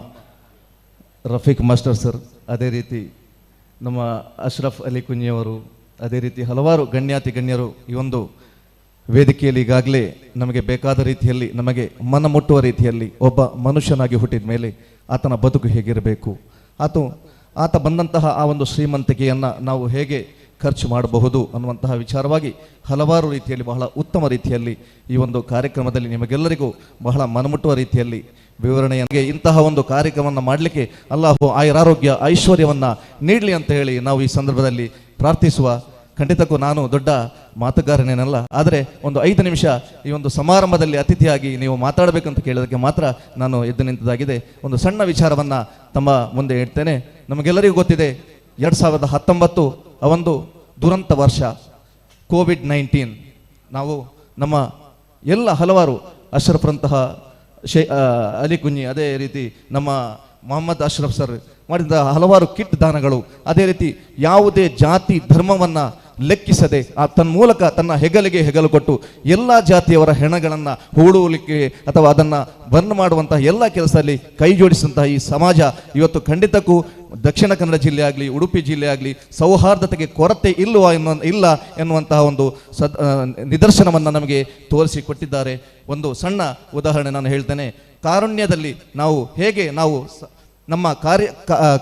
ರಫೀಕ್ ಮಾಸ್ಟರ್ ಸರ್, ಅದೇ ರೀತಿ ನಮ್ಮ ಅಶ್ರಫ್ ಅಲಿ ಕುಂಜಿಯವರು, ಅದೇ ರೀತಿ ಹಲವಾರು ಗಣ್ಯಾತಿ ಗಣ್ಯರು ಈ ಒಂದು ವೇದಿಕೆಯಲ್ಲಿ ಈಗಾಗಲೇ ನಮಗೆ ಬೇಕಾದ ರೀತಿಯಲ್ಲಿ, ನಮಗೆ ಮನ ಮುಟ್ಟುವ ರೀತಿಯಲ್ಲಿ ಒಬ್ಬ ಮನುಷ್ಯನಾಗಿ ಹುಟ್ಟಿದ ಮೇಲೆ ಆತನ ಬದುಕು ಹೇಗಿರಬೇಕು, ಆತ ಬಂದಂತಹ ಆ ಒಂದು ಶ್ರೀಮಂತಿಕೆಯನ್ನು ನಾವು ಹೇಗೆ ಖರ್ಚು ಮಾಡಬಹುದು ಅನ್ನುವಂತಹ ವಿಚಾರವಾಗಿ ಹಲವಾರು ರೀತಿಯಲ್ಲಿ ಬಹಳ ಉತ್ತಮ ರೀತಿಯಲ್ಲಿ ಈ ಒಂದು ಕಾರ್ಯಕ್ರಮದಲ್ಲಿ ನಿಮಗೆಲ್ಲರಿಗೂ ಬಹಳ ಮನಮುಟ್ಟುವ ರೀತಿಯಲ್ಲಿ ವಿವರಣೆಯನ್ಗೆ ಇಂತಹ ಒಂದು ಕಾರ್ಯಕ್ರಮವನ್ನು ಮಾಡಲಿಕ್ಕೆ ಅಲ್ಲಾಹು ಆಯುರಾರೋಗ್ಯ ಐಶ್ವರ್ಯವನ್ನು ನೀಡಲಿ ಅಂತ ಹೇಳಿ ನಾವು ಈ ಸಂದರ್ಭದಲ್ಲಿ ಪ್ರಾರ್ಥಿಸುವ. ಖಂಡಿತಕ್ಕೂ ನಾನು ದೊಡ್ಡ ಮಾತುಗಾರನೇನಲ್ಲ, ಆದರೆ ಒಂದು 5 ನಿಮಿಷ ಈ ಒಂದು ಸಮಾರಂಭದಲ್ಲಿ ಅತಿಥಿಯಾಗಿ ನೀವು ಮಾತಾಡಬೇಕಂತ ಕೇಳೋದಕ್ಕೆ ಮಾತ್ರ ನಾನು ಎದ್ದು ನಿಂತದಾಗಿದೆ. ಒಂದು ಸಣ್ಣ ವಿಚಾರವನ್ನು ತಮ್ಮ ಮುಂದೆ ಇಡ್ತೇನೆ. ನಮಗೆಲ್ಲರಿಗೂ ಗೊತ್ತಿದೆ 2019 ಒಂದು ದುರಂತ ವರ್ಷ, ಕೋವಿಡ್-19. ನಾವು ನಮ್ಮ ಎಲ್ಲ ಹಲವಾರು ಅಶ್ರಫ್ರಂತಹ ಅಲಿ ಕುಂಜಿ, ಅದೇ ರೀತಿ ನಮ್ಮ ಮೊಹಮ್ಮದ್ ಅಶ್ರಫ್ ಸರ್ ಮಾಡಿದ ಹಲವಾರು ಕಿಟ್ ದಾನಗಳು, ಅದೇ ರೀತಿ ಯಾವುದೇ ಜಾತಿ ಧರ್ಮವನ್ನು ಲೆಕ್ಕಿಸದೆ ತನ್ನ ಮೂಲಕ ತನ್ನ ಹೆಗಲಿಗೆ ಹೆಗಲು ಕೊಟ್ಟು ಎಲ್ಲ ಜಾತಿಯವರ ಹೆಣಗಳನ್ನು ಹೂಡುವಲಿಕ್ಕೆ ಅಥವಾ ಅದನ್ನು ಬರ್ನ್ ಮಾಡುವಂತಹ ಎಲ್ಲ ಕೆಲಸದಲ್ಲಿ ಕೈ ಜೋಡಿಸಿದಂತಹ ಈ ಸಮಾಜ ಇವತ್ತು ಖಂಡಿತಕ್ಕೂ ದಕ್ಷಿಣ ಕನ್ನಡ ಜಿಲ್ಲೆ ಆಗಲಿ, ಉಡುಪಿ ಜಿಲ್ಲೆ ಆಗಲಿ ಸೌಹಾರ್ದತೆಗೆ ಕೊರತೆ ಇಲ್ಲ ಎನ್ನುವಂತಹ ಒಂದು ನಿದರ್ಶನವನ್ನು ನಮಗೆ ತೋರಿಸಿಕೊಟ್ಟಿದ್ದಾರೆ. ಒಂದು ಸಣ್ಣ ಉದಾಹರಣೆ ನಾನು ಹೇಳ್ತೇನೆ. ಕಾರುಣ್ಯದಲ್ಲಿ ನಾವು ಹೇಗೆ ನಮ್ಮ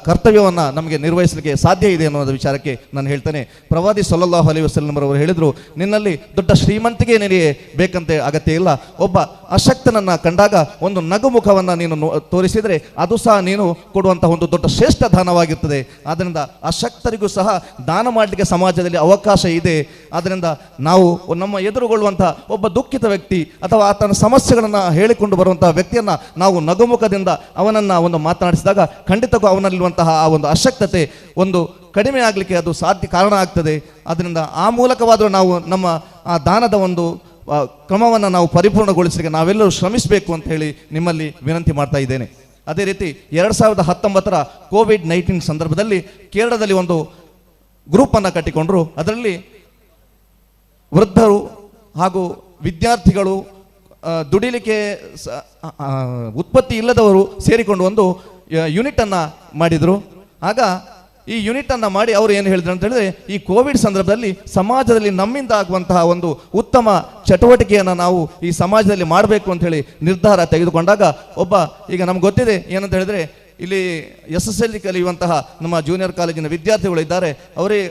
ಕರ್ತವ್ಯವನ್ನು ನಮಗೆ ನಿರ್ವಹಿಸಲಿಕ್ಕೆ ಸಾಧ್ಯ ಇದೆ ಅನ್ನೋದ ವಿಚಾರಕ್ಕೆ ನಾನು ಹೇಳ್ತೇನೆ. ಪ್ರವಾದಿ ಸಲ್ಲಲ್ಲಾಹು ಅಲೈಹಿ ವಸಲ್ಲಂ ಅವರು ಹೇಳಿದರು, ನಿನ್ನಲ್ಲಿ ದೊಡ್ಡ ಶ್ರೀಮಂತಿಕೆ ನಿನಗೆ ಬೇಕಂತೆ ಅಗತ್ಯ ಇಲ್ಲ. ಒಬ್ಬ ಅಶಕ್ತನನ್ನು ಕಂಡಾಗ ಒಂದು ನಗುಮುಖವನ್ನು ನೀನು ತೋರಿಸಿದರೆ ಅದು ಸಹ ನೀನು ಕೊಡುವಂತಹ ಒಂದು ದೊಡ್ಡ ಶ್ರೇಷ್ಠ ದಾನವಾಗಿರ್ತದೆ. ಆದ್ದರಿಂದ ಅಶಕ್ತರಿಗೂ ಸಹ ದಾನ ಮಾಡಲಿಕ್ಕೆ ಸಮಾಜದಲ್ಲಿ ಅವಕಾಶ ಇದೆ. ಆದ್ದರಿಂದ ನಾವು ನಮ್ಮ ಎದುರುಗೊಳ್ಳುವಂತಹ ಒಬ್ಬ ದುಃಖಿತ ವ್ಯಕ್ತಿ ಅಥವಾ ಆತನ ಸಮಸ್ಯೆಗಳನ್ನು ಹೇಳಿಕೊಂಡು ಬರುವಂತಹ ವ್ಯಕ್ತಿಯನ್ನು ನಾವು ನಗುಮುಖದಿಂದ ಅವನನ್ನು ಒಂದು ಮಾತನಾಡಿಸಿದಾಗ ಖಂಡಿತಕ್ಕೂ ಅವನಲ್ಲಿರುವಂತಹ ಆ ಒಂದು ಅಶಕ್ತತೆ ಒಂದು ಕಡಿಮೆ ಆಗಲಿಕ್ಕೆ ಅದು ಕಾರಣ ಆಗ್ತದೆ. ಆದ್ದರಿಂದ ಆ ಮೂಲಕವಾದರೂ ನಾವು ನಮ್ಮ ಆ ದಾನದ ಒಂದು ಕ್ರಮವನ್ನು ನಾವು ಪರಿಪೂರ್ಣಗೊಳಿಸಲಿಕ್ಕೆ ನಾವೆಲ್ಲರೂ ಶ್ರಮಿಸಬೇಕು ಅಂತ ಹೇಳಿ ನಿಮ್ಮಲ್ಲಿ ವಿನಂತಿ ಮಾಡ್ತಾ ಇದ್ದೇನೆ. ಅದೇ ರೀತಿ 2019 ಕೋವಿಡ್-19 ಸಂದರ್ಭದಲ್ಲಿ ಕೇರಳದಲ್ಲಿ ಒಂದು ಗ್ರೂಪನ್ನು ಕಟ್ಟಿಕೊಂಡ್ರು. ಅದರಲ್ಲಿ ವೃದ್ಧರು ಹಾಗೂ ವಿದ್ಯಾರ್ಥಿಗಳು, ದುಡಿಲಿಕ್ಕೆ ಉತ್ಪತ್ತಿ ಇಲ್ಲದವರು ಸೇರಿಕೊಂಡು ಒಂದು ಯೂನಿಟನ್ನು ಮಾಡಿದರು. ಆಗ ಈ ಯೂನಿಟನ್ನು ಮಾಡಿ ಅವರು ಏನು ಹೇಳಿದ್ರು ಅಂತ ಹೇಳಿದ್ರೆ, ಈ ಕೋವಿಡ್ ಸಂದರ್ಭದಲ್ಲಿ ಸಮಾಜದಲ್ಲಿ ನಮ್ಮಿಂದ ಆಗುವಂತಹ ಒಂದು ಉತ್ತಮ ಚಟುವಟಿಕೆಯನ್ನು ನಾವು ಈ ಸಮಾಜದಲ್ಲಿ ಮಾಡಬೇಕು ಅಂತ ಹೇಳಿ ನಿರ್ಧಾರ ತೆಗೆದುಕೊಂಡಾಗ ಈಗ ನಮ್ಗೆ ಗೊತ್ತಿದೆ ಏನಂತ ಹೇಳಿದ್ರೆ, ಇಲ್ಲಿ SSLC ಕಲಿಯುವಂತಹ ನಮ್ಮ ಜೂನಿಯರ್ ಕಾಲೇಜಿನ ವಿದ್ಯಾರ್ಥಿಗಳು ಇದ್ದಾರೆ.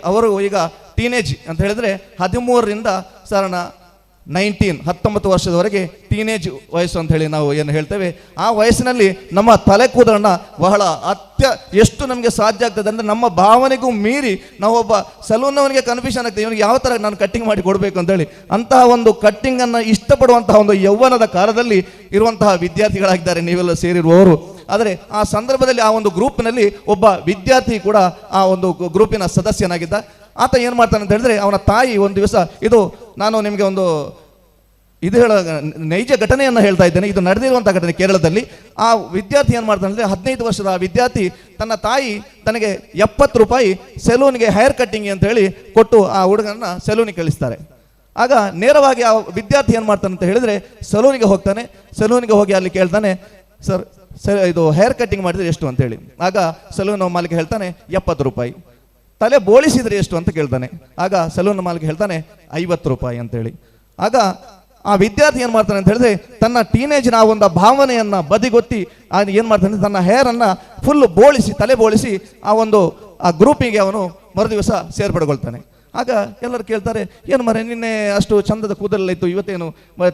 ಅವರು ಈಗ ಟೀನೇಜ್ ಅಂತ ಹೇಳಿದ್ರೆ 13ರಿಂದ 19 ವರ್ಷದವರೆಗೆ ಟೀನೇಜ್ ವಯಸ್ಸು ಅಂತ ಹೇಳಿ ನಾವು ಏನು ಹೇಳ್ತೇವೆ. ಆ ವಯಸ್ಸಿನಲ್ಲಿ ನಮ್ಮ ತಲೆ ಕೂದಲನ್ನು ಬಹಳ ಎಷ್ಟು ನಮಗೆ ಸಾಧ್ಯ ಆಗ್ತದೆ ಅಂದರೆ ನಮ್ಮ ಭಾವನೆಗೂ ಮೀರಿ ನಾವು ಒಬ್ಬ ಸಲೂನ್ನವನಿಗೆ ಕನ್ಫ್ಯೂಷನ್ ಆಗ್ತದೆ, ಇವನಿಗೆ ಯಾವ ಥರ ನಾನು ಕಟ್ಟಿಂಗ್ ಮಾಡಿ ಕೊಡಬೇಕು ಅಂತೇಳಿ. ಅಂತಹ ಒಂದು ಕಟ್ಟಿಂಗನ್ನು ಇಷ್ಟಪಡುವಂತಹ ಒಂದು ಯೌವನದ ಕಾಲದಲ್ಲಿ ಇರುವಂತಹ ವಿದ್ಯಾರ್ಥಿಗಳಾಗಿದ್ದಾರೆ ನೀವೆಲ್ಲ ಸೇರಿರುವವರು. ಆದರೆ ಆ ಸಂದರ್ಭದಲ್ಲಿ ಆ ಒಂದು ಗ್ರೂಪ್ನಲ್ಲಿ ಒಬ್ಬ ವಿದ್ಯಾರ್ಥಿ ಕೂಡ ಆ ಒಂದು ಗ್ರೂಪಿನ ಸದಸ್ಯನಾಗಿದ್ದ. ಆತ ಏನು ಮಾಡ್ತಾನೆ ಅಂತ ಹೇಳಿದ್ರೆ, ಅವನ ತಾಯಿ ಒಂದು ದಿವಸ, ಇದು ನಾನು ನಿಮಗೆ ಒಂದು ನೈಜ ಘಟನೆಯನ್ನು ಹೇಳ್ತಾ ಇದ್ದೇನೆ, ಇದು ನಡೆದಿರುವಂಥ ಘಟನೆ ಕೇರಳದಲ್ಲಿ. ಆ ವಿದ್ಯಾರ್ಥಿ ಏನು ಮಾಡ್ತಾನೆ ಅಂದರೆ, 15 ವರ್ಷದ ವಿದ್ಯಾರ್ಥಿ ತನ್ನ ತಾಯಿ ತನಗೆ 70 ರೂಪಾಯಿ ಸೆಲೂನ್ಗೆ ಹೇರ್ ಕಟ್ಟಿಂಗ್ ಅಂತ ಹೇಳಿ ಕೊಟ್ಟು ಆ ಹುಡುಗನನ್ನ ಸೆಲೂನಿಗೆ ಕಳಿಸ್ತಾರೆ. ಆಗ ನೇರವಾಗಿ ಆ ವಿದ್ಯಾರ್ಥಿ ಏನು ಮಾಡ್ತಾನೆ ಅಂತ ಹೇಳಿದ್ರೆ, ಸೆಲೂನಿಗೆ ಹೋಗ್ತಾನೆ. ಸೆಲೂನಿಗೆ ಹೋಗಿ ಅಲ್ಲಿ ಕೇಳ್ತಾನೆ, ಸರ್ ಸರ್ ಇದು ಹೇರ್ ಕಟ್ಟಿಂಗ್ ಮಾಡಿದ್ರೆ ಎಷ್ಟು ಅಂತೇಳಿ. ಆಗ ಸಲೂನ್ ಮಾಲೀಕ ಹೇಳ್ತಾನೆ 70 ರೂಪಾಯಿ. ತಲೆ ಬೋಳಿಸಿದ್ರೆ ಎಷ್ಟು ಅಂತ ಕೇಳ್ತಾನೆ. ಆಗ ಸಲೂನ್ ಮಾಲೀಕ ಹೇಳ್ತಾನೆ 50 ರೂಪಾಯಿ ಅಂತೇಳಿ. ಆಗ ಆ ವಿದ್ಯಾರ್ಥಿ ಏನು ಮಾಡ್ತಾನೆ ಅಂತ ಹೇಳಿದ್ರೆ ತನ್ನ ಟೀನೇಜ್ನ ಆ ಒಂದು ಭಾವನೆಯನ್ನು ಬದಿಗೊತ್ತಿ ಏನು ಮಾಡ್ತಾನೆ, ತನ್ನ ಹೇರನ್ನು ಫುಲ್ ಬೋಳಿಸಿ, ತಲೆ ಬೋಳಿಸಿ ಆ ಗ್ರೂಪಿಗೆ ಅವನು ಮರುದಿವಸ ಸೇರ್ಪಡೆಗೊಳ್ತಾನೆ. ಆಗ ಎಲ್ಲರೂ ಕೇಳ್ತಾರೆ, ಏನು ಮರೆ ನಿನ್ನೆ ಅಷ್ಟು ಚಂದದ ಕೂದಲೆಲ್ಲ ಇತ್ತು, ಇವತ್ತೇನು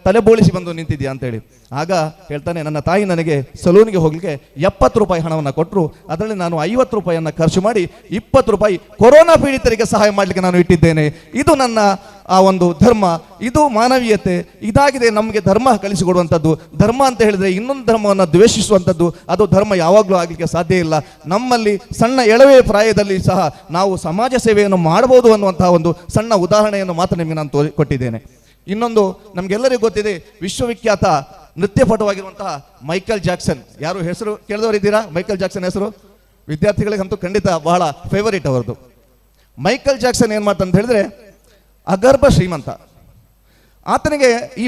ತಲೆ ಬೋಳಿಸಿ ಬಂದು ನಿಂತಿದ್ಯಾ ಅಂತೇಳಿ. ಆಗ ಹೇಳ್ತಾನೆ, ನನ್ನ ತಾಯಿ ನನಗೆ ಸಲೂನ್ಗೆ ಹೋಗ್ಲಿಕ್ಕೆ 70 ರೂಪಾಯಿ ಹಣವನ್ನು ಕೊಟ್ಟರು, ಅದರಲ್ಲಿ ನಾನು 50 ರೂಪಾಯಿಯನ್ನು ಖರ್ಚು ಮಾಡಿ 20 ರೂಪಾಯಿ ಕೊರೋನಾ ಪೀಡಿತರಿಗೆ ಸಹಾಯ ಮಾಡಲಿಕ್ಕೆ ನಾನು ಇಟ್ಟಿದ್ದೇನೆ. ಇದು ನನ್ನ ಆ ಒಂದು ಧರ್ಮ, ಇದು ಮಾನವೀಯತೆ, ಇದಾಗಿದೆ ನಮಗೆ ಧರ್ಮ ಕಲಿಸಿಕೊಡುವಂಥದ್ದು. ಧರ್ಮ ಅಂತ ಹೇಳಿದರೆ ಇನ್ನೊಂದು ಧರ್ಮವನ್ನು ದ್ವೇಷಿಸುವಂಥದ್ದು, ಅದು ಧರ್ಮ ಯಾವಾಗಲೂ ಆಗಲಿಕ್ಕೆ ಸಾಧ್ಯ ಇಲ್ಲ. ನಮ್ಮಲ್ಲಿ ಸಣ್ಣ ಎಳವೆ ಪ್ರಾಯದಲ್ಲಿ ಸಹ ನಾವು ಸಮಾಜ ಸೇವೆಯನ್ನು ಮಾಡಬಹುದು ಅನ್ನುವಂತಹ ಒಂದು ಸಣ್ಣ ಉದಾಹರಣೆಯನ್ನು ಮಾತ್ರ ನಿಮಗೆ ನಾನು ಕೊಟ್ಟಿದ್ದೇನೆ. ಇನ್ನೊಂದು ನಮಗೆಲ್ಲರಿಗೂ ಗೊತ್ತಿದೆ, ವಿಶ್ವವಿಖ್ಯಾತ ನೃತ್ಯಪಟುವಾಗಿರುವಂತಹ ಮೈಕಲ್ ಜಾಕ್ಸನ್. ಯಾರು ಹೆಸರು ಕೇಳಿದವರಿದ್ದೀರಾ? ಮೈಕಲ್ ಜಾಕ್ಸನ್ ಹೆಸರು ವಿದ್ಯಾರ್ಥಿಗಳಿಗಂತೂ ಖಂಡಿತ ಬಹಳ ಫೇವರಿಟ್ ಅವರದು. ಮೈಕಲ್ ಜಾಕ್ಸನ್ ಏನು ಮಾಡ್ತಾನೆ ಅಂತ ಹೇಳಿದ್ರೆ ಅಗರ್ಭ ಶ್ರೀಮಂತ. ಆತನಿಗೆ ಈ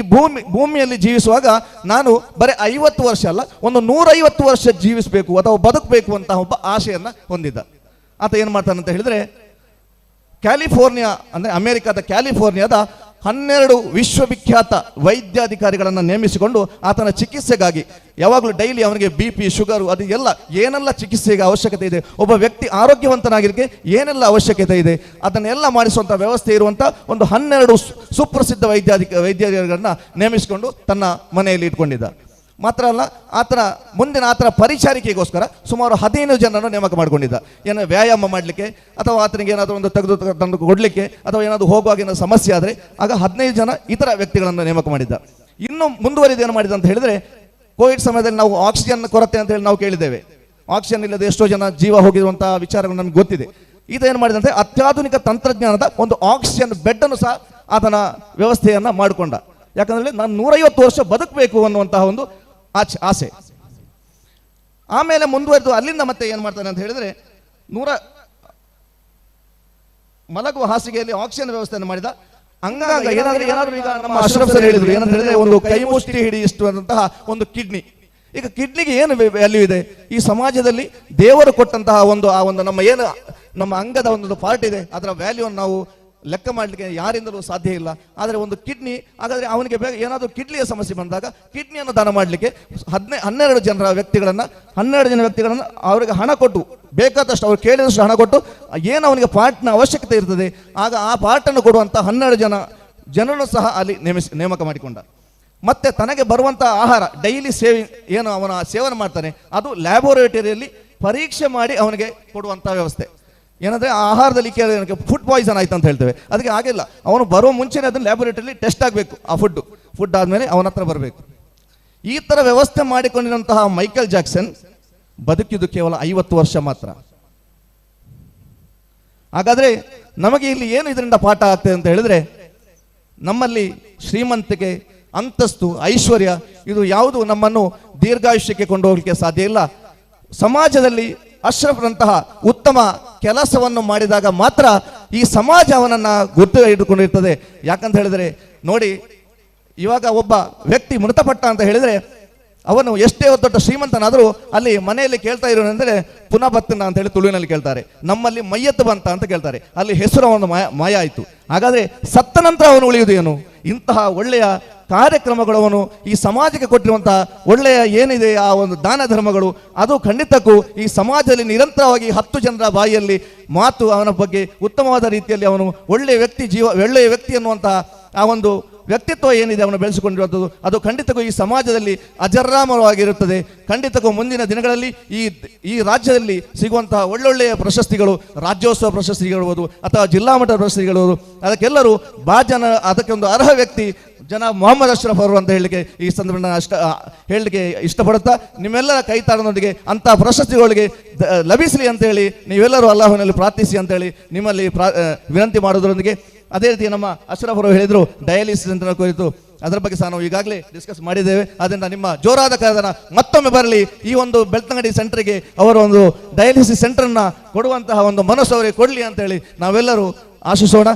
ಭೂಮಿಯಲ್ಲಿ ಜೀವಿಸುವಾಗ ನಾನು ಬರೀ 50 ವರ್ಷ ಅಲ್ಲ, ಒಂದು 150 ವರ್ಷ ಜೀವಿಸಬೇಕು ಅಥವಾ ಬದುಕಬೇಕು ಅಂತ ಒಬ್ಬ ಆಶೆಯನ್ನು ಹೊಂದಿದ್ದ. ಆತ ಏನು ಮಾಡ್ತಾನೆ ಅಂತ ಹೇಳಿದ್ರೆ ಕ್ಯಾಲಿಫೋರ್ನಿಯಾ ಅಂದರೆ ಅಮೆರಿಕದ ಕ್ಯಾಲಿಫೋರ್ನಿಯಾದ 12 ವಿಶ್ವವಿಖ್ಯಾತ ವೈದ್ಯಾಧಿಕಾರಿಗಳನ್ನು ನೇಮಿಸಿಕೊಂಡು ಆತನ ಚಿಕಿತ್ಸೆಗಾಗಿ ಯಾವಾಗಲೂ ಡೈಲಿ ಅವನಿಗೆ BP, ಶುಗರು, ಅದು ಎಲ್ಲ ಏನೆಲ್ಲ ಚಿಕಿತ್ಸೆಗೆ ಅವಶ್ಯಕತೆ ಇದೆ, ಒಬ್ಬ ವ್ಯಕ್ತಿ ಆರೋಗ್ಯವಂತನಾಗಿರಲಿಕ್ಕೆ ಏನೆಲ್ಲ ಅವಶ್ಯಕತೆ ಇದೆ, ಅದನ್ನೆಲ್ಲ ಮಾಡಿಸುವಂಥ ವ್ಯವಸ್ಥೆ ಇರುವಂಥ ಒಂದು 12 ಸುಪ್ರಸಿದ್ಧ ವೈದ್ಯಾಧಿಕಾರಿಗಳನ್ನ ನೇಮಿಸಿಕೊಂಡು ತನ್ನ ಮನೆಯಲ್ಲಿ ಇಟ್ಕೊಂಡಿದ್ದ. ಮಾತ್ರ ಅಲ್ಲ, ಆತನ ಪರಿಚಾರಿಕೆಗೋಸ್ಕರ ಸುಮಾರು 15 ಜನರನ್ನು ನೇಮಕ ಮಾಡಿಕೊಂಡಿದ್ದ. ಏನೋ ವ್ಯಾಯಾಮ ಮಾಡಲಿಕ್ಕೆ ಅಥವಾ ಆತನಿಗೆ ಏನಾದರೂ ಒಂದು ತೆಗೆದು ತಂದು ಕೊಡಲಿಕ್ಕೆ ಅಥವಾ ಏನಾದರೂ ಹೋಗುವಾಗ ಏನಾದರೂ ಸಮಸ್ಯೆ ಆದರೆ ಆಗ 15 ಜನ ಇತರ ವ್ಯಕ್ತಿಗಳನ್ನು ನೇಮಕ ಮಾಡಿದ್ದ. ಇನ್ನು ಮುಂದುವರಿದು ಏನು ಮಾಡಿದ ಅಂತ ಹೇಳಿದರೆ, ಕೋವಿಡ್ ಸಮಯದಲ್ಲಿ ನಾವು ಆಕ್ಸಿಜನ್ ಕೊರತೆ ಅಂತ ಹೇಳಿ ನಾವು ಕೇಳಿದ್ದೇವೆ. ಆಕ್ಸಿಜನ್ ಇಲ್ಲದೆ ಎಷ್ಟೋ ಜನ ಜೀವ ಹೋಗಿರುವಂತಹ ವಿಚಾರಗಳು ನಮ್ಗೆ ಗೊತ್ತಿದೆ. ಇದೇನು ಮಾಡಿದಂತೆ ಅತ್ಯಾಧುನಿಕ ತಂತ್ರಜ್ಞಾನದ ಒಂದು ಆಕ್ಸಿಜನ್ ಬೆಡ್ಡನ್ನು ಸಹ ಆತನ ವ್ಯವಸ್ಥೆಯನ್ನು ಮಾಡಿಕೊಂಡ. ಯಾಕಂದರೆ ನಾನು 150 ವರ್ಷ ಬದುಕಬೇಕು ಅನ್ನುವಂತಹ ಒಂದು ಆಸೆ. ಆಮೇಲೆ ಮುಂದುವರೆದು ಅಲ್ಲಿಂದ ಮತ್ತೆ ಏನು ಮಾಡ್ತಾನೆ ಅಂತ ಹೇಳಿದ್ರೆ ಮಲಗುವ ಹಾಸಿಗೆಯಲ್ಲಿ ಆಕ್ಸಿಜನ್ ವ್ಯವಸ್ಥೆಯನ್ನು ಮಾಡಿದ. ಅಂಗಾಂಗ ಏನಾದರೂ ಈಗ ನಮ್ಮ ಅಶ್ರಫ್ ಸರ್ ಹೇಳಿದ್ರು ಏನಂತ ಹೇಳಿದ್ರೆ ಒಂದು ಕೈ ಮುಷ್ಟಿ ಹಿಡಿಯುವಂತಹ ಒಂದು ಕಿಡ್ನಿ. ಈಗ ಕಿಡ್ನಿಗೆ ಏನು ವ್ಯಾಲ್ಯೂ ಇದೆ ಈ ಸಮಾಜದಲ್ಲಿ? ದೇವರು ಕೊಟ್ಟಂತಹ ನಮ್ಮ ಅಂಗದ ಒಂದು ಪಾರ್ಟ್ ಇದೆ, ಅದರ ವ್ಯಾಲ್ಯೂವನ್ನು ನಾವು ಲೆಕ್ಕ ಮಾಡಲಿಕ್ಕೆ ಯಾರಿಂದಲೂ ಸಾಧ್ಯ ಇಲ್ಲ. ಆದರೆ ಒಂದು ಕಿಡ್ನಿ, ಹಾಗಾದರೆ ಅವನಿಗೆ ಏನಾದರೂ ಕಿಡ್ನಿಯ ಸಮಸ್ಯೆ ಬಂದಾಗ ಕಿಡ್ನಿಯನ್ನು ದಾನ ಮಾಡಲಿಕ್ಕೆ 12 ಜನ ವ್ಯಕ್ತಿಗಳನ್ನು ಅವರಿಗೆ ಹಣ ಕೊಟ್ಟು, ಬೇಕಾದಷ್ಟು ಅವ್ರು ಕೇಳಿದಷ್ಟು ಹಣ ಕೊಟ್ಟು ಏನು ಅವನಿಗೆ ಪಾರ್ಟ್ನ ಅವಶ್ಯಕತೆ ಇರ್ತದೆ ಆಗ ಆ ಪಾರ್ಟನ್ನು ಕೊಡುವಂಥ 12 ಜನರನ್ನು ಸಹ ಅಲ್ಲಿ ನೇಮಕ ಮಾಡಿಕೊಂಡ. ಮತ್ತೆ ತನಗೆ ಬರುವಂಥ ಆಹಾರ ಡೈಲಿ ಏನು ಅವನ ಸೇವನೆ ಮಾಡ್ತಾನೆ ಅದು ಲ್ಯಾಬೋರೇಟರಿಯಲ್ಲಿ ಪರೀಕ್ಷೆ ಮಾಡಿ ಅವನಿಗೆ ಕೊಡುವಂಥ ವ್ಯವಸ್ಥೆ. ಏನಂದರೆ ಆಹಾರದಲ್ಲಿ ಫುಡ್ ಪಾಯ್ಸನ್ ಆಯ್ತು ಅಂತ ಹೇಳ್ತೇವೆ, ಅದಕ್ಕೆ ಆಗಿಲ್ಲ. ಅವನು ಬರೋ ಮುಂಚೆನೇ ಅದನ್ನು ಲ್ಯಾಬೋರೇಟರಿಲಿ ಟೆಸ್ಟ್ ಆಗಬೇಕು. ಆ ಫುಡ್ ಆದಮೇಲೆ ಅವನ ಹತ್ರ ಬರಬೇಕು. ಈ ಥರ ವ್ಯವಸ್ಥೆ ಮಾಡಿಕೊಂಡಿರುವಂತಹ ಮೈಕಲ್ ಜಾಕ್ಸನ್ ಬದುಕಿದ್ದು ಕೇವಲ 50 ವರ್ಷ ಮಾತ್ರ. ಹಾಗಾದರೆ ನಮಗೆ ಇಲ್ಲಿ ಏನು ಇದರಿಂದ ಪಾಠ ಆಗ್ತದೆ ಅಂತ ಹೇಳಿದ್ರೆ, ನಮ್ಮಲ್ಲಿ ಶ್ರೀಮಂತಿಕೆ, ಅಂತಸ್ತು, ಐಶ್ವರ್ಯ ಇದು ಯಾವುದು ನಮ್ಮನ್ನು ದೀರ್ಘಾಯುಷ್ಯಕ್ಕೆ ಕೊಂಡು ಹೋಗಲಿಕ್ಕೆ ಸಾಧ್ಯ ಇಲ್ಲ. ಸಮಾಜದಲ್ಲಿ ಅಶ್ರಫ್ರಂತಹ ಉತ್ತಮ ಕೆಲಸವನ್ನು ಮಾಡಿದಾಗ ಮಾತ್ರ ಈ ಸಮಾಜ ಅವನನ್ನು ಗುರ್ತು ಹಿಡಿದುಕೊಂಡಿರ್ತದೆ. ಯಾಕಂತ ಹೇಳಿದರೆ ನೋಡಿ, ಇವಾಗ ಒಬ್ಬ ವ್ಯಕ್ತಿ ಮೃತಪಟ್ಟ ಅಂತ ಹೇಳಿದರೆ ಅವನು ಎಷ್ಟೇ ದೊಡ್ಡ ಶ್ರೀಮಂತನಾದರೂ ಅಲ್ಲಿ ಮನೆಯಲ್ಲಿ ಕೇಳ್ತಾ ಇರೋನೆಂದರೆ ಪುನಃ ಬತ್ತನ ಅಂತ ಹೇಳಿ ತುಳುವಿನಲ್ಲಿ ಕೇಳ್ತಾರೆ. ನಮ್ಮಲ್ಲಿ ಮಯ್ಯತ್ತು ಬಂತ ಅಂತ ಕೇಳ್ತಾರೆ, ಅಲ್ಲಿ ಹೆಸರು ಅವನು ಮಾಯ ಆಯಿತು. ಹಾಗಾದರೆ ಸತ್ತ ನಂತರ ಅವನು ಉಳಿಯುವುದು ಏನು? ಇಂತಹ ಒಳ್ಳೆಯ ಕಾರ್ಯಕ್ರಮಗಳು ಅವನು ಈ ಸಮಾಜಕ್ಕೆ ಕೊಟ್ಟಿರುವಂತಹ ಒಳ್ಳೆಯ ಏನಿದೆ ಆ ಒಂದು ದಾನ ಧರ್ಮಗಳು ಅದು ಖಂಡಿತಕ್ಕೂ ಈ ಸಮಾಜದಲ್ಲಿ ನಿರಂತರವಾಗಿ 10 ಜನರ ಬಾಯಿಯಲ್ಲಿ ಮಾತು ಅವನ ಬಗ್ಗೆ ಉತ್ತಮವಾದ ರೀತಿಯಲ್ಲಿ ಅವನು ಒಳ್ಳೆಯ ವ್ಯಕ್ತಿ ಅನ್ನುವಂತಹ ಆ ಒಂದು ವ್ಯಕ್ತಿತ್ವ ಏನಿದೆ ಅವನು ಬೆಳೆಸಿಕೊಂಡಿರುವಂಥದ್ದು ಅದು ಖಂಡಿತಕ್ಕೂ ಈ ಸಮಾಜದಲ್ಲಿ ಅಜರಾಮರವಾಗಿರುತ್ತದೆ. ಖಂಡಿತಕ್ಕೂ ಮುಂದಿನ ದಿನಗಳಲ್ಲಿ ಈ ರಾಜ್ಯದಲ್ಲಿ ಸಿಗುವಂತಹ ಒಳ್ಳೊಳ್ಳೆಯ ಪ್ರಶಸ್ತಿಗಳು, ರಾಜ್ಯೋತ್ಸವ ಪ್ರಶಸ್ತಿಗಳಿರ್ಬೋದು ಅಥವಾ ಜಿಲ್ಲಾ ಮಟ್ಟದ ಪ್ರಶಸ್ತಿಗಳಿರ್ಬೋದು, ಅದಕ್ಕೆಲ್ಲರೂ ಅದಕ್ಕೆ ಒಂದು ಅರ್ಹ ವ್ಯಕ್ತಿ ಜನಾಬ್ ಮೊಹಮ್ಮದ್ ಅಶ್ರಫ್ ಅವರು ಅಂತ ಈ ಸಂದರ್ಭ ಹೇಳಲಿಕ್ಕೆ ಇಷ್ಟಪಡುತ್ತಾ ನಿಮ್ಮೆಲ್ಲರ ಕೈತಾಳದೊಂದಿಗೆ ಅಂಥ ಪ್ರಶಸ್ತಿಗಳಿಗೆ ಲಭಿಸಲಿ ಅಂತೇಳಿ ನೀವೆಲ್ಲರೂ ಅಲ್ಲಾಹನಲ್ಲಿ ಪ್ರಾರ್ಥಿಸಿ ಅಂತೇಳಿ ನಿಮ್ಮಲ್ಲಿ ವಿನಂತಿ ಮಾಡೋದರೊಂದಿಗೆ, ಅದೇ ರೀತಿ ನಮ್ಮ ಅಶ್ರಫ್ ಅವರು ಹೇಳಿದರು ಡಯಾಲಿಸಿಸ್ ಅಂತ ಕುರಿತು, ಅದರ ಬಗ್ಗೆ ಸಹ ನಾವು ಈಗಾಗಲೇ ಡಿಸ್ಕಸ್ ಮಾಡಿದ್ದೇವೆ. ಅದರಿಂದ ನಿಮ್ಮ ಜೋರಾದ ಕರೆದನ ಮತ್ತೊಮ್ಮೆ ಬರಲಿ. ಈ ಒಂದು ಬೆಳ್ತಂಗಡಿ ಸೆಂಟರ್ಗೆ ಅವರ ಒಂದು ಡಯಾಲಿಸಿಸ್ ಸೆಂಟರ್ನ ಕೊಡುವಂತಹ ಒಂದು ಮನಸ್ಸು ಅವರಿಗೆ ಕೊಡಲಿ ಅಂತೇಳಿ ನಾವೆಲ್ಲರೂ ಆಶಿಸೋಣ.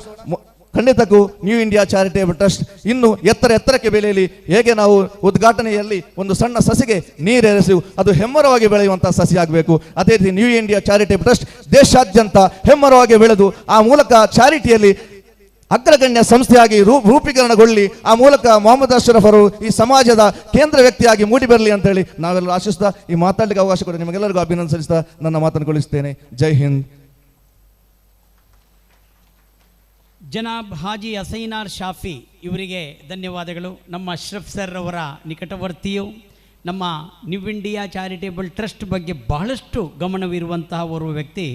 ಖಂಡಿತಕ್ಕೂ ನ್ಯೂ ಇಂಡಿಯಾ ಚಾರಿಟೇಬಲ್ ಟ್ರಸ್ಟ್ ಇನ್ನು ಎತ್ತರಕ್ಕೆ ಬೆಳೆಯಲಿ. ಹೇಗೆ ನಾವು ಉದ್ಘಾಟನೆಯಲ್ಲಿ ಒಂದು ಸಣ್ಣ ಸಸಿಗೆ ನೀರೆರೆಸಿ ಅದು ಹೆಮ್ಮರವಾಗಿ ಬೆಳೆಯುವಂತಹ ಸಸಿ ಆಗಬೇಕು, ಅದೇ ರೀತಿ ನ್ಯೂ ಇಂಡಿಯಾ ಚಾರಿಟೇಬಲ್ ಟ್ರಸ್ಟ್ ದೇಶಾದ್ಯಂತ ಹೆಮ್ಮರವಾಗಿ ಬೆಳೆದು ಆ ಮೂಲಕ ಚಾರಿಟಿಯಲ್ಲಿ ಅಗ್ರಗಣ್ಯ ಸಂಸ್ಥೆಯಾಗಿ ರೂಪೀಕರಣಗೊಳ್ಳಿ, ಆ ಮೂಲಕ ಮೊಹಮ್ಮದ್ ಅಶ್ರಫ್ ಅವರು ಈ ಸಮಾಜದ ಕೇಂದ್ರ ವ್ಯಕ್ತಿಯಾಗಿ ಮೂಡಿ ಬರಲಿ ಅಂತ ಹೇಳಿ ನಾವೆಲ್ಲರೂ ಆಶಿಸ್ತಾ ಈ ಮಾತಾಡಲಿಕ್ಕೆ ಅವಕಾಶ ಕೊಡಿ ನಿಮಗೆಲ್ಲರಿಗೂ ಅಭಿನಂದಿಸ್ತಾ ನನ್ನ ಮಾತನ್ನು ಗೊಳಿಸ್ತೇನೆ. ಜೈ ಹಿಂದ್. ಜನಾಬ್ ಹಾಜಿ ಹಸೈನಾರ್ ಶಾಫಿ ಇವರಿಗೆ ಧನ್ಯವಾದಗಳು. ನಮ್ಮ ಅಶ್ರಫ್ ಸರ್ ಅವರ ನಿಕಟವರ್ತಿಯು, ನಮ್ಮ ನ್ಯೂ ಇಂಡಿಯಾ ಚಾರಿಟೇಬಲ್ ಟ್ರಸ್ಟ್ ಬಗ್ಗೆ ಬಹಳಷ್ಟು ಗಮನವಿರುವಂತಹ ಓರ್ವ ವ್ಯಕ್ತಿ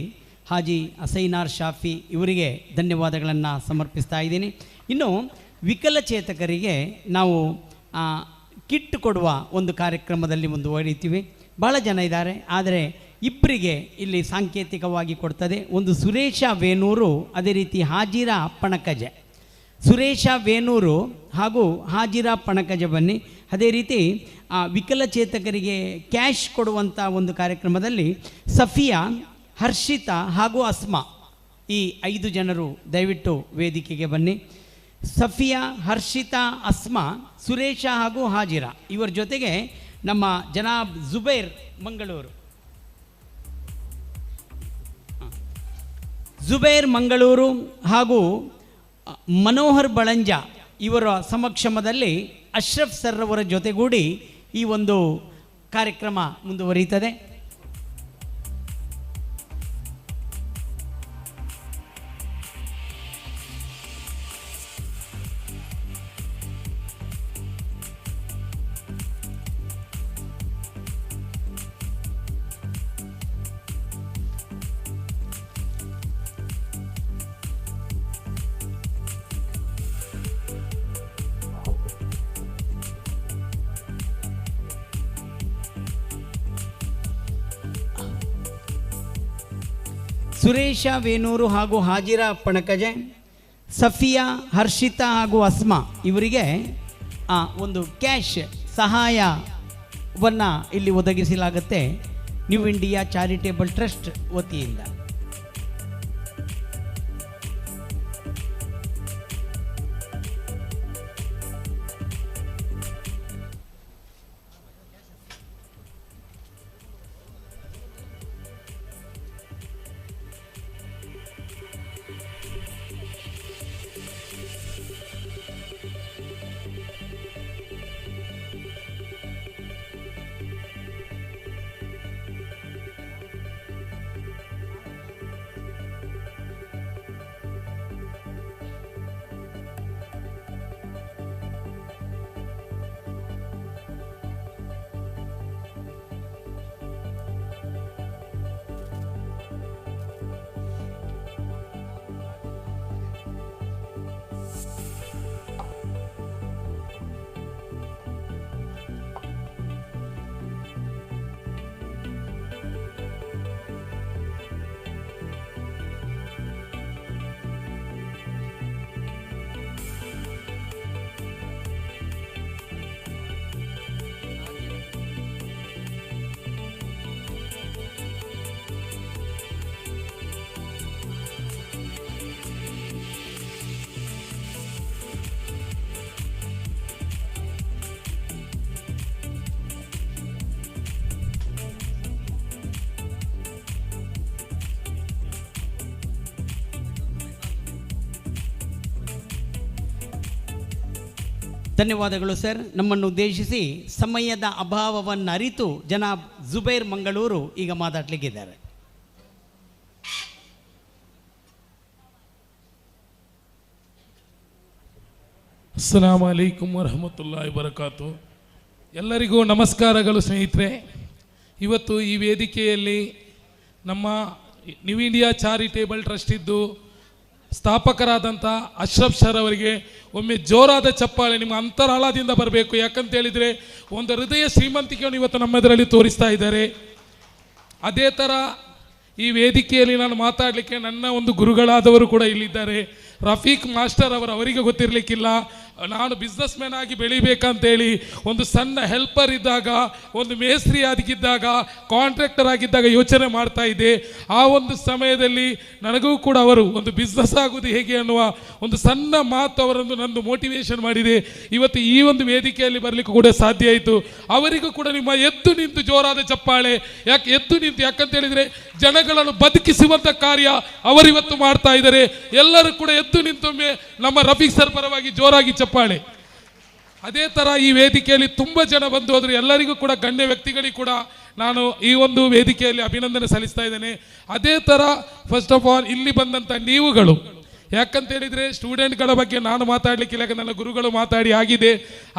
ಹಾಜಿ ಹಸೈನಾರ್ ಶಾಫಿ ಇವರಿಗೆ ಧನ್ಯವಾದಗಳನ್ನು ಸಮರ್ಪಿಸ್ತಾ ಇದ್ದೀನಿ. ಇನ್ನು ವಿಕಲಚೇತಕರಿಗೆ ನಾವು ಕಿಟ್ ಕೊಡುವ ಒಂದು ಕಾರ್ಯಕ್ರಮದಲ್ಲಿ ಮುಂದುವರಿತೀವಿ. ಭಾಳ ಜನ ಇದ್ದಾರೆ, ಆದರೆ ಇಬ್ಬರಿಗೆ ಇಲ್ಲಿ ಸಾಂಕೇತಿಕವಾಗಿ ಕೊಡ್ತದೆ. ಒಂದು ಸುರೇಶ ವೇಣೂರು, ಅದೇ ರೀತಿ ಹಾಜಿರಾ ಪಣಕಜೆ. ಸುರೇಶ ವೇಣೂರು ಹಾಗೂ ಹಾಜಿರಾ ಪಣಕಜೆ ಬನ್ನಿ. ಅದೇ ರೀತಿ ವಿಕಲಚೇತಕರಿಗೆ ಕ್ಯಾಶ್ ಕೊಡುವಂಥ ಒಂದು ಕಾರ್ಯಕ್ರಮದಲ್ಲಿ ಸಫಿಯಾ, ಹರ್ಷಿತಾ ಹಾಗೂ ಅಸ್ಮಾ, ಈ 5 ಜನರು ದಯವಿಟ್ಟು ವೇದಿಕೆಗೆ ಬನ್ನಿ. ಸಫಿಯಾ, ಹರ್ಷಿತಾ, ಅಸ್ಮಾ, ಸುರೇಶ ಹಾಗೂ ಹಾಜಿರಾ ಇವರ ಜೊತೆಗೆ ನಮ್ಮ ಜನಾಬ್ ಜುಬೇರ್ ಮಂಗಳೂರು ಹಾಗೂ ಮನೋಹರ್ ಬಳಂಜ ಇವರ ಸಮಕ್ಷಮದಲ್ಲಿ ಅಶ್ರಫ್ ಸರ್ ಅವರ ಜೊತೆಗೂಡಿ ಈ ಒಂದು ಕಾರ್ಯಕ್ರಮ ಮುಂದುವರಿಯುತ್ತದೆ. ಸುರೇಶ ವೇಣೂರು ಹಾಗೂ ಹಾಜಿರಾ ಪಣಕಜೆ, ಸಫಿಯಾ, ಹರ್ಷಿತಾ ಹಾಗೂ ಅಸ್ಮಾ ಇವರಿಗೆ ಒಂದು ಕ್ಯಾಶ್ ಸಹಾಯವನ್ನು ಇಲ್ಲಿ ಒದಗಿಸಲಾಗುತ್ತೆ ನ್ಯೂ ಇಂಡಿಯಾ ಚಾರಿಟೇಬಲ್ ಟ್ರಸ್ಟ್ ವತಿಯಿಂದ. ಧನ್ಯವಾದಗಳು ಸರ್. ನಮ್ಮನ್ನು ಉದ್ದೇಶಿಸಿ ಸಮಯದ ಅಭಾವವನ್ನು ಅರಿತು ಜನಾಬ್ ಜುಬೇರ್ ಮಂಗಳೂರು ಈಗ ಮಾತಾಡಲಿಕ್ಕಿದ್ದಾರೆ. ಅಸ್ಸಲಾಮು ಅಲೈಕುಂ ವರಹಮತುಲ್ಲಾಹಿ ವಬರಕಾತು. ಎಲ್ಲರಿಗೂ ನಮಸ್ಕಾರಗಳು ಸ್ನೇಹಿತರೆ. ಇವತ್ತು ಈ ವೇದಿಕೆಯಲ್ಲಿ ನಮ್ಮ ನ್ಯೂ ಇಂಡಿಯಾ ಚಾರಿಟೇಬಲ್ ಟ್ರಸ್ಟ್ ಇದ್ದು ಸ್ಥಾಪಕರಾದಂಥ ಅಶ್ರಫ್ ಸರ್ ಅವರಿಗೆ ಒಮ್ಮೆ ಜೋರಾದ ಚಪ್ಪಾಳೆ ನಿಮ್ಮ ಅಂತರಾಳದಿಂದ ಬರಬೇಕು. ಯಾಕಂತೇಳಿದರೆ ಒಂದು ಹೃದಯ ಶ್ರೀಮಂತಿಕೆಯನ್ನು ಇವತ್ತು ನಮ್ಮೆದುರಲ್ಲಿ ತೋರಿಸ್ತಾ ಇದ್ದಾರೆ. ಅದೇ ಥರ ಈ ವೇದಿಕೆಯಲ್ಲಿ ನಾನು ಮಾತಾಡಲಿಕ್ಕೆ ನನ್ನ ಒಂದು ಗುರುಗಳಾದವರು ಕೂಡ ಇಲ್ಲಿದ್ದಾರೆ. ರಫೀಕ್ ಮಾಸ್ಟರ್ ಅವರಿಗೆ ಗೊತ್ತಿರಲಿಕ್ಕಿಲ್ಲ, ನಾನು ಬಿಸ್ನೆಸ್ ಮ್ಯಾನ್ ಆಗಿ ಬೆಳಿಬೇಕಂತೇಳಿ ಒಂದು ಸಣ್ಣ ಹೆಲ್ಪರ್ ಇದ್ದಾಗ, ಒಂದು ಮೇಸ್ತ್ರಿ ಆಗಿದ್ದಾಗ, ಕಾಂಟ್ರಾಕ್ಟರ್ ಆಗಿದ್ದಾಗ ಯೋಚನೆ ಮಾಡ್ತಾ ಇದ್ದೆ. ಆ ಒಂದು ಸಮಯದಲ್ಲಿ ನನಗೂ ಕೂಡ ಅವರು ಒಂದು ಬಿಸ್ನೆಸ್ ಆಗುವುದು ಹೇಗೆ ಅನ್ನುವ ಒಂದು ಸಣ್ಣ ಮಾತು ಅವರನ್ನು ನಂದು ಮೋಟಿವೇಶನ್ ಮಾಡಿದೆ. ಇವತ್ತು ಈ ಒಂದು ವೇದಿಕೆಯಲ್ಲಿ ಬರಲಿಕ್ಕೆ ಕೂಡ ಸಾಧ್ಯ ಆಯಿತು. ಅವರಿಗೂ ಕೂಡ ನಿಮ್ಮ ಎದ್ದು ನಿಂತು ಜೋರಾದ ಚಪ್ಪಾಳೆ. ಎದ್ದು ನಿಂತು ಯಾಕಂತ ಹೇಳಿದರೆ ಜನಗಳನ್ನು ಬದುಕಿಸುವಂಥ ಕಾರ್ಯ ಅವರಿವತ್ತು ಮಾಡ್ತಾ ಇದ್ದಾರೆ. ಎಲ್ಲರೂ ಕೂಡ ಎದ್ದು ನಿಂತೊಮ್ಮೆ ನಮ್ಮ ರಫೀಕ್ ಸರ್ ಪರವಾಗಿ ಜೋರಾಗಿ ಚಪ್ಪಾಳೆ. ಅದೇ ಥರ ಈ ವೇದಿಕೆಯಲ್ಲಿ ತುಂಬ ಜನ ಬಂದು ಹೋದರು. ಎಲ್ಲರಿಗೂ ಕೂಡ ಗಣ್ಯ ವ್ಯಕ್ತಿಗಳಿಗೆ ಕೂಡ ನಾನು ಈ ಒಂದು ವೇದಿಕೆಯಲ್ಲಿ ಅಭಿನಂದನೆ ಸಲ್ಲಿಸ್ತಾ ಇದ್ದೇನೆ. ಅದೇ ಥರ ಫಸ್ಟ್ ಆಫ್ ಆಲ್ ಇಲ್ಲಿ ಬಂದಂಥ ನೀವುಗಳು, ಯಾಕಂತ ಹೇಳಿದರೆ ಸ್ಟೂಡೆಂಟ್ಗಳ ಬಗ್ಗೆ ನಾನು ಮಾತಾಡಲಿಕ್ಕಿಲ್ಲ, ನನ್ನ ಗುರುಗಳು ಮಾತಾಡಿ ಆಗಿದೆ.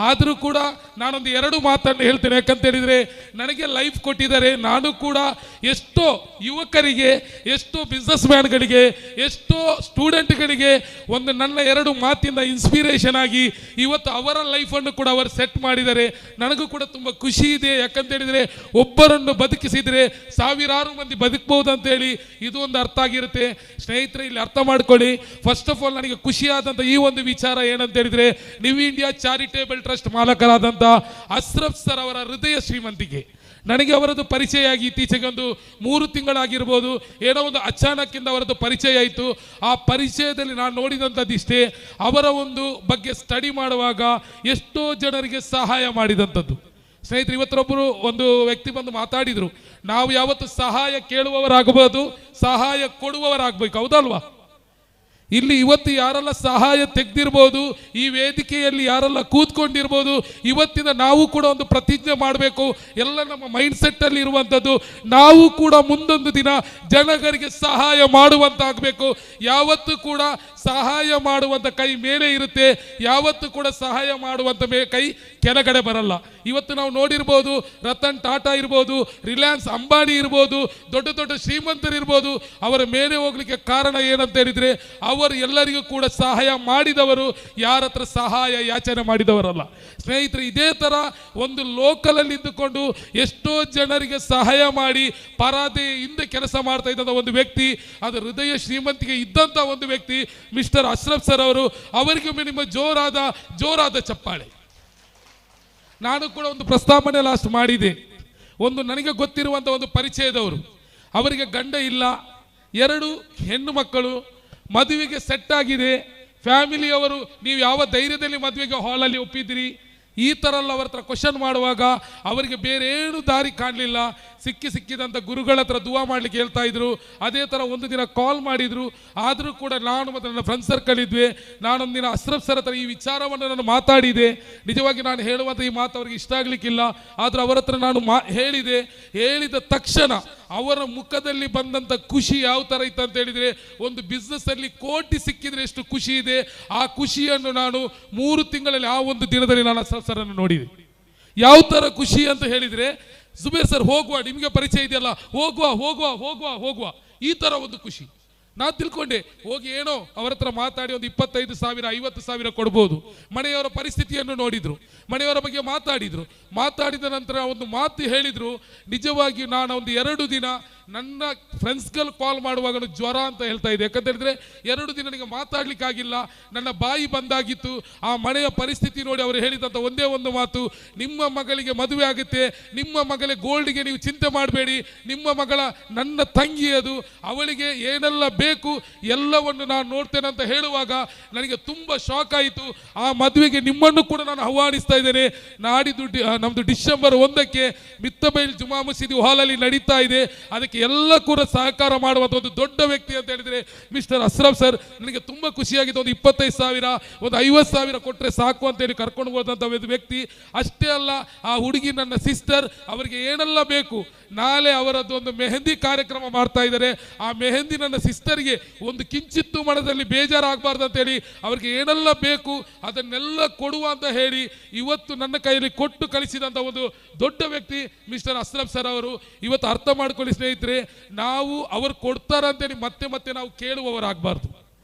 ಆದರೂ ಕೂಡ ನಾನೊಂದು 2 ಮಾತನ್ನು ಹೇಳ್ತೇನೆ. ಯಾಕಂತ ಹೇಳಿದರೆ ನನಗೆ ಲೈಫ್ ಕೊಟ್ಟಿದ್ದಾರೆ. ನಾನು ಕೂಡ ಎಷ್ಟೋ ಯುವಕರಿಗೆ, ಎಷ್ಟೋ ಬಿಸ್ನೆಸ್ ಮ್ಯಾನ್ಗಳಿಗೆ, ಎಷ್ಟೋ ಸ್ಟೂಡೆಂಟ್ಗಳಿಗೆ ಒಂದು ನನ್ನ 2 ಮಾತಿಂದ ಇನ್ಸ್ಪಿರೇಷನ್ ಆಗಿ ಇವತ್ತು ಅವರ ಲೈಫನ್ನು ಕೂಡ ಅವರು ಸೆಟ್ ಮಾಡಿದ್ದಾರೆ. ನನಗೂ ಕೂಡ ತುಂಬ ಖುಷಿ ಇದೆ. ಯಾಕಂತ ಹೇಳಿದರೆ ಒಬ್ಬರನ್ನು ಬದುಕಿಸಿದರೆ ಸಾವಿರಾರು ಮಂದಿ ಬದುಕಬಹುದು ಅಂತೇಳಿ ಇದು ಒಂದು ಅರ್ಥ ಆಗಿರುತ್ತೆ. ಸ್ನೇಹಿತರೆ, ಇಲ್ಲಿ ಅರ್ಥ ಮಾಡ್ಕೊಳ್ಳಿ. ಫಸ್ಟ್ ಆಫ್ ಆಲ್ ನನಗೆ ಖುಷಿಯಾದಂಥ ಈ ಒಂದು ವಿಚಾರ ಏನಂತ ಹೇಳಿದರೆ, ನ್ಯೂ ಇಂಡಿಯಾ ಚಾರಿಟೇಬಲ್ ಟ್ರಸ್ಟ್ ಮಾಲಕರಾದಂಥ ಅಶ್ರಫ್ ಸರ್ ಅವರ ಹೃದಯ ಶ್ರೀಮಂತಿಕೆ. ನನಗೆ ಅವರದ್ದು ಪರಿಚಯ ಆಗಿ ಇತ್ತೀಚೆಗೆ ಒಂದು 3 ತಿಂಗಳಾಗಿರ್ಬೋದು, ಏನೋ ಒಂದು ಅಚಾನಕ್ಕಿಂದ ಅವರದ್ದು ಪರಿಚಯ ಆಯಿತು. ಆ ಪರಿಚಯದಲ್ಲಿ ನಾನು ನೋಡಿದಂಥದ್ದಿಷ್ಟೇ, ಅವರ ಒಂದು ಬಗ್ಗೆ ಸ್ಟಡಿ ಮಾಡುವಾಗ ಎಷ್ಟೋ ಜನರಿಗೆ ಸಹಾಯ ಮಾಡಿದಂಥದ್ದು. ಸ್ನೇಹಿತರೆ, ಇವತ್ತೊಬ್ಬರು ಒಂದು ವ್ಯಕ್ತಿ ಬಂದು ಮಾತಾಡಿದರು, ನಾವು ಯಾವತ್ತು ಸಹಾಯ ಕೇಳುವವರಾಗಬಹುದು, ಸಹಾಯ ಕೊಡುವವರಾಗಬೇಕು, ಹೌದಲ್ವಾ? ಇಲ್ಲಿ ಇವತ್ತು ಯಾರೆಲ್ಲ ಸಹಾಯ ತೆಗೆದಿರ್ಬೋದು, ಈ ವೇದಿಕೆಯಲ್ಲಿ ಯಾರೆಲ್ಲ ಕೂತ್ಕೊಂಡಿರ್ಬೋದು, ಇವತ್ತಿನ ನಾವು ಕೂಡ ಒಂದು ಪ್ರತಿಜ್ಞೆ ಮಾಡಬೇಕು. ಎಲ್ಲ ನಮ್ಮ ಮೈಂಡ್ ಸೆಟ್ಟಲ್ಲಿ ಇರುವಂಥದ್ದು, ನಾವು ಕೂಡ ಮುಂದೊಂದು ದಿನ ಜನಗಳಿಗೆ ಸಹಾಯ ಮಾಡುವಂತಾಗಬೇಕು. ಯಾವತ್ತೂ ಕೂಡ ಸಹಾಯ ಮಾಡುವಂಥ ಕೈ ಮೇಲೆ ಇರುತ್ತೆ, ಯಾವತ್ತೂ ಕೂಡ ಸಹಾಯ ಮಾಡುವಂಥ ಕೈ ಕೆಳಗಡೆ ಬರಲ್ಲ. ಇವತ್ತು ನಾವು ನೋಡಿರ್ಬೋದು, ರತನ್ ಟಾಟಾ ಇರ್ಬೋದು, ರಿಲಯನ್ಸ್ ಅಂಬಾನಿ ಇರ್ಬೋದು, ದೊಡ್ಡ ದೊಡ್ಡ ಶ್ರೀಮಂತರಿರ್ಬೋದು, ಅವರ ಮೇಲೆ ಹೋಗ್ಲಿಕ್ಕೆ ಕಾರಣ ಏನಂತ ಹೇಳಿದರೆ ಅವರು ಎಲ್ಲರಿಗೂ ಕೂಡ ಸಹಾಯ ಮಾಡಿದವರು, ಯಾರ ಹತ್ರ ಸಹಾಯ ಯಾಚನೆ ಮಾಡಿದವರಲ್ಲ. ಸ್ನೇಹಿತರೆ, ಇದೇ ಥರ ಒಂದು ಲೋಕಲಲ್ಲಿ ಇದ್ದುಕೊಂಡು ಎಷ್ಟೋ ಜನರಿಗೆ ಸಹಾಯ ಮಾಡಿ ಪರದೆ ಹಿಂದೆ ಕೆಲಸ ಮಾಡ್ತಾ ಇದ್ದಂಥ ಒಂದು ವ್ಯಕ್ತಿ, ಅದು ಹೃದಯ ಶ್ರೀಮಂತಿಗೆ ಇದ್ದಂಥ ಒಂದು ವ್ಯಕ್ತಿ ಮಿಸ್ಟರ್ ಅಶ್ರಫ್ ಸರ್ ಅವರು. ಅವರಿಗೆ ನಿಮ್ಮ ಜೋರಾದ ಚಪ್ಪಾಳೆ. ನಾನು ಕೂಡ ಒಂದು ಪ್ರಸ್ತಾವನೆ ಲಾಸ್ಟ್ ಮಾಡಿದೆ. ಒಂದು ನನಗೆ ಗೊತ್ತಿರುವಂಥ ಒಂದು ಪರಿಚಯದವರು, ಅವರಿಗೆ ಗಂಡ ಇಲ್ಲ, 2 ಹೆಣ್ಣು ಮಕ್ಕಳು, ಮದುವೆಗೆ ಸೆಟ್ ಆಗಿದೆ. ಫ್ಯಾಮಿಲಿಯವರು ನೀವು ಯಾವ ಧೈರ್ಯದಲ್ಲಿ ಮದುವೆಗೆ ಹಾಲಲ್ಲಿ ಒಪ್ಪಿದ್ದೀರಿ, ಈ ಥರ ಎಲ್ಲ ಅವ್ರ ಹತ್ರ ಕ್ವಶನ್ ಮಾಡುವಾಗ ಅವರಿಗೆ ಬೇರೆ ಏನು ದಾರಿ ಕಾಣಲಿಲ್ಲ. ಸಿಕ್ಕಿದಂಥ ಗುರುಗಳ ಹತ್ರ ದುವಾ ಮಾಡಲಿಕ್ಕೆ ಹೇಳ್ತಾ ಇದ್ರು. ಅದೇ ಥರ ಒಂದು ದಿನ ಕಾಲ್ ಮಾಡಿದರು. ಆದರೂ ಕೂಡ ನಾನು ಮತ್ತು ನನ್ನ ಫ್ರೆಂಡ್ ಸರ್ಕಲ್ ಇದ್ವಿ. ನಾನೊಂದು ದಿನ ಅಶ್ರಫ್ ಸರ್ ಹತ್ರ ಈ ವಿಚಾರವನ್ನು ನಾನು ಮಾತಾಡಿದೆ. ನಿಜವಾಗಿ ನಾನು ಹೇಳುವಂಥ ಈ ಮಾತು ಅವ್ರಿಗೆ ಇಷ್ಟ ಆಗಲಿಕ್ಕಿಲ್ಲ, ಆದರೂ ಅವರ ಹತ್ರ ನಾನು ಹೇಳಿದ ತಕ್ಷಣ ಅವರ ಮುಖದಲ್ಲಿ ಬಂದಂಥ ಖುಷಿ ಯಾವ ಥರ ಇತ್ತು ಅಂತ ಹೇಳಿದರೆ, ಒಂದು ಬಿಸ್ನೆಸ್ಸಲ್ಲಿ ಕೋಟಿ ಸಿಕ್ಕಿದರೆ ಎಷ್ಟು ಖುಷಿ ಇದೆ, ಆ ಖುಷಿಯನ್ನು ನಾನು 3 ತಿಂಗಳಲ್ಲಿ ಆ ಒಂದು ದಿನದಲ್ಲಿ ನಾನು ಅಶ್ರಫ್ ಸರನ್ನು ನೋಡಿದೆ. ಯಾವ ಥರ ಖುಷಿ ಅಂತ ಹೇಳಿದರೆ, ಜುಬೇರ್ ಸರ್ ಹೋಗುವ, ನಿಮಗೆ ಪರಿಚಯ ಇದೆಯಲ್ಲ, ಹೋಗುವ ಈ ಥರ ಒಂದು ಖುಷಿ. ನಾನು ತಿಳ್ಕೊಂಡೆ, ಹೋಗಿ ಏನೋ ಅವರ ಹತ್ರ ಮಾತಾಡಿ ಒಂದು 25,000 50,000 ಕೊಡ್ಬೋದು. ಮನೆಯವರ ಪರಿಸ್ಥಿತಿಯನ್ನು ನೋಡಿದರು, ಮನೆಯವರ ಬಗ್ಗೆ ಮಾತಾಡಿದ ನಂತರ ಒಂದು ಮಾತು ಹೇಳಿದರು. ನಿಜವಾಗಿ ನಾನು ಒಂದು 2 ದಿನ ನನ್ನ ಫ್ರೆಂಡ್ಸ್ಗಳು ಕಾಲ್ ಮಾಡುವಾಗ ಜ್ವರ ಅಂತ ಹೇಳ್ತಾ ಇದೆ. ಯಾಕಂತ ಹೇಳಿದ್ರೆ 2 ದಿನ ನನಗೆ ಮಾತಾಡ್ಲಿಕ್ಕಾಗಿಲ್ಲ, ನನ್ನ ಬಾಯಿ ಬಂದಾಗಿತ್ತು. ಆ ಮನೆಯ ಪರಿಸ್ಥಿತಿ ನೋಡಿ ಅವರು ಹೇಳಿದಂಥ ಒಂದೇ ಒಂದು ಮಾತು, ನಿಮ್ಮ ಮಗಳಿಗೆ ಮದುವೆ ಆಗುತ್ತೆ, ನಿಮ್ಮ ಮಗಳ ಗೋಲ್ಡ್ಗೆ ನೀವು ಚಿಂತೆ ಮಾಡಬೇಡಿ, ನಿಮ್ಮ ಮಗಳ ನನ್ನ ತಂಗಿ ಅದು, ಅವಳಿಗೆ ಏನೆಲ್ಲ ಬೇಕು ಎಲ್ಲವನ್ನು ನಾನು ನೋಡ್ತೇನೆ ಅಂತ ಹೇಳುವಾಗ ನನಗೆ ತುಂಬ ಶಾಕ್ ಆಯಿತು. ಆ ಮದುವೆಗೆ ನಿಮ್ಮನ್ನು ಕೂಡ ನಾನು ಆಹ್ವಾನಿಸ್ತಾ ಇದ್ದೇನೆ. ನಾಡಿದ್ದು ನಮ್ಮದು ಡಿಸೆಂಬರ್ 1ಕ್ಕೆ ಮಿತ್ತಬೈಲ್ ಜುಮಾ ಮಸೀದಿ ಹಾಲಲ್ಲಿ ನಡೀತಾ ಇದೆ. ಅದಕ್ಕೆ ಎಲ್ಲ ಕೂಡ ಸಹಕಾರ ಮಾಡುವಂಥ ಒಂದು ದೊಡ್ಡ ವ್ಯಕ್ತಿ ಅಂತ ಹೇಳಿದರೆ ಮಿಸ್ಟರ್ ಅಶ್ರಫ್ ಸರ್. ನನಗೆ ತುಂಬ ಖುಷಿಯಾಗಿದೆ. ಒಂದು 25,000 ಒಂದು 50,000 ಕೊಟ್ಟರೆ ಸಾಕು ಅಂತೇಳಿ ಕರ್ಕೊಂಡು ಹೋದಂಥ ಒಂದು ವ್ಯಕ್ತಿ. ಅಷ್ಟೇ ಅಲ್ಲ, ಆ ಹುಡುಗಿ ನನ್ನ ಸಿಸ್ಟರ್, ಅವರಿಗೆ ಏನೆಲ್ಲ ಬೇಕು, ನಾಳೆ ಅವರದ್ದು ಒಂದು ಮೆಹಂದಿ ಕಾರ್ಯಕ್ರಮ ಮಾಡ್ತಾ ಇದ್ದಾರೆ. ಆ ಮೆಹಂದಿ ನನ್ನ ಸಿಸ್ಟರ್ಗೆ ಒಂದು ಕಿಂಚಿತ್ತು ಮನದಲ್ಲಿ ಬೇಜಾರಾಗಬಾರ್ದು ಅಂತೇಳಿ ಅವ್ರಿಗೆ ಏನೆಲ್ಲ ಬೇಕು ಅದನ್ನೆಲ್ಲ ಕೊಡುವ ಅಂತ ಹೇಳಿ ಇವತ್ತು ನನ್ನ ಕೈಯಲ್ಲಿ ಕೊಟ್ಟು ಕಳಿಸಿದಂಥ ಒಂದು ದೊಡ್ಡ ವ್ಯಕ್ತಿ ಮಿಸ್ಟರ್ ಅಶ್ರಫ್ ಸರ್ ಅವರು. ಇವತ್ತು ಅರ್ಥ ಮಾಡ್ಕೊಳ್ಳಿ ಸ್ನೇಹಿತರೆ, ನಾವು ಅವರು ಕೊಡ್ತಾರಂತೇಳಿ ಮತ್ತೆ ನಾವು ಕೇಳುವವರಾಗಬಾರ್ದು.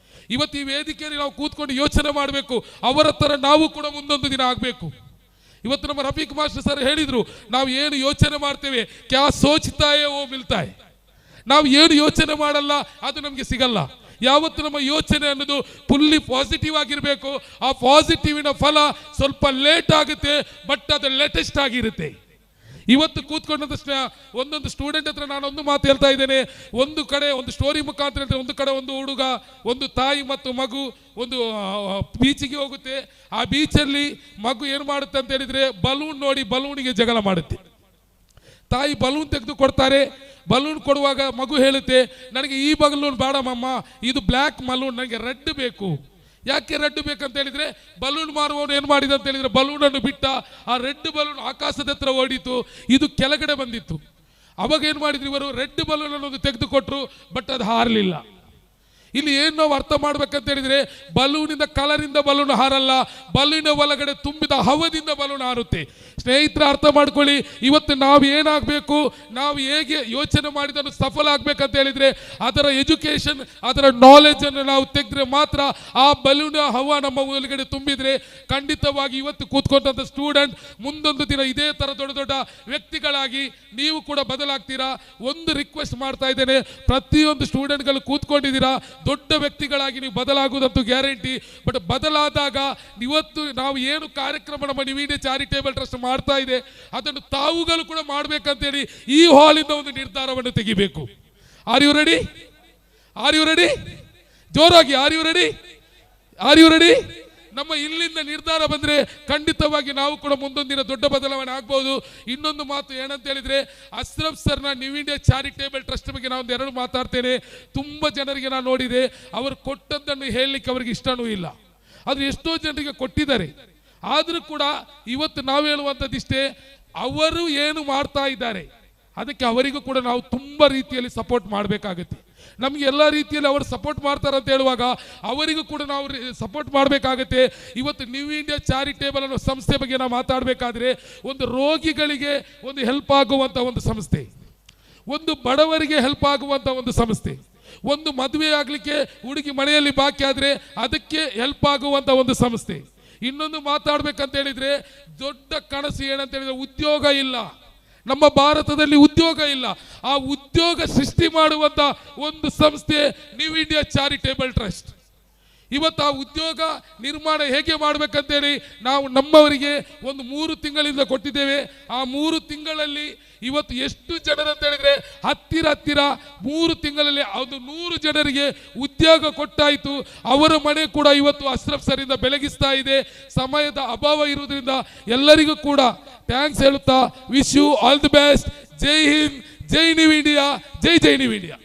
ಇವತ್ತು ಈ ವೇದಿಕೆಯಲ್ಲಿ ನಾವು ಕೂತ್ಕೊಂಡು ಯೋಚನೆ ಮಾಡಬೇಕು, ಅವರ ಥರ ನಾವು ಕೂಡ ಮುಂದೊಂದು ದಿನ ಆಗಬೇಕು. ಇವತ್ತು ನಮ್ಮ ರಫೀಕ್ ಮಾಸ್ಟರ್ ಸರ್ ಹೇಳಿದರು, ನಾವು ಏನು ಯೋಚನೆ ಮಾಡ್ತೇವೆ, ಕ್ಯಾ ಸೋಚ್ತಾಯೇ ಓ ಮಿಲ್ತಾಯ್. ನಾವು ಏನು ಯೋಚನೆ ಮಾಡಲ್ಲ ಅದು ನಮಗೆ ಸಿಗಲ್ಲ. ಯಾವತ್ತು ನಮ್ಮ ಯೋಚನೆ ಅನ್ನೋದು ಫುಲ್ಲಿ ಪಾಸಿಟಿವ್ ಆಗಿರಬೇಕು. ಆ ಪಾಸಿಟಿವಿನ ಫಲ ಸ್ವಲ್ಪ ಲೇಟ್ ಆಗುತ್ತೆ, ಬಟ್ ಅದು ಲೇಟೆಸ್ಟ್ ಆಗಿರುತ್ತೆ. ಇವತ್ತು ಕೂತ್ಕೊಂಡಂತ ಒಂದೊಂದು ಸ್ಟೂಡೆಂಟ್ ಹತ್ರ ನಾನು ಒಂದು ಮಾತು ಹೇಳ್ತಾ ಇದ್ದೇನೆ. ಒಂದು ಕಡೆ ಒಂದು ಸ್ಟೋರಿ ಮುಖಾಂತರ ಹೇಳ್ತಾರೆ, ಒಂದು ಕಡೆ ಒಂದು ಹುಡುಗ, ಒಂದು ತಾಯಿ ಮತ್ತು ಮಗು ಒಂದು ಬೀಚಿಗೆ ಹೋಗುತ್ತೆ. ಆ ಬೀಚಲ್ಲಿ ಮಗು ಏನು ಮಾಡುತ್ತೆ ಅಂತ ಹೇಳಿದ್ರೆ, ಬಲೂನ್ ನೋಡಿ ಬಲೂನಿಗೆ ಜಗಳ ಮಾಡುತ್ತೆ. ತಾಯಿ ಬಲೂನ್ ತೆಗೆದು ಕೊಡ್ತಾರೆ. ಬಲೂನ್ ಕೊಡುವಾಗ ಮಗು ಹೇಳುತ್ತೆ, ನನಗೆ ಈ ಬಲೂನ್ ಬೇಡ ಮಮ್ಮ, ಇದು ಬ್ಲ್ಯಾಕ್ ಬಲೂನ್, ನನಗೆ ರೆಡ್ ಬೇಕು. ಯಾಕೆ ರೆಡ್ ಬೇಕಂತ ಹೇಳಿದ್ರೆ, ಬಲೂನ್ ಮಾರುವವನು ಏನು ಮಾಡಿದ ಅಂತ ಹೇಳಿದ್ರೆ, ಬಲೂನನ್ನು ಬಿಟ್ಟ, ಆ ರೆಡ್ ಬಲೂನ್ ಆಕಾಶದ ಹತ್ರ ಓಡಿತು, ಇದು ಕೆಳಗಡೆ ಬಂದಿತ್ತು. ಅವಾಗ ಏನು ಮಾಡಿದ್ರು ಇವರು, ರೆಡ್ ಬಲೂನ್ ಅನ್ನೋದು ತೆಗೆದುಕೊಟ್ರು, ಬಟ್ ಅದು ಹಾರಲಿಲ್ಲ. ಇಲ್ಲಿ ಏನು ನಾವು ಅರ್ಥ ಮಾಡ್ಬೇಕಂತ ಹೇಳಿದ್ರೆ, ಬಲೂನಿಂದ ಕಲರಿಂದ ಬಲೂನ್ ಹಾರಲ್ಲ, ಬಲೂನ ಒಳಗಡೆ ತುಂಬಿದ ಹವದಿಂದ ಬಲೂನ್ ಹಾರುತ್ತೆ. ಸ್ನೇಹಿತರ ಅರ್ಥ ಮಾಡ್ಕೊಳ್ಳಿ, ಇವತ್ತು ನಾವು ಏನಾಗಬೇಕು, ನಾವು ಹೇಗೆ ಯೋಚನೆ ಮಾಡಿದನ್ನು ಸಫಲ ಆಗ್ಬೇಕಂತ ಹೇಳಿದ್ರೆ, ಅದರ ಎಜುಕೇಶನ್, ಅದರ ನಾಲೆಜ್ ಅನ್ನು ನಾವು ತೆಗೆದ್ರೆ ಮಾತ್ರ ಆ ಬಲೂನ ಹವ ನಮ್ಮ ಒಳಗಡೆ ತುಂಬಿದ್ರೆ ಖಂಡಿತವಾಗಿ ಇವತ್ತು ಕೂತ್ಕೊಂಡಂತ ಸ್ಟೂಡೆಂಟ್ ಮುಂದೊಂದು ದಿನ ಇದೇ ತರ ದೊಡ್ಡ ದೊಡ್ಡ ವ್ಯಕ್ತಿಗಳಾಗಿ ನೀವು ಕೂಡ ಬದಲಾಗ್ತೀರಾ. ಒಂದು ರಿಕ್ವೆಸ್ಟ್ ಮಾಡ್ತಾ ಇದ್ದೇನೆ, ಪ್ರತಿಯೊಂದು ಸ್ಟೂಡೆಂಟ್ಗಳು ಕೂತ್ಕೊಂಡಿದ್ದೀರಾ, ದೊಡ್ಡ ವ್ಯಕ್ತಿಗಳಾಗಿ ನೀವು ಬದಲಾಗುವುದಂತೂ ಗ್ಯಾರಂಟಿ. ಬಟ್ ಬದಲಾದಾಗ ಇವತ್ತು ನಾವು ಏನು ಕಾರ್ಯಕ್ರಮ ನಮ್ಮ ನ್ಯೂ ಇಂಡಿಯಾ ಚಾರಿಟೇಬಲ್ ಟ್ರಸ್ಟ್ ಮಾಡ್ತಾ ಇದೆ, ಅದನ್ನು ತಾವುಗಳು ಕೂಡ ಮಾಡ್ಬೇಕಂತೇಳಿ ಈ ಹಾಲಿಂದ ಒಂದು ನಿರ್ಧಾರವನ್ನು ತೆಗಿಬೇಕು. Are you ready? Are you ready? ಜೋರಾಗಿ are you ready? Are you ready? ನಮ್ಮ ಇಲ್ಲಿಂದ ನಿರ್ಧಾರ ಬಂದರೆ ಖಂಡಿತವಾಗಿ ನಾವು ಕೂಡ ಮುಂದೊಂದಿನ ದೊಡ್ಡ ಬದಲಾವಣೆ ಆಗ್ಬೋದು. ಇನ್ನೊಂದು ಮಾತು ಏನಂತ ಹೇಳಿದ್ರೆ, ಅಶ್ರಫ್ ಸರ್ನ ನ್ಯೂ ಇಂಡಿಯಾ ಚಾರಿಟೇಬಲ್ ಟ್ರಸ್ಟ್ ಬಗ್ಗೆ ನಾನು ಒಂದು ಎರಡು ಮಾತಾಡ್ತೇನೆ. ತುಂಬ ಜನರಿಗೆ ನಾನು ನೋಡಿದೆ, ಅವರು ಕೊಟ್ಟದ್ದನ್ನು ಹೇಳಲಿಕ್ಕೆ ಅವರಿಗೆ ಇಷ್ಟನೂ ಇಲ್ಲ. ಅದು ಎಷ್ಟೋ ಜನರಿಗೆ ಕೊಟ್ಟಿದ್ದಾರೆ. ಆದರೂ ಕೂಡ ಇವತ್ತು ನಾವು ಹೇಳುವಂಥದ್ದಿಷ್ಟೇ, ಅವರು ಏನು ಮಾಡ್ತಾ ಇದ್ದಾರೆ ಅದಕ್ಕೆ ಅವರಿಗೂ ಕೂಡ ನಾವು ತುಂಬ ರೀತಿಯಲ್ಲಿ ಸಪೋರ್ಟ್ ಮಾಡಬೇಕಾಗುತ್ತೆ. ನಮಗೆ ಎಲ್ಲ ರೀತಿಯಲ್ಲಿ ಅವರು ಸಪೋರ್ಟ್ ಮಾಡ್ತಾರೆ ಅಂತ ಹೇಳುವಾಗ ಅವರಿಗೂ ಕೂಡ ನಾವು ಸಪೋರ್ಟ್ ಮಾಡಬೇಕಾಗುತ್ತೆ. ಇವತ್ತು ನ್ಯೂ ಇಂಡಿಯಾ ಚಾರಿಟೇಬಲ್ ಅನ್ನೋ ಸಂಸ್ಥೆ ಬಗ್ಗೆ ನಾವು ಮಾತಾಡಬೇಕಾದ್ರೆ, ಒಂದು ರೋಗಿಗಳಿಗೆ ಒಂದು ಹೆಲ್ಪ್ ಆಗುವಂಥ ಒಂದು ಸಂಸ್ಥೆ, ಒಂದು ಬಡವರಿಗೆ ಹೆಲ್ಪ್ ಆಗುವಂಥ ಒಂದು ಸಂಸ್ಥೆ, ಒಂದು ಮದುವೆ ಆಗಲಿಕ್ಕೆ ಹುಡುಗಿ ಮನೆಯಲ್ಲಿ ಬಾಕಿ ಆದರೆ ಅದಕ್ಕೆ ಹೆಲ್ಪ್ ಆಗುವಂಥ ಒಂದು ಸಂಸ್ಥೆ. ಇನ್ನೊಂದು ಮಾತಾಡ್ಬೇಕಂತ ಹೇಳಿದ್ರೆ, ದೊಡ್ಡ ಕನಸು ಏನಂತ ಹೇಳಿದ್ರೆ, ಉದ್ಯೋಗ ಇಲ್ಲ ನಮ್ಮ ಭಾರತದಲ್ಲಿ, ಉದ್ಯೋಗ ಇಲ್ಲ. ಆ ಉದ್ಯೋಗ ಸೃಷ್ಟಿ ಮಾಡುವಂತ ಒಂದು ಸಂಸ್ಥೆ ನ್ಯೂ ಇಂಡಿಯಾ ಚಾರಿಟೇಬಲ್ ಟ್ರಸ್ಟ್. ಇವತ್ತು ಆ ಉದ್ಯೋಗ ನಿರ್ಮಾಣ ಹೇಗೆ ಮಾಡಬೇಕಂತೇಳಿ ನಾವು ನಮ್ಮವರಿಗೆ ಒಂದು 3 ತಿಂಗಳಿಂದ ಕೊಟ್ಟಿದ್ದೇವೆ. ಆ 3 ತಿಂಗಳಲ್ಲಿ ಇವತ್ತು ಎಷ್ಟು ಜನರಂತ ಹೇಳಿದ್ರೆ, ಹತ್ತಿರ 3 ತಿಂಗಳಲ್ಲಿ ಅದು 100 ಜನರಿಗೆ ಉದ್ಯೋಗ ಕೊಟ್ಟಾಯಿತು. ಅವರ ಮನೆ ಕೂಡ ಇವತ್ತು ಅಶ್ರಫ್ ಸರಿಂದ ಬೆಳಗಿಸ್ತಾ ಇದೆ. ಸಮಯದ ಅಭಾವ ಇರುವುದರಿಂದ ಎಲ್ಲರಿಗೂ ಕೂಡ ಥ್ಯಾಂಕ್ಸ್ ಹೇಳುತ್ತಾ, wish you all the best. ಜೈ ಹಿಂದ್, ಜೈ ನ್ಯೂ ಇಂಡಿಯಾ, ಜೈ ಜೈ ನ್ಯೂ ಇಂಡಿಯಾ.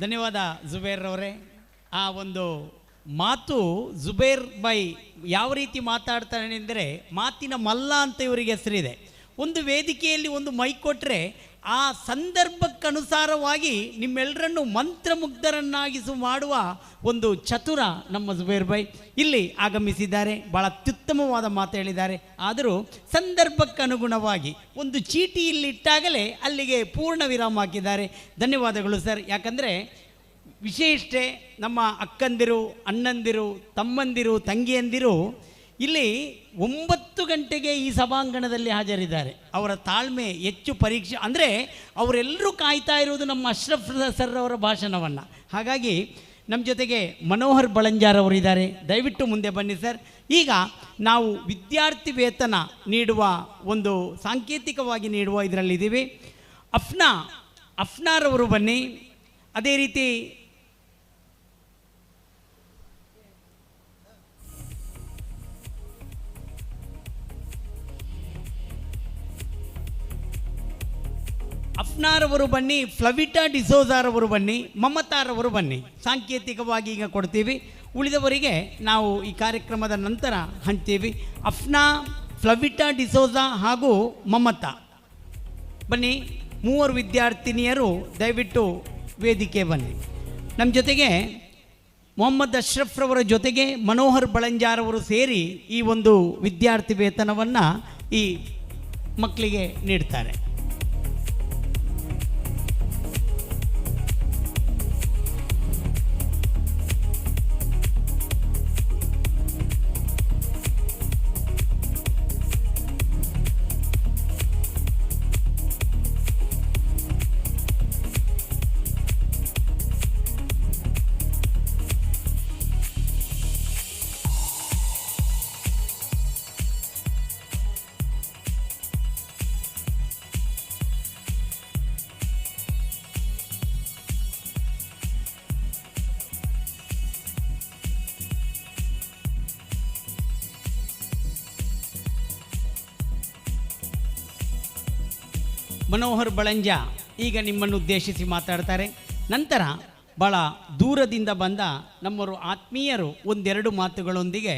ಧನ್ಯವಾದ ಜುಬೇರ್ ಅವರೇ. ಆ ಒಂದು ಮಾತು ಜುಬೇರ್ ಬೈ ಯಾವ ರೀತಿ ಮಾತಾಡ್ತಾನೆ ಅಂದರೆ, ಮಾತಿನ ಮಲ್ಲ ಅಂತ ಇವರಿಗೆ ಹೆಸರಿದೆ. ಒಂದು ವೇದಿಕೆಯಲ್ಲಿ ಒಂದು ಮೈಕ್ ಕೊಟ್ಟರೆ ಆ ಸಂದರ್ಭಕ್ಕನುಸಾರವಾಗಿ ನಿಮ್ಮೆಲ್ಲರನ್ನು ಮಂತ್ರಮುಗ್ಧರನ್ನಾಗಿಸು ಮಾಡುವ ಒಂದು ಚತುರ ನಮ್ಮ ಜುಬೇರ್ ಬೈ ಇಲ್ಲಿ ಆಗಮಿಸಿದ್ದಾರೆ. ಭಾಳ ಅತ್ಯುತ್ತಮವಾದ ಮಾತು ಹೇಳಿದ್ದಾರೆ. ಆದರೂ ಸಂದರ್ಭಕ್ಕನುಗುಣವಾಗಿ ಒಂದು ಚೀಟಿ ಇಲ್ಲಿಟ್ಟಾಗಲೇ ಅಲ್ಲಿಗೆ ಪೂರ್ಣ ವಿರಾಮ ಹಾಕಿದ್ದಾರೆ. ಧನ್ಯವಾದಗಳು ಸರ್. ಯಾಕಂದರೆ ವಿಶೇಷತೆ ನಮ್ಮ ಅಕ್ಕಂದಿರು, ಅಣ್ಣಂದಿರು, ತಮ್ಮಂದಿರು, ತಂಗಿಯಂದಿರು ಇಲ್ಲಿ 9 ಗಂಟೆಗೆ ಈ ಸಭಾಂಗಣದಲ್ಲಿ ಹಾಜರಿದ್ದಾರೆ. ಅವರ ತಾಳ್ಮೆ ಹೆಚ್ಚು ಪರೀಕ್ಷೆ ಅಂದರೆ ಅವರೆಲ್ಲರೂ ಕಾಯ್ತಾ ಇರುವುದು ನಮ್ಮ ಅಶ್ರಫ್ ಸರ್ ಅವರ ಭಾಷಣವನ್ನು. ಹಾಗಾಗಿ ನಮ್ಮ ಜೊತೆಗೆ ಮನೋಹರ್ ಬಳಂಜಾರ್ ಅವರಿದ್ದಾರೆ. ದಯವಿಟ್ಟು ಮುಂದೆ ಬನ್ನಿ ಸರ್. ಈಗ ನಾವು ವಿದ್ಯಾರ್ಥಿ ವೇತನ ನೀಡುವ ಒಂದು ಸಾಂಕೇತಿಕವಾಗಿ ನೀಡುವ ಇದರಲ್ಲಿದ್ದೀವಿ. ಅಫ್ನಾರವರು ಬನ್ನಿ. ಅದೇ ರೀತಿ ಅಫ್ನಾರವರು ಬನ್ನಿ, ಫ್ಲವಿಟಾ ಡಿಸೋಜಾರವರು ಬನ್ನಿ, ಮಮತಾರವರು ಬನ್ನಿ. ಸಾಂಕೇತಿಕವಾಗಿ ಈಗ ಕೊಡ್ತೀವಿ. ಉಳಿದವರಿಗೆ ನಾವು ಈ ಕಾರ್ಯಕ್ರಮದ ನಂತರ ಹಂಚ್ತೀವಿ. ಅಫ್ನಾ, ಫ್ಲವಿಟಾ ಡಿಸೋಜಾ ಹಾಗೂ ಮಮತಾ ಬನ್ನಿ. 3 ವಿದ್ಯಾರ್ಥಿನಿಯರು ದಯವಿಟ್ಟು ವೇದಿಕೆ ಬನ್ನಿ. ನಮ್ಮ ಜೊತೆಗೆ ಮೊಹಮ್ಮದ್ ಅಶ್ರಫ್ ರವರ ಜೊತೆಗೆ ಮನೋಹರ್ ಬಳಂಜಾರ್ ಅವರು ಸೇರಿ ಈ ಒಂದು ವಿದ್ಯಾರ್ಥಿ ವೇತನವನ್ನು ಈ ಮಕ್ಕಳಿಗೆ ನೀಡ್ತಾರೆ. ಮನೋಹರ್ ಬಳಂಜ ಈಗ ನಿಮ್ಮನ್ನು ಉದ್ದೇಶಿಸಿ ಮಾತಾಡ್ತಾರೆ. ನಂತರ ಭಾಳ ದೂರದಿಂದ ಬಂದ ನಮ್ಮವರು ಆತ್ಮೀಯರು ಒಂದೆರಡು ಮಾತುಗಳೊಂದಿಗೆ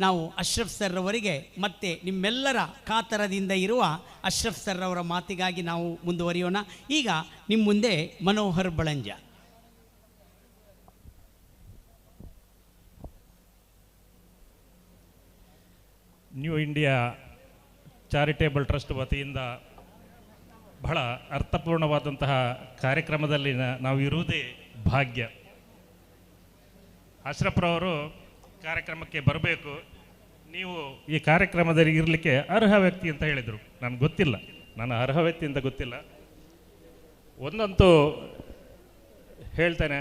ನಾವು ಅಶ್ರಫ್ ಸರ್ ಅವರಿಗೆ ಮತ್ತೆ ನಿಮ್ಮೆಲ್ಲರ ಕಾತರದಿಂದ ಇರುವ ಅಶ್ರಫ್ ಸರ್ ಅವರ ಮಾತಿಗಾಗಿ ನಾವು ಮುಂದುವರಿಯೋಣ. ಈಗ ನಿಮ್ಮ ಮುಂದೆ Manohar Balanja. New India charitable trust ವತಿಯಿಂದ ಬಹಳ ಅರ್ಥಪೂರ್ಣವಾದಂತಹ ಕಾರ್ಯಕ್ರಮದಲ್ಲಿ ನಾವು ಇರುವುದೇ ಭಾಗ್ಯ. ಅಶ್ರಫ್ರವರು ಕಾರ್ಯಕ್ರಮಕ್ಕೆ ಬರಬೇಕು, ನೀವು ಈ ಕಾರ್ಯಕ್ರಮದಲ್ಲಿ ಇರಲಿಕ್ಕೆ ಅರ್ಹ ವ್ಯಕ್ತಿ ಅಂತ ಹೇಳಿದರು. ನನಗೆ ಗೊತ್ತಿಲ್ಲ, ನಾನು ಅರ್ಹ ವ್ಯಕ್ತಿ ಅಂತ ಗೊತ್ತಿಲ್ಲ. ಒಂದಂತೂ ಹೇಳ್ತೇನೆ,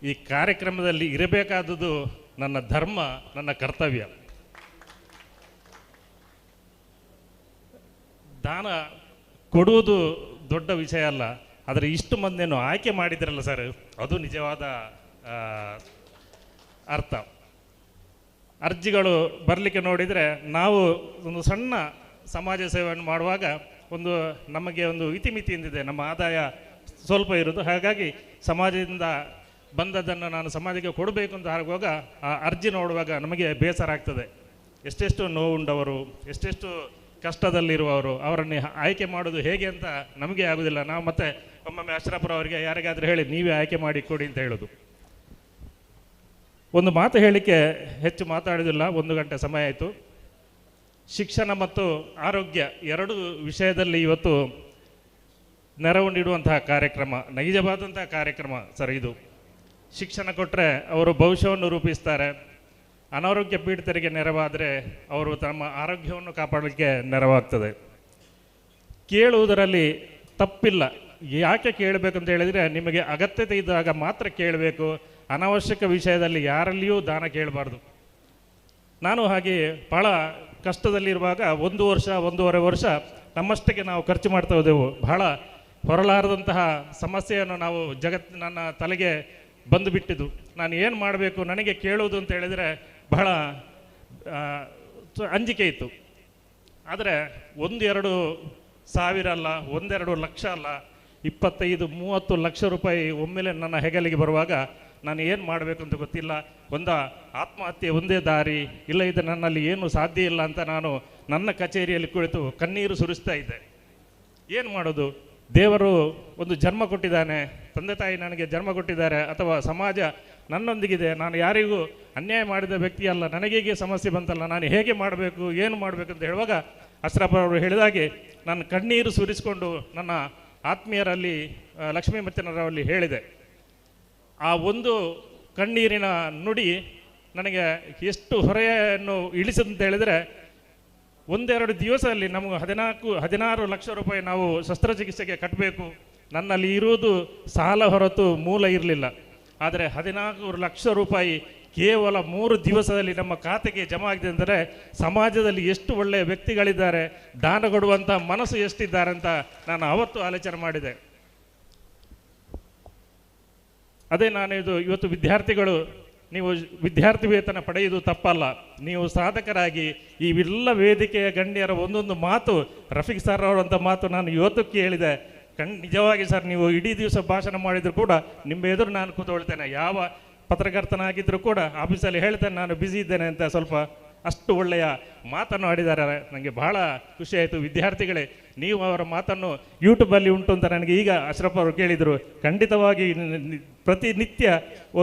ಈ ಕಾರ್ಯಕ್ರಮದಲ್ಲಿ ಇರಬೇಕಾದುದು ನನ್ನ ಧರ್ಮ, ನನ್ನ ಕರ್ತವ್ಯ. ದಾನ ಕೊಡುವುದು ದೊಡ್ಡ ವಿಷಯ ಅಲ್ಲ, ಆದರೆ ಇಷ್ಟು ಮಂದಿಯನ್ನು ಆಯ್ಕೆ ಮಾಡಿದ್ರಲ್ಲ ಸರ್, ಅದು ನಿಜವಾದ ಅರ್ಥ. ಅರ್ಜಿಗಳು ಬರಲಿಕ್ಕೆ ನೋಡಿದರೆ ನಾವು ಒಂದು ಸಣ್ಣ ಸಮಾಜ ಸೇವೆಯನ್ನು ಮಾಡುವಾಗ ನಮಗೆ ಒಂದು ಇತಿಮಿತಿ ಎಂದಿದೆ, ನಮ್ಮ ಆದಾಯ ಸ್ವಲ್ಪ ಇರೋದು. ಹಾಗಾಗಿ ಸಮಾಜದಿಂದ ಬಂದದ್ದನ್ನು ನಾನು ಸಮಾಜಕ್ಕೆ ಕೊಡಬೇಕು ಅಂತ ಆಗುವಾಗ ಆ ಅರ್ಜಿ ನೋಡುವಾಗ ನಮಗೆ ಬೇಸರ ಆಗ್ತದೆ. ಎಷ್ಟೆಷ್ಟು ನೋವುಂಡವರು, ಎಷ್ಟೆಷ್ಟು ಕಷ್ಟದಲ್ಲಿರುವವರು, ಅವರನ್ನು ಆಯ್ಕೆ ಮಾಡೋದು ಹೇಗೆ ಅಂತ ನಮಗೆ ಆಗೋದಿಲ್ಲ. ನಾವು ಮತ್ತೆ ಒಮ್ಮೊಮ್ಮೆ ಅಶ್ರಫ್ರವರಿಗೆ ಯಾರಿಗಾದರೂ ಹೇಳಿ ನೀವೇ ಆಯ್ಕೆ ಮಾಡಿ ಕೊಡಿ ಅಂತ ಹೇಳೋದು. ಒಂದು ಮಾತು ಹೇಳಲಿಕ್ಕೆ ಹೆಚ್ಚು ಮಾತಾಡೋದಿಲ್ಲ, 1 ಗಂಟೆ ಸಮಯ ಆಯಿತು. ಶಿಕ್ಷಣ ಮತ್ತು ಆರೋಗ್ಯ ಎರಡು ವಿಷಯದಲ್ಲಿ ಇವತ್ತು ನೆರವು ನೀಡುವಂತಹ ಕಾರ್ಯಕ್ರಮ, ನೈಜವಾದಂತಹ ಕಾರ್ಯಕ್ರಮ ಸರ್ ಇದು. ಶಿಕ್ಷಣ ಕೊಟ್ಟರೆ ಅವರು ಭವಿಷ್ಯವನ್ನು ರೂಪಿಸ್ತಾರೆ. ಅನಾರೋಗ್ಯ ಪೀಡಿತರಿಗೆ ನೆರವಾದರೆ ಅವರು ತಮ್ಮ ಆರೋಗ್ಯವನ್ನು ಕಾಪಾಡಲಿಕ್ಕೆ ನೆರವಾಗ್ತದೆ. ಕೇಳುವುದರಲ್ಲಿ ತಪ್ಪಿಲ್ಲ. ಯಾಕೆ ಕೇಳಬೇಕಂತ ಹೇಳಿದರೆ, ನಿಮಗೆ ಅಗತ್ಯತೆ ಇದ್ದಾಗ ಮಾತ್ರ ಕೇಳಬೇಕು. ಅನಾವಶ್ಯಕ ವಿಷಯದಲ್ಲಿ ಯಾರಲ್ಲಿಯೂ ದಾನ ಕೇಳಬಾರ್ದು. ನಾನು ಹಾಗೆ ಭಾಳ ಕಷ್ಟದಲ್ಲಿರುವಾಗ 1 ವರ್ಷ 1.5 ವರ್ಷ ನಮ್ಮಷ್ಟಕ್ಕೆ ನಾವು ಖರ್ಚು ಮಾಡ್ತಾ ಹೋದೆವು. ಬಹಳ ಹೊರಲಾರದಂತಹ ಸಮಸ್ಯೆಯನ್ನು ನಾವು ನನ್ನ ತಲೆಗೆ ಬಂದು ಬಿಟ್ಟಿದ್ದು. ನಾನು ಏನು ಮಾಡಬೇಕು, ನನಗೆ ಕೇಳುವುದು ಅಂತ ಹೇಳಿದರೆ ಬಹಳ ಅಂಜಿಕೆ ಇತ್ತು. ಆದರೆ 1-2 ಸಾವಿರ ಅಲ್ಲ, 1-2 ಲಕ್ಷ ಅಲ್ಲ, 25-30 ಲಕ್ಷ ರೂಪಾಯಿ ಒಮ್ಮೆಲೆ ನನ್ನ ಹೆಗಲಿಗೆ ಬರುವಾಗ ನಾನು ಏನು ಮಾಡಬೇಕು ಅಂತ ಗೊತ್ತಿಲ್ಲ. ಆತ್ಮಹತ್ಯೆ ಒಂದೇ ದಾರಿ, ಇಲ್ಲ ಇದು ನನ್ನಲ್ಲಿ ಏನು ಸಾಧ್ಯ ಇಲ್ಲ ಅಂತ ನಾನು ನನ್ನ ಕಚೇರಿಯಲ್ಲಿ ಕುಳಿತು ಕಣ್ಣೀರು ಸುರಿಸ್ತಾ ಇದ್ದೆ. ಏನು ಮಾಡೋದು? ದೇವರು ಒಂದು ಜನ್ಮ ಕೊಟ್ಟಿದ್ದಾನೆ, ತಂದೆ ತಾಯಿ ನನಗೆ ಜನ್ಮ ಕೊಟ್ಟಿದ್ದಾರೆ, ಅಥವಾ ಸಮಾಜ ನನ್ನೊಂದಿಗಿದೆ, ನಾನು ಯಾರಿಗೂ ಅನ್ಯಾಯ ಮಾಡಿದ ವ್ಯಕ್ತಿ ಅಲ್ಲ, ನನಗೇಗೆ ಸಮಸ್ಯೆ ಬಂತಲ್ಲ, ನಾನು ಹೇಗೆ ಮಾಡಬೇಕು, ಏನು ಮಾಡಬೇಕು ಅಂತ ಹೇಳುವಾಗ ಅಶ್ರಫ್ ಅವರು ಹೇಳಿದಾಗೆ ನಾನು ಕಣ್ಣೀರು ಸುರಿಸಿಕೊಂಡು ನನ್ನ ಆತ್ಮೀಯರಲ್ಲಿ ಲಕ್ಷ್ಮೀ ಮತ್ತಿನರಲ್ಲಿ ಹೇಳಿದೆ. ಆ ಒಂದು ಕಣ್ಣೀರಿನ ನುಡಿ ನನಗೆ ಎಷ್ಟು ಹೊರೆಯನ್ನು ಇಳಿಸಿದಂತ ಹೇಳಿದರೆ, 1-2 ದಿವಸದಲ್ಲಿ ನಮಗೆ 16 ಲಕ್ಷ ರೂಪಾಯಿ ನಾವು ಶಸ್ತ್ರಚಿಕಿತ್ಸೆಗೆ ಕಟ್ಟಬೇಕು. ನನ್ನಲ್ಲಿ ಇರುವುದು ಸಾಲ ಹೊರತು ಮೂಲ ಇರಲಿಲ್ಲ. ಆದರೆ 14 ಲಕ್ಷ ರೂಪಾಯಿ ಕೇವಲ 3 ದಿವಸದಲ್ಲಿ ನಮ್ಮ ಖಾತೆಗೆ ಜಮಾ ಆಗಿದೆ ಅಂದರೆ ಸಮಾಜದಲ್ಲಿ ಎಷ್ಟು ಒಳ್ಳೆಯ ವ್ಯಕ್ತಿಗಳಿದ್ದಾರೆ, ದಾನ ಕೊಡುವಂಥ ಮನಸ್ಸು ಎಷ್ಟಿದ್ದಾರೆ ಅಂತ ನಾನು ಅವತ್ತು ಆಲೋಚನೆ ಮಾಡಿದೆ. ಅದೇ ನಾನು ಇವತ್ತು ವಿದ್ಯಾರ್ಥಿಗಳು, ನೀವು ವಿದ್ಯಾರ್ಥಿ ವೇತನ ಪಡೆಯುವುದು ತಪ್ಪಲ್ಲ. ನೀವು ಸಾಧಕರಾಗಿ ಈ ಎಲ್ಲ ವೇದಿಕೆಯ ಗಣ್ಯರ ಒಂದೊಂದು ಮಾತು, ರಫೀಕ್ ಸರ್ ಅವರಂಥ ಮಾತು ನಾನು ಇವತ್ತು ಕೇಳಿದೆ. ನಿಜವಾಗಿ ಸರ್, ನೀವು ಇಡೀ ದಿವಸ ಭಾಷಣ ಮಾಡಿದರೂ ಕೂಡ ನಿಮ್ಮ ಎದುರು ನಾನು ಕೂತ್ಕೊಳ್ತೇನೆ. ಯಾವ ಪತ್ರಕರ್ತನಾಗಿದ್ದರೂ ಕೂಡ ಆಫೀಸಲ್ಲಿ ಹೇಳ್ತೇನೆ ನಾನು ಬ್ಯುಸಿ ಇದ್ದೇನೆ ಅಂತ. ಸ್ವಲ್ಪ ಅಷ್ಟು ಒಳ್ಳೆಯ ಮಾತನ್ನು ಆಡಿದ್ದಾರೆ. ನನಗೆ ಬಹಳ ಖುಷಿಯಾಯಿತು. ವಿದ್ಯಾರ್ಥಿಗಳೇ, ನೀವು ಅವರ ಮಾತನ್ನು ಯೂಟ್ಯೂಬಲ್ಲಿ ಉಂಟು ಅಂತ ನನಗೆ ಈಗ ಅಶ್ರಫ್ ಅವರು ಕೇಳಿದರು. ಖಂಡಿತವಾಗಿ ಪ್ರತಿನಿತ್ಯ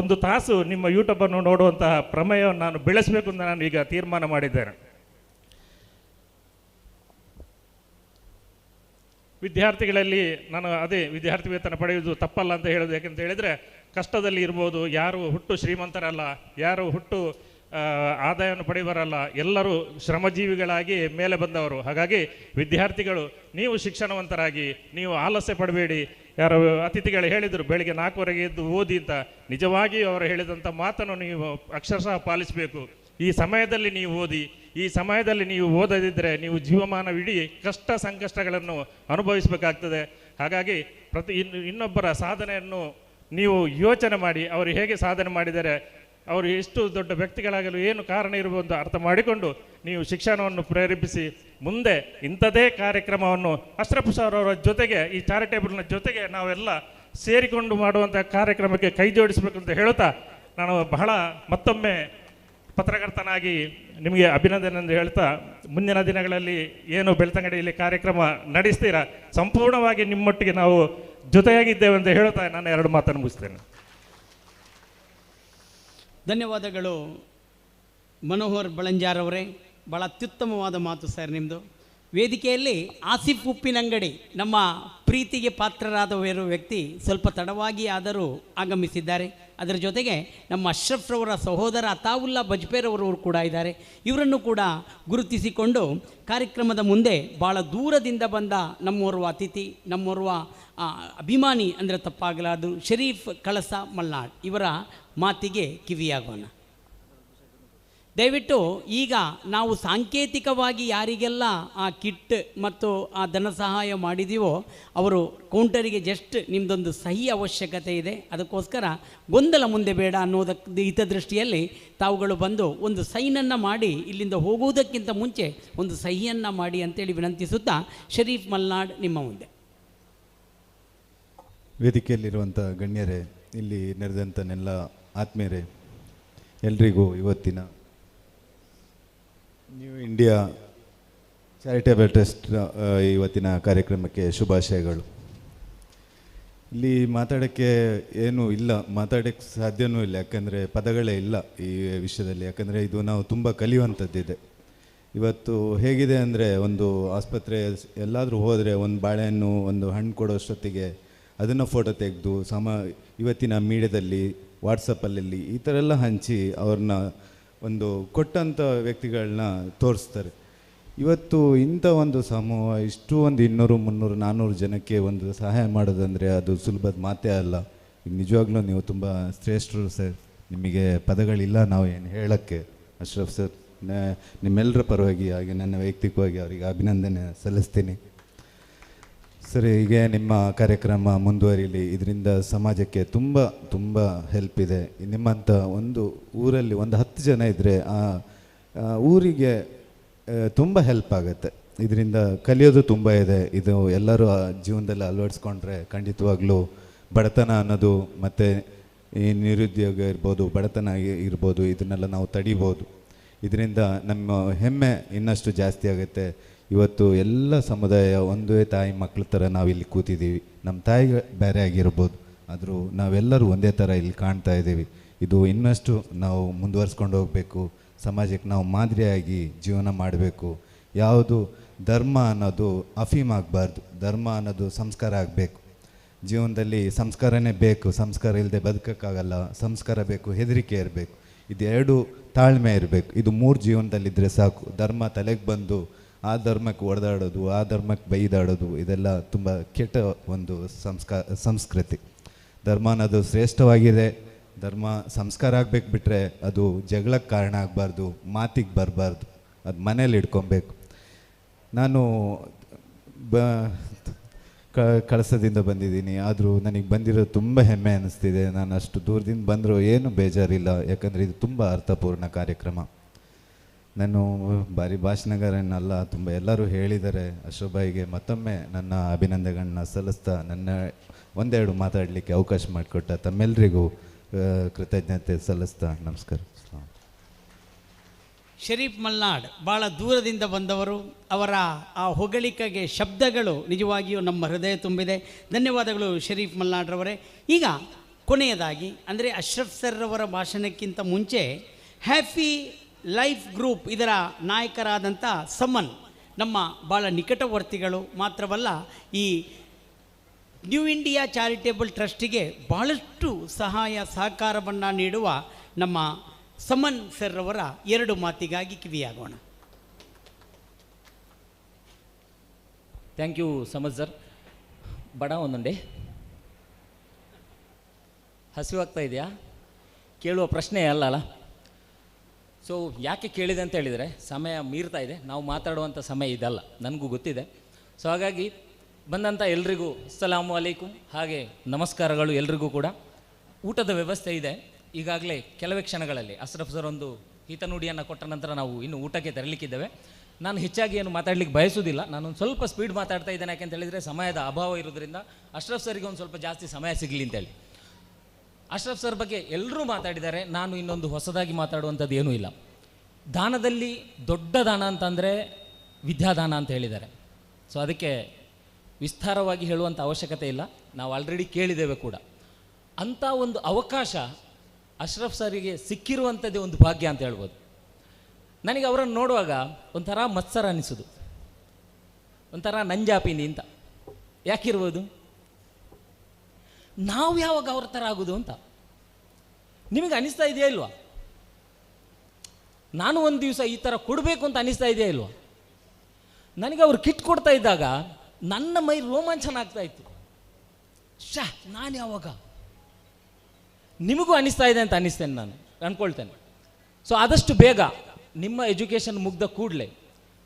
1 ತಾಸು ನಿಮ್ಮ ಯೂಟ್ಯೂಬನ್ನು ನೋಡುವಂತಹ ಪ್ರಮೇಯವನ್ನು ನಾನು ಬೆಳೆಸಬೇಕು ಅಂತ ನಾನು ಈಗ ತೀರ್ಮಾನ ಮಾಡಿದ್ದೇನೆ. ವಿದ್ಯಾರ್ಥಿಗಳಲ್ಲಿ ನಾನು ಅದೇ ವಿದ್ಯಾರ್ಥಿ ವೇತನ ಪಡೆಯುವುದು ತಪ್ಪಲ್ಲ ಅಂತ ಹೇಳೋದು. ಯಾಕೆಂತ ಹೇಳಿದರೆ, ಕಷ್ಟದಲ್ಲಿ ಇರ್ಬೋದು, ಯಾರು ಹುಟ್ಟು ಶ್ರೀಮಂತರಲ್ಲ, ಯಾರು ಹುಟ್ಟು ಆದಾಯವನ್ನು ಪಡೆಯುವರಲ್ಲ, ಎಲ್ಲರೂ ಶ್ರಮಜೀವಿಗಳಾಗಿ ಮೇಲೆ ಬಂದವರು. ಹಾಗಾಗಿ ವಿದ್ಯಾರ್ಥಿಗಳು, ನೀವು ಶಿಕ್ಷಣವಂತರಾಗಿ, ನೀವು ಆಲಸ್ಯ ಪಡಬೇಡಿ. ಯಾರು ಅತಿಥಿಗಳು ಹೇಳಿದರು ಬೆಳಿಗ್ಗೆ 4:00 ಎದ್ದು ಓದಿ ಅಂತ. ನಿಜವಾಗಿ ಅವರು ಹೇಳಿದಂಥ ಮಾತನ್ನು ನೀವು ಅಕ್ಷರಶಃ ಪಾಲಿಸಬೇಕು. ಈ ಸಮಯದಲ್ಲಿ ನೀವು ಓದಿ. ಈ ಸಮಯದಲ್ಲಿ ನೀವು ಓದದಿದ್ದರೆ ನೀವು ಜೀವಮಾನವಿಡೀ ಕಷ್ಟ ಸಂಕಷ್ಟಗಳನ್ನು ಅನುಭವಿಸಬೇಕಾಗ್ತದೆ. ಹಾಗಾಗಿ ಇನ್ನೊಬ್ಬರ ಸಾಧನೆಯನ್ನು ನೀವು ಯೋಚನೆ ಮಾಡಿ, ಅವರು ಹೇಗೆ ಸಾಧನೆ ಮಾಡಿದ್ದಾರೆ, ಅವರು ಎಷ್ಟು ದೊಡ್ಡ ವ್ಯಕ್ತಿಗಳಾಗಲು ಏನು ಕಾರಣ ಇರಬಹುದು ಅರ್ಥ ಮಾಡಿಕೊಂಡು ನೀವು ಶಿಕ್ಷಣವನ್ನು ಪ್ರೇರೇಪಿಸಿ ಮುಂದೆ ಇಂಥದೇ ಕಾರ್ಯಕ್ರಮವನ್ನು ಅಶ್ರಫ್ ಸರ್ ಅವರ ಜೊತೆಗೆ ಈ ಚಾರಿಟೇಬಲ್ನ ಜೊತೆಗೆ ನಾವೆಲ್ಲ ಸೇರಿಕೊಂಡು ಮಾಡುವಂಥ ಕಾರ್ಯಕ್ರಮಕ್ಕೆ ಕೈ ಜೋಡಿಸಬೇಕು ಅಂತ ಹೇಳುತ್ತಾ ನಾನು ಬಹಳ ಮತ್ತೊಮ್ಮೆ ಪತ್ರಕರ್ತನಾಗಿ ನಿಮಗೆ ಅಭಿನಂದನೆ ಎಂದು ಹೇಳ್ತಾ ಮುಂದಿನ ದಿನಗಳಲ್ಲಿ ಏನು ಬೆಳ್ತಂಗಡಿಯಲ್ಲಿ ಕಾರ್ಯಕ್ರಮ ನಡೆಸ್ತೀರಾ ಸಂಪೂರ್ಣವಾಗಿ ನಿಮ್ಮೊಟ್ಟಿಗೆ ನಾವು ಜೊತೆಯಾಗಿದ್ದೇವೆ ಅಂತ ಹೇಳ್ತಾ ನಾನು 2 ಮಾತನ್ನು ಮುಗಿಸ್ತೇನೆ. ಧನ್ಯವಾದಗಳು ಮನೋಹರ್ ಬಳಂಜಾರ್ ಅವರೇ, ಭಾಳ ಅತ್ಯುತ್ತಮವಾದ ಮಾತು ಸರ್ ನಿಮ್ಮದು. ವೇದಿಕೆಯಲ್ಲಿ ಆಸಿಫ್ ಉಪ್ಪಿನಂಗಡಿ ನಮ್ಮ ಪ್ರೀತಿಗೆ ಪಾತ್ರರಾದವರು ವ್ಯಕ್ತಿ ಸ್ವಲ್ಪ ತಡವಾಗಿ ಆದರೂ ಆಗಮಿಸಿದ್ದಾರೆ. ಅದರ ಜೊತೆಗೆ ನಮ್ಮ ಅಶ್ರಫ್ರವರ ಸಹೋದರ ಅತಾವುಲ್ಲಾ ಬಜ್ಪೇರವರು ಕೂಡ ಇದ್ದಾರೆ. ಇವರನ್ನು ಕೂಡ ಗುರುತಿಸಿಕೊಂಡು ಕಾರ್ಯಕ್ರಮದ ಮುಂದೆ ಭಾಳ ದೂರದಿಂದ ಬಂದ ನಮ್ಮೋರ್ವ ಅತಿಥಿ, ನಮ್ಮೋರ್ವ ಅಭಿಮಾನಿ ಅಂದರೆ ತಪ್ಪಾಗಲಾರದು, ಶರೀಫ್ ಕಳಸ ಮಲ್ನಾಡ್ ಇವರ ಮಾತಿಗೆ ಕಿವಿಯಾಗೋಣ. ದಯವಿಟ್ಟು ಈಗ ನಾವು ಸಾಂಕೇತಿಕವಾಗಿ ಯಾರಿಗೆಲ್ಲ ಆ ಕಿಟ್ ಮತ್ತು ಆ ಧನ ಸಹಾಯ ಮಾಡಿದೀವೋ ಅವರು ಕೌಂಟರಿಗೆ ಜಸ್ಟ್ ನಿಮ್ಮದೊಂದು ಸಹಿ ಅವಶ್ಯಕತೆ ಇದೆ. ಅದಕ್ಕೋಸ್ಕರ ಗೊಂದಲ ಮುಂದೆ ಬೇಡ ಅನ್ನೋದಕ್ಕೆ ಹಿತದೃಷ್ಟಿಯಲ್ಲಿ ತಾವುಗಳು ಬಂದು ಒಂದು ಸೈನನ್ನು ಮಾಡಿ ಇಲ್ಲಿಂದ ಹೋಗುವುದಕ್ಕಿಂತ ಮುಂಚೆ ಒಂದು ಸಹಿಯನ್ನು ಮಾಡಿ ಅಂತೇಳಿ ವಿನಂತಿಸುತ್ತಾ ಶರೀಫ್ ಮಲ್ನಾಡ್ ನಿಮ್ಮ ಮುಂದೆ. ವೇದಿಕೆಯಲ್ಲಿರುವಂಥ ಗಣ್ಯರೇ, ಇಲ್ಲಿ ನೆರೆದಂಥನೆಲ್ಲ ಆತ್ಮೀಯರೇ, ಎಲ್ರಿಗೂ ಇವತ್ತಿನ ನ್ಯೂ ಇಂಡಿಯಾ ಚಾರಿಟೇಬಲ್ ಟ್ರಸ್ಟ್ ಇವತ್ತಿನ ಕಾರ್ಯಕ್ರಮಕ್ಕೆ ಶುಭಾಶಯಗಳು. ಇಲ್ಲಿ ಮಾತಾಡೋಕ್ಕೆ ಏನೂ ಇಲ್ಲ, ಮಾತಾಡೋಕ್ಕೆ ಸಾಧ್ಯವೂ ಇಲ್ಲ, ಯಾಕಂದರೆ ಪದಗಳೇ ಇಲ್ಲ ಈ ವಿಷಯದಲ್ಲಿ. ಯಾಕಂದರೆ ಇದು ನಾವು ತುಂಬ ಕಲಿಯುವಂಥದ್ದಿದೆ. ಇವತ್ತು ಹೇಗಿದೆ ಅಂದರೆ, ಒಂದು ಆಸ್ಪತ್ರೆ ಎಲ್ಲಾದರೂ ಹೋದರೆ ಒಂದು ಬಾಳೆಹಣ್ಣು ಒಂದು ಹಣ್ಣು ಕೊಡೋಷ್ಟೊತ್ತಿಗೆ ಅದನ್ನು ಫೋಟೋ ತೆಗೆದು ಇವತ್ತಿನ ಮೀಡಿಯಾದಲ್ಲಿ ವಾಟ್ಸಪ್ಪಲ್ಲಿ ಈ ಥರ ಎಲ್ಲ ಹಂಚಿ ಅವ್ರನ್ನ ಒಂದು ಕೊಟ್ಟಂಥ ವ್ಯಕ್ತಿಗಳನ್ನ ತೋರಿಸ್ತಾರೆ. ಇವತ್ತು ಇಂಥ ಒಂದು ಸಮೂಹ ಇಷ್ಟು ಒಂದು 200, 300, 400 ಜನಕ್ಕೆ ಒಂದು ಸಹಾಯ ಮಾಡೋದಂದರೆ ಅದು ಸುಲಭದ ಮಾತೇ ಅಲ್ಲ. ನಿಜವಾಗ್ಲೂ ನೀವು ತುಂಬ ಶ್ರೇಷ್ಠರು ಸರ್, ನಿಮಗೆ ಪದಗಳಿಲ್ಲ ನಾವು ಏನು ಹೇಳೋಕ್ಕೆ. ಅಶ್ರಫ್ ಸರ್, ನಿಮ್ಮೆಲ್ಲರ ಪರವಾಗಿ ಹಾಗೆ ನನ್ನ ವೈಯಕ್ತಿಕವಾಗಿ ಅವರಿಗೆ ಅಭಿನಂದನೆ ಸಲ್ಲಿಸ್ತೀನಿ. ಸರಿ, ಹೀಗೆ ನಿಮ್ಮ ಕಾರ್ಯಕ್ರಮ ಮುಂದುವರಿಲಿ. ಇದರಿಂದ ಸಮಾಜಕ್ಕೆ ತುಂಬ ತುಂಬ ಹೆಲ್ಪ್ ಇದೆ. ನಿಮ್ಮಂಥ ಒಂದು ಊರಲ್ಲಿ ಒಂದು 10 ಜನ ಇದ್ದರೆ ಆ ಊರಿಗೆ ತುಂಬ ಹೆಲ್ಪ್ ಆಗುತ್ತೆ. ಇದರಿಂದ ಕಲಿಯೋದು ತುಂಬ ಇದೆ. ಇದು ಎಲ್ಲರೂ ಜೀವನದಲ್ಲಿ ಅಳವಡಿಸ್ಕೊಂಡ್ರೆ ಖಂಡಿತವಾಗ್ಲೂ ಬಡತನ ಅನ್ನೋದು ಮತ್ತು ಈ ನಿರುದ್ಯೋಗ ಇರ್ಬೋದು, ಬಡತನ ಇರ್ಬೋದು, ಇದನ್ನೆಲ್ಲ ನಾವು ತಡಿಬೋದು. ಇದರಿಂದ ನಮ್ಮ ಹೆಮ್ಮೆ ಇನ್ನಷ್ಟು ಜಾಸ್ತಿ ಆಗುತ್ತೆ. ಇವತ್ತು ಎಲ್ಲ ಸಮುದಾಯ ಒಂದೇ ತಾಯಿ ಮಕ್ಕಳ ಥರ ನಾವಿಲ್ಲಿ ಕೂತಿದ್ದೀವಿ. ನಮ್ಮ ತಾಯಿ ಬೇರೆ ಆಗಿರ್ಬೋದು, ಆದರೂ ನಾವೆಲ್ಲರೂ ಒಂದೇ ಥರ ಇಲ್ಲಿ ಕಾಣ್ತಾ ಇದ್ದೀವಿ. ಇದು ಇನ್ನಷ್ಟು ನಾವು ಮುಂದುವರಿಸ್ಕೊಂಡು ಹೋಗಬೇಕು. ಸಮಾಜಕ್ಕೆ ನಾವು ಮಾದರಿಯಾಗಿ ಜೀವನ ಮಾಡಬೇಕು. ಯಾವುದು ಧರ್ಮ ಅನ್ನೋದು ಅಫೀಮ್ ಆಗಬಾರ್ದು, ಧರ್ಮ ಅನ್ನೋದು ಸಂಸ್ಕಾರ ಆಗಬೇಕು. ಜೀವನದಲ್ಲಿ ಸಂಸ್ಕಾರನೇ ಬೇಕು, ಸಂಸ್ಕಾರ ಇಲ್ಲದೆ ಬದುಕೋಕ್ಕಾಗಲ್ಲ. ಸಂಸ್ಕಾರ ಬೇಕು, ಹೆದರಿಕೆ ಇರಬೇಕು, ಇದು 2 ತಾಳ್ಮೆ ಇರಬೇಕು. ಇದು 3 ಜೀವನದಲ್ಲಿದ್ದರೆ ಸಾಕು. ಧರ್ಮ ತಲೆಗೆ ಬಂದು ಆ ಧರ್ಮಕ್ಕೆ ಹೊಡೆದಾಡೋದು, ಆ ಧರ್ಮಕ್ಕೆ ಬೈದಾಡೋದು, ಇದೆಲ್ಲ ತುಂಬ ಕೆಟ್ಟ ಒಂದು ಸಂಸ್ಕೃತಿ. ಧರ್ಮ ಅನ್ನೋದು ಶ್ರೇಷ್ಠವಾಗಿದೆ. ಧರ್ಮ ಸಂಸ್ಕಾರ ಆಗಬೇಕು, ಬಿಟ್ಟರೆ ಅದು ಜಗಳಕ್ಕೆ ಕಾರಣ ಆಗಬಾರ್ದು, ಮಾತಿಗೆ ಬರಬಾರ್ದು, ಅದು ಮನೇಲಿ ಇಟ್ಕೊಬೇಕು. ನಾನು ಕಳಸದಿಂದ ಬಂದಿದ್ದೀನಿ, ಆದರೂ ನನಗೆ ಬಂದಿರೋದು ತುಂಬ ಹೆಮ್ಮೆ ಅನ್ನಿಸ್ತಿದೆ. ನಾನು ಅಷ್ಟು ದೂರದಿಂದ ಬಂದರೂ ಏನು ಬೇಜಾರಿಲ್ಲ, ಯಾಕಂದರೆ ಇದು ತುಂಬ ಅರ್ಥಪೂರ್ಣ ಕಾರ್ಯಕ್ರಮ. ನಾನು ಭಾರಿ ಭಾಷಣಗಾರನಲ್ಲ, ತುಂಬ ಎಲ್ಲರೂ ಹೇಳಿದ್ದಾರೆ. ಅಶೋಭಾಯಿಗೆ ಮತ್ತೊಮ್ಮೆ ನನ್ನ ಅಭಿನಂದನೆಗಳನ್ನ ಸಲ್ಲಿಸ್ತಾ ನನ್ನ 1-2 ಮಾತಾಡಲಿಕ್ಕೆ ಅವಕಾಶ ಮಾಡಿಕೊಟ್ಟ ತಮ್ಮೆಲ್ಲರಿಗೂ ಕೃತಜ್ಞತೆ ಸಲ್ಲಿಸ್ತಾ ನಮಸ್ಕಾರ. ಶರೀಫ್ ಮಲ್ನಾಡ್ ಭಾಳ ದೂರದಿಂದ ಬಂದವರು. ಅವರ ಆ ಹೊಗಳಿಕೆಗೆ ಶಬ್ದಗಳು ನಿಜವಾಗಿಯೂ ನಮ್ಮ ಹೃದಯ ತುಂಬಿದೆ. ಧನ್ಯವಾದಗಳು ಶರೀಫ್ ಮಲ್ನಾಡ್ರವರೇ. ಈಗ ಕೊನೆಯದಾಗಿ ಅಂದರೆ ಅಶ್ರಫ್ ಸರ್ರವರ ಭಾಷಣಕ್ಕಿಂತ ಮುಂಚೆ ಹ್ಯಾಪಿ ಲೈಫ್ ಗ್ರೂಪ್ ಇದರ ನಾಯಕರಾದಂಥ ಸಮನ್ ನಮ್ಮ ಭಾಳ ನಿಕಟವರ್ತಿಗಳು ಮಾತ್ರವಲ್ಲ, ಈ ನ್ಯೂ ಇಂಡಿಯಾ ಚಾರಿಟೇಬಲ್ ಟ್ರಸ್ಟಿಗೆ ಭಾಳಷ್ಟು ಸಹಾಯ ಸಹಕಾರವನ್ನು ನೀಡುವ ನಮ್ಮ ಸಮನ್ ಸರ್ರವರ 2 ಮಾತಿಗಾಗಿ ಕಿವಿಯಾಗೋಣ. Thank you Samad sir. ಬಡ ಒಂದೊಂದೇ ಹಸಿವಾಗ್ತಾ ಇದೆಯಾ? ಕೇಳುವ ಪ್ರಶ್ನೆ ಅಲ್ಲ. ಸೊ ಯಾಕೆ ಕೇಳಿದೆ ಅಂತ ಹೇಳಿದರೆ, ಸಮಯ ಮೀರ್ತಾ ಇದೆ, ನಾವು ಮಾತಾಡುವಂಥ ಸಮಯ ಇದಲ್ಲ, ನನಗೂ ಗೊತ್ತಿದೆ. ಸೊ ಹಾಗಾಗಿ ಬಂದಂಥ ಎಲ್ರಿಗೂ ಅಸ್ಸಲಾಮು ಅಲೈಕುಮ್, ಹಾಗೆ ನಮಸ್ಕಾರಗಳು ಎಲ್ರಿಗೂ ಕೂಡ. ಊಟದ ವ್ಯವಸ್ಥೆ ಇದೆ, ಈಗಾಗಲೇ ಕೆಲವೇ ಕ್ಷಣಗಳಲ್ಲಿ ಅಶ್ರಫ್ ಸರ್ ಒಂದು ಹಿತನುಡಿಯನ್ನು ಕೊಟ್ಟ ನಂತರ ನಾವು ಇನ್ನು ಊಟಕ್ಕೆ ತೆರಲಿಕ್ಕಿದ್ದೇವೆ. ನಾನು ಹೆಚ್ಚಾಗಿ ಏನು ಮಾತಾಡಲಿಕ್ಕೆ ಬಯಸುವುದಿಲ್ಲ. ನಾನೊಂದು ಸ್ವಲ್ಪ ಸ್ಪೀಡ್ ಮಾತಾಡ್ತಾ ಇದ್ದೇನೆ, ಯಾಕೆಂತ ಹೇಳಿದರೆ ಸಮಯದ ಅಭಾವ ಇರೋದ್ರಿಂದ ಅಶ್ರಫ್ ಸರ್ಗೆ ಒಂದು ಸ್ವಲ್ಪ ಜಾಸ್ತಿ ಸಮಯ ಸಿಗಲಿ ಅಂತೇಳಿ. ಅಶ್ರಫ್ ಸರ್ ಬಗ್ಗೆ ಎಲ್ಲರೂ ಮಾತಾಡಿದ್ದಾರೆ, ನಾನು ಇನ್ನೊಂದು ಹೊಸದಾಗಿ ಮಾತಾಡುವಂಥದ್ದು ಏನೂ ಇಲ್ಲ. ದಾನದಲ್ಲಿ ದೊಡ್ಡ ದಾನ ಅಂತಂದರೆ ವಿದ್ಯಾದಾನ ಅಂತ ಹೇಳಿದ್ದಾರೆ. ಸೊ ಅದಕ್ಕೆ ವಿಸ್ತಾರವಾಗಿ ಹೇಳುವಂಥ ಅವಶ್ಯಕತೆ ಇಲ್ಲ, ನಾವು ಆಲ್ರೆಡಿ ಕೇಳಿದ್ದೇವೆ ಕೂಡ. ಅಂಥ ಒಂದು ಅವಕಾಶ ಅಶ್ರಫ್ ಸರಿಗೆ ಸಿಕ್ಕಿರುವಂಥದ್ದೇ ಒಂದು ಭಾಗ್ಯ ಅಂತ ಹೇಳ್ಬೋದು. ನನಗೆ ಅವರನ್ನು ನೋಡುವಾಗ ಒಂಥರ ಮತ್ಸರ ಅನ್ನಿಸೋದು, ಒಂಥರ ನಂಜಾಪಿನಿ ಅಂತ. ಯಾಕಿರ್ಬೋದು? ನಾವು ಯಾವಾಗ ಅವ್ರ ಥರ ಆಗೋದು ಅಂತ ನಿಮಗೆ ಅನಿಸ್ತಾ ಇದೆಯಾ ಇಲ್ವಾ? ನಾನು ಒಂದು ದಿವಸ ಈ ಥರ ಕೊಡಬೇಕು ಅಂತ ಅನಿಸ್ತಾ ಇದೆಯಾ ಇಲ್ವಾ? ನನಗೆ ಅವ್ರು ಕಿಟ್ ಕೊಡ್ತಾ ಇದ್ದಾಗ ನನ್ನ ಮೈ ರೋಮಾಂಚನ ಆಗ್ತಾ ಇತ್ತು. ನಾನು ಯಾವಾಗ ನಿಮಗೂ ಅನಿಸ್ತಾ ಇದೆ ಅಂತ ಅನ್ನಿಸ್ತೇನೆ, ನಾನು ಅಂದ್ಕೊಳ್ತೇನೆ. ಸೊ ಆದಷ್ಟು ಬೇಗ ನಿಮ್ಮ ಎಜುಕೇಷನ್ ಮುಗ್ದ ಕೂಡಲೇ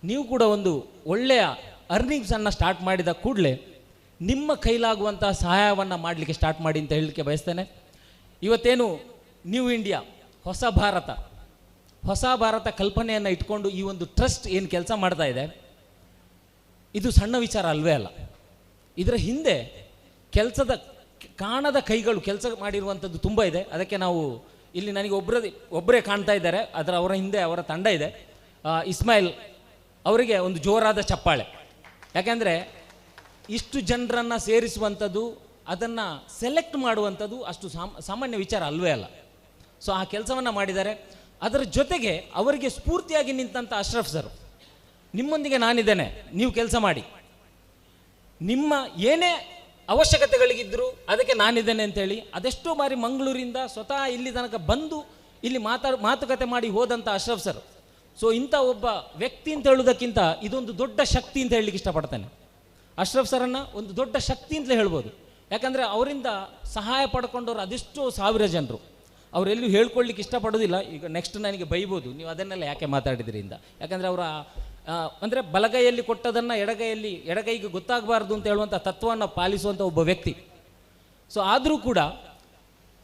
ನೀವು ಕೂಡ ಒಂದು ಒಳ್ಳೆಯ ಅರ್ನಿಂಗ್ಸನ್ನು ಸ್ಟಾರ್ಟ್ ಮಾಡಿದ ಕೂಡಲೇ ನಿಮ್ಮ ಕೈಲಾಗುವಂಥ ಸಹಾಯವನ್ನು ಮಾಡಲಿಕ್ಕೆ ಸ್ಟಾರ್ಟ್ ಮಾಡಿ ಅಂತ ಹೇಳಲಿಕ್ಕೆ ಬಯಸ್ತೇನೆ. ಇವತ್ತೇನು ನ್ಯೂ ಇಂಡಿಯಾ ಹೊಸ ಭಾರತ ಕಲ್ಪನೆಯನ್ನು ಇಟ್ಕೊಂಡು ಈ ಒಂದು ಟ್ರಸ್ಟ್ ಏನು ಕೆಲಸ ಮಾಡ್ತಾ ಇದೆ, ಇದು ಸಣ್ಣ ವಿಚಾರ ಅಲ್ವೇ ಅಲ್ಲ. ಇದರ ಹಿಂದೆ ಕೆಲಸದ ಕಾಣದ ಕೈಗಳು ಕೆಲಸ ಮಾಡಿರುವಂಥದ್ದು ತುಂಬ ಇದೆ. ಅದಕ್ಕೆ ನಾವು ಇಲ್ಲಿ ನನಗೆ ಒಬ್ಬರೇ ಕಾಣ್ತಾ ಇದ್ದಾರೆ, ಅವರ ಹಿಂದೆ ಅವರ ತಂಡ ಇದೆ. ಇಸ್ಮಾಯಿಲ್ ಅವರಿಗೆ ಒಂದು ಜೋರಾದ ಚಪ್ಪಾಳೆ. ಯಾಕೆಂದರೆ ಇಷ್ಟು ಜನರನ್ನು ಸೇರಿಸುವಂಥದ್ದು, ಅದನ್ನು ಸೆಲೆಕ್ಟ್ ಮಾಡುವಂಥದ್ದು ಅಷ್ಟು ಸಾಮಾನ್ಯ ವಿಚಾರ ಅಲ್ವೇ ಅಲ್ಲ. ಸೊ ಆ ಕೆಲಸವನ್ನು ಮಾಡಿದ್ದಾರೆ. ಅದರ ಜೊತೆಗೆ ಅವರಿಗೆ ಸ್ಫೂರ್ತಿಯಾಗಿ ನಿಂತಂಥ ಅಶ್ರಫ್ ಸರ್, ನಿಮ್ಮೊಂದಿಗೆ ನಾನಿದ್ದೇನೆ, ನೀವು ಕೆಲಸ ಮಾಡಿ, ನಿಮ್ಮ ಏನೇ ಅವಶ್ಯಕತೆಗಳಿಗಿದ್ದರೂ ಅದಕ್ಕೆ ನಾನಿದ್ದೇನೆ ಅಂತೇಳಿ ಅದೆಷ್ಟೋ ಬಾರಿ ಮಂಗಳೂರಿಂದ ಸ್ವತಃ ಇಲ್ಲಿ ತನಕ ಬಂದು ಇಲ್ಲಿ ಮಾತುಕತೆ ಮಾಡಿ ಹೋದಂಥ ಅಶ್ರಫ್ ಸರ್. ಸೊ ಇಂಥ ಒಬ್ಬ ವ್ಯಕ್ತಿ ಅಂತ ಹೇಳೋದಕ್ಕಿಂತ ಇದೊಂದು ದೊಡ್ಡ ಶಕ್ತಿ ಅಂತ ಹೇಳಲಿಕ್ಕೆ ಇಷ್ಟಪಡ್ತೇನೆ. ಅಶ್ರಫ್ ಸರನ್ನು ಒಂದು ದೊಡ್ಡ ಶಕ್ತಿ ಅಂತಲೇ ಹೇಳ್ಬೋದು. ಯಾಕಂದರೆ ಅವರಿಂದ ಸಹಾಯ ಪಡ್ಕೊಂಡವ್ರು ಅದೆಷ್ಟೋ ಸಾವಿರ ಜನರು. ಅವರೆಲ್ಲೂ ಹೇಳ್ಕೊಳ್ಳಿಕ್ಕೆ ಇಷ್ಟಪಡೋದಿಲ್ಲ. ಈಗ ನೆಕ್ಸ್ಟ್ ನನಗೆ ಬೈಬೋದು, ನೀವು ಅದನ್ನೆಲ್ಲ ಯಾಕೆ ಮಾತಾಡಿದ್ರಿ ಅಂತ. ಯಾಕಂದರೆ ಅವರ ಅಂದರೆ ಬಲಗೈಯಲ್ಲಿ ಕೊಟ್ಟದನ್ನು ಎಡಗೈಗೆ ಗೊತ್ತಾಗಬಾರ್ದು ಅಂತ ಹೇಳುವಂಥ ತತ್ವವನ್ನು ಪಾಲಿಸುವಂಥ ಒಬ್ಬ ವ್ಯಕ್ತಿ. ಸೊ ಆದರೂ ಕೂಡ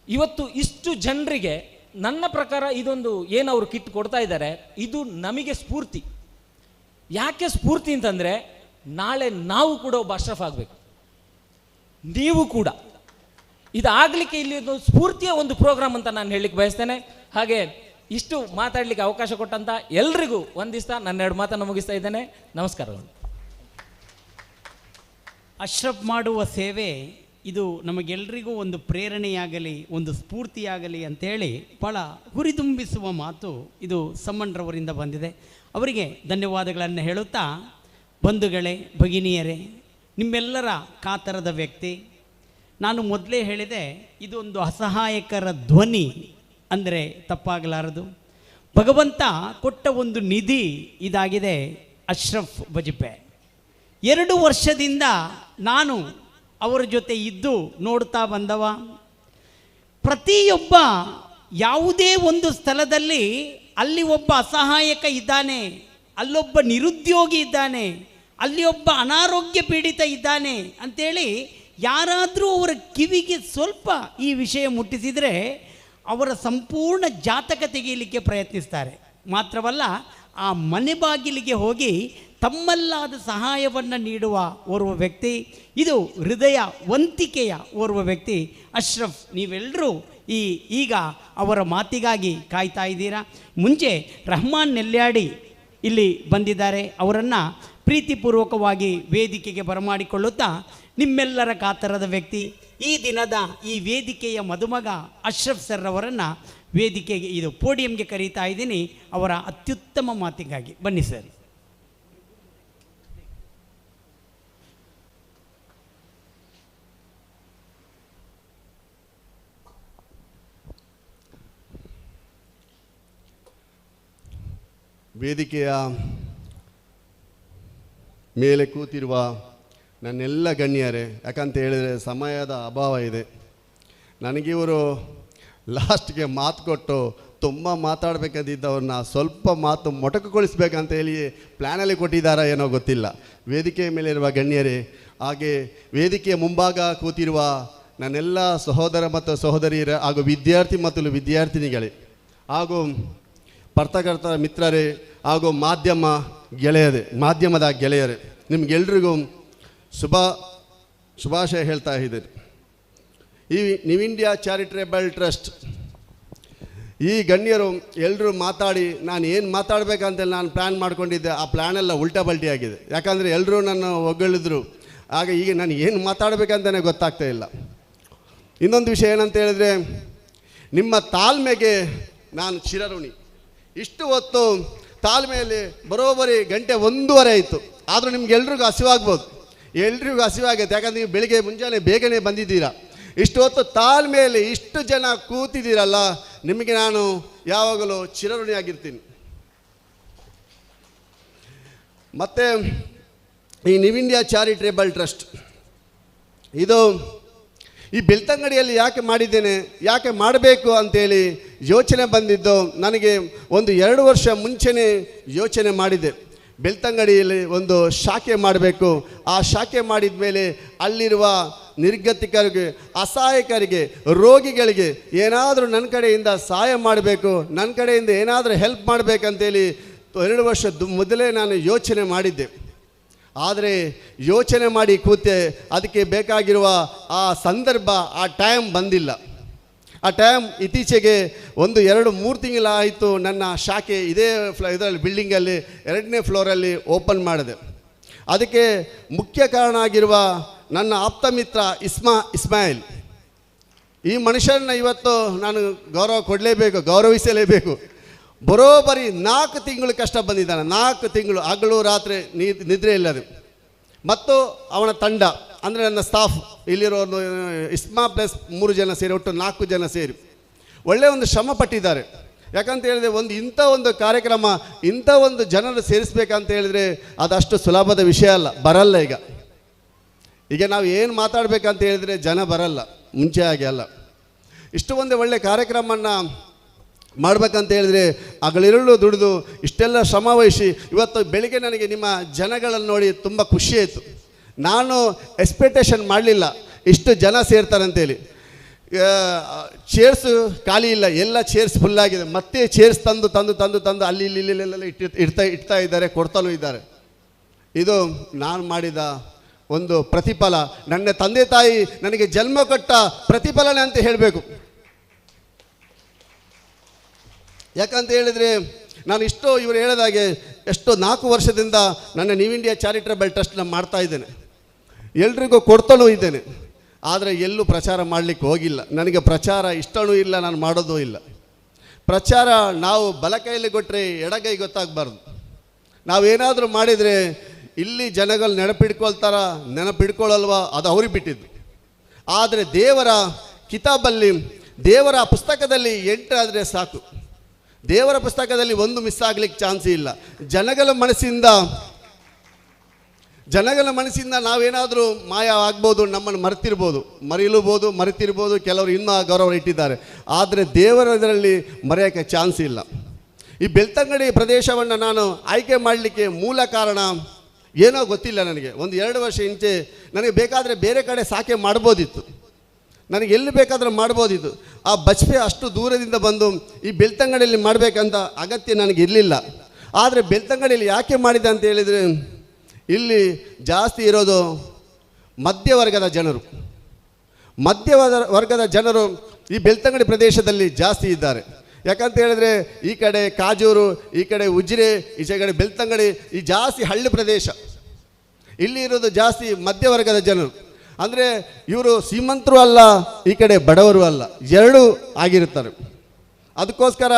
ಇವತ್ತು ಇಷ್ಟು ಜನರಿಗೆ ನನ್ನ ಪ್ರಕಾರ ಇದೊಂದು ಏನು ಅವರು ಕಿಟ್ ಕೊಡ್ತಾ ಇದ್ದಾರೆ, ಇದು ನಮಗೆ ಸ್ಫೂರ್ತಿ. ಯಾಕೆ ಸ್ಫೂರ್ತಿ ಅಂತಂದರೆ, ನಾಳೆ ನಾವು ಕೂಡ ಒಬ್ಬ ಅಶ್ರಫ್ ಆಗಬೇಕು, ನೀವು ಕೂಡ. ಇದಾಗಲಿಕ್ಕೆ ಇಲ್ಲಿ ಒಂದು ಸ್ಫೂರ್ತಿಯ ಒಂದು ಪ್ರೋಗ್ರಾಮ್ ಅಂತ ನಾನು ಹೇಳಲಿಕ್ಕೆ ಬಯಸ್ತೇನೆ. ಹಾಗೆ ಇಷ್ಟು ಮಾತಾಡಲಿಕ್ಕೆ ಅವಕಾಶ ಕೊಟ್ಟಂತ ಎಲ್ರಿಗೂ ವಂದಿಸ್ತಾ ನನ್ನ 2 ಮಾತನ್ನು ಮುಗಿಸ್ತಾ ಇದ್ದೇನೆ. ನಮಸ್ಕಾರಗಳು. ಅಶ್ರಫ್ ಮಾಡುವ ಸೇವೆ ಇದು ನಮಗೆಲ್ಲರಿಗೂ ಒಂದು ಪ್ರೇರಣೆಯಾಗಲಿ, ಒಂದು ಸ್ಫೂರ್ತಿಯಾಗಲಿ ಅಂಥೇಳಿ ಭಾಳ ಹುರಿದುಂಬಿಸುವ ಮಾತು ಇದು ಸಮ್ಮಣ್ರವರಿಂದ ಬಂದಿದೆ. ಅವರಿಗೆ ಧನ್ಯವಾದಗಳನ್ನು ಹೇಳುತ್ತಾ, ಬಂಧುಗಳೇ, ಭಗಿನಿಯರೇ, ನಿಮ್ಮೆಲ್ಲರ ಕಾತರದ ವ್ಯಕ್ತಿ, ನಾನು ಮೊದಲೇ ಹೇಳಿದೆ, ಇದೊಂದು ಅಸಹಾಯಕರ ಧ್ವನಿ ಅಂದರೆ ತಪ್ಪಾಗಲಾರದು. ಭಗವಂತ ಕೊಟ್ಟ ಒಂದು ನಿಧಿ ಇದಾಗಿದೆ ಅಶ್ರಫ್ ಬಜಿಪೆ. 2 ವರ್ಷದಿಂದ ನಾನು ಅವರ ಜೊತೆ ಇದ್ದು ನೋಡ್ತಾ ಬಂದವ. ಪ್ರತಿಯೊಬ್ಬ ಯಾವುದೇ ಒಂದು ಸ್ಥಳದಲ್ಲಿ ಅಲ್ಲಿ ಒಬ್ಬ ಅಸಹಾಯಕ ಇದ್ದಾನೆ, ಅಲ್ಲೊಬ್ಬ ನಿರುದ್ಯೋಗಿ ಇದ್ದಾನೆ, ಅಲ್ಲಿ ಒಬ್ಬ ಅನಾರೋಗ್ಯ ಪೀಡಿತ ಇದ್ದಾನೆ ಅಂಥೇಳಿ ಯಾರಾದರೂ ಅವರ ಕಿವಿಗೆ ಸ್ವಲ್ಪ ಈ ವಿಷಯ ಮುಟ್ಟಿಸಿದರೆ ಅವರ ಸಂಪೂರ್ಣ ಜಾತಕ ತೆಗೆಯಲಿಕ್ಕೆ ಪ್ರಯತ್ನಿಸ್ತಾರೆ. ಮಾತ್ರವಲ್ಲ, ಆ ಮನೆ ಬಾಗಿಲಿಗೆ ಹೋಗಿ ತಮ್ಮಲ್ಲಾದ ಸಹಾಯವನ್ನು ನೀಡುವ ಓರ್ವ ವ್ಯಕ್ತಿ, ಇದು ಹೃದಯ ವಂತಿಕೆಯ ಓರ್ವ ವ್ಯಕ್ತಿ ಅಶ್ರಫ್. ನೀವೆಲ್ಲರೂ ಈಗ ಅವರ ಮಾತಿಗಾಗಿ ಕಾಯ್ತಾ ಇದ್ದೀರಾ. ಮುಂಚೆ ರಹಮಾನ್ ನೆಲ್ಯಾಡಿ ಇಲ್ಲಿ ಬಂದಿದ್ದಾರೆ, ಅವರನ್ನು ಪ್ರೀತಿಪೂರ್ವಕವಾಗಿ ವೇದಿಕೆಗೆ ಬರಮಾಡಿಕೊಳ್ಳುತ್ತಾ, ನಿಮ್ಮೆಲ್ಲರ ಕಾತರದ ವ್ಯಕ್ತಿ, ಈ ದಿನದ ಈ ವೇದಿಕೆಯ ಮದುಮಗ ಅಶ್ರಫ್ ಸರ್ ಅವರನ್ನು ವೇದಿಕೆಗೆ, ಇದು ಪೋಡಿಯಂಗೆ ಕರೀತಾ ಇದ್ದೀನಿ ಅವರ ಅತ್ಯುತ್ತಮ ಮಾತಿಗಾಗಿ. ಬನ್ನಿ ಸರ್. ವೇದಿಕೆಯ ಮೇಲೆ ಕೂತಿರುವ ನನ್ನೆಲ್ಲ ಗಣ್ಯರೇ, ಯಾಕಂತ ಹೇಳಿದರೆ ಸಮಯದ ಅಭಾವ ಇದೆ. ನನಗಿವರು ಲಾಸ್ಟ್ಗೆ ಮಾತು ಕೊಟ್ಟು ತುಂಬ ಮಾತಾಡಬೇಕಂತಿದ್ದವ್ರನ್ನ ಸ್ವಲ್ಪ ಮಾತು ಮೊಟಕುಗೊಳಿಸ್ಬೇಕಂತ ಹೇಳಿ ಪ್ಲ್ಯಾನಲ್ಲಿ ಕೊಟ್ಟಿದ್ದಾರಾ ಏನೋ ಗೊತ್ತಿಲ್ಲ. ವೇದಿಕೆಯ ಮೇಲೆ ಇರುವ ಗಣ್ಯರೇ, ಹಾಗೆ ವೇದಿಕೆಯ ಮುಂಭಾಗ ಕೂತಿರುವ ನನ್ನೆಲ್ಲ ಸಹೋದರ ಮತ್ತು ಸಹೋದರಿಯರ ಹಾಗೂ ವಿದ್ಯಾರ್ಥಿ ಮತ್ತು ವಿದ್ಯಾರ್ಥಿನಿಗಳೇ ಹಾಗೂ ಪತ್ರಕರ್ತರ ಮಿತ್ರರೇ ಹಾಗೂ ಮಾಧ್ಯಮದ ಗೆಳೆಯರೇ ನಿಮಗೆಲ್ರಿಗೂ ಶುಭಾಶಯ ಹೇಳ್ತಾ ಇದ್ದೇನೆ. ಈ ನ್ಯೂ ಇಂಡಿಯಾ ಚಾರಿಟೇಬಲ್ ಟ್ರಸ್ಟ್ ಈ ಗಣ್ಯರು ಎಲ್ಲರೂ ಮಾತಾಡಿ ನಾನು ಏನು ಮಾತಾಡಬೇಕಂತೇಳಿ ನಾನು ಪ್ಲ್ಯಾನ್ ಮಾಡ್ಕೊಂಡಿದ್ದೆ. ಆ ಪ್ಲ್ಯಾನೆಲ್ಲ ಉಲ್ಟಾ ಪಲ್ಟಿ ಆಗಿದೆ. ಯಾಕಂದರೆ ಎಲ್ಲರೂ ನನ್ನ ಹೊಗಳಿದ್ರು. ಆಗ ಈಗ ನಾನು ಏನು ಮಾತಾಡಬೇಕಂತಲೇ ಗೊತ್ತಾಗ್ತಾ ಇಲ್ಲ. ಇನ್ನೊಂದು ವಿಷಯ ಏನಂತ ಹೇಳಿದ್ರೆ, ನಿಮ್ಮ ತಾಳ್ಮೆಗೆ ನಾನು ಚಿರಋಣಿ. ಇಷ್ಟು ಹೊತ್ತು ತಾಳ್ಮೆಯಲ್ಲಿ ಬರೋಬ್ಬರಿ 1:30 ಆಯಿತು. ಆದರೂ ನಿಮ್ಗೆಲ್ರಿಗೂ ಹಸಿವಾಗ್ಬೋದು, ಎಲ್ರಿಗೂ ಹಸಿವಾಗೈತೆ. ಯಾಕಂದರೆ ನೀವು ಬೆಳಿಗ್ಗೆ ಮುಂಜಾನೆ ಬೇಗನೆ ಬಂದಿದ್ದೀರಾ. ಇಷ್ಟು ಹೊತ್ತು ತಾಳ್ಮೆಯಲ್ಲಿ ಇಷ್ಟು ಜನ ಕೂತಿದ್ದೀರಲ್ಲ, ನಿಮಗೆ ನಾನು ಯಾವಾಗಲೂ ಚಿರಋಣಿಯಾಗಿರ್ತೀನಿ. ಮತ್ತು ಈ ನ್ಯೂ ಇಂಡಿಯಾ ಚಾರಿಟೇಬಲ್ ಟ್ರಸ್ಟ್ ಇದು ಈ ಬೆಳ್ತಂಗಡಿಯಲ್ಲಿ ಯಾಕೆ ಮಾಡಿದ್ದೇನೆ, ಯಾಕೆ ಮಾಡಬೇಕು ಅಂತೇಳಿ ಯೋಚನೆ ಬಂದಿದ್ದು ನನಗೆ 1-2 ವರ್ಷ ಮುಂಚೆನೇ ಯೋಚನೆ ಮಾಡಿದ್ದೆ. ಬೆಳ್ತಂಗಡಿಯಲ್ಲಿ ಒಂದು ಶಾಖೆ ಮಾಡಬೇಕು. ಆ ಶಾಖೆ ಮಾಡಿದ ಮೇಲೆ ಅಲ್ಲಿರುವ ನಿರ್ಗತಿಕರಿಗೆ, ಅಸಹಾಯಕರಿಗೆ, ರೋಗಿಗಳಿಗೆ ಏನಾದರೂ ನನ್ನ ಕಡೆಯಿಂದ ಸಹಾಯ ಮಾಡಬೇಕು, ನನ್ನ ಕಡೆಯಿಂದ ಏನಾದರೂ ಹೆಲ್ಪ್ ಮಾಡಬೇಕಂತೇಳಿ 2 ವರ್ಷ ಮೊದಲೇ ನಾನು ಯೋಚನೆ ಮಾಡಿದ್ದೆ. ಆದರೆ ಯೋಚನೆ ಮಾಡಿ ಕೂತೆ, ಅದಕ್ಕೆ ಬೇಕಾಗಿರುವ ಆ ಸಂದರ್ಭ, ಆ ಟೈಮ್ ಬಂದಿಲ್ಲ. ಆ ಟೈಮ್ ಇತ್ತೀಚೆಗೆ 1-2-3 ತಿಂಗಳಾಯಿತು. ನನ್ನ ಶಾಖೆ ಇದೇ ಇದರಲ್ಲಿ ಬಿಲ್ಡಿಂಗಲ್ಲಿ 2ನೇ ಫ್ಲೋರಲ್ಲಿ ಓಪನ್ ಮಾಡಿದೆ. ಅದಕ್ಕೆ ಮುಖ್ಯ ಕಾರಣ ಆಗಿರುವ ನನ್ನ ಆಪ್ತ ಮಿತ್ರ ಇಸ್ಮಾಯಿಲ್. ಈ ಮನುಷ್ಯನ ಇವತ್ತು ನಾನು ಗೌರವಿಸಲೇಬೇಕು. ಬರೋಬ್ಬರಿ 4 ತಿಂಗಳು ಕಷ್ಟ ಬಂದಿದ್ದಾನೆ. 4 ತಿಂಗಳು ಹಗಲು ರಾತ್ರಿ ನಿದ್ರೆ ಇಲ್ಲದೆ. ಮತ್ತು ಅವನ ತಂಡ ಅಂದರೆ ನನ್ನ ಸ್ಟಾಫ್ ಇಲ್ಲಿರೋ ಇಸ್ಮಾ ಪ್ಲಸ್ 3 ಜನ ಸೇರಿ, ಒಟ್ಟು 4 ಜನ ಸೇರಿ ಒಳ್ಳೆಯ ಒಂದು ಶ್ರಮ ಪಟ್ಟಿದ್ದಾರೆ. ಯಾಕಂತ ಹೇಳಿದರೆ ಇಂಥ ಒಂದು ಕಾರ್ಯಕ್ರಮ, ಇಂಥ ಒಂದು ಜನರು ಸೇರಿಸ್ಬೇಕಂತ ಹೇಳಿದರೆ ಅದಷ್ಟು ಸುಲಭದ ವಿಷಯ ಅಲ್ಲ, ಬರಲ್ಲ. ಈಗ ನಾವು ಏನು ಮಾತಾಡಬೇಕಂತ ಹೇಳಿದರೆ ಜನ ಬರಲ್ಲ, ಮುಂಚೆ ಹಾಗೆ ಅಲ್ಲ. ಇಷ್ಟು ಒಂದು ಒಳ್ಳೆಯ ಕಾರ್ಯಕ್ರಮವನ್ನು ಮಾಡಬೇಕಂತ ಹೇಳಿದರೆ ಹಗಲಿರುಳು ದುಡಿದು ಇಷ್ಟೆಲ್ಲ ಶ್ರಮ ವಹಿಸಿ ಇವತ್ತು ಬೆಳಿಗ್ಗೆ ನನಗೆ ನಿಮ್ಮ ಜನಗಳನ್ನು ನೋಡಿ ತುಂಬ ಖುಷಿಯಾಯಿತು. ನಾನು ಎಕ್ಸ್ಪೆಕ್ಟೇಷನ್ ಮಾಡಲಿಲ್ಲ ಇಷ್ಟು ಜನ ಸೇರ್ತಾರಂತೇಳಿ. ಚೇರ್ಸು ಖಾಲಿ ಇಲ್ಲ, ಎಲ್ಲ ಚೇರ್ಸ್ ಫುಲ್ಲಾಗಿದೆ. ಮತ್ತೆ ಚೇರ್ಸ್ ತಂದು ಅಲ್ಲಿ ಇಲ್ಲೆಲ್ಲ ಇಡ್ತಾ ಇದ್ದಾರೆ, ಕೊಡ್ತಾನೂ ಇದ್ದಾರೆ. ಇದು ನಾನು ಮಾಡಿದ ಒಂದು ಪ್ರತಿಫಲ, ನನ್ನ ತಂದೆ ತಾಯಿ ನನಗೆ ಜನ್ಮ ಕೊಟ್ಟ ಪ್ರತಿಫಲನೆ ಅಂತ ಹೇಳಬೇಕು. ಯಾಕಂತ ಹೇಳಿದರೆ ನಾನು ಇವರು ಹೇಳಿದಾಗೆ 4 ವರ್ಷದಿಂದ ನನ್ನ ನ್ಯೂ ಇಂಡಿಯಾ ಚಾರಿಟೇಬಲ್ ಟ್ರಸ್ಟ್ನ ಮಾಡ್ತಾ ಇದ್ದೇನೆ, ಎಲ್ರಿಗೂ ಕೊಡ್ತಾನೂ ಇದ್ದೇನೆ. ಆದರೆ ಎಲ್ಲೂ ಪ್ರಚಾರ ಮಾಡಲಿಕ್ಕೆ ಹೋಗಿಲ್ಲ. ನನಗೆ ಪ್ರಚಾರ ಇಷ್ಟನೂ ಇಲ್ಲ, ನಾನು ಮಾಡೋದೂ ಇಲ್ಲ. ಪ್ರಚಾರ ನಾವು ಬಲಕೈಯಲ್ಲಿ ಕೊಟ್ಟರೆ ಎಡಗೈ ಗೊತ್ತಾಗಬಾರ್ದು. ನಾವೇನಾದರೂ ಮಾಡಿದರೆ ಇಲ್ಲಿ ಜನಗಳು ನೆನಪಿಡ್ಕೊಳ್ಳಲ್ವಾ, ಅದು ಅವ್ರಿಗೆ ಬಿಟ್ಟಿದ್ದು. ಆದರೆ ದೇವರ ಕಿತಾಬಲ್ಲಿ, ದೇವರ ಪುಸ್ತಕದಲ್ಲಿ ಎಂಟ್ರಾದರೆ ಸಾಕು. ದೇವರ ಪುಸ್ತಕದಲ್ಲಿ ಒಂದು ಮಿಸ್ ಆಗಲಿಕ್ಕೆ ಚಾನ್ಸೇ ಇಲ್ಲ. ಜನಗಳ ಮನಸ್ಸಿಂದ ನಾವೇನಾದರೂ ಮಾಯ ಆಗ್ಬೋದು, ನಮ್ಮನ್ನು ಮರೆತಿರ್ಬೋದು, ಕೆಲವರು ಇನ್ನೂ ಗೌರವ ಇಟ್ಟಿದ್ದಾರೆ. ಆದರೆ ದೇವರ ಇದರಲ್ಲಿ ಮರೆಯೋಕ್ಕೆ ಚಾನ್ಸ್ ಇಲ್ಲ. ಈ ಬೆಳ್ತಂಗಡಿ ಪ್ರದೇಶವನ್ನು ನಾನು ಆಯ್ಕೆ ಮಾಡಲಿಕ್ಕೆ ಮೂಲ ಕಾರಣ ಏನೋ ಗೊತ್ತಿಲ್ಲ ನನಗೆ. 1-2 ವರ್ಷ ಹಿಂಚೆ ನನಗೆ ಬೇಕಾದರೆ ಬೇರೆ ಕಡೆ ಶಾಖೆ ಮಾಡ್ಬೋದಿತ್ತು, ನನಗೆ ಎಲ್ಲಿ ಬೇಕಾದರೂ ಮಾಡ್ಬೋದಿತ್ತು. ಆ ಬಚ್ಪೆ ಅಷ್ಟು ದೂರದಿಂದ ಬಂದು ಈ ಬೆಳ್ತಂಗಡಿಯಲ್ಲಿ ಮಾಡಬೇಕಂತ ಅಗತ್ಯ ನನಗೆ ಇರಲಿಲ್ಲ. ಆದರೆ ಬೆಳ್ತಂಗಡಿಯಲ್ಲಿ ಯಾಕೆ ಮಾಡಿದೆ ಅಂತ ಹೇಳಿದರೆ, ಇಲ್ಲಿ ಜಾಸ್ತಿ ಇರೋದು ಮಧ್ಯವರ್ಗದ ಜನರು ಈ ಬೆಳ್ತಂಗಡಿ ಪ್ರದೇಶದಲ್ಲಿ ಜಾಸ್ತಿ ಇದ್ದಾರೆ. ಯಾಕಂತ ಹೇಳಿದರೆ ಈ ಕಡೆ ಕಾಜೂರು, ಈ ಕಡೆ ಉಜಿರೆ, ಈ ಕಡೆ ಬೆಳ್ತಂಗಡಿ, ಈ ಜಾಸ್ತಿ ಹಳ್ಳಿ ಪ್ರದೇಶ. ಇಲ್ಲಿ ಇರೋದು ಜಾಸ್ತಿ ಮಧ್ಯವರ್ಗದ ಜನರು. ಅಂದರೆ ಇವರು ಶ್ರೀಮಂತರು ಅಲ್ಲ, ಈ ಕಡೆ ಬಡವರು ಅಲ್ಲ, ಎರಡೂ ಆಗಿರ್ತಾರೆ. ಅದಕ್ಕೋಸ್ಕರ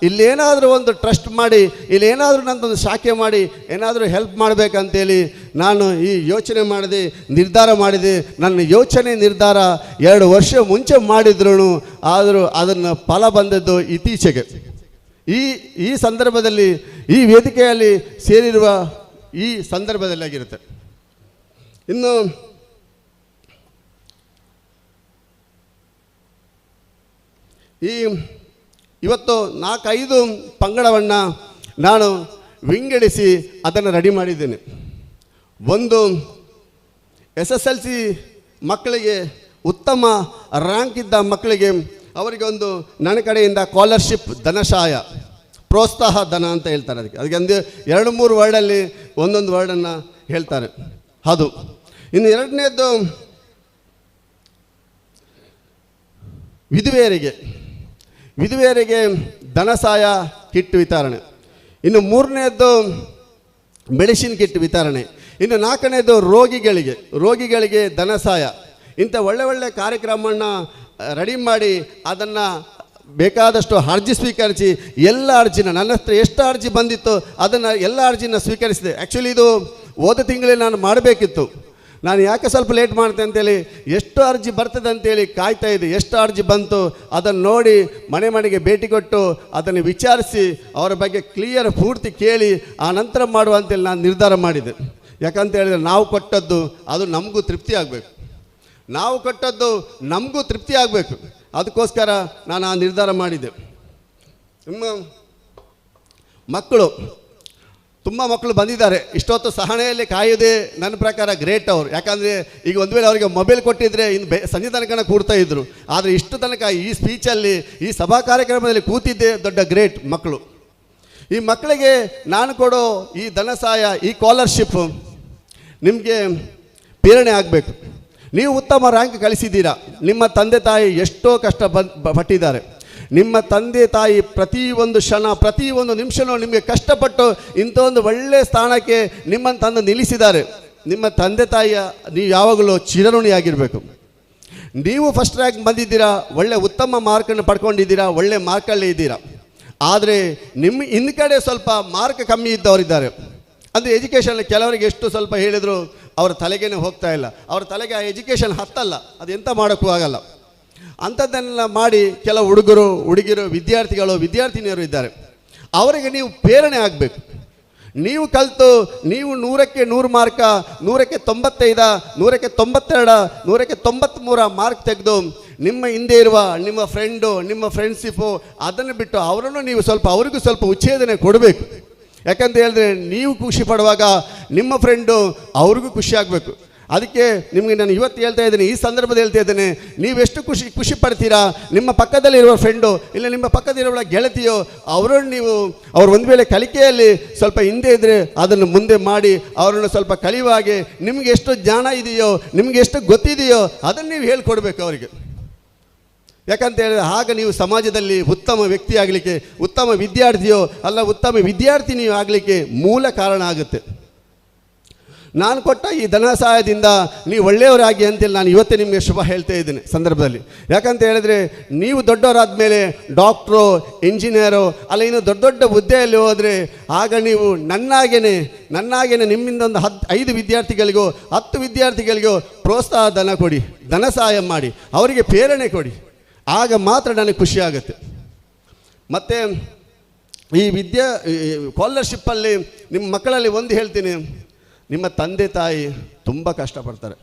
ಇಲ್ಲೇನಾದರೂ ಒಂದು ಟ್ರಸ್ಟ್ ಮಾಡಿ, ಇಲ್ಲೇನಾದರೂ ನನ್ನದೊಂದು ಶಾಖೆ ಮಾಡಿ ಏನಾದರೂ ಹೆಲ್ಪ್ ಮಾಡಬೇಕಂತೇಳಿ ನಾನು ಈ ಯೋಚನೆ ನಿರ್ಧಾರ ಮಾಡಿದೆ. ನನ್ನ ನಿರ್ಧಾರ 2 ವರ್ಷ ಮುಂಚೆ ಮಾಡಿದ್ರು, ಆದರೂ ಅದನ್ನು ಫಲ ಬಂದದ್ದು ಇತ್ತೀಚೆಗೆ. ಈ ಸಂದರ್ಭದಲ್ಲಿ, ಈ ವೇದಿಕೆಯಲ್ಲಿ ಸೇರಿರುವ ಈ ಸಂದರ್ಭದಲ್ಲಿ ಆಗಿರುತ್ತೆ. ಇನ್ನು ಇವತ್ತು 4-5 ಪಂಗಡವನ್ನು ನಾನು ವಿಂಗಡಿಸಿ ಅದನ್ನು ರೆಡಿ ಮಾಡಿದ್ದೇನೆ. ಒಂದು SSLC ಮಕ್ಕಳಿಗೆ ಉತ್ತಮ ರ್ಯಾಂಕ್ ಇದ್ದ ಮಕ್ಕಳಿಗೆ ಅವರಿಗೆ ಒಂದು ನನ್ನ ಕಡೆಯಿಂದ ಸ್ಕಾಲರ್ಶಿಪ್ ಧನಸಹಾಯ, ಪ್ರೋತ್ಸಾಹ ಧನ ಅಂತ ಹೇಳ್ತಾರೆ. ಅದಕ್ಕೆ ಒಂದು 2-3 ವರ್ಡಲ್ಲಿ ಒಂದೊಂದು ವರ್ಡನ್ನು ಹೇಳ್ತಾರೆ. ಅದು ಇನ್ನು ಎರಡನೇದ್ದು ವಿಧವೆಯರಿಗೆ ಧನಸಹಾಯ ಕಿಟ್ ವಿತರಣೆ. ಇನ್ನು 3ನೇದ್ದು ಮೆಡಿಸಿನ್ ಕಿಟ್ ವಿತರಣೆ. ಇನ್ನು 4ನೇದು ರೋಗಿಗಳಿಗೆ ಧನಸಹಾಯ. ಇಂಥ ಒಳ್ಳೆ ಕಾರ್ಯಕ್ರಮವನ್ನು ರೆಡಿ ಮಾಡಿ ಅದನ್ನು ಬೇಕಾದಷ್ಟು ಅರ್ಜಿ ಸ್ವೀಕರಿಸಿ ಎಲ್ಲ ಅರ್ಜಿನ ನನ್ನ ಹತ್ರ ಎಷ್ಟು ಅರ್ಜಿ ಬಂದಿತ್ತು ಅದನ್ನು ಎಲ್ಲ ಅರ್ಜಿನ ಸ್ವೀಕರಿಸಿದೆ. ಆ್ಯಕ್ಚುಲಿ ಇದು ಹೋದ ತಿಂಗಳೇ ನಾನು ಮಾಡಬೇಕಿತ್ತು. ನಾನು ಯಾಕೆ ಸ್ವಲ್ಪ ಲೇಟ್ ಮಾಡ್ತೆ ಅಂತೇಳಿ ಎಷ್ಟು ಅರ್ಜಿ ಬರ್ತದೆ ಅಂತೇಳಿ ಕಾಯ್ತಾ ಇದ್ದೆ. ಎಷ್ಟು ಅರ್ಜಿ ಬಂತು ಅದನ್ನು ನೋಡಿ ಮನೆಗೆ ಭೇಟಿ ಕೊಟ್ಟು ಅದನ್ನು ವಿಚಾರಿಸಿ ಅವರ ಬಗ್ಗೆ ಕ್ಲಿಯರ್ ಪೂರ್ತಿ ಕೇಳಿ ಆ ನಂತರ ಮಾಡುವ ಅಂತೇಳಿ ನಾನು ನಿರ್ಧಾರ ಮಾಡಿದೆ. ಯಾಕಂತ ಹೇಳಿದರೆ ನಾವು ಕೊಟ್ಟದ್ದು ಅದು ನಮಗೂ ತೃಪ್ತಿ ಆಗಬೇಕು. ಅದಕ್ಕೋಸ್ಕರ ನಾನು ಆ ನಿರ್ಧಾರ ಮಾಡಿದ್ದೆ. ನಿಮ್ಮ ತುಂಬ ಮಕ್ಕಳು ಬಂದಿದ್ದಾರೆ. ಇಷ್ಟೊತ್ತು ಸಹನೆಯಲ್ಲಿ ಕಾಯೋದೇ ನನ್ನ ಪ್ರಕಾರ ಗ್ರೇಟ್ ಅವರು. ಯಾಕಂದರೆ ಈಗ ಒಂದು ವೇಳೆ ಅವರಿಗೆ ಮೊಬೈಲ್ ಕೊಟ್ಟಿದ್ದರೆ ಇನ್ನು ಸಂಜೆ ತನಕ ಕೂಡ್ತಾ ಇದ್ದರು. ಆದರೆ ಇಷ್ಟು ತನಕ ಈ ಸ್ಪೀಚಲ್ಲಿ ಈ ಸಭಾ ಕಾರ್ಯಕ್ರಮದಲ್ಲಿ ಕೂತಿದ್ದೇ ದೊಡ್ಡ ಗ್ರೇಟ್ ಮಕ್ಕಳು. ಈ ಮಕ್ಕಳಿಗೆ ನಾನು ಕೊಡೋ ಈ ಧನಸಹಾಯ, ಈ ಸ್ಕಾಲರ್ಶಿಪ್ ನಿಮಗೆ ಪ್ರೇರಣೆ ಆಗಬೇಕು. ನೀವು ಉತ್ತಮ ರ್ಯಾಂಕ್ ಗಳಿಸಿದ್ದೀರಾ. ನಿಮ್ಮ ತಂದೆ ತಾಯಿ ಎಷ್ಟೋ ಕಷ್ಟ ಪಟ್ಟಿದ್ದಾರೆ. ನಿಮ್ಮ ತಂದೆ ತಾಯಿ ಪ್ರತಿಯೊಂದು ಕ್ಷಣ ಪ್ರತಿಯೊಂದು ನಿಮಿಷನೂ ನಿಮಗೆ ಕಷ್ಟಪಟ್ಟು ಇಂಥ ಒಂದು ಒಳ್ಳೆಯ ಸ್ಥಾನಕ್ಕೆ ನಿಮ್ಮನ್ನು ತಂದು ನಿಲ್ಲಿಸಿದ್ದಾರೆ. ನಿಮ್ಮ ತಂದೆ ತಾಯಿಯ ನೀವು ಯಾವಾಗಲೂ ಚಿರಋಣಿಯಾಗಿರಬೇಕು. ನೀವು ಫಸ್ಟ್ ರ್ಯಾಂಕ್ ಬಂದಿದ್ದೀರಾ, ಒಳ್ಳೆ ಉತ್ತಮ ಮಾರ್ಕನ್ನು ಪಡ್ಕೊಂಡಿದ್ದೀರಾ, ಒಳ್ಳೆ ಮಾರ್ಕಲ್ಲೇ ಇದ್ದೀರಾ. ಆದರೆ ನಿಮ್ಮ ಇನ್ನು ಕಡೆ ಸ್ವಲ್ಪ ಮಾರ್ಕ್ ಕಮ್ಮಿ ಇದ್ದವರಿದ್ದಾರೆ. ಅಂದರೆ ಎಜುಕೇಷನ್ ಕೆಲವರಿಗೆ ಎಷ್ಟು ಸ್ವಲ್ಪ ಹೇಳಿದರೂ ಅವರ ತಲೆಗೇನೆ ಹೋಗ್ತಾ ಇಲ್ಲ. ಅವರ ತಲೆಗೆ ಆ ಎಜುಕೇಷನ್ ಹತ್ತಲ್ಲ, ಅದು ಎಂತ ಮಾಡೋಕ್ಕೂ ಆಗಲ್ಲ. ಅಂಥದ್ದನ್ನೆಲ್ಲ ಮಾಡಿ ಕೆಲವು ಹುಡುಗಿರು ವಿದ್ಯಾರ್ಥಿನಿಯರು ಇದ್ದಾರೆ. ಅವರಿಗೆ ನೀವು ಪ್ರೇರಣೆ ಆಗಬೇಕು. ನೀವು ಕಲಿತು ನೀವು 100ಕ್ಕೆ 100 ಮಾರ್ಕ, 100ಕ್ಕೆ 95, 100ಕ್ಕೆ 92, 100ಕ್ಕೆ 93 ಮಾರ್ಕ್ ತೆಗೆದು ನಿಮ್ಮ ಹಿಂದೆ ಇರುವ ನಿಮ್ಮ ಫ್ರೆಂಡು, ನಿಮ್ಮ ಫ್ರೆಂಡ್ಶಿಪ್ಪು ಅದನ್ನು ಬಿಟ್ಟು ಅವ್ರಿಗೂ ಸ್ವಲ್ಪ ಉಚ್ಛೇದನೆ ಕೊಡಬೇಕು. ಯಾಕಂತ ಹೇಳಿದ್ರೆ ನೀವು ಖುಷಿ ಪಡುವಾಗ ನಿಮ್ಮ ಫ್ರೆಂಡು ಅವ್ರಿಗೂ ಖುಷಿ ಆಗಬೇಕು. ಅದಕ್ಕೆ ನಿಮಗೆ ನಾನು ಇವತ್ತು ಹೇಳ್ತಾ ಇದ್ದೀನಿ, ಈ ಸಂದರ್ಭದಲ್ಲಿ ಹೇಳ್ತಾ ಇದ್ದೇನೆ, ನೀವೆಷ್ಟು ಖುಷಿ ಪಡ್ತೀರಾ ನಿಮ್ಮ ಪಕ್ಕದಲ್ಲಿರುವ ಫ್ರೆಂಡು ಇಲ್ಲ ನಿಮ್ಮ ಪಕ್ಕದಲ್ಲಿರುವ ಗೆಳತಿಯೋ ಅವ್ರು ಒಂದು ವೇಳೆ ಕಲಿಕೆಯಲ್ಲಿ ಸ್ವಲ್ಪ ಹಿಂದೆ ಇದ್ದರೆ ಅದನ್ನು ಮುಂದೆ ಮಾಡಿ ಅವರನ್ನು ಸ್ವಲ್ಪ ಕಲಿಯುವಾಗೆ ನಿಮಗೆ ಎಷ್ಟು ಜ್ಞಾನ ಇದೆಯೋ, ನಿಮಗೆ ಎಷ್ಟು ಗೊತ್ತಿದೆಯೋ ಅದನ್ನು ನೀವು ಹೇಳ್ಕೊಡ್ಬೇಕು ಅವರಿಗೆ. ಯಾಕಂತ ಹೇಳಿದ್ರೆ ಆಗ ನೀವು ಸಮಾಜದಲ್ಲಿ ಉತ್ತಮ ವ್ಯಕ್ತಿ ಆಗಲಿಕ್ಕೆ, ಉತ್ತಮ ವಿದ್ಯಾರ್ಥಿಯೋ ಅಲ್ಲ ಉತ್ತಮ ವಿದ್ಯಾರ್ಥಿನಿಯೋ ಆಗಲಿಕ್ಕೆ ಮೂಲ ಕಾರಣ ಆಗುತ್ತೆ. ನಾನು ಕೊಟ್ಟ ಈ ಧನ ಸಹಾಯದಿಂದ ನೀವು ಒಳ್ಳೆಯವರಾಗಿ ಅಂತೇಳಿ ನಾನು ಇವತ್ತೇ ನಿಮಗೆ ಶುಭ ಹೇಳ್ತಾ ಇದ್ದೀನಿ ಸಂದರ್ಭದಲ್ಲಿ. ಯಾಕಂತ ಹೇಳಿದ್ರೆ ನೀವು ದೊಡ್ಡವರಾದ ಮೇಲೆ ಡಾಕ್ಟ್ರು, ಇಂಜಿನಿಯರು ಅಲ್ಲ ಇನ್ನು ದೊಡ್ಡ ಹುದ್ದೆಯಲ್ಲಿ ಹೋದರೆ ಆಗ ನೀವು ನನ್ನಾಗೇನೆ ನಿಮ್ಮಿಂದ ಒಂದು 5 ವಿದ್ಯಾರ್ಥಿಗಳಿಗೋ 10 ವಿದ್ಯಾರ್ಥಿಗಳಿಗೋ ಪ್ರೋತ್ಸಾಹ ಧನ ಕೊಡಿ, ಧನ ಸಹಾಯ ಮಾಡಿ, ಅವರಿಗೆ ಪ್ರೇರಣೆ ಕೊಡಿ. ಆಗ ಮಾತ್ರ ನನಗೆ ಖುಷಿ ಆಗುತ್ತೆ. ಮತ್ತು ಈ ಸ್ಕಾಲರ್ಶಿಪ್ಪಲ್ಲಿ ನಿಮ್ಮ ಮಕ್ಕಳಲ್ಲಿ ಒಂದು ಹೇಳ್ತೀನಿ, ನಿಮ್ಮ ತಂದೆ ತಾಯಿ ತುಂಬ ಕಷ್ಟಪಡ್ತಾರೆ.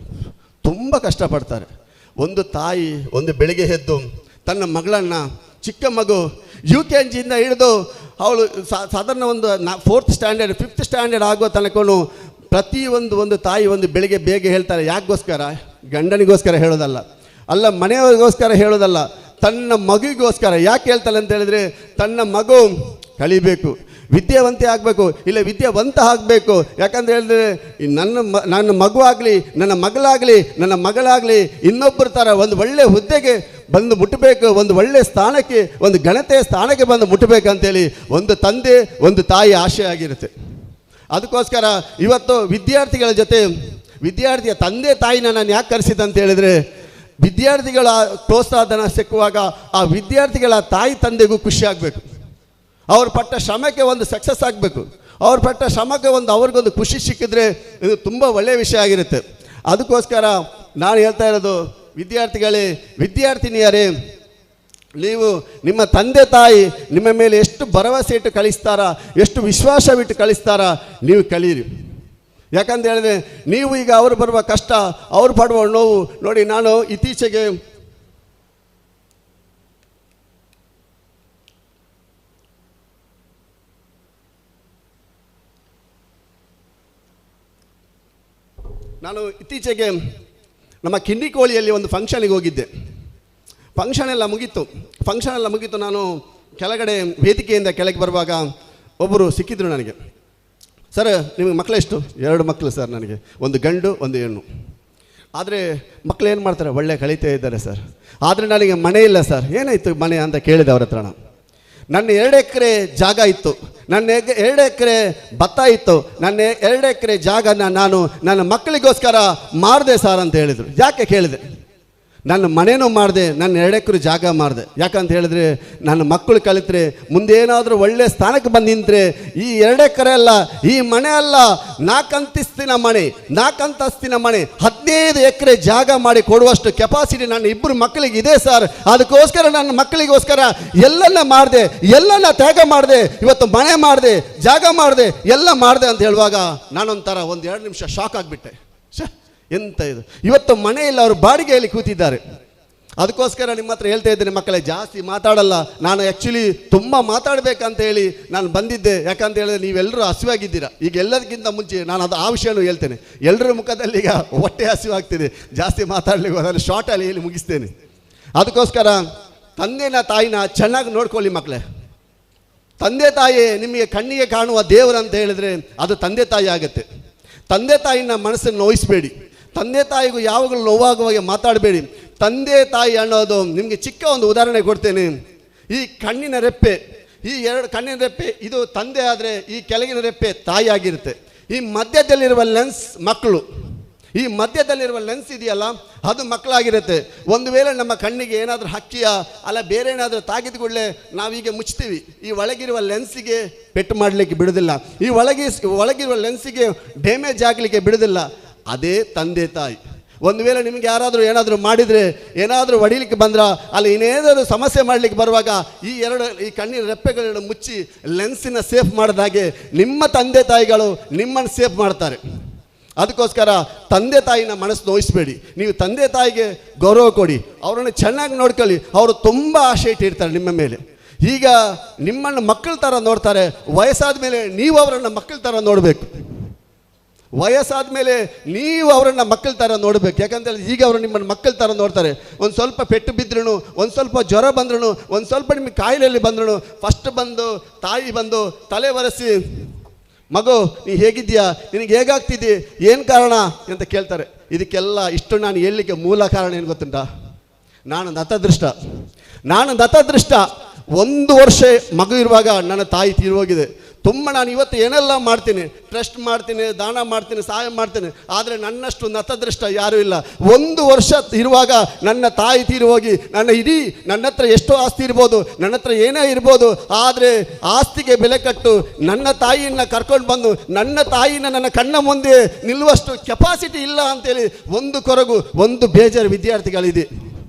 ಒಂದು ತಾಯಿ ಬೆಳಿಗ್ಗೆ ಎದ್ದು ತನ್ನ ಮಗಳನ್ನು, ಚಿಕ್ಕ ಮಗು UKGಯಿಂದ ಹಿಡಿದು ಅವಳು ಸಾಧಾರಣ ಒಂದು 4th ಸ್ಟ್ಯಾಂಡರ್ಡ್ 5th ಸ್ಟ್ಯಾಂಡರ್ಡ್ ಆಗೋ ತನಕನು ಪ್ರತಿಯೊಂದು ತಾಯಿ ಬೆಳಿಗ್ಗೆ ಬೇಗ ಹೇಳ್ತಾರೆ. ಯಾಕೋಸ್ಕರ? ಗಂಡನಿಗೋಸ್ಕರ ಹೇಳೋದಲ್ಲ, ಅಲ್ಲ ಮನೆಯವರಿಗೋಸ್ಕರ ಹೇಳೋದಲ್ಲ, ತನ್ನ ಮಗುವಿಗೋಸ್ಕರ. ಯಾಕೆ ಹೇಳ್ತಾಳೆ ಅಂತ ಹೇಳಿದರೆ ತನ್ನ ಮಗು ಕಲಿಬೇಕು, ವಿದ್ಯಾವಂತೆ ಆಗಬೇಕು, ಇಲ್ಲ ವಿದ್ಯಾವಂತ ಆಗಬೇಕು. ಯಾಕಂತ ಹೇಳಿದ್ರೆ ನನ್ನ ಮಗು ಆಗಲಿ, ನನ್ನ ಮಗಳಾಗಲಿ ಇನ್ನೊಬ್ಬರ ಥರ ಒಂದು ಒಳ್ಳೆಯ ಹುದ್ದೆಗೆ ಬಂದು ಮುಟ್ಟಬೇಕು, ಒಂದು ಒಳ್ಳೆಯ ಸ್ಥಾನಕ್ಕೆ, ಒಂದು ಘನತೆಯ ಸ್ಥಾನಕ್ಕೆ ಬಂದು ಮುಟ್ಟಬೇಕಂತೇಳಿ ಒಂದು ತಂದೆ ಒಂದು ತಾಯಿ ಆಶೆ ಆಗಿರುತ್ತೆ. ಅದಕ್ಕೋಸ್ಕರ ಇವತ್ತು ವಿದ್ಯಾರ್ಥಿಗಳ ಜೊತೆ ವಿದ್ಯಾರ್ಥಿಯ ತಂದೆ ತಾಯಿನ ನಾನು ಯಾಕೆ ಕರೆಸಿದ್ದೆ ಅಂತ ಹೇಳಿದರೆ, ವಿದ್ಯಾರ್ಥಿಗಳ ಪ್ರೋತ್ಸಾಹ ಧನ ಸಿಕ್ಕುವಾಗ ಆ ವಿದ್ಯಾರ್ಥಿಗಳ ತಾಯಿ ತಂದೆಗೂ ಖುಷಿ ಆಗಬೇಕು. ಅವ್ರು ಪಟ್ಟ ಶ್ರಮಕ್ಕೆ ಒಂದು ಸಕ್ಸಸ್ ಆಗಬೇಕು. ಅವ್ರು ಪಟ್ಟ ಶ್ರಮಕ್ಕೆ ಅವ್ರಿಗೊಂದು ಖುಷಿ ಸಿಕ್ಕಿದ್ರೆ ಇದು ತುಂಬ ಒಳ್ಳೆಯ ವಿಷಯ ಆಗಿರುತ್ತೆ. ಅದಕ್ಕೋಸ್ಕರ ನಾನು ಹೇಳ್ತಾ ಇರೋದು, ವಿದ್ಯಾರ್ಥಿನಿಯರೇ, ನೀವು ನಿಮ್ಮ ತಂದೆ ತಾಯಿ ನಿಮ್ಮ ಮೇಲೆ ಎಷ್ಟು ಭರವಸೆ ಇಟ್ಟು ಕಳಿಸ್ತಾರ, ಎಷ್ಟು ವಿಶ್ವಾಸವಿಟ್ಟು ಕಳಿಸ್ತಾರ, ನೀವು ಕಲೀರಿ. ಯಾಕಂತ ಹೇಳಿದ್ರೆ ನೀವು ಈಗ ಅವರು ಬರುವ ಕಷ್ಟ, ಅವರು ಪಡುವ ನೋವು ನೋಡಿ. ನಾನು ಇತ್ತೀಚೆಗೆ ನಮ್ಮ ಕಿಂಡಿಕೋಳಿಯಲ್ಲಿ ಒಂದು ಫಂಕ್ಷನಿಗೆ ಹೋಗಿದ್ದೆ. ಫಂಕ್ಷನ್ ಎಲ್ಲ ಮುಗೀತು. ನಾನು ಕೆಳಗಡೆ ವೇದಿಕೆಯಿಂದ ಕೆಳಗೆ ಬರುವಾಗ ಒಬ್ಬರು ಸಿಕ್ಕಿದ್ರು ನನಗೆ. ಸರ್, ನಿಮಗೆ ಮಕ್ಕಳೆಷ್ಟು? 2 ಮಕ್ಕಳು ಸರ್ ನನಗೆ, ಒಂದು ಗಂಡು ಒಂದು ಹೆಣ್ಣು. ಆದರೆ ಮಕ್ಕಳು ಏನು ಮಾಡ್ತಾರೆ? ಒಳ್ಳೆ ಕಳೀತಾ ಇದ್ದಾರೆ ಸರ್. ಆದರೆ ನನಗೆ ಮನೆ ಇಲ್ಲ ಸರ್. ಏನಾಯಿತು ಮನೆ ಅಂತ ಕೇಳಿದೆ ಅವ್ರ ಹತ್ರ. ನನ್ನ 2 ಎಕರೆ ಜಾಗ ಇತ್ತು, ನನ್ನ 2 ಎಕರೆ ಭತ್ತ ಇತ್ತು, ನನ್ನ 2 ಎಕರೆ ಜಾಗನ ನಾನು ನನ್ನ ಮಕ್ಕಳಿಗೋಸ್ಕರ ಮಾರಿದೆ ಸರ್ ಅಂತ ಹೇಳಿದರು. ಯಾಕೆ ಕೇಳಿದೆ? ನನ್ನ ಮನೇನೂ ಮಾಡಿದೆ, ನನ್ನ 2 ಎಕರೆ ಜಾಗ ಮಾಡಿದೆ. ಯಾಕಂತ ಹೇಳಿದ್ರೆ ನನ್ನ ಮಕ್ಕಳು ಕಲಿತ್ರೆ ಮುಂದೇನಾದರೂ ಒಳ್ಳೆ ಸ್ಥಾನಕ್ಕೆ ಬಂದು ನಿಂತರೆ ಈ 2 ಎಕರೆ ಅಲ್ಲ, ಈ ಮನೆ ಅಲ್ಲ, 4 ಅಂತಸ್ತಿನ ಮನೆ, 15 ಎಕರೆ ಜಾಗ ಮಾಡಿ ಕೊಡುವಷ್ಟು ಕೆಪಾಸಿಟಿ ನನ್ನ 2 ಮಕ್ಕಳಿಗೆ ಇದೆ ಸರ್. ಅದಕ್ಕೋಸ್ಕರ ನನ್ನ ಮಕ್ಕಳಿಗೋಸ್ಕರ ಎಲ್ಲನ್ನ ಮಾಡಿದೆ, ಎಲ್ಲನ್ನ ತ್ಯಾಗ ಮಾಡಿದೆ. ಇವತ್ತು ಮನೆ ಮಾಡಿದೆ, ಜಾಗ ಮಾಡಿದೆ, ಎಲ್ಲ ಮಾಡಿದೆ ಅಂತ ಹೇಳುವಾಗ ನಾನೊಂಥರ 1-2 ನಿಮಿಷ ಶಾಕ್ ಆಗಿಬಿಟ್ಟೆ. ಎಂತ ಇದು, ಇವತ್ತು ಮನೆಯಲ್ಲಿ ಅವರು ಬಾಡಿಗೆಯಲ್ಲಿ ಕೂತಿದ್ದಾರೆ. ಅದಕ್ಕೋಸ್ಕರ ನಿಮ್ಮ ಹತ್ರ ಹೇಳ್ತಾ ಇದ್ದೇನೆ ಮಕ್ಕಳೇ, ಜಾಸ್ತಿ ಮಾತಾಡಲ್ಲ. ನಾನು ಆ್ಯಕ್ಚುಲಿ ತುಂಬ ಮಾತಾಡಬೇಕಂತ ಹೇಳಿ ನಾನು ಬಂದಿದ್ದೆ. ಯಾಕಂತ ಹೇಳಿದ್ರೆ ನೀವೆಲ್ಲರೂ ಹಸಿವಾಗಿದ್ದೀರಾ. ಈಗ ಎಲ್ಲದಕ್ಕಿಂತ ಮುಂಚೆ ನಾನು ಆ ವಿಷಯನೂ ಹೇಳ್ತೇನೆ. ಎಲ್ಲರ ಮುಖದಲ್ಲಿ ಈಗ ಹೊಟ್ಟೆ ಹಸಿವಾಗ್ತಿದೆ. ಜಾಸ್ತಿ ಮಾತಾಡಲಿಕ್ಕೆ ಅದನ್ನು ಶಾರ್ಟಲ್ಲಿ ಹೇಳಿ ಮುಗಿಸ್ತೇನೆ. ಅದಕ್ಕೋಸ್ಕರ ತಂದೆನ ತಾಯಿನ ಚೆನ್ನಾಗಿ ನೋಡ್ಕೊಳ್ಳಿ ಮಕ್ಕಳೇ. ತಂದೆ ತಾಯಿ ನಿಮಗೆ ಕಣ್ಣಿಗೆ ಕಾಣುವ ದೇವರು ಅಂತ ಹೇಳಿದ್ರೆ ಅದು ತಂದೆ ತಾಯಿ ಆಗುತ್ತೆ. ತಂದೆ ತಾಯಿನ ಮನಸ್ಸನ್ನು ನೋಯಿಸಬೇಡಿ. ತಂದೆ ತಾಯಿಗೂ ಯಾವಾಗಲೂ ನೋವಾಗುವಾಗೆ ಮಾತಾಡಬೇಡಿ. ತಂದೆ ತಾಯಿ ಅನ್ನೋದು ನಿಮಗೆ ಚಿಕ್ಕ ಒಂದು ಉದಾಹರಣೆ ಕೊಡ್ತೇನೆ. ಈ ಕಣ್ಣಿನ ರೆಪ್ಪೆ, ಈ 2 ಕಣ್ಣಿನ ರೆಪ್ಪೆ ಇದು ತಂದೆ ಆದರೆ ಈ ಕೆಳಗಿನ ರೆಪ್ಪೆ ತಾಯಿ ಆಗಿರುತ್ತೆ. ಈ ಮಧ್ಯದಲ್ಲಿರುವ ಲೆನ್ಸ್ ಮಕ್ಕಳು. ಈ ಮಧ್ಯದಲ್ಲಿರುವ ಲೆನ್ಸ್ ಇದೆಯಲ್ಲ ಅದು ಮಕ್ಕಳಾಗಿರುತ್ತೆ. ಒಂದು ವೇಳೆ ನಮ್ಮ ಕಣ್ಣಿಗೆ ಏನಾದರೂ ಹಕ್ಕಿಯ ಅಲ್ಲ ಬೇರೆ ಏನಾದರೂ ತಾಗಿದ ಕೂಡಲೇ ನಾವೀಗ ಮುಚ್ತೀವಿ. ಈ ಒಳಗಿರುವ ಲೆನ್ಸಿಗೆ ಪೆಟ್ಟು ಮಾಡಲಿಕ್ಕೆ ಬಿಡೋದಿಲ್ಲ. ಈ ಒಳಗಿರುವ ಲೆನ್ಸಿಗೆ ಡ್ಯಾಮೇಜ್ ಆಗಲಿಕ್ಕೆ ಬಿಡೋದಿಲ್ಲ. ಅದೇ ತಂದೆ ತಾಯಿ. ಒಂದು ವೇಳೆ ನಿಮಗೆ ಯಾರಾದರೂ ಏನಾದರೂ ಮಾಡಿದರೆ, ಏನಾದರೂ ಹೊಡಿಲಿಕ್ಕೆ ಬಂದ್ರೆ, ಅಲ್ಲಿ ಇನ್ನೇನಾದರೂ ಸಮಸ್ಯೆ ಮಾಡಲಿಕ್ಕೆ ಬರುವಾಗ ಈ ಕಣ್ಣಿನ ರೆಪ್ಪೆಗಳನ್ನು ಮುಚ್ಚಿ ಲೆನ್ಸಿನ ಸೇಫ್ ಮಾಡಿದಾಗೆ ನಿಮ್ಮ ತಂದೆ ತಾಯಿಗಳು ನಿಮ್ಮನ್ನು ಸೇಫ್ ಮಾಡ್ತಾರೆ. ಅದಕ್ಕೋಸ್ಕರ ತಂದೆ ತಾಯಿನ ಮನಸ್ಸು ನೋಯಿಸಬೇಡಿ. ನೀವು ತಂದೆ ತಾಯಿಗೆ ಗೌರವ ಕೊಡಿ, ಅವರನ್ನು ಚೆನ್ನಾಗಿ ನೋಡ್ಕೊಳ್ಳಿ. ಅವರು ತುಂಬ ಆಸೆ ಇಟ್ಟಿರ್ತಾರೆ ನಿಮ್ಮ ಮೇಲೆ. ಈಗ ನಿಮ್ಮನ್ನು ಮಕ್ಕಳ ಥರ ನೋಡ್ತಾರೆ. ವಯಸ್ಸಾದ ಮೇಲೆ ನೀವು ಅವರನ್ನು ಮಕ್ಕಳ ಥರ ನೋಡಬೇಕು. ವಯಸ್ಸಾದ ಮೇಲೆ ನೀವು ಅವರನ್ನು ಮಕ್ಕಳ ಥರ ನೋಡಬೇಕು. ಯಾಕಂತೇಳಿ ಈಗ ಅವರು ನಿಮ್ಮನ್ನು ಮಕ್ಕಳ ಥರ ನೋಡ್ತಾರೆ. ಒಂದು ಸ್ವಲ್ಪ ಪೆಟ್ಟು ಬಿದ್ರೂ, ಒಂದು ಸ್ವಲ್ಪ ಜ್ವರ ಬಂದ್ರೂ, ಒಂದು ಸ್ವಲ್ಪ ನಿಮಗೆ ಕಾಯಿಲೆಯಲ್ಲಿ ಬಂದ್ರೂ ಫಸ್ಟ್ ಬಂದು ತಾಯಿ ಬಂದು ತಲೆ ಒರೆಸಿ, ಮಗು ನೀ ಹೇಗಿದ್ದೀಯಾ, ನಿನಗೆ ಹೇಗಾಗ್ತಿದ್ದಿ, ಏನು ಕಾರಣ ಅಂತ ಕೇಳ್ತಾರೆ. ಇದಕ್ಕೆಲ್ಲ ಇಷ್ಟು ನಾನು ಹೇಳಲಿಕ್ಕೆ ಮೂಲ ಕಾರಣ ಏನು ಗೊತ್ತುಂಟಾ? ನಾನು ದತ್ತದೃಷ್ಟ. 1 ವರ್ಷ ಮಗು ಇರುವಾಗ ನನ್ನ ತಾಯಿ ತೀರೋಗಿದೆ. ತುಂಬ ನಾನು ಇವತ್ತು ಏನೆಲ್ಲ ಮಾಡ್ತೀನಿ, ಟ್ರಸ್ಟ್ ಮಾಡ್ತೀನಿ, ದಾನ ಮಾಡ್ತೀನಿ, ಸಹಾಯ ಮಾಡ್ತೀನಿ. ಆದರೆ ನನ್ನಷ್ಟು ನತದೃಷ್ಟ ಯಾರೂ ಇಲ್ಲ. 1 ವರ್ಷ ಇರುವಾಗ ನನ್ನ ತಾಯಿ ತೀರಿ ಹೋಗಿ ನನ್ನ ಹತ್ರ ಎಷ್ಟೋ ಆಸ್ತಿ ಇರ್ಬೋದು, ನನ್ನ ಹತ್ರ ಏನೇ ಇರ್ಬೋದು, ಆದರೆ ಆಸ್ತಿಗೆ ಬೆಲೆ ಕಟ್ಟು ನನ್ನ ತಾಯಿಯನ್ನು ಕರ್ಕೊಂಡು ಬಂದು ನನ್ನ ತಾಯಿನ ನನ್ನ ಕಣ್ಣ ಮುಂದೆ ನಿಲ್ಲುವಷ್ಟು ಕೆಪಾಸಿಟಿ ಇಲ್ಲ ಅಂತೇಳಿ ಒಂದು ಕೊರಗು, ಒಂದು ಬೇಜಾರು ವಿದ್ಯಾರ್ಥಿಗಳಿದೆ.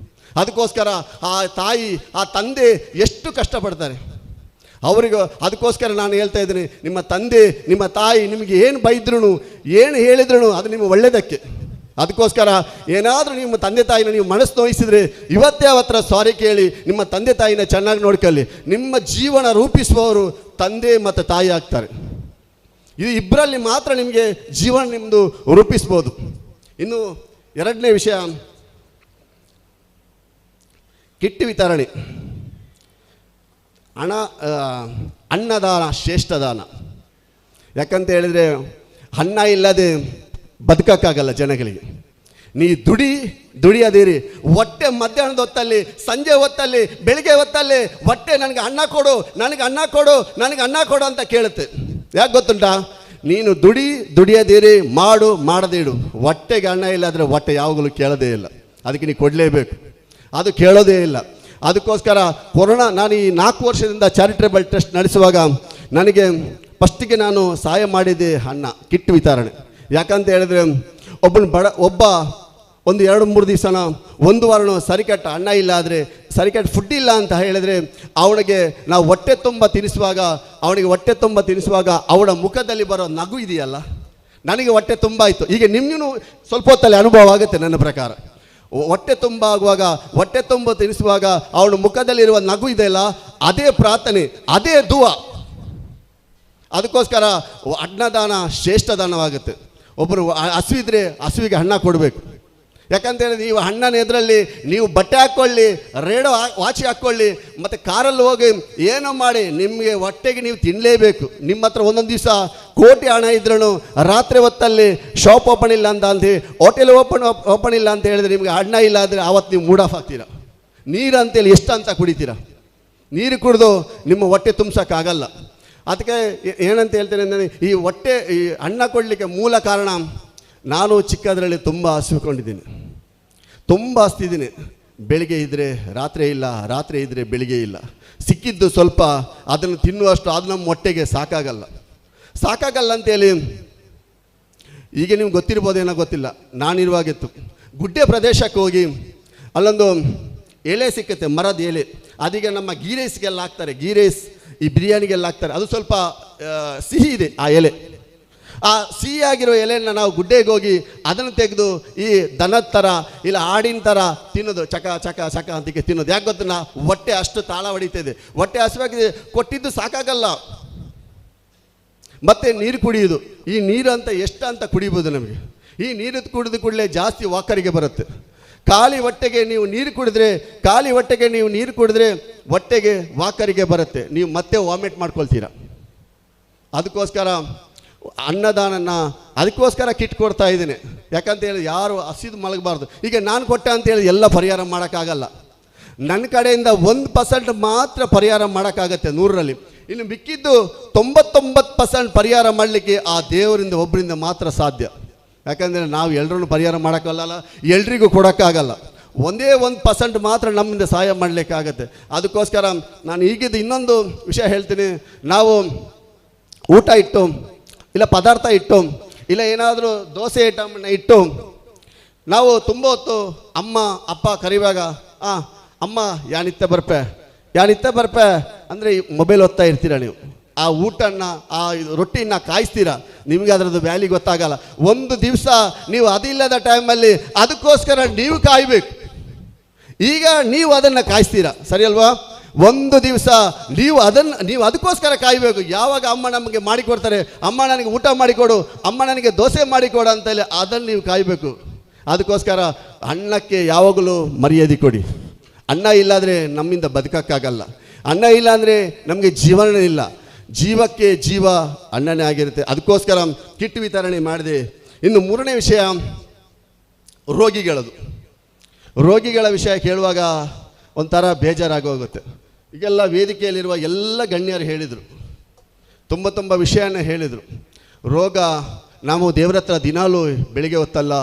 ಅದಕ್ಕೋಸ್ಕರ ಆ ತಾಯಿ ಆ ತಂದೆ ಎಷ್ಟು ಕಷ್ಟಪಡ್ತಾರೆ ಅವರಿಗೂ. ಅದಕ್ಕೋಸ್ಕರ ನಾನು ಹೇಳ್ತಾ ಇದ್ದೀನಿ, ನಿಮ್ಮ ತಂದೆ ನಿಮ್ಮ ತಾಯಿ ನಿಮಗೆ ಏನು ಬೈದ್ರೂ ಏನು ಹೇಳಿದ್ರು ಅದು ನಿಮ್ಮ ಒಳ್ಳೆಯದಕ್ಕೆ. ಅದಕ್ಕೋಸ್ಕರ ಏನಾದರೂ ನಿಮ್ಮ ತಂದೆ ತಾಯಿನ ನೀವು ಮನಸ್ಸು ನೋಯಿಸಿದರೆ ಇವತ್ತೇ ಅವತ್ರ ಸಾರಿ ಕೇಳಿ ನಿಮ್ಮ ತಂದೆ ತಾಯಿನ ಚೆನ್ನಾಗಿ ನೋಡ್ಕೊಳ್ಳಿ. ನಿಮ್ಮ ಜೀವನ ರೂಪಿಸುವವರು ತಂದೆ ಮತ್ತು ತಾಯಿ ಆಗ್ತಾರೆ. ಇದು ಇಬ್ಬರಲ್ಲಿ ಮಾತ್ರ ನಿಮಗೆ ಜೀವನ ನಿಮ್ಮದು ರೂಪಿಸ್ಬೋದು. ಇನ್ನು 2ನೇ ವಿಷಯ, ಕಿಟ್ ವಿತರಣೆ. ಅನ್ನದಾನ ಶ್ರೇಷ್ಠ ದಾನ. ಯಾಕಂತ ಹೇಳಿದರೆ ಅನ್ನ ಇಲ್ಲದೆ ಬದುಕೋಕ್ಕಾಗಲ್ಲ ಜನಗಳಿಗೆ. ನೀ ದುಡಿಯದಿರಿ ಹೊಟ್ಟೆ ಮಧ್ಯಾಹ್ನದ ಹೊತ್ತಲ್ಲಿ, ಸಂಜೆ ಹೊತ್ತಲ್ಲಿ, ಬೆಳಿಗ್ಗೆ ಹೊತ್ತಲ್ಲಿ ಹೊಟ್ಟೆ ನನಗೆ ಅನ್ನ ಕೊಡು, ನನಗೆ ಅನ್ನ ಕೊಡು, ನನಗೆ ಅನ್ನ ಕೊಡು ಅಂತ ಕೇಳುತ್ತೆ. ಯಾಕೆ ಗೊತ್ತುಂಟಾ? ನೀನು ದುಡಿಯದಿರಿ, ಮಾಡದೇ ಇಡು. ಹೊಟ್ಟೆಗೆ ಅನ್ನ ಇಲ್ಲಾದರೆ ಹೊಟ್ಟೆ ಯಾವಾಗಲೂ ಕೇಳೋದೇ ಇಲ್ಲ. ಅದಕ್ಕೆ ನೀನು ಕೊಡಲೇಬೇಕು, ಅದು ಕೇಳೋದೇ ಇಲ್ಲ. ಅದಕ್ಕೋಸ್ಕರ ಕೊರೋನಾ ನಾನು ಈ 4 ವರ್ಷದಿಂದ ಚಾರಿಟೇಬಲ್ ಟ್ರಸ್ಟ್ ನಡೆಸುವಾಗ ನನಗೆ ಫಸ್ಟಿಗೆ ನಾನು ಸಹಾಯ ಮಾಡಿದ್ದೆ ಕಿಟ್ ವಿತರಣೆ. ಯಾಕಂತ ಹೇಳಿದ್ರೆ ಒಬ್ಬ ಒಂದು 2-3 ದಿವಸನ 1 ವಾರನೋ ಸರಿಕಟ್ಟ ಅನ್ನ ಇಲ್ಲ ಆದರೆ ಸರಿಕಟ್ಟ ಫುಡ್ ಇಲ್ಲ ಅಂತ ಹೇಳಿದರೆ ಅವನಿಗೆ ನಾವು ಹೊಟ್ಟೆ ತುಂಬ ತಿನ್ನಿಸುವಾಗ ಅವನ ಮುಖದಲ್ಲಿ ಬರೋ ನಗು ಇದೆಯಲ್ಲ, ನನಗೆ ಹೊಟ್ಟೆ ತುಂಬ ಆಯಿತು. ಈಗ ನಿಮಗೂ ಸ್ವಲ್ಪ ಹೊತ್ತಲ್ಲಿ ಅನುಭವ ಆಗುತ್ತೆ. ನನ್ನ ಪ್ರಕಾರ ಹೊಟ್ಟೆ ತುಂಬ ಆಗುವಾಗ, ಹೊಟ್ಟೆ ತುಂಬ ತಿನ್ನಿಸುವಾಗ ಅವನ ಮುಖದಲ್ಲಿರುವ ನಗು ಇದೆಯಲ್ಲ, ಅದೇ ಪ್ರಾರ್ಥನೆ, ಅದೇ ದುವಾ. ಅದಕ್ಕೋಸ್ಕರ ಅನ್ನದಾನ ಶ್ರೇಷ್ಠ ದಾನವಾಗುತ್ತೆ. ಒಬ್ಬರು ಹಸಿವಿದ್ರೆ ಹಸಿವಿಗೆ ಅನ್ನ ಕೊಡಬೇಕು. ಯಾಕಂತ ಹೇಳಿದ್ರೆ ನೀವು ಅಣ್ಣನ ಎದುರಲ್ಲಿ ನೀವು ಬಟ್ಟೆ ಹಾಕ್ಕೊಳ್ಳಿ, ರೇಡೋ ವಾಚಿ ಹಾಕ್ಕೊಳ್ಳಿ, ಮತ್ತು ಕಾರಲ್ಲಿ ಹೋಗಿ ಏನೋ ಮಾಡಿ ನಿಮಗೆ ಹೊಟ್ಟೆಗೆ ನೀವು ತಿನ್ನಲೇಬೇಕು. ನಿಮ್ಮ ಹತ್ರ ಒಂದೊಂದು ದಿವಸ ಕೋಟಿ ಹಣ ಇದ್ರೂ ರಾತ್ರಿ ಹೊತ್ತಲ್ಲಿ ಶಾಪ್ ಓಪನ್ ಇಲ್ಲ ಅಂತ ಹೋಟೆಲ್ ಓಪನ್ ಇಲ್ಲ ಅಂತ ಹೇಳಿದ್ರೆ ನಿಮಗೆ ಹಣ ಇಲ್ಲ ಅಂದರೆ ಆವತ್ತು ನೀವು ಮೂಡ್ ಆಫ್ ಆಗ್ತೀರಾ. ನೀರು ಅಂತೇಳಿ ಎಷ್ಟು ಅಂತ ಕುಡಿತೀರಾ? ನೀರು ಕುಡಿದು ನಿಮ್ಮ ಹೊಟ್ಟೆ ತುಂಬಿಸೋಕ್ಕಾಗಲ್ಲ. ಅದಕ್ಕೆ ಏನಂತ ಹೇಳ್ತೇನೆ ಅಂದರೆ ಈ ಹೊಟ್ಟೆ ಈ ಅನ್ನ ಕೊಡಲಿಕ್ಕೆ ಮೂಲ ಕಾರಣ, ನಾನು ಚಿಕ್ಕದರಲ್ಲಿ ತುಂಬ ಹಸಿಕೊಂಡಿದ್ದೀನಿ, ತುಂಬ ಹಸ್ತಿದ್ದೀನಿ. ಬೆಳಿಗ್ಗೆ ಇದ್ದರೆ ರಾತ್ರಿ ಇಲ್ಲ, ರಾತ್ರಿ ಇದ್ದರೆ ಬೆಳಿಗ್ಗೆ ಇಲ್ಲ. ಸಿಕ್ಕಿದ್ದು ಸ್ವಲ್ಪ ಅದನ್ನು ತಿನ್ನುವಷ್ಟು ಅದು ನಮ್ಮ ಹೊಟ್ಟೆಗೆ ಸಾಕಾಗಲ್ಲ ಅಂತೇಳಿ. ಈಗ ನಿಮ್ಗೆ ಗೊತ್ತಿರ್ಬೋದೇನೋ ಗೊತ್ತಿಲ್ಲ, ನಾನಿರುವಾಗಿತ್ತು ಗುಡ್ಡೆ ಪ್ರದೇಶಕ್ಕೆ ಹೋಗಿ ಅಲ್ಲೊಂದು ಎಲೆ ಸಿಕ್ಕುತ್ತೆ, ಮರದ ಎಲೆ. ಅದೀಗ ನಮ್ಮ ಗೀ ರೈಸ್ಗೆಲ್ಲ ಹಾಕ್ತಾರೆ, ಗೀ ರೈಸ್ ಈ ಬಿರಿಯಾನಿಗೆಲ್ಲ ಹಾಕ್ತಾರೆ. ಅದು ಸ್ವಲ್ಪ ಸಿಹಿ ಇದೆ ಆ ಎಲೆ. ಆ ಸಿಹಿಯಾಗಿರೋ ಎಲೆಯನ್ನು ನಾವು ಗುಡ್ಡೆಗೆ ಹೋಗಿ ಅದನ್ನು ತೆಗೆದು ಈ ದನದ ಥರ ಇಲ್ಲ ಆಡಿನ ಥರ ತಿನ್ನೋದು, ಚಕ ಚಕ ಚಕ ಅಂತಿಗೆ ತಿನ್ನೋದು. ಯಾಕೆ ಗೊತ್ತಿಲ್ಲ, ಹೊಟ್ಟೆ ಅಷ್ಟು ತಾಳ ಹೊಡಿತಾಯಿದೆ, ಹೊಟ್ಟೆ ಹಸಿವಾಗಿದೆ, ಕೊಟ್ಟಿದ್ದು ಸಾಕಾಗಲ್ಲ. ಮತ್ತು ನೀರು ಕುಡಿಯೋದು, ಈ ನೀರು ಅಂತ ಎಷ್ಟು ಅಂತ ಕುಡಿಬೋದು ನಮಗೆ. ಈ ನೀರು ಕುಡಿದು ಕೂಡಲೇ ಜಾಸ್ತಿ ವಾಕರಿಗೆ ಬರುತ್ತೆ. ಖಾಲಿ ಹೊಟ್ಟೆಗೆ ನೀವು ನೀರು ಕುಡಿದ್ರೆ ಹೊಟ್ಟೆಗೆ ವಾಕರಿಗೆ ಬರುತ್ತೆ, ನೀವು ಮತ್ತೆ ವಾಮಿಟ್ ಮಾಡ್ಕೊಳ್ತೀರ. ಅದಕ್ಕೋಸ್ಕರ ಅನ್ನದಾನನ ಅದಕ್ಕೋಸ್ಕರ ಕಿಟ್ ಕೊಡ್ತಾ ಇದ್ದೀನಿ. ಯಾಕಂತ ಹೇಳಿ ಯಾರು ಹಸಿದು ಮಲಗಬಾರ್ದು. ಈಗ ನಾನು ಕೊಟ್ಟೆ ಅಂತೇಳಿ ಎಲ್ಲ ಪರಿಹಾರ ಮಾಡೋಕ್ಕಾಗಲ್ಲ. ನನ್ನ ಕಡೆಯಿಂದ 1% ಮಾತ್ರ ಪರಿಹಾರ ಮಾಡೋಕ್ಕಾಗತ್ತೆ 100ರಲ್ಲಿ. ಇನ್ನು ಮಿಕ್ಕಿದ್ದು 99% ಪರಿಹಾರ ಮಾಡಲಿಕ್ಕೆ ಆ ದೇವರಿಂದ ಒಬ್ಬರಿಂದ ಮಾತ್ರ ಸಾಧ್ಯ. ಯಾಕಂದರೆ ನಾವು ಎಲ್ಲರೂ ಪರಿಹಾರ ಮಾಡೋಕ್ಕಲ್ಲ, ಎಲ್ರಿಗೂ ಕೊಡೋಕ್ಕಾಗಲ್ಲ. ಒಂದೇ 1% ಮಾತ್ರ ನಮ್ಮಿಂದ ಸಹಾಯ ಮಾಡಲಿಕ್ಕಾಗತ್ತೆ. ಅದಕ್ಕೋಸ್ಕರ ನಾನು ಈಗಿದ್ದು ಇನ್ನೊಂದು ವಿಷಯ ಹೇಳ್ತೀನಿ. ನಾವು ಊಟ ಇಟ್ಟು ಇಲ್ಲ ಪದಾರ್ಥ ಇಟ್ಟು ಇಲ್ಲ ಏನಾದರೂ ದೋಸೆ ಐಟಮನ್ನು ಇಟ್ಟು ನಾವು ತುಂಬ ಹೊತ್ತು ಅಮ್ಮ ಅಪ್ಪ ಕರೆಯುವಾಗ ಅಮ್ಮ ಯಾನಿತ್ತ ಬರ್ಪೆ ಅಂದರೆ ಮೊಬೈಲ್ ಓದ್ತಾ ಇರ್ತೀರ ನೀವು. ಆ ಊಟನ ಆ ರೊಟ್ಟಿನ ಕಾಯಿಸ್ತೀರಾ, ನಿಮಗೆ ಅದರದ್ದು ವ್ಯಾಲ್ಯೂ ಗೊತ್ತಾಗಲ್ಲ. ಒಂದು ದಿವಸ ನೀವು ಅದಿಲ್ಲದ ಟೈಮಲ್ಲಿ ಅದಕ್ಕೋಸ್ಕರ ನೀವು ಕಾಯಬೇಕು. ಈಗ ನೀವು ಅದನ್ನು ಕಾಯಿಸ್ತೀರಾ, ಸರಿ ಅಲ್ವಾ? ಒಂದು ದಿವಸ ನೀವು ಅದಕ್ಕೋಸ್ಕರ ಕಾಯಬೇಕು. ಯಾವಾಗ ಅಮ್ಮ ನಮಗೆ ಮಾಡಿಕೊಡ್ತಾರೆ, ಅಮ್ಮ ನನಗೆ ಊಟ ಮಾಡಿಕೊಡು, ಅಮ್ಮ ನನಗೆ ದೋಸೆ ಮಾಡಿಕೊಡು ಅಂತೇಳಿ ಅದನ್ನು ನೀವು ಕಾಯಬೇಕು. ಅದಕ್ಕೋಸ್ಕರ ಅನ್ನಕ್ಕೆ ಯಾವಾಗಲೂ ಮರ್ಯಾದೆ ಕೊಡಿ. ಅನ್ನ ಇಲ್ಲಾಂದರೆ ನಮ್ಮಿಂದ ಬದುಕೋಕ್ಕಾಗಲ್ಲ. ಅನ್ನ ಇಲ್ಲ ಅಂದರೆ ನಮಗೆ ಜೀವನ ಇಲ್ಲ. ಜೀವಕ್ಕೆ ಜೀವ ಅನ್ನನೇ ಆಗಿರುತ್ತೆ. ಅದಕ್ಕೋಸ್ಕರ ಕಿಟ್ ವಿತರಣೆ ಮಾಡಿದೆ. ಇನ್ನು 3ನೇ ವಿಷಯ ರೋಗಿಗಳ ವಿಷಯ ಕೇಳುವಾಗ ಒಂಥರ ಬೇಜಾರಾಗೋಗುತ್ತೆ. ಈಗೆಲ್ಲ ವೇದಿಕೆಯಲ್ಲಿರುವ ಎಲ್ಲ ಗಣ್ಯರು ಹೇಳಿದರು, ತುಂಬ ವಿಷಯನ ಹೇಳಿದರು. ರೋಗ ನಾವು ದೇವ್ರ ಹತ್ರ ದಿನಾಲೂ ಬೆಳಿಗ್ಗೆ ಹೊತ್ತಲ್ಲ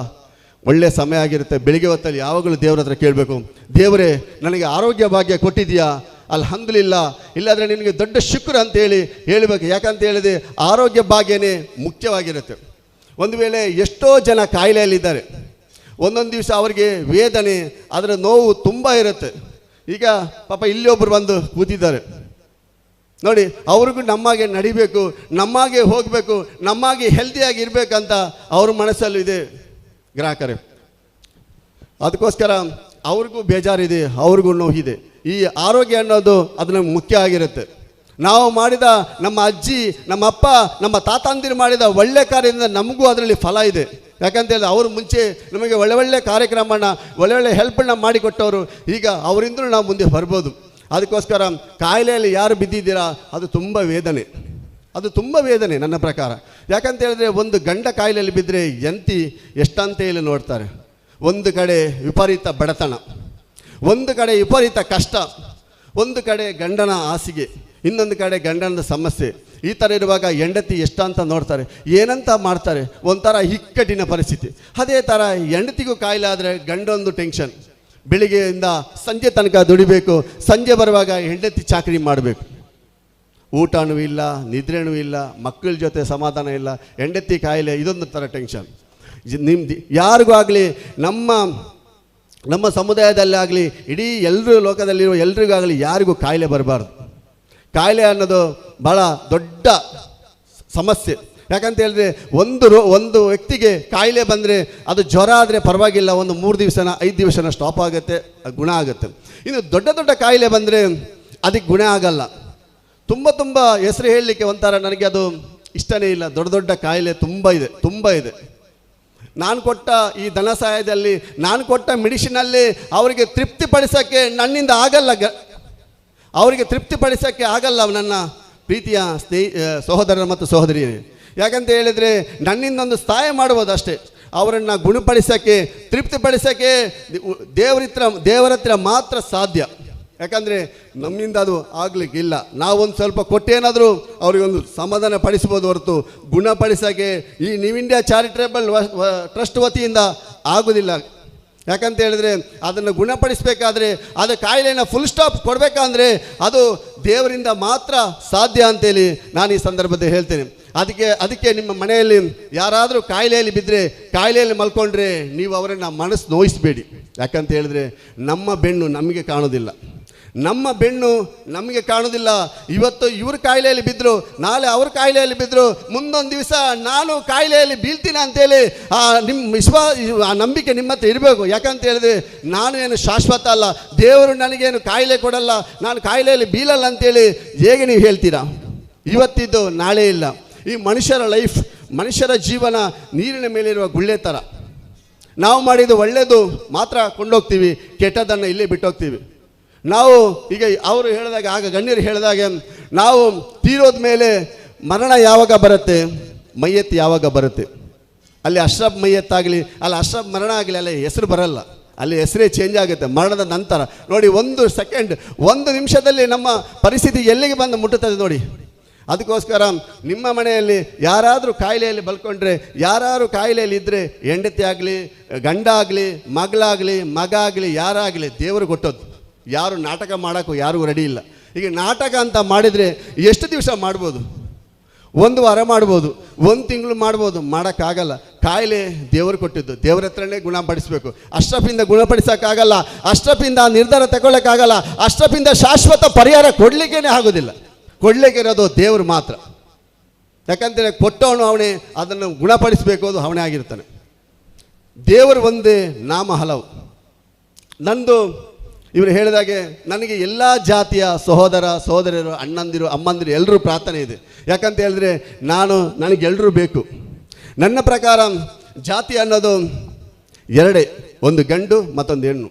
ಒಳ್ಳೆಯ ಸಮಯ ಆಗಿರುತ್ತೆ, ಬೆಳಿಗ್ಗೆ ಹೊತ್ತಲ್ಲಿ ಯಾವಾಗಲೂ ದೇವ್ರ ಹತ್ರ ಕೇಳಬೇಕು, ದೇವರೇ ನನಗೆ ಆರೋಗ್ಯ ಭಾಗ್ಯ ಕೊಟ್ಟಿದೆಯಾ, ಅಲ್ಹಮ್ದುಲಿಲ್ಲಾ, ಇಲ್ಲಾಂದರೆ ನಿನಗೆ ದೊಡ್ಡ ಶುಕ್ರ ಅಂತೇಳಿ ಹೇಳಬೇಕು. ಯಾಕಂತ ಹೇಳಿದೆ ಆರೋಗ್ಯ ಭಾಗ್ಯನೇ ಮುಖ್ಯವಾಗಿರುತ್ತೆ. ಒಂದು ವೇಳೆ ಎಷ್ಟೋ ಜನ ಕಾಯಿಲೆಯಲ್ಲಿದ್ದಾರೆ, ಒಂದೊಂದು ದಿವಸ ಅವರಿಗೆ ವೇದನೆ, ಅದರ ನೋವು ತುಂಬ ಇರುತ್ತೆ. ಈಗ ಪಾಪ ಇಲ್ಲಿ ಒಬ್ಬರು ಬಂದು ಕೂತಿದ್ದಾರೆ ನೋಡಿ, ಅವ್ರಿಗೂ ನಮ್ಮಾಗೆ ನಡಿಬೇಕು, ನಮ್ಮಾಗೆ ಹೋಗಬೇಕು, ನಮ್ಮಾಗೆ ಹೆಲ್ದಿಯಾಗಿ ಇರಬೇಕಂತ ಅವ್ರ ಮನಸ್ಸಲ್ಲೂ ಇದೆ ಗ್ರಾಹಕರೇ. ಅದಕ್ಕೋಸ್ಕರ ಅವ್ರಿಗೂ ಬೇಜಾರಿದೆ, ಅವ್ರಿಗೂ ನೋವಿದೆ. ಈ ಆರೋಗ್ಯ ಅನ್ನೋದು ಅದು ನಮ್ಗೆ ಮುಖ್ಯ ಆಗಿರುತ್ತೆ. ನಾವು ಮಾಡಿದ ನಮ್ಮ ಅಜ್ಜಿ, ನಮ್ಮ ಅಪ್ಪ, ನಮ್ಮ ತಾತಂದಿರು ಮಾಡಿದ ಒಳ್ಳೆ ಕಾರ್ಯದಿಂದ ನಮಗೂ ಅದರಲ್ಲಿ ಫಲ ಇದೆ. ಯಾಕಂತೇಳಿದ್ರೆ ಅವರು ಮುಂಚೆ ನಮಗೆ ಒಳ್ಳೆ ಕಾರ್ಯಕ್ರಮನ ಒಳ್ಳೆ ಹೆಲ್ಪನ್ನು ಮಾಡಿಕೊಟ್ಟವರು. ಈಗ ಅವರಿಂದಲೂ ನಾವು ಮುಂದೆ ಬರ್ಬೋದು. ಅದಕ್ಕೋಸ್ಕರ ಕಾಯಿಲೆಯಲ್ಲಿ ಯಾರು ಬಿದ್ದಿದ್ದೀರಾ ಅದು ತುಂಬ ವೇದನೆ ನನ್ನ ಪ್ರಕಾರ. ಯಾಕಂತ ಹೇಳಿದ್ರೆ ಒಂದು ಗಂಡ ಕಾಯಿಲೆಯಲ್ಲಿ ಬಿದ್ದರೆ ಎಂತಿ ಎಷ್ಟಂತ ಹೇಳಿ ನೋಡ್ತಾರೆ. ಒಂದು ಕಡೆ ವಿಪರೀತ ಬಡತನ, ಒಂದು ಕಡೆ ವಿಪರೀತ ಕಷ್ಟ, ಒಂದು ಕಡೆ ಗಂಡನ ಹಾಸಿಗೆ, ಇನ್ನೊಂದು ಕಡೆ ಗಂಡನ ಸಮಸ್ಯೆ. ಈ ಥರ ಇರುವಾಗ ಹೆಂಡತಿ ಎಷ್ಟಂತ ನೋಡ್ತಾರೆ, ಏನಂತ ಮಾಡ್ತಾರೆ, ಒಂಥರ ಇಕ್ಕಟ್ಟಿನ ಪರಿಸ್ಥಿತಿ. ಅದೇ ಥರ ಹೆಂಡತಿಗೂ ಕಾಯಿಲೆ ಆದರೆ ಗಂಡೊಂದು ಟೆನ್ಷನ್, ಬೆಳಿಗ್ಗೆಯಿಂದ ಸಂಜೆ ತನಕ ದುಡಿಬೇಕು, ಸಂಜೆ ಬರುವಾಗ ಹೆಂಡತಿ ಚಾಕರಿ ಮಾಡಬೇಕು, ಊಟನೂ ಇಲ್ಲ, ನಿದ್ರೆನೂ ಇಲ್ಲ, ಮಕ್ಕಳ ಜೊತೆ ಸಮಾಧಾನ ಇಲ್ಲ, ಹೆಂಡತಿ ಕಾಯಿಲೆ, ಇದೊಂದು ಥರ ಟೆನ್ಷನ್. ನಿಮ್ದು ಯಾರಿಗೂ ಆಗಲಿ, ನಮ್ಮ ಸಮುದಾಯದಲ್ಲಾಗಲಿ, ಇಡೀ ಎಲ್ಲರೂ ಲೋಕದಲ್ಲಿರೋ ಎಲ್ರಿಗಾಗಲಿ ಯಾರಿಗೂ ಕಾಯಿಲೆ ಬರಬಾರ್ದು. ಕಾಯಿಲೆ ಅನ್ನೋದು ಭಾಳ ದೊಡ್ಡ ಸಮಸ್ಯೆ. ಯಾಕಂತ ಹೇಳಿದ್ರೆ ಒಂದು ವ್ಯಕ್ತಿಗೆ ಕಾಯಿಲೆ ಬಂದರೆ ಅದು ಜ್ವರ ಆದರೆ ಪರವಾಗಿಲ್ಲ, ಒಂದು 3 ದಿವಸನ 5 ದಿವಸನ ಸ್ಟಾಪ್ ಆಗುತ್ತೆ, ಗುಣ ಆಗುತ್ತೆ. ಇನ್ನು ದೊಡ್ಡ ಕಾಯಿಲೆ ಬಂದರೆ ಅದಕ್ಕೆ ಗುಣ ಆಗಲ್ಲ. ತುಂಬ ಹೆಸರು ಹೇಳಲಿಕ್ಕೆ ಒಂಥರ ನನಗೆ ಅದು ಇಷ್ಟನೇ ಇಲ್ಲ. ದೊಡ್ಡ ಕಾಯಿಲೆ ತುಂಬ ಇದೆ. ನಾನು ಕೊಟ್ಟ ಈ ಧನ ಸಹಾಯದಲ್ಲಿ, ನಾನು ಕೊಟ್ಟ ಮೆಡಿಸಿನಲ್ಲಿ ಅವರಿಗೆ ತೃಪ್ತಿಪಡಿಸೋಕ್ಕೆ ನನ್ನಿಂದ ಆಗಲ್ಲ, ಅವರಿಗೆ ತೃಪ್ತಿಪಡಿಸೋಕ್ಕೆ ಆಗಲ್ಲ ನನ್ನ ಪ್ರೀತಿಯ ಸಹೋದರರು ಮತ್ತು ಸಹೋದರಿಯರೇ. ಯಾಕಂತ ಹೇಳಿದರೆ ನನ್ನಿಂದೊಂದು ಸಹಾಯ ಮಾಡ್ಬೋದು ಅಷ್ಟೇ. ಅವರನ್ನು ಗುಣಪಡಿಸೋಕ್ಕೆ, ತೃಪ್ತಿಪಡಿಸೋಕ್ಕೆ ದೇವರ ಹತ್ರ ಮಾತ್ರ ಸಾಧ್ಯ. ಯಾಕಂದರೆ ನಮ್ಮಿಂದ ಅದು ಆಗಲಿಕ್ಕಿಲ್ಲ. ನಾವೊಂದು ಸ್ವಲ್ಪ ಕೊಟ್ಟೇನಾದರೂ ಅವರಿಗೊಂದು ಸಮಾಧಾನ ಪಡಿಸ್ಬೋದು ಹೊರತು ಗುಣಪಡಿಸೋಕ್ಕೆ ಈ ನ್ಯೂ ಇಂಡಿಯಾ ಚಾರಿಟೇಬಲ್ ಟ್ರಸ್ಟ್ ವತಿಯಿಂದ ಆಗೋದಿಲ್ಲ. ಯಾಕಂತ ಹೇಳಿದರೆ ಅದನ್ನು ಗುಣಪಡಿಸಬೇಕಾದ್ರೆ, ಅದು ಕಾಯಿಲೆನ ಫುಲ್ ಸ್ಟಾಪ್ ಕೊಡಬೇಕಂದ್ರೆ ಅದು ದೇವರಿಂದ ಮಾತ್ರ ಸಾಧ್ಯ ಅಂತೇಳಿ ನಾನು ಈ ಸಂದರ್ಭದಲ್ಲಿ ಹೇಳ್ತೇನೆ. ಅದಕ್ಕೆ ನಿಮ್ಮ ಮನೆಯಲ್ಲಿ ಯಾರಾದರೂ ಕಾಯಿಲೆಯಲ್ಲಿ ಬಿದ್ದರೆ, ಕಾಯಿಲೆಯಲ್ಲಿ ಮಲ್ಕೊಂಡ್ರೆ ನೀವು ಅವರನ್ನು ಮನಸ್ಸು ನೋಯಿಸಬೇಡಿ. ಯಾಕಂತ ಹೇಳಿದ್ರೆ ನಮ್ಮ ಬೆನ್ನು ನಮಗೆ ಕಾಣೋದಿಲ್ಲ, ನಮ್ಮ ಬೆನ್ನು ನಮಗೆ ಕಾಣೋದಿಲ್ಲ. ಇವತ್ತು ಇವರು ಕಾಯಿಲೆಯಲ್ಲಿ ಬಿದ್ದರು, ನಾಳೆ ಅವ್ರ ಕಾಯಿಲೆಯಲ್ಲಿ ಬಿದ್ದರು, ಮುಂದೊಂದು ದಿವಸ ನಾನು ಕಾಯಿಲೆಯಲ್ಲಿ ಬೀಳ್ತೀನಿ ಅಂತೇಳಿ ಆ ನಂಬಿಕೆ ನಿಮ್ಮ ಹತ್ರ ಇರಬೇಕು. ಯಾಕಂತ ಹೇಳಿದ್ರೆ ನಾನು ಏನು ಶಾಶ್ವತ ಅಲ್ಲ, ದೇವರು ನನಗೇನು ಕಾಯಿಲೆ ಕೊಡಲ್ಲ, ನಾನು ಕಾಯಿಲೆಯಲ್ಲಿ ಬೀಳಲ್ಲ ಅಂತೇಳಿ ಹೇಗೆ ನೀವು ಹೇಳ್ತೀರಾ? ಇವತ್ತಿದ್ದು ನಾಳೆ ಇಲ್ಲ. ಈ ಮನುಷ್ಯರ ಲೈಫ್, ಮನುಷ್ಯರ ಜೀವನ ನೀರಿನ ಮೇಲಿರುವ ಗುಳ್ಳೆ ಥರ. ನಾವು ಮಾಡಿದ್ದು ಒಳ್ಳೆಯದು ಮಾತ್ರ ಕೊಂಡೋಗ್ತೀವಿ, ಕೆಟ್ಟದನ್ನು ಇಲ್ಲೇ ಬಿಟ್ಟೋಗ್ತೀವಿ. ನಾವು ಈಗ ಅವರು ಹೇಳಿದಾಗ, ಆಗ ಗಣ್ಯರು ಹೇಳಿದಾಗ, ನಾವು ತೀರೋದ ಮೇಲೆ ಮರಣ ಯಾವಾಗ ಬರುತ್ತೆ, ಮೈಯತ್ತು ಯಾವಾಗ ಬರುತ್ತೆ. ಅಲ್ಲಿ ಅಶ್ರಫ್ ಮೈಯತ್ತಾಗಲಿ, ಅಲ್ಲಿ ಅಶ್ರಫ್ ಮರಣ ಆಗಲಿ, ಅಲ್ಲಿ ಹೆಸರು ಬರಲ್ಲ, ಅಲ್ಲಿ ಹೆಸರೇ ಚೇಂಜ್ ಆಗುತ್ತೆ ಮರಣದ ನಂತರ. ನೋಡಿ, 1 ಸೆಕೆಂಡ್, 1 ನಿಮಿಷದಲ್ಲಿ ನಮ್ಮ ಪರಿಸ್ಥಿತಿ ಎಲ್ಲಿಗೆ ಬಂದು ಮುಟ್ಟುತ್ತದೆ ನೋಡಿ. ಅದಕ್ಕೋಸ್ಕರ ನಿಮ್ಮ ಮನೆಯಲ್ಲಿ ಯಾರಾದರೂ ಕಾಯಿಲೆಯಲ್ಲಿ ಬಲ್ಕೊಂಡ್ರೆ, ಯಾರು ಕಾಯಿಲೆಯಲ್ಲಿ ಇದ್ದರೆ, ಹೆಂಡತಿ ಆಗಲಿ, ಗಂಡ ಆಗಲಿ, ಮಗಳಾಗಲಿ, ಮಗ ಆಗಲಿ, ಯಾರಾಗಲಿ ದೇವರು ಕೊಟ್ಟದ್ದು. ಯಾರು ನಾಟಕ ಮಾಡೋಕ್ಕೂ ಯಾರಿಗೂ ರೆಡಿ ಇಲ್ಲ. ಈಗ ನಾಟಕ ಅಂತ ಮಾಡಿದರೆ ಎಷ್ಟು ದಿವಸ ಮಾಡ್ಬೋದು? 1 ವಾರ ಮಾಡ್ಬೋದು, 1 ತಿಂಗಳು ಮಾಡ್ಬೋದು, ಮಾಡೋಕ್ಕಾಗಲ್ಲ. ಕಾಯಿಲೆ ದೇವರು ಕೊಟ್ಟಿದ್ದು, ದೇವರ ಹತ್ರನೇ ಗುಣಪಡಿಸಬೇಕು. ಅಶ್ರಫಿಂದ ಗುಣಪಡಿಸೋಕ್ಕಾಗಲ್ಲ, ಅಶ್ರಫಿಂದ ನಿರ್ಧಾರ ತಗೊಳ್ಳೋಕ್ಕಾಗಲ್ಲ, ಅಶ್ರಫಿಂದ ಶಾಶ್ವತ ಪರಿಹಾರ ಕೊಡಲಿಕ್ಕೇ ಆಗೋದಿಲ್ಲ. ಕೊಡಲಿಕ್ಕೆ ಇರೋದು ದೇವರು ಮಾತ್ರ. ಯಾಕಂತೇಳಿ ಕೊಟ್ಟವನು ಅವನೇ, ಅದನ್ನು ಗುಣಪಡಿಸಬೇಕು, ಅದು ಅವನೇ ಆಗಿರ್ತಾನೆ. ದೇವರು ಒಂದೇ, ನಾಮ ಹಲವು. ನಂದು ಇವರು ಹೇಳಿದಾಗೆ ನನಗೆ ಎಲ್ಲ ಜಾತಿಯ ಸಹೋದರ ಸಹೋದರರು, ಅಣ್ಣಂದಿರು, ಅಮ್ಮಂದಿರು ಎಲ್ಲರೂ ಪ್ರಾರ್ಥನೆ ಇದೆ. ಯಾಕಂತ ಹೇಳಿದ್ರೆ ನನಗೆಲ್ಲರೂ ಬೇಕು. ನನ್ನ ಪ್ರಕಾರ ಜಾತಿ ಅನ್ನೋದು 2, ಒಂದು ಗಂಡು ಮತ್ತೊಂದು ಹೆಣ್ಣು.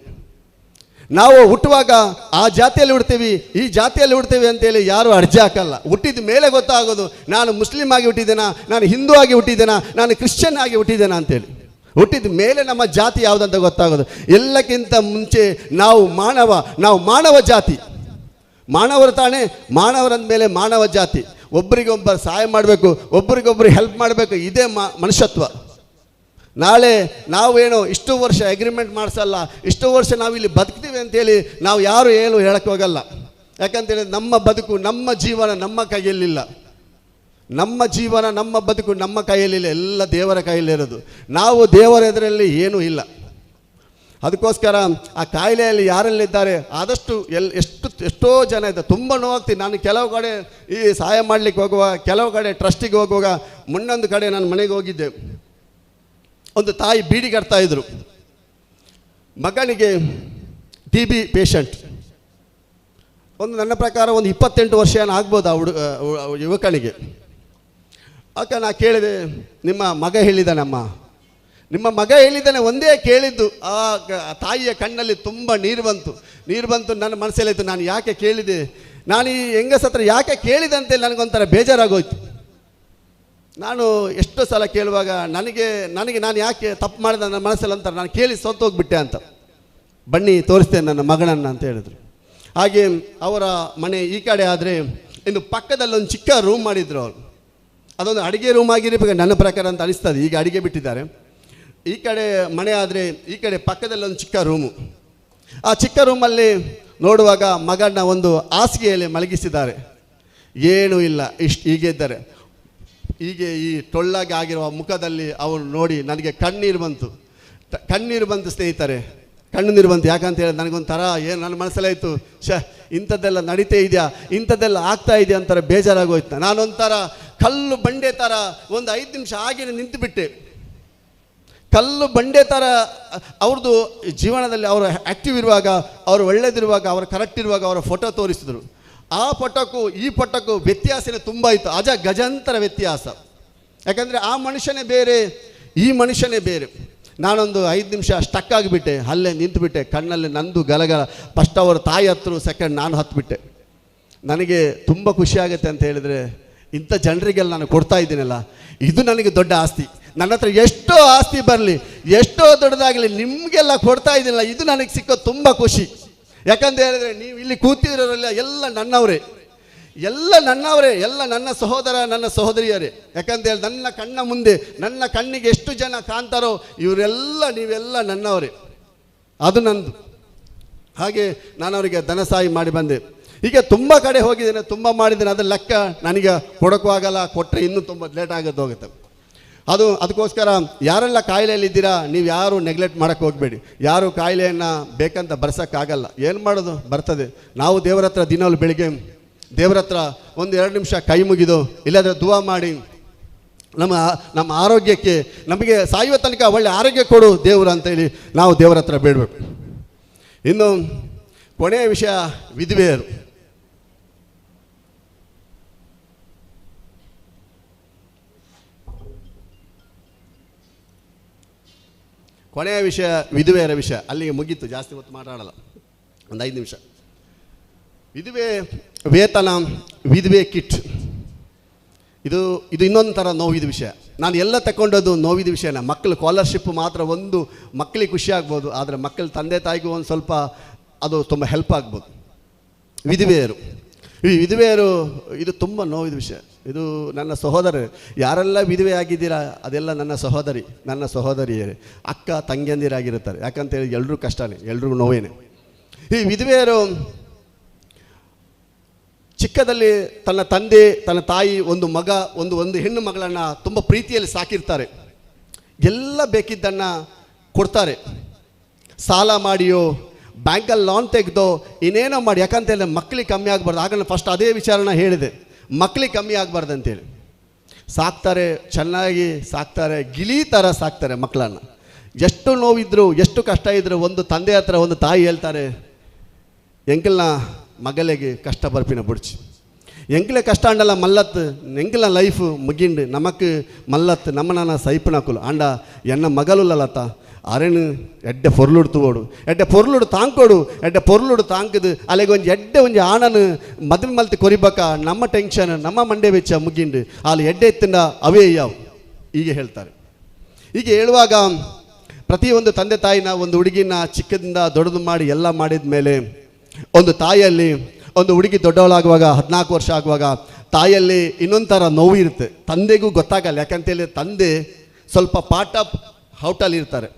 ನಾವು ಹುಟ್ಟುವಾಗ ಆ ಜಾತಿಯಲ್ಲಿ ಹುಡ್ತೀವಿ, ಈ ಜಾತಿಯಲ್ಲಿ ಹುಡ್ತೀವಿ ಅಂತೇಳಿ ಯಾರು ಅರ್ಜಿ ಹಾಕಲ್ಲ. ಹುಟ್ಟಿದ ಮೇಲೆ ಗೊತ್ತಾಗೋದು ನಾನು ಮುಸ್ಲಿಂ ಆಗಿ ಹುಟ್ಟಿದ್ದೇನಾ, ನಾನು ಹಿಂದೂ ಆಗಿ ಹುಟ್ಟಿದ್ದೇನಾ, ನಾನು ಕ್ರಿಶ್ಚಿಯನ್ ಆಗಿ ಹುಟ್ಟಿದ್ದೇನಾ ಅಂತೇಳಿ. ಹುಟ್ಟಿದ ಮೇಲೆ ನಮ್ಮ ಜಾತಿ ಯಾವುದಂತ ಗೊತ್ತಾಗೋದು. ಎಲ್ಲಕ್ಕಿಂತ ಮುಂಚೆ ನಾವು ಮಾನವ ಜಾತಿ. ಮಾನವರು ತಾನೇ, ಮಾನವರಂದ ಮೇಲೆ ಮಾನವ ಜಾತಿ. ಒಬ್ಬರಿಗೊಬ್ಬರು ಸಹಾಯ ಮಾಡಬೇಕು, ಒಬ್ಬರಿಗೊಬ್ಬರು ಹೆಲ್ಪ್ ಮಾಡಬೇಕು, ಇದೇ ಮನುಷ್ಯತ್ವ. ನಾಳೆ ನಾವೇನು ಇಷ್ಟು ವರ್ಷ ಅಗ್ರಿಮೆಂಟ್ ಮಾಡಿಸಲ್ಲ, ಇಷ್ಟು ವರ್ಷ ನಾವಿಲ್ಲಿ ಬದುಕ್ತೀವಿ ಅಂತೇಳಿ ನಾವು ಯಾರು ಏನು ಹೇಳಕ್ಕೆ ಹೋಗಲ್ಲ. ಯಾಕಂತೇಳಿ ನಮ್ಮ ಬದುಕು, ನಮ್ಮ ಜೀವನ ನಮ್ಮ ಕೈಯಲ್ಲಿಲ್ಲ. ನಮ್ಮ ಜೀವನ, ನಮ್ಮ ಬದುಕು ನಮ್ಮ ಕೈಯಲ್ಲಿಲ್ಲ, ಎಲ್ಲ ದೇವರ ಕೈಯಲ್ಲಿರೋದು. ನಾವು ದೇವರ ಎದುರಲ್ಲಿ ಏನೂ ಇಲ್ಲ. ಅದಕ್ಕೋಸ್ಕರ ಆ ಕಾಯಿಲೆಯಲ್ಲಿ ಯಾರೆಲ್ಲಿದ್ದಾರೆ ಆದಷ್ಟು ಎಷ್ಟೋ ಜನ ಇದ್ದಾರೆ. ತುಂಬ ನೋವಾಗ್ತೀನಿ. ನಾನು ಕೆಲವು ಕಡೆ ಈ ಸಹಾಯ ಮಾಡಲಿಕ್ಕೆ ಹೋಗುವಾಗ, ಕೆಲವು ಕಡೆ ಟ್ರಸ್ಟಿಗೆ ಹೋಗುವಾಗ, ಮುನ್ನೊಂದು ಕಡೆ ನಾನು ಮನೆಗೆ ಹೋಗಿದ್ದೆ. ಒಂದು ತಾಯಿ ಬೀಡಿ ಕಟ್ತಾ ಇದ್ರು. ಮಗನಿಗೆ TB ಪೇಷಂಟ್. ನನ್ನ ಪ್ರಕಾರ ಒಂದು 28 ವರ್ಷ ಏನು ಆಗ್ಬೋದು ಆ ಯುವಕನಿಗೆ. ಆಗ ನಾ ಕೇಳಿದೆ, ನಿಮ್ಮ ಮಗ ಹೇಳಿದ್ದಾನಮ್ಮ, ನಿಮ್ಮ ಮಗ ಹೇಳಿದ್ದಾನೆ ಒಂದೇ ಕೇಳಿದ್ದು. ಆ ತಾಯಿಯ ಕಣ್ಣಲ್ಲಿ ತುಂಬ ನೀರು ಬಂತು. ನನ್ನ ಮನಸ್ಸಲ್ಲಿತ್ತು, ನಾನು ಯಾಕೆ ಕೇಳಿದೆ, ನಾನು ಈ ಹೆಂಗಸ ಹತ್ರ ಯಾಕೆ ಕೇಳಿದೆ ಅಂತೇಳಿ ನನಗೊಂಥರ ಬೇಜಾರಾಗೋಯ್ತು. ನಾನು ಎಷ್ಟು ಸಲ ಕೇಳುವಾಗ ನನಗೆ ನಾನು ಯಾಕೆ ತಪ್ಪು ಮಾಡಿದೆ ನನ್ನ ಮನಸ್ಸಲ್ಲಿ ಅಂತಾರೆ. ನಾನು ಕೇಳಿ ಸೋತೋಗ್ಬಿಟ್ಟೆ ಅಂತ. ಬನ್ನಿ ತೋರಿಸ್ತೇನೆ ನನ್ನ ಮಗನನ್ನು ಅಂತ ಹೇಳಿದ್ರು. ಹಾಗೆ ಅವರ ಮನೆ ಈ ಕಡೆ ಆದರೆ ಇನ್ನು ಪಕ್ಕದಲ್ಲಿ ಒಂದು ಚಿಕ್ಕ ರೂಮ್ ಮಾಡಿದ್ರು ಅವರು. ಅದೊಂದು ಅಡುಗೆ ರೂಮ್ ಆಗಿರಬೇಕು ನನ್ನ ಪ್ರಕಾರ ಅಂತ ಅನಿಸ್ತದೆ. ಈಗ ಅಡುಗೆ ಬಿಟ್ಟಿದ್ದಾರೆ. ಈ ಕಡೆ ಮನೆ ಆದರೆ ಈ ಕಡೆ ಪಕ್ಕದಲ್ಲಿ ಒಂದು ಚಿಕ್ಕ ರೂಮು. ಆ ಚಿಕ್ಕ ರೂಮಲ್ಲಿ ನೋಡುವಾಗ ಮಗನ ಒಂದು ಹಾಸಿಗೆಯಲ್ಲಿ ಮಲಗಿಸಿದ್ದಾರೆ. ಏನೂ ಇಲ್ಲ, ಹೀಗೆ ಇದ್ದಾರೆ. ಹೀಗೆ ಈ ಟೊಳ್ಳಾಗಿ ಆಗಿರುವ ಮುಖದಲ್ಲಿ ಅವರು ನೋಡಿ ನನಗೆ ಕಣ್ಣೀರು ಬಂತು ಸ್ನೇಹಿತರೆ, ಕಣ್ಣು ನೀರು ಬಂತು. ಯಾಕಂತ ಹೇಳಿ ನನಗೊಂಥರ ಏನು ನನ್ನ ಮನಸ್ಸಲ್ಲೇ ಇತ್ತು, ಇಂಥದ್ದೆಲ್ಲ ನಡೀತಾ ಇದೆಯಾ, ಇಂಥದ್ದೆಲ್ಲ ಆಗ್ತಾ ಇದೆಯಾ ಅಂತಾರೆ ಬೇಜಾರಾಗೋಯ್ತು. ನಾನೊಂಥರ ಕಲ್ಲು ಬಂಡೆ ಥರ ಒಂದು 5 ನಿಮಿಷ ಹಾಗೆ ನಿಂತುಬಿಟ್ಟೆ. ಕಲ್ಲು ಬಂಡೆ ಥರ ಅವ್ರದ್ದು ಜೀವನದಲ್ಲಿ ಅವರು ಆ್ಯಕ್ಟಿವ್ ಇರುವಾಗ, ಅವರು ಒಳ್ಳೆದಿರುವಾಗ, ಅವರು ಕರೆಕ್ಟ್ ಇರುವಾಗ ಅವರ ಫೋಟೋ ತೋರಿಸಿದ್ರು. ಆ ಫೋಟೋಕ್ಕೂ ಈ ಫೋಟೋಕ್ಕೂ ವ್ಯತ್ಯಾಸನೇ ತುಂಬ ಇತ್ತು, ಗಜಾಂತರ ವ್ಯತ್ಯಾಸ. ಯಾಕಂದರೆ ಆ ಮನುಷ್ಯನೇ ಬೇರೆ, ಈ ಮನುಷ್ಯನೇ ಬೇರೆ. ನಾನೊಂದು 5 ನಿಮಿಷ ಸ್ಟಕ್ ಆಗಿಬಿಟ್ಟೆ, ಅಲ್ಲೇ ನಿಂತುಬಿಟ್ಟೆ, ಕಣ್ಣಲ್ಲಿ ನಂದು ಗಲಗಲ. ಫಸ್ಟ್ ಅವರ ತಾಯಿ ಹತ್ತರು, ಸೆಕೆಂಡ್ ನಾನು ಹತ್ಬಿಟ್ಟೆ. ನನಗೆ ತುಂಬ ಖುಷಿ ಆಗುತ್ತೆ ಅಂತ ಹೇಳಿದರೆ, ಇಂಥ ಜನರಿಗೆಲ್ಲ ನಾನು ಕೊಡ್ತಾ ಇದ್ದೀನಲ್ಲ, ಇದು ನನಗೆ ದೊಡ್ಡ ಆಸ್ತಿ. ನನ್ನ ಹತ್ರ ಎಷ್ಟೋ ಆಸ್ತಿ ಬರಲಿ, ಎಷ್ಟೋ ದೊಡ್ಡದಾಗಲಿ, ನಿಮಗೆಲ್ಲ ಕೊಡ್ತಾ ಇದ್ದೀನಲ್ಲ, ಇದು ನನಗೆ ಸಿಕ್ಕೋದು ತುಂಬ ಖುಷಿ. ಯಾಕಂತ ಹೇಳಿದ್ರೆ ನೀವು ಇಲ್ಲಿ ಕೂತಿರೋರೆಲ್ಲ ಎಲ್ಲ ನನ್ನವರೇ, ಎಲ್ಲ ನನ್ನವರೇ, ಎಲ್ಲ ನನ್ನ ಸಹೋದರ, ನನ್ನ ಸಹೋದರಿಯರೇ. ಯಾಕಂತ ಹೇಳಿ ನನ್ನ ಕಣ್ಣ ಮುಂದೆ, ನನ್ನ ಕಣ್ಣಿಗೆ ಎಷ್ಟು ಜನ ಕಾಣ್ತಾರೋ ಇವರೆಲ್ಲ, ನೀವೆಲ್ಲ ನನ್ನವರೇ, ಅದು ನಂದು. ಹಾಗೆ ನಾನು ಅವರಿಗೆ ಧನ ಸಹಾಯ ಮಾಡಿ ಬಂದೆ. ಹೀಗೆ ತುಂಬ ಕಡೆ ಹೋಗಿದ್ದೇನೆ, ತುಂಬ ಮಾಡಿದ್ದೇನೆ. ಅದರ ಲೆಕ್ಕ ನನಗೆ ಕೊಡೋಕ್ಕೂ ಆಗಲ್ಲ, ಕೊಟ್ಟರೆ ಇನ್ನೂ ತುಂಬ ಲೇಟ್ ಆಗುತ್ತೆ ಹೋಗುತ್ತೆ. ಅದಕ್ಕೋಸ್ಕರ ಯಾರೆಲ್ಲ ಕಾಯಿಲೆಯಲ್ಲಿದ್ದೀರಾ, ನೀವು ಯಾರು ನೆಗ್ಲೆಕ್ಟ್ ಮಾಡೋಕ್ಕೆ ಹೋಗಬೇಡಿ. ಯಾರು ಕಾಯಿಲೆಯನ್ನು ಬೇಕಂತ ಬರ್ಸೋಕ್ಕಾಗಲ್ಲ, ಏನು ಮಾಡೋದು, ಬರ್ತದೆ. ನಾವು ದೇವರ ಹತ್ರ ದಿನಾಲು ಬೆಳಿಗ್ಗೆ ದೇವರ ಹತ್ರ 1-2 ನಿಮಿಷ ಕೈ ಮುಗಿದು, ಇಲ್ಲಾಂದರೆ ದುವಾ ಮಾಡಿ, ನಮ್ಮ ಆರೋಗ್ಯಕ್ಕೆ, ನಮಗೆ ಸಾಯುವ ತನಕ ಒಳ್ಳೆ ಆರೋಗ್ಯ ಕೊಡು ದೇವರು ಅಂತೇಳಿ ನಾವು ದೇವರ ಹತ್ರ ಬೇಡಬೇಕು. ಇನ್ನು ಕೊನೆಯ ವಿಷಯ ವಿಧವೆಯರು. ಕೊನೆಯ ವಿಷಯ ವಿಧವೆಯರ ವಿಷಯ. ಅಲ್ಲಿಗೆ ಮುಗೀತು, ಜಾಸ್ತಿ ಹೊತ್ತು ಮಾತಾಡಲ್ಲ, ಒಂದು 5 ನಿಮಿಷ. ವಿಧವೆ ವೇತನ, ವಿಧವೆ ಕಿಟ್, ಇದು ಇನ್ನೊಂದು ಥರ ನೋವಿದ ವಿಷಯ. ನಾನು ಎಲ್ಲ ತಗೊಂಡದ್ದು ನೋವಿದ ವಿಷಯನ. ಮಕ್ಕಳು ಸ್ಕಾಲರ್ಶಿಪ್ ಮಾತ್ರ ಒಂದು ಮಕ್ಕಳಿಗೆ ಖುಷಿ ಆಗ್ಬೋದು, ಆದರೆ ಮಕ್ಕಳ ತಂದೆ ತಾಯಿಗೂ ಒಂದು ಸ್ವಲ್ಪ ಅದು ತುಂಬ ಹೆಲ್ಪ್ ಆಗ್ಬೋದು. ವಿಧವೆಯರು, ಈ ವಿಧವೆಯರು ಇದು ತುಂಬ ನೋವಿದ ವಿಷಯ. ಇದು ನನ್ನ ಸಹೋದರರು, ಯಾರೆಲ್ಲ ವಿಧವೆ ಆಗಿದ್ದೀರಾ ಅದೆಲ್ಲ ನನ್ನ ಸಹೋದರಿ, ನನ್ನ ಸಹೋದರಿಯರೇ, ಅಕ್ಕ ತಂಗಿಯಂದಿರಾಗಿರುತ್ತಾರೆ. ಯಾಕಂತೇಳಿ ಎಲ್ಲರೂ ಕಷ್ಟನೇ, ಎಲ್ರಿಗೂ ನೋವೇನೆ. ಈ ವಿಧವೆಯರು ಚಿಕ್ಕದಲ್ಲಿ ತನ್ನ ತಂದೆ, ತನ್ನ ತಾಯಿ, ಒಂದು ಮಗ, ಒಂದು ಹೆಣ್ಣು ಮಗಳನ್ನು ತುಂಬ ಪ್ರೀತಿಯಲ್ಲಿ ಸಾಕಿರ್ತಾರೆ. ಎಲ್ಲ ಬೇಕಿದ್ದನ್ನು ಕೊಡ್ತಾರೆ. ಸಾಲ ಮಾಡಿಯೋ, ಬ್ಯಾಂಕಲ್ಲಿ ಲೋನ್ ತೆಗೆದೋ, ಇನ್ನೇನೋ ಮಾಡಿ. ಯಾಕಂತೇಳಿ ಮಕ್ಕಳಿಗೆ ಕಮ್ಮಿ ಆಗಬಾರ್ದು. ಆಗ ನಾನು ಫಸ್ಟ್ ಅದೇ ವಿಚಾರನ ಹೇಳಿದೆ, ಮಕ್ಕಳಿಗೆ ಕಮ್ಮಿ ಆಗಬಾರ್ದು ಅಂತೇಳಿ. ಸಾಕ್ತಾರೆ, ಚೆನ್ನಾಗಿ ಸಾಕ್ತಾರೆ, ಗಿಳಿ ಥರ ಸಾಕ್ತಾರೆ ಮಕ್ಕಳನ್ನು. ಎಷ್ಟು ನೋವಿದ್ರು, ಎಷ್ಟು ಕಷ್ಟ ಇದ್ದರೂ ಒಂದು ತಂದೆ ಹತ್ರ ಒಂದು ತಾಯಿ ಹೇಳ್ತಾರೆ, ಎಂಕಲ್ನ ಮಗಲಿಗೆ ಕಷ್ಟ ಬರ್ಪಿನ ಬುಡ್ಚಿ, ಎಂಕಲೆ ಕಷ್ಟ ಅಂಡಲ್ಲ ಮಲ್ಲತ್ತು, ಎಂಕಲ ಲೈಫ್ ಮುಗಿಂಡು ನಮಕ್ ಮಲ್ಲತ್ತು ನಮ್ಮ ಸೈಪನಕುಲು ಅಂಡ ಎನ್ನ ಮಗಲುಲ್ಲತ್ತ ಅರೆನು ಎಡ್ಡೆ ಪೊರ್ಲುಡು ತೂಡು, ಎಡ್ಡೆ ಪೊರ್ಲುಡು ತಾಂಕೋಡು, ಎಡ್ಡೆ ಪೊರ್ಲುಡು ತಾಂಕದು ಅಲ್ಲಿಗೆ ಒಂದು ಎಡ್ಡೆ ಒಂದು ಆಣನು ಮದುವೆ ಮಲ್ತಿ ಕೊರಿಬೇಕ, ನಮ್ಮ ಟೆನ್ಷನ್, ನಮ್ಮ ಮಂಡೆ ವೆಚ್ಚ ಮುಗಿಂಡು ಅಲ್ಲಿ ಎಡ್ಡೆ ಎತ್ತಿಂದ ಅವೇ ಯಾವು ಹೀಗೆ ಹೇಳ್ತಾರೆ. ಹೀಗೆ ಹೇಳುವಾಗ ಪ್ರತಿಯೊಂದು ತಂದೆ ತಾಯಿನ, ಒಂದು ಹುಡುಗಿನ ಚಿಕ್ಕದಿಂದ ದೊಡ್ಡದು ಮಾಡಿ ಎಲ್ಲ ಮಾಡಿದ ಮೇಲೆ, ಒಂದು ತಾಯಿಯಲ್ಲಿ ಒಂದು ಹುಡುಗಿ ದೊಡ್ಡವಳಾಗುವಾಗ 14 ವರ್ಷ ಆಗುವಾಗ ತಾಯಿಯಲ್ಲಿ ಇನ್ನೊಂದು ಥರ ನೋವು ಇರುತ್ತೆ. ತಂದೆಗೂ ಗೊತ್ತಾಗಲ್ಲ. ಯಾಕಂತೇಳಿ ತಂದೆ ಸ್ವಲ್ಪ ಪಾರ್ಟ್ ಆಫ್ ಔಟಲ್ಲಿ ಇರ್ತಾರೆ,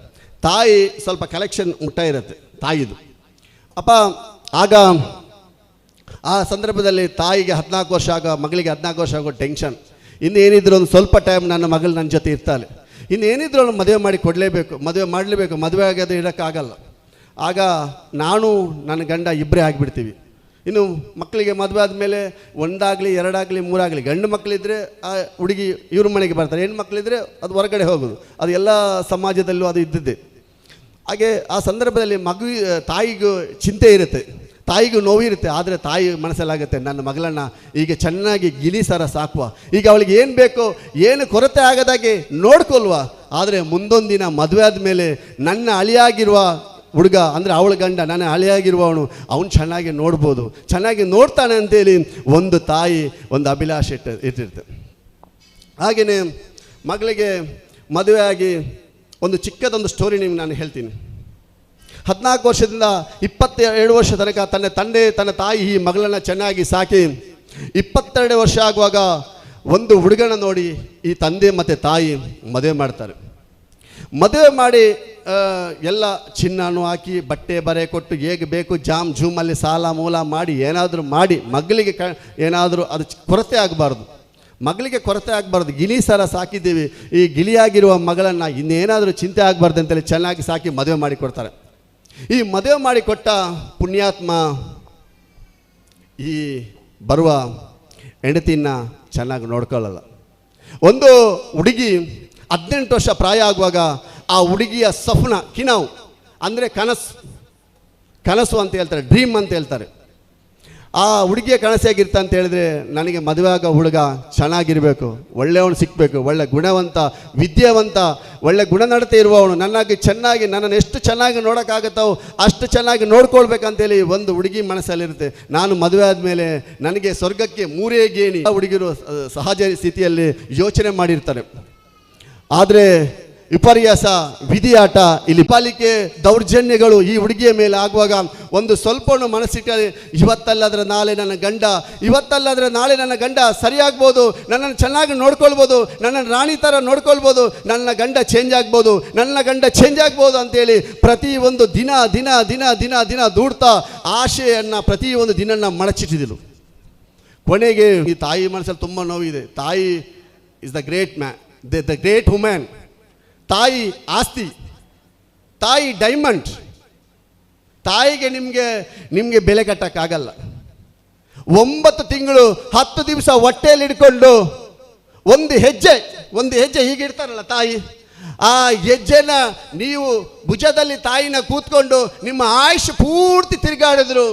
ತಾಯಿ ಸ್ವಲ್ಪ ಕಲೆಕ್ಷನ್ ಮುಟ್ಟ ಇರುತ್ತೆ ತಾಯಿದು. ಆಗ ಆ ಸಂದರ್ಭದಲ್ಲಿ ತಾಯಿಗೆ 14 ವರ್ಷ ಆಗೋ, ಮಗಳಿಗೆ 14 ವರ್ಷ ಆಗೋ ಟೆನ್ಷನ್. ಇನ್ನೇನಿದ್ರು ಒಂದು ಸ್ವಲ್ಪ ಟೈಮ್ ನನ್ನ ಮಗಳು ನನ್ನ ಜೊತೆ ಇರ್ತಾಳೆ, ಇನ್ನೇನಿದ್ರು ಅವಳು ಮದುವೆ ಮಾಡಿ ಕೊಡಲೇಬೇಕು, ಮದುವೆ ಮಾಡಲೇಬೇಕು, ಮದುವೆ ಆಗೋದು ಇರೋಕ್ಕಾಗಲ್ಲ. ಆಗ ನಾನು ನನ್ನ ಗಂಡ ಇಬ್ಬರೇ ಆಗಿಬಿಡ್ತೀವಿ. ಇನ್ನು ಮಕ್ಕಳಿಗೆ ಮದುವೆ ಆದಮೇಲೆ 1 ಆಗಲಿ 2 ಆಗಲಿ 3 ಆಗಲಿ ಗಂಡು ಮಕ್ಕಳಿದ್ರೆ ಆ ಹುಡುಗಿ ಇವ್ರ ಮನೆಗೆ ಬರ್ತಾರೆ, ಹೆಣ್ಣು ಮಕ್ಕಳಿದ್ರೆ ಅದು ಹೊರಗಡೆ ಹೋಗೋದು, ಅದು ಎಲ್ಲ ಸಮಾಜದಲ್ಲೂ ಅದು ಇದ್ದಿದ್ದೆ. ಹಾಗೆ ಆ ಸಂದರ್ಭದಲ್ಲಿ ತಾಯಿಗೂ ಚಿಂತೆ ಇರುತ್ತೆ, ತಾಯಿಗೂ ನೋವಿರುತ್ತೆ. ಆದರೆ ತಾಯಿ ಮನಸ್ಸಲ್ಲಾಗುತ್ತೆ, ನನ್ನ ಮಗಳನ್ನು ಈಗ ಚೆನ್ನಾಗಿ ಗಿಲಿ ಸರ ಸಾಕುವ, ಈಗ ಅವಳಿಗೆ ಏನು ಬೇಕೋ ಏನು ಕೊರತೆ ಆಗದಾಗೆ ನೋಡ್ಕೊಲ್ವ. ಆದರೆ ಮುಂದೊಂದು ದಿನ ಮದುವೆ ಆದಮೇಲೆ ನನ್ನ ಅಳಿಯಾಗಿರುವ ಹುಡುಗ, ಅಂದರೆ ಅವಳ ಗಂಡ, ನನ್ನ ಹಳೆಯಾಗಿರುವವನು, ಅವನು ಚೆನ್ನಾಗಿ ನೋಡ್ಬೋದು, ಚೆನ್ನಾಗಿ ನೋಡ್ತಾನೆ ಅಂತೇಳಿ ಒಂದು ತಾಯಿ ಒಂದು ಅಭಿಲಾಷೆ ಇಟ್ಟಿರ್ತದೆ. ಹಾಗೆಯೇ ಮಗಳಿಗೆ ಮದುವೆ ಆಗಿ ಒಂದು ಚಿಕ್ಕದೊಂದು ಸ್ಟೋರಿ ನಿಮ್ಗೆ ನಾನು ಹೇಳ್ತೀನಿ. 14 ವರ್ಷದಿಂದ 22 ವರ್ಷ ತನಕ ತನ್ನ ತಂದೆ ತನ್ನ ತಾಯಿ ಈ ಮಗಳನ್ನು ಚೆನ್ನಾಗಿ ಸಾಕಿ 22 ವರ್ಷ ಆಗುವಾಗ ಒಂದು ಹುಡುಗನ ನೋಡಿ ಈ ತಂದೆ ಮತ್ತು ತಾಯಿ ಮದುವೆ ಮಾಡ್ತಾರೆ. ಮದುವೆ ಮಾಡಿ ಎಲ್ಲ ಚಿನ್ನನೂ ಹಾಕಿ ಬಟ್ಟೆ ಬರೆ ಕೊಟ್ಟು ಹೇಗೆ ಬೇಕು ಜಾಮ್ ಜೂಮಲ್ಲಿ ಸಾಲ ಮೂಲ ಮಾಡಿ ಏನಾದರೂ ಮಾಡಿ ಮಗಳಿಗೆ ಏನಾದರೂ ಅದು ಕೊರತೆ ಆಗಬಾರ್ದು, ಮಗಳಿಗೆ ಕೊರತೆ ಆಗಬಾರ್ದು. ಗಿಳಿ ಸರ ಸಾಕಿದ್ದೀವಿ, ಈ ಗಿಳಿಯಾಗಿರುವ ಮಗಳನ್ನು ಇನ್ನೇನಾದರೂ ಚಿಂತೆ ಆಗಬಾರ್ದು ಅಂತೇಳಿ ಚೆನ್ನಾಗಿ ಸಾಕಿ ಮದುವೆ ಮಾಡಿಕೊಡ್ತಾರೆ. ಈ ಮದುವೆ ಮಾಡಿಕೊಟ್ಟ ಪುಣ್ಯಾತ್ಮ ಈ ಬರುವ ಹೆಂಡತಿನ ಚೆನ್ನಾಗಿ ನೋಡ್ಕೊಳ್ಳಲ್ಲ. ಒಂದು ಹುಡುಗಿ 18 ವರ್ಷ ಪ್ರಾಯ ಆಗುವಾಗ ಆ ಹುಡುಗಿಯ ಸಫ್ನ ಕಿನಾವು ಅಂದರೆ ಕನಸು ಅಂತ ಹೇಳ್ತಾರೆ, ಡ್ರೀಮ್ ಅಂತ ಹೇಳ್ತಾರೆ. ಆ ಹುಡುಗಿಯ ಕನಸಾಗಿರ್ತ ಅಂತ ಹೇಳಿದ್ರೆ ನನಗೆ ಮದುವೆ ಆಗೋ ಹುಡುಗ ಚೆನ್ನಾಗಿರಬೇಕು, ಒಳ್ಳೆಯವನು ಸಿಕ್ಕಬೇಕು, ಒಳ್ಳೆ ಗುಣವಂತ, ವಿದ್ಯಾವಂತ, ಒಳ್ಳೆ ಗುಣನಡತೆ ಇರುವವನು, ನನ್ನನ್ನು ಎಷ್ಟು ಚೆನ್ನಾಗಿ ನೋಡೋಕ್ಕಾಗುತ್ತೋ ಅಷ್ಟು ಚೆನ್ನಾಗಿ ನೋಡ್ಕೊಳ್ಬೇಕಂತೇಳಿ ಒಂದು ಹುಡುಗಿ ಮನಸ್ಸಲ್ಲಿರುತ್ತೆ. ನಾನು ಮದುವೆ ಆದಮೇಲೆ ನನಗೆ ಸ್ವರ್ಗಕ್ಕೆ 3 ಗೇಣಿ ಹುಡುಗಿರು ಸಹಜ ಸ್ಥಿತಿಯಲ್ಲಿ ಯೋಚನೆ ಮಾಡಿರ್ತಾರೆ. ಆದರೆ ವಿಪರ್ಯಾಸ, ವಿಧಿಯಾಟ, ಇಲ್ಲಿ ಪಾಲಿಕೆ ದೌರ್ಜನ್ಯಗಳು ಈ ಹುಡುಗಿಯ ಮೇಲೆ ಆಗುವಾಗ ಒಂದು ಸ್ವಲ್ಪನೂ ಮನಸ್ಸಿಟ್ಟರೆ ಇವತ್ತಲ್ಲಾದರೆ ನಾಳೆ ನನ್ನ ಗಂಡ ಸರಿಯಾಗ್ಬೋದು, ನನ್ನನ್ನು ಚೆನ್ನಾಗಿ ನೋಡ್ಕೊಳ್ಬೋದು, ನನ್ನನ್ನು ರಾಣಿ ಥರ ನೋಡ್ಕೊಳ್ಬೋದು, ನನ್ನ ಗಂಡ ಚೇಂಜ್ ಆಗ್ಬೋದು ಅಂತೇಳಿ ಪ್ರತಿಯೊಂದು ದಿನ ದೂಡ್ತಾ ಆಶೆಯನ್ನು ಪ್ರತಿಯೊಂದು ದಿನ ಮಡಚಿಟ್ಟಿದ್ದರು. ಕೊನೆಗೆ ಈ ತಾಯಿ ಮನಸ್ಸಲ್ಲಿ ತುಂಬ ನೋವಿದೆ. ತಾಯಿ is the great man, the great women. ತಾಯಿ ಆಸ್ತಿ, ತಾಯಿ ಡೈಮಂಡ್. ತಾಯಿಗೆ ನಿಮಗೆ ಬೆಲೆ ಕಟ್ಟಕ್ಕಾಗಲ್ಲ. 9 ತಿಂಗಳು 10 ದಿವಸ ಹೊಟ್ಟೆಯಲ್ಲಿ ಹಿಡ್ಕೊಂಡು ಒಂದು ಹೆಜ್ಜೆ ಹೀಗೆ ಇಡ್ತಾರಲ್ಲ ತಾಯಿ, ಆ ಹೆಜ್ಜೆನ ನೀವು ಭುಜದಲ್ಲಿ ತಾಯಿನ ಕೂತ್ಕೊಂಡು ನಿಮ್ಮ ಆಯುಷ್ ಪೂರ್ತಿ ತಿರುಗಾಡಿದ್ರು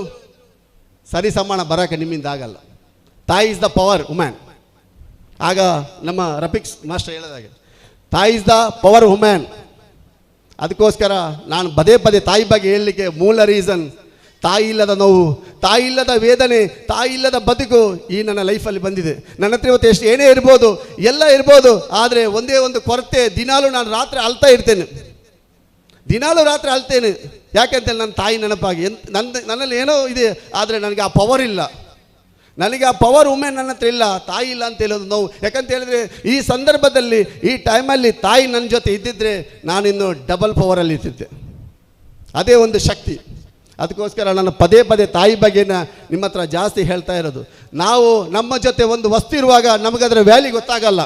ಸರಿ ಸಮಾನ ಬರೋಕ್ಕೆ ನಿಮ್ಮಿಂದ ಆಗಲ್ಲ. ತಾಯಿ ಇಸ್ ದ ಪವರ್ ವುಮೆನ್. ಆಗ ನಮ್ಮ ರಫೀಕ್ ಮಾಸ್ಟರ್ ಹೇಳೋದಾಗೆ ತಾಯಿ ಇಸ್ ದ ಪವರ್ ವುಮೆನ್. ಅದಕ್ಕೋಸ್ಕರ ನಾನು ಪದೇ ತಾಯಿ ಬಗ್ಗೆ ಹೇಳಲಿಕ್ಕೆ ಮೂಲ ರೀಸನ್, ತಾಯಿ ಇಲ್ಲದ ನೋವು, ತಾಯಿ ಇಲ್ಲದ ವೇದನೆ, ತಾಯಿ ಇಲ್ಲದ ಬದುಕು ಈ ನನ್ನ ಲೈಫಲ್ಲಿ ಬಂದಿದೆ. ನನ್ನ ಹತ್ರ ಇವತ್ತು ಏನೇ ಇರ್ಬೋದು, ಎಲ್ಲ ಇರ್ಬೋದು, ಆದರೆ ಒಂದೇ ಒಂದು ಕೊರತೆ, ದಿನಾಲೂ ನಾನು ರಾತ್ರಿ ಅಳ್ತಾ ಇರ್ತೇನೆ. ಯಾಕೆಂತೇಳಿ ನನ್ನ ತಾಯಿ ನೆನಪಾಗಿ. ನನ್ನಲ್ಲಿ ಏನೋ ಇದೆ, ಆದರೆ ನನಗೆ ಆ ಪವರ್ ಇಲ್ಲ. ನನಗೆ ಆ ಪವರ್ ವುಮೆನ್ ನನ್ನ ಹತ್ರ ಇಲ್ಲ, ತಾಯಿ ಇಲ್ಲ ಅಂತ ಹೇಳೋದು ನೋವು. ಯಾಕಂತ ಹೇಳಿದ್ರೆ ಈ ಸಂದರ್ಭದಲ್ಲಿ, ಈ ಟೈಮಲ್ಲಿ ತಾಯಿ ನನ್ನ ಜೊತೆ ಇದ್ದಿದ್ದರೆ ನಾನಿನ್ನು ಡಬಲ್ ಪವರಲ್ಲಿ ಇರ್ತಿದ್ದೆ. ಅದೇ ಒಂದು ಶಕ್ತಿ. ಅದಕ್ಕೋಸ್ಕರ ನಾನು ಪದೇ ತಾಯಿ ಬಗ್ಗೆನ ನಿಮ್ಮ ಹತ್ರ ಜಾಸ್ತಿ ಹೇಳ್ತಾ ಇರೋದು. ನಾವು ನಮ್ಮ ಜೊತೆ ಒಂದು ವಸ್ತು ಇರುವಾಗ ನಮಗದರ ವ್ಯಾಲ್ಯೂ ಗೊತ್ತಾಗಲ್ಲ.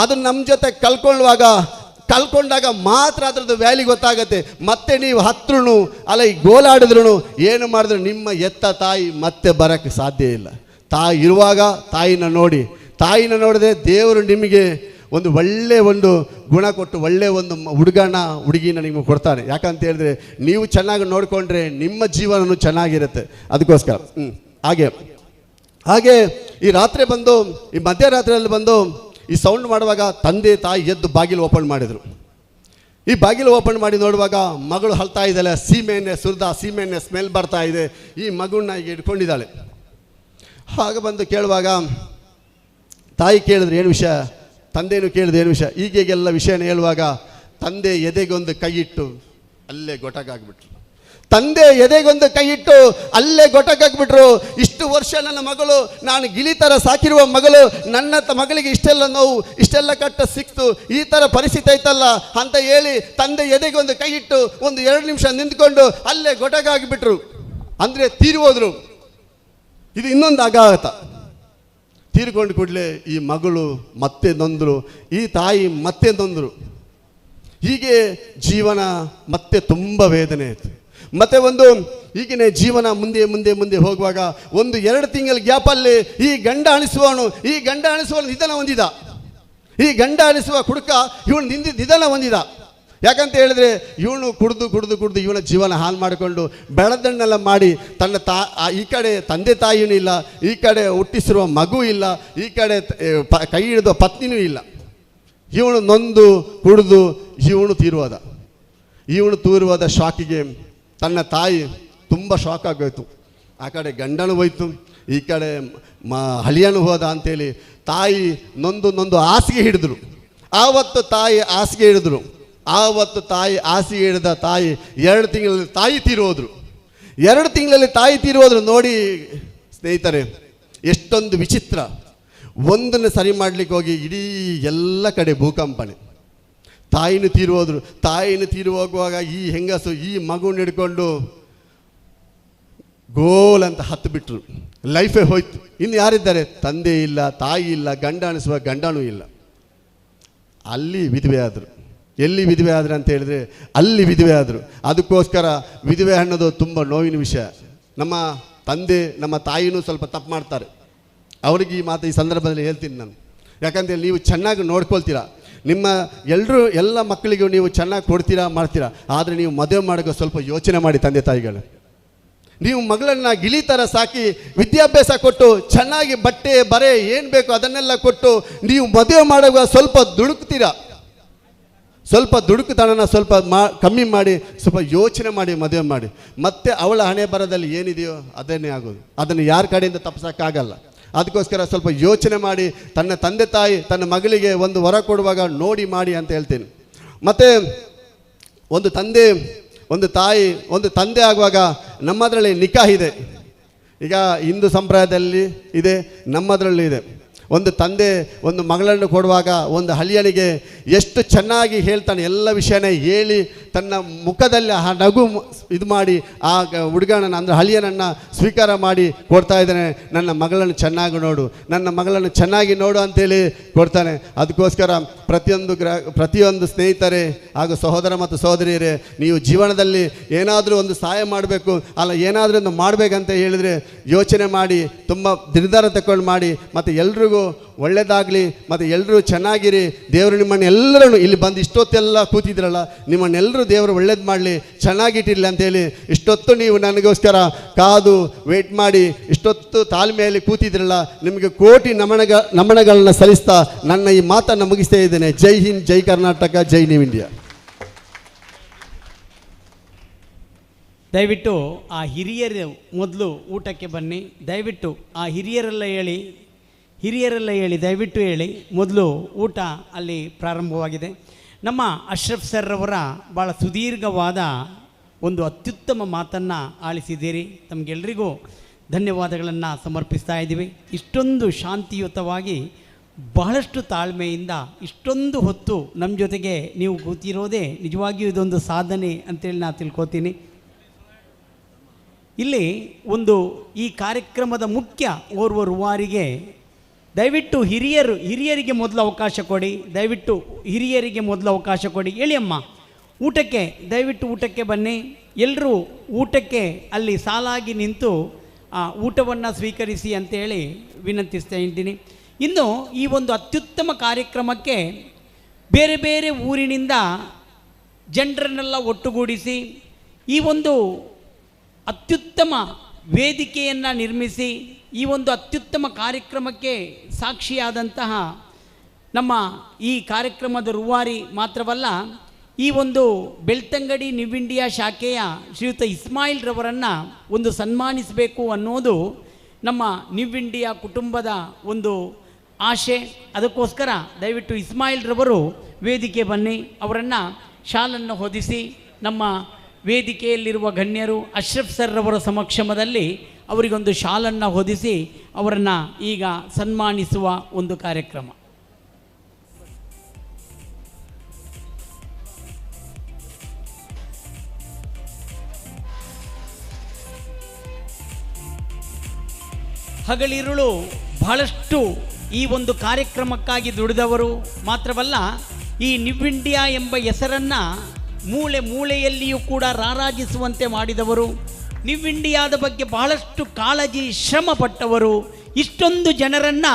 ಅದು ನಮ್ಮ ಜೊತೆ ಕಳ್ಕೊಂಡಾಗ ಮಾತ್ರ ಅದರದ್ದು ವ್ಯಾಲ್ಯೂ ಗೊತ್ತಾಗತ್ತೆ. ಮತ್ತೆ ನೀವು ಹತ್ರನು ಅಲ್ಲ ಈ ಗೋಲಾಡಿದ್ರು ಏನು ಮಾಡಿದ್ರು ನಿಮ್ಮ ಎತ್ತ ತಾಯಿ ಮತ್ತೆ ಬರೋಕ್ಕೆ ಸಾಧ್ಯ ಇಲ್ಲ. ತಾಯಿ ಇರುವಾಗ ತಾಯಿನ ನೋಡಿದ್ರೆ ದೇವರು ನಿಮಗೆ ಒಂದು ಗುಣ ಕೊಟ್ಟು ಒಳ್ಳೆ ಒಂದು ಹುಡುಗಿನ ನಿಮಗೆ ಕೊಡ್ತಾನೆ. ಯಾಕಂತ ಹೇಳಿದ್ರೆ ನೀವು ಚೆನ್ನಾಗಿ ನೋಡಿಕೊಂಡ್ರೆ ನಿಮ್ಮ ಜೀವನನೂ ಚೆನ್ನಾಗಿರುತ್ತೆ. ಅದಕ್ಕೋಸ್ಕರ ಹಾಗೆ ಈ ರಾತ್ರಿ ಬಂದು, ಈ ಮಧ್ಯರಾತ್ರಿಯಲ್ಲಿ ಬಂದು ಈ ಸೌಂಡ್ ಮಾಡುವಾಗ ತಂದೆ ತಾಯಿ ಎದ್ದು ಬಾಗಿಲು ಓಪನ್ ಮಾಡಿದರು. ಈ ಬಾಗಿಲು ಓಪನ್ ಮಾಡಿ ನೋಡುವಾಗ ಮಗಳು ಅಳ್ತಾ ಇದ್ದಾಳೆ. ಸೀಮೆಎಣ್ಣೆ ಸ್ಮೆಲ್ ಬರ್ತಾ ಇದೆ. ಈ ಮಗುನ ಈಗ ಇಟ್ಕೊಂಡಿದ್ದಾಳೆ. ಆಗ ಬಂದು ಕೇಳುವಾಗ ತಾಯಿ ಕೇಳಿದ್ರು ಏನು ವಿಷಯ, ತಂದೆನೂ ಕೇಳಿದ್ರು ಏನು ವಿಷಯ. ಈಗೆಲ್ಲ ವಿಷಯನ ಹೇಳುವಾಗ ತಂದೆ ಎದೆಗೊಂದು ಕೈ ಇಟ್ಟು ಅಲ್ಲೇ ಗೊಟಕಾಗ್ಬಿಟ್ರು. ಇಷ್ಟು ವರ್ಷ ನನ್ನ ಮಗಳು, ನಾನು ಗಿಳಿ ಥರ ಸಾಕಿರುವ ಮಗಳು, ನನ್ನ ಮಗಳಿಗೆ ಇಷ್ಟೆಲ್ಲ ನೋವು, ಇಷ್ಟೆಲ್ಲ ಕಷ್ಟ ಸಿಕ್ತು, ಈ ಥರ ಪರಿಸ್ಥಿತಿ ಐತಲ್ಲ ಅಂತ ಹೇಳಿ ತಂದೆ ಎದೆಗೊಂದು ಕೈ ಇಟ್ಟು ಒಂದು 2 ನಿಮಿಷ ನಿಂತ್ಕೊಂಡು ಅಲ್ಲೇ ಗೊಟಕಾಗಿಬಿಟ್ರು. ಅಂದರೆ ತೀರಿಹೋದ್ರು. ಇದು ಇನ್ನೊಂದು ಆಘಾತ. ತೀರ್ಕೊಂಡು ಕೂಡಲೇ ಈ ಮಗಳು ಮತ್ತೆ ನೊಂದರು, ಈ ತಾಯಿ ಮತ್ತೆ ನೊಂದರು. ಹೀಗೆ ಜೀವನ ಮತ್ತೆ ತುಂಬ ವೇದನೆ ಆಯಿತು. ಮತ್ತೆ ಹೀಗೇ ಜೀವನ ಮುಂದೆ ಹೋಗುವಾಗ 1-2 ತಿಂಗಳ ಗ್ಯಾಪಲ್ಲಿ ಈ ಗಂಡ ಅಣಿಸುವವನು ನಿಧನ ಹೊಂದಿದ. ಈ ಗಂಡ ಅಣಿಸುವ ಕುಡುಕ ಇವನು ನಿಧನ ಹೊಂದಿದ. ಯಾಕಂತ ಹೇಳಿದ್ರೆ ಇವನು ಕುಡಿದು ಇವನ ಜೀವನ ಹಾಳು ಮಾಡಿಕೊಂಡು ಬೆಳದನ್ನೆಲ್ಲ ಮಾಡಿ ಈ ಕಡೆ ತಂದೆ ತಾಯಿಯೂ ಇಲ್ಲ, ಈ ಕಡೆ ಹುಟ್ಟಿಸಿರುವ ಮಗು ಇಲ್ಲ, ಈ ಕಡೆ ಕೈ ಹಿಡಿದ ಪತ್ನಿನೂ ಇಲ್ಲ. ಇವನು ನೊಂದು ಕುಡಿದು ಇವನು ತೀರುವಾದ ಶಾಕಿಗೆ ತನ್ನ ತಾಯಿ ತುಂಬ ಶಾಕ್ ಆಗೋಯ್ತು. ಆ ಕಡೆ ಗಂಡನೂ ಹೋಯ್ತು, ಈ ಕಡೆ ಹಳಿಯನು ಹೋದ ಅಂತೇಳಿ ತಾಯಿ ನೊಂದು ಹಾಸಿಗೆ ಹಿಡಿದ್ರು. ಆವತ್ತು ತಾಯಿ ಹಾಸಿಗೆ ಹಿಡಿದ ತಾಯಿ 2 ತಿಂಗಳಲ್ಲಿ ತಾಯಿ ತೀರೋದ್ರು. ನೋಡಿ ಸ್ನೇಹಿತರೆ, ಎಷ್ಟೊಂದು ವಿಚಿತ್ರ. ಒಂದನ್ನು ಸರಿ ಮಾಡಲಿಕ್ಕೆ ಹೋಗಿ ಇಡೀ ಎಲ್ಲ ಕಡೆ ಭೂಕಂಪನೆ. ತಾಯಿನೂ ತೀರುವಾಗುವಾಗ ಈ ಹೆಂಗಸು ಈ ಮಗುನ ಹಿಡ್ಕೊಂಡು ಗೋಲ್ ಅಂತ ಹತ್ತು ಬಿಟ್ರು. ಲೈಫೇ ಹೋಯ್ತು. ಇನ್ನು ಯಾರಿದ್ದಾರೆ? ತಂದೆ ಇಲ್ಲ, ತಾಯಿ ಇಲ್ಲ, ಗಂಡ ಅನಿಸುವ ಗಂಡನೂ ಇಲ್ಲ. ಅಲ್ಲಿ ವಿಧವೆ ಆದರು. ಎಲ್ಲಿ ವಿಧವೆ ಆದ್ರು ಅಂತ ಹೇಳಿದ್ರೆ ಅಲ್ಲಿ ವಿಧವೆ ಆದರು. ಅದಕ್ಕೋಸ್ಕರ ವಿಧವೆ ಅನ್ನೋದು ತುಂಬ ನೋವಿನ ವಿಷಯ. ನಮ್ಮ ತಂದೆ ನಮ್ಮ ತಾಯಿನೂ ಸ್ವಲ್ಪ ತಪ್ಪು ಮಾಡ್ತಾರೆ. ಅವ್ರಿಗೆ ಈ ಮಾತು ಈ ಸಂದರ್ಭದಲ್ಲಿ ಹೇಳ್ತೀನಿ ನಾನು. ಯಾಕಂತೇಳಿ ನೀವು ಚೆನ್ನಾಗಿ ನೋಡ್ಕೊಳ್ತೀರಾ. ನಿಮ್ಮ ಎಲ್ಲ ಮಕ್ಕಳಿಗೂ ನೀವು ಚೆನ್ನಾಗಿ ಕೊಡ್ತೀರಾ ಮಾಡ್ತೀರಾ, ಆದರೆ ನೀವು ಮದುವೆ ಮಾಡೋಕೆ ಸ್ವಲ್ಪ ಯೋಚನೆ ಮಾಡಿ ತಂದೆ ತಾಯಿಗಳು. ನೀವು ಮಗಳನ್ನು ಗಿಳಿ ಥರ ಸಾಕಿ ವಿದ್ಯಾಭ್ಯಾಸ ಕೊಟ್ಟು ಚೆನ್ನಾಗಿ ಬಟ್ಟೆ ಬರೆ ಏನು ಬೇಕು ಅದನ್ನೆಲ್ಲ ಕೊಟ್ಟು ನೀವು ಮದುವೆ ಮಾಡುವಾಗ ಸ್ವಲ್ಪ ದುಡುಕ್ತೀರಾ. ಸ್ವಲ್ಪ ದುಡುಕುತನನ ಸ್ವಲ್ಪ ಕಮ್ಮಿ ಮಾಡಿ ಸ್ವಲ್ಪ ಯೋಚನೆ ಮಾಡಿ ಮದುವೆ ಮಾಡಿ. ಮತ್ತೆ ಅವಳ ಹಣೆ ಬರದಲ್ಲಿ ಏನಿದೆಯೋ ಅದನ್ನೇ ಆಗೋದು. ಅದನ್ನು ಯಾರ ಕಡೆಯಿಂದ ತಪ್ಪಿಸೋಕ್ಕಾಗಲ್ಲ. ಅದಕ್ಕೋಸ್ಕರ ಸ್ವಲ್ಪ ಯೋಚನೆ ಮಾಡಿ ತನ್ನ ತಂದೆ ತಾಯಿ ತನ್ನ ಮಗಳಿಗೆ ಒಂದು ವರ ಕೊಡುವಾಗ ನೋಡಿ ಮಾಡಿ ಅಂತ ಹೇಳ್ತೀನಿ. ಮತ್ತು ಒಂದು ತಂದೆ ಒಂದು ತಾಯಿ ಒಂದು ತಂದೆ ಆಗುವಾಗ ನಮ್ಮದರಲ್ಲಿ ನಿಕಾಹ್ ಇದೆ. ಈಗ ಹಿಂದೂ ಸಂಪ್ರದಾಯದಲ್ಲಿ ಇದೆ, ನಮ್ಮದರಲ್ಲಿ ಇದೆ. ಒಂದು ತಂದೆ ಒಂದು ಮಗಳನ್ನು ಕೊಡುವಾಗ ಒಂದು ಹಳಿಯನಿಗೆ ಎಷ್ಟು ಚೆನ್ನಾಗಿ ಹೇಳ್ತಾನೆ, ಎಲ್ಲ ವಿಷಯನೇ ಹೇಳಿ ತನ್ನ ಮುಖದಲ್ಲಿ ಆ ನಗು ಇದು ಮಾಡಿ ಆ ಹುಡುಗನನ್ನು ಅಂದರೆ ಹಳಿಯನನ್ನು ಸ್ವೀಕಾರ ಮಾಡಿ ಕೊಡ್ತಾ ಇದ್ದಾನೆ. ನನ್ನ ಮಗಳನ್ನು ಚೆನ್ನಾಗಿ ನೋಡು, ನನ್ನ ಮಗಳನ್ನು ಚೆನ್ನಾಗಿ ನೋಡು ಅಂತೇಳಿ ಕೊಡ್ತಾನೆ. ಅದಕ್ಕೋಸ್ಕರ ಪ್ರತಿಯೊಂದು ಸ್ನೇಹಿತರೇ ಹಾಗೂ ಸಹೋದರ ಮತ್ತು ಸಹೋದರಿಯರೇ, ನೀವು ಜೀವನದಲ್ಲಿ ಏನಾದರೂ ಒಂದು ಸಹಾಯ ಮಾಡಬೇಕು ಅಲ್ಲ ಏನಾದರೂ ಒಂದು ಮಾಡಬೇಕಂತ ಹೇಳಿದರೆ ಯೋಚನೆ ಮಾಡಿ ತುಂಬ ನಿರ್ಧಾರ ತಗೊಂಡು ಮಾಡಿ. ಮತ್ತು ಎಲ್ರಿಗೂ ಒಳ್ಳೆಯದಾಗಲಿ ಮತ್ತು ಎಲ್ಲರೂ ಚೆನ್ನಾಗಿರಿ. ದೇವರು ನಿಮ್ಮನ್ನು ಎಲ್ಲರೂ ಇಲ್ಲಿ ಬಂದು ಇಷ್ಟೊತ್ತೆಲ್ಲ ಕೂತಿದ್ರಲ್ಲ, ನಿಮ್ಮನ್ನೆಲ್ಲರೂ ದೇವರು ಒಳ್ಳೇದು ಮಾಡಲಿ, ಚೆನ್ನಾಗಿಟ್ಟಿರಲಿ ಅಂತೇಳಿ ಇಷ್ಟೊತ್ತು ನೀವು ನನಗೋಸ್ಕರ ಕಾದು ವೇಟ್ ಮಾಡಿ ಇಷ್ಟೊತ್ತು ತಾಳ್ಮೆಯಲ್ಲಿ ಕೂತಿದ್ರಲ್ಲ, ನಿಮಗೆ ಕೋಟಿ ನಮನಗಳನ್ನು ಸಲ್ಲಿಸ್ತಾ ನನ್ನ ಈ ಮಾತನ್ನು ಮುಗಿಸ್ತಾ ಇದ್ದೇನೆ. ಜೈ ಹಿಂದ್, ಜೈ ಕರ್ನಾಟಕ, ಜೈ ನ್ಯೂ ಇಂಡಿಯಾ. ದಯವಿಟ್ಟು ಆ ಹಿರಿಯರು ಮೊದಲು ಊಟಕ್ಕೆ ಬನ್ನಿ. ದಯವಿಟ್ಟು ಆ ಹಿರಿಯರೆಲ್ಲ ಹೇಳಿ ದಯವಿಟ್ಟು ಹೇಳಿ. ಮೊದಲು ಊಟ ಅಲ್ಲಿ ಪ್ರಾರಂಭವಾಗಿದೆ. ನಮ್ಮ ಅಶ್ರಫ್ ಸರ್ರವರ ಭಾಳ ಸುದೀರ್ಘವಾದ ಒಂದು ಅತ್ಯುತ್ತಮ ಮಾತನ್ನು ಆಲಿಸಿದ್ದೀರಿ. ತಮಗೆಲ್ಲರಿಗೂ ಧನ್ಯವಾದಗಳನ್ನು ಸಮರ್ಪಿಸ್ತಾ ಇದ್ದೀವಿ. ಇಷ್ಟೊಂದು ಶಾಂತಿಯುತವಾಗಿ ಬಹಳಷ್ಟು ತಾಳ್ಮೆಯಿಂದ ಇಷ್ಟೊಂದು ಹೊತ್ತು ನಮ್ಮ ಜೊತೆಗೆ ನೀವು ಕೂತಿರೋದೇ ನಿಜವಾಗಿಯೂ ಇದೊಂದು ಸಾಧನೆ ಅಂತೇಳಿ ನಾನು ತಿಳ್ಕೊತೀನಿ. ಇಲ್ಲಿ ಒಂದು ಈ ಕಾರ್ಯಕ್ರಮದ ಮುಖ್ಯ ಓರ್ವ ರೂವಾರಿಗೆ ದಯವಿಟ್ಟು ಹಿರಿಯರಿಗೆ ಮೊದಲು ಅವಕಾಶ ಕೊಡಿ. ದಯವಿಟ್ಟು ಹಿರಿಯರಿಗೆ ಮೊದಲು ಅವಕಾಶ ಕೊಡಿ. ಹೇಳಿ ಅಮ್ಮ, ಊಟಕ್ಕೆ ದಯವಿಟ್ಟು ಊಟಕ್ಕೆ ಬನ್ನಿ. ಎಲ್ಲರೂ ಊಟಕ್ಕೆ ಅಲ್ಲಿ ಸಾಲಾಗಿ ನಿಂತು ಊಟವನ್ನು ಸ್ವೀಕರಿಸಿ ಅಂತೇಳಿ ವಿನಂತಿಸ್ತಾ ಇದ್ದೀನಿ. ಇನ್ನು ಈ ಒಂದು ಅತ್ಯುತ್ತಮ ಕಾರ್ಯಕ್ರಮಕ್ಕೆ ಬೇರೆ ಬೇರೆ ಊರಿನಿಂದ ಜನರನ್ನೆಲ್ಲ ಒಟ್ಟುಗೂಡಿಸಿ ಈ ಒಂದು ಅತ್ಯುತ್ತಮ ವೇದಿಕೆಯನ್ನು ನಿರ್ಮಿಸಿ ಈ ಒಂದು ಅತ್ಯುತ್ತಮ ಕಾರ್ಯಕ್ರಮಕ್ಕೆ ಸಾಕ್ಷಿಯಾದಂತಹ ನಮ್ಮ ಈ ಕಾರ್ಯಕ್ರಮದ ರೂವಾರಿ ಮಾತ್ರವಲ್ಲ, ಈ ಒಂದು ಬೆಳ್ತಂಗಡಿ ನ್ಯೂ ಇಂಡಿಯಾ ಶಾಖೆಯ ಶ್ರೀಯುತ ಇಸ್ಮಾಯಿಲ್ ರವರನ್ನು ಒಂದು ಸನ್ಮಾನಿಸಬೇಕು ಅನ್ನೋದು ನಮ್ಮ ನ್ಯೂ ಇಂಡಿಯಾ ಕುಟುಂಬದ ಒಂದು ಆಶೆ. ಅದಕ್ಕೋಸ್ಕರ ದಯವಿಟ್ಟು ಇಸ್ಮಾಯಿಲ್ ರವರು ವೇದಿಕೆ ಬನ್ನಿ. ಅವರನ್ನು ಶಾಲನ್ನು ಹೊದಿಸಿ ನಮ್ಮ ವೇದಿಕೆಯಲ್ಲಿರುವ ಗಣ್ಯರು ಅಶ್ರಫ್ ಸರ್ರವರ ಸಮಕ್ಷಮದಲ್ಲಿ ಅವರಿಗೊಂದು ಶಾಲನ್ನು ಹೊದಿಸಿ ಅವರನ್ನು ಈಗ ಸನ್ಮಾನಿಸುವ ಒಂದು ಕಾರ್ಯಕ್ರಮ. ಹಗಲಿರುಳು ಬಹಳಷ್ಟು ಈ ಒಂದು ಕಾರ್ಯಕ್ರಮಕ್ಕಾಗಿ ದುಡಿದವರು ಮಾತ್ರವಲ್ಲ, ಈ ನ್ಯೂ ಇಂಡಿಯಾ ಎಂಬ ಹೆಸರನ್ನು ಮೂಲೆ ಮೂಲೆಯಲ್ಲಿಯೂ ಕೂಡ ರಾರಾಜಿಸುವಂತೆ ಮಾಡಿದವರು, ನ್ಯೂ ಇಂಡಿಯಾದ ಬಗ್ಗೆ ಬಹಳಷ್ಟು ಕಾಳಜಿ ಶ್ರಮ ಪಟ್ಟವರು. ಇಷ್ಟೊಂದು ಜನರನ್ನು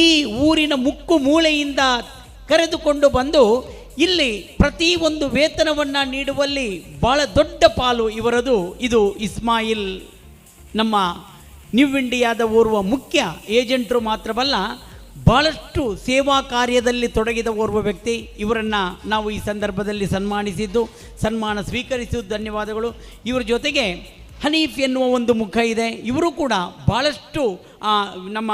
ಈ ಊರಿನ ಮುಕ್ಕು ಮೂಲೆಯಿಂದ ಕರೆದುಕೊಂಡು ಬಂದು ಇಲ್ಲಿ ಪ್ರತಿ ಒಂದು ವೇತನವನ್ನು ನೀಡುವಲ್ಲಿ ಭಾಳ ದೊಡ್ಡ ಪಾಲು ಇವರದು. ಇದು ಇಸ್ಮಾಯಿಲ್ ನಮ್ಮ ನ್ಯೂ ಇಂಡಿಯಾದ ಓರ್ವ ಮುಖ್ಯ ಏಜೆಂಟರು ಮಾತ್ರವಲ್ಲ, ಭಾಳಷ್ಟು ಸೇವಾ ಕಾರ್ಯದಲ್ಲಿ ತೊಡಗಿದ ಓರ್ವ ವ್ಯಕ್ತಿ. ಇವರನ್ನು ನಾವು ಈ ಸಂದರ್ಭದಲ್ಲಿ ಸನ್ಮಾನಿಸಿದ್ದು, ಸನ್ಮಾನ ಸ್ವೀಕರಿಸಿದ್ದು ಧನ್ಯವಾದಗಳು. ಇವರ ಜೊತೆಗೆ ಹನೀಫ್ ಎನ್ನುವ ಒಂದು ಮುಖ ಇದೆ. ಇವರು ಕೂಡ ಭಾಳಷ್ಟು ನಮ್ಮ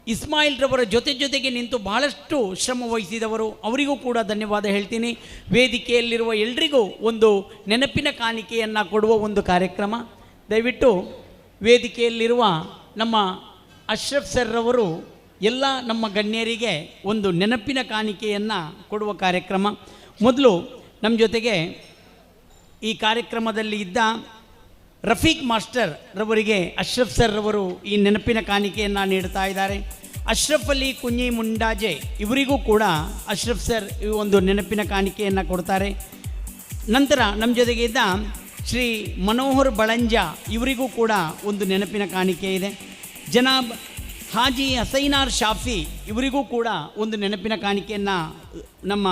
ಇಸ್ಮಾಯಿಲ್ ರವರ ಜೊತೆಗೆ ನಿಂತು ಬಹಳಷ್ಟು ಶ್ರಮ ವಹಿಸಿದವರು. ಅವರಿಗೂ ಕೂಡ ಧನ್ಯವಾದ ಹೇಳ್ತೀನಿ. ವೇದಿಕೆಯಲ್ಲಿರುವ ಎಲ್ರಿಗೂ ಒಂದು ನೆನಪಿನ ಕಾಣಿಕೆಯನ್ನು ಕೊಡುವ ಒಂದು ಕಾರ್ಯಕ್ರಮ. ದಯವಿಟ್ಟು ವೇದಿಕೆಯಲ್ಲಿರುವ ನಮ್ಮ ಅಶ್ರಫ್ ಸರ್ರವರು ಎಲ್ಲ ನಮ್ಮ ಗಣ್ಯರಿಗೆ ಒಂದು ನೆನಪಿನ ಕಾಣಿಕೆಯನ್ನು ಕೊಡುವ ಕಾರ್ಯಕ್ರಮ. ಮೊದಲು ನಮ್ಮ ಜೊತೆಗೆ ಈ ಕಾರ್ಯಕ್ರಮದಲ್ಲಿ ಇದ್ದ ರಫೀಕ್ ಮಾಸ್ಟರ್ ರವರಿಗೆ ಅಶ್ರಫ್ ಸರ್ರವರು ಈ ನೆನಪಿನ ಕಾಣಿಕೆಯನ್ನು ನೀಡ್ತಾ ಇದ್ದಾರೆ. ಅಶ್ರಫ್ ಅಲಿ ಕುಂಜಿ ಮುಂಡಾಜೆ ಇವರಿಗೂ ಕೂಡ ಅಶ್ರಫ್ ಸರ್ ಈ ಒಂದು ನೆನಪಿನ ಕಾಣಿಕೆಯನ್ನು ಕೊಡ್ತಾರೆ. ನಂತರ ನಮ್ಮ ಜೊತೆಗೆ ಇದ್ದ ಶ್ರೀ ಮನೋಹರ್ ಬಳಂಜ ಇವರಿಗೂ ಕೂಡ ಒಂದು ನೆನಪಿನ ಕಾಣಿಕೆ ಇದೆ. ಜನಾಬ್ ಹಾಜಿ ಹಸೈನಾರ್ ಶಾಫಿ ಇವರಿಗೂ ಕೂಡ ಒಂದು ನೆನಪಿನ ಕಾಣಿಕೆಯನ್ನು ನಮ್ಮ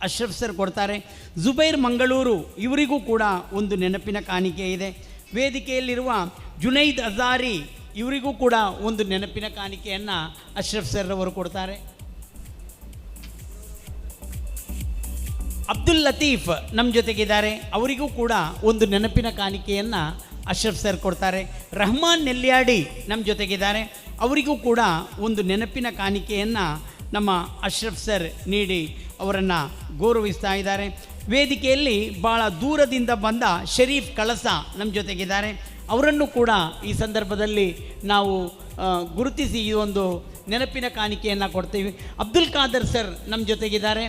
ಅಶ್ರಫ್ ಸರ್ ಕೊಡ್ತಾರೆ. ಜುಬೈರ್ ಮಂಗಳೂರು ಇವರಿಗೂ ಕೂಡ ಒಂದು ನೆನಪಿನ ಕಾಣಿಕೆ ಇದೆ. ವೇದಿಕೆಯಲ್ಲಿರುವ ಜುನೈದ್ ಅಜಾರಿ ಇವರಿಗೂ ಕೂಡ ಒಂದು ನೆನಪಿನ ಕಾಣಿಕೆಯನ್ನು ಅಶ್ರಫ್ ಸರ್ ಅವರು ಕೊಡ್ತಾರೆ. ಅಬ್ದುಲ್ ಲತೀಫ್ ನಮ್ಮ ಜೊತೆಗಿದ್ದಾರೆ, ಅವರಿಗೂ ಕೂಡ ಒಂದು ನೆನಪಿನ ಕಾಣಿಕೆಯನ್ನು ಅಶ್ರಫ್ ಸರ್ ಕೊಡ್ತಾರೆ. ರಹಮಾನ್ ನೆಲ್ಯಾಡಿ ನಮ್ಮ ಜೊತೆಗಿದ್ದಾರೆ, ಅವರಿಗೂ ಕೂಡ ಒಂದು ನೆನಪಿನ ಕಾಣಿಕೆಯನ್ನು ನಮ್ಮ ಅಶ್ರಫ್ ಸರ್ ನೀಡಿ ಅವರನ್ನು ಗೌರವಿಸ್ತಾ ಇದ್ದಾರೆ. ವೇದಿಕೆಯಲ್ಲಿ ಭಾಳ ದೂರದಿಂದ ಬಂದ ಶರೀಫ್ ಕಳಸ ನಮ್ಮ ಜೊತೆಗಿದ್ದಾರೆ, ಅವರನ್ನು ಕೂಡ ಈ ಸಂದರ್ಭದಲ್ಲಿ ನಾವು ಗುರುತಿಸಿ ಈ ಒಂದು ನೆನಪಿನ ಕಾಣಿಕೆಯನ್ನು ಕೊಡ್ತೀವಿ. ಅಬ್ದುಲ್ ಖಾದರ್ ಸರ್ ನಮ್ಮ ಜೊತೆಗಿದ್ದಾರೆ,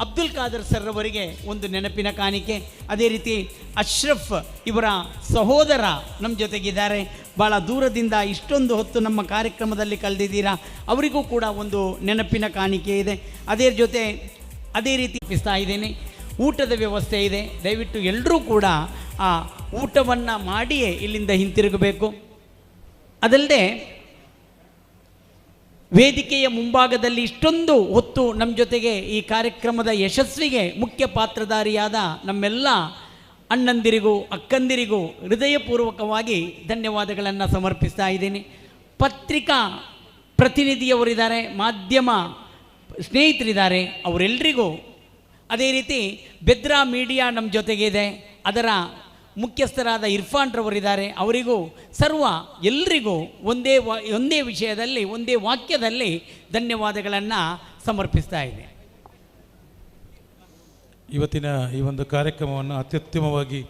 ಅಬ್ದುಲ್ ಖಾದರ್ ಸರ್ ಅವರಿಗೆ ಒಂದು ನೆನಪಿನ ಕಾಣಿಕೆ. ಅದೇ ರೀತಿ ಅಶ್ರಫ್ ಇವರ ಸಹೋದರ ನಮ್ಮ ಜೊತೆಗಿದ್ದಾರೆ, ಭಾಳ ದೂರದಿಂದ ಇಷ್ಟೊಂದು ಹೊತ್ತು ನಮ್ಮ ಕಾರ್ಯಕ್ರಮದಲ್ಲಿ ಕಳೆದಿದ್ದೀರಾ, ಅವರಿಗೂ ಕೂಡ ಒಂದು ನೆನಪಿನ ಕಾಣಿಕೆ ಇದೆ. ಅದೇ ರೀತಿ ಇಸ್ತಾ ಇದ್ದೇನೆ. ಊಟದ ವ್ಯವಸ್ಥೆ ಇದೆ, ದಯವಿಟ್ಟು ಎಲ್ಲರೂ ಕೂಡ ಆ ಊಟವನ್ನು ಮಾಡಿಯೇ ಇಲ್ಲಿಂದ ಹಿಂತಿರುಗಬೇಕು. ಅದಲ್ಲದೆ ವೇದಿಕೆಯ ಮುಂಭಾಗದಲ್ಲಿ ಇಷ್ಟೊಂದು ಹೊತ್ತು ನಮ್ಮ ಜೊತೆಗೆ ಈ ಕಾರ್ಯಕ್ರಮದ ಯಶಸ್ವಿಗೆ ಮುಖ್ಯ ಪಾತ್ರಧಾರಿಯಾದ ನಮ್ಮೆಲ್ಲ ಅಣ್ಣಂದಿರಿಗೂ ಅಕ್ಕಂದಿರಿಗೂ ಹೃದಯಪೂರ್ವಕವಾಗಿ ಧನ್ಯವಾದಗಳನ್ನು ಸಮರ್ಪಿಸ್ತಾ ಇದ್ದೀನಿ. ಪತ್ರಿಕಾ ಪ್ರತಿನಿಧಿಯವರಿದ್ದಾರೆ, ಮಾಧ್ಯಮ ಸ್ನೇಹಿತರಿದ್ದಾರೆ, ಅವರೆಲ್ಲರಿಗೂ, ಅದೇ ರೀತಿ ಬೆದ್ರಾ ಮೀಡಿಯಾ ನಮ್ಮ ಜೊತೆಗಿದೆ, ಅದರ ಮುಖ್ಯಸ್ಥರಾದ ಇರ್ಫಾನ್ ರವರಿದ್ದಾರೆ, ಅವರಿಗೂ ಎಲ್ಲರಿಗೂ ಒಂದೇ ವಿಷಯದಲ್ಲಿ ಒಂದೇ ವಾಕ್ಯದಲ್ಲಿ ಧನ್ಯವಾದಗಳನ್ನು ಸಮರ್ಪಿಸ್ತಾ ಇದೆ. ಇವತ್ತಿನ ಈ ಒಂದು ಕಾರ್ಯಕ್ರಮವನ್ನು ಅತ್ಯುತ್ತಮವಾಗಿ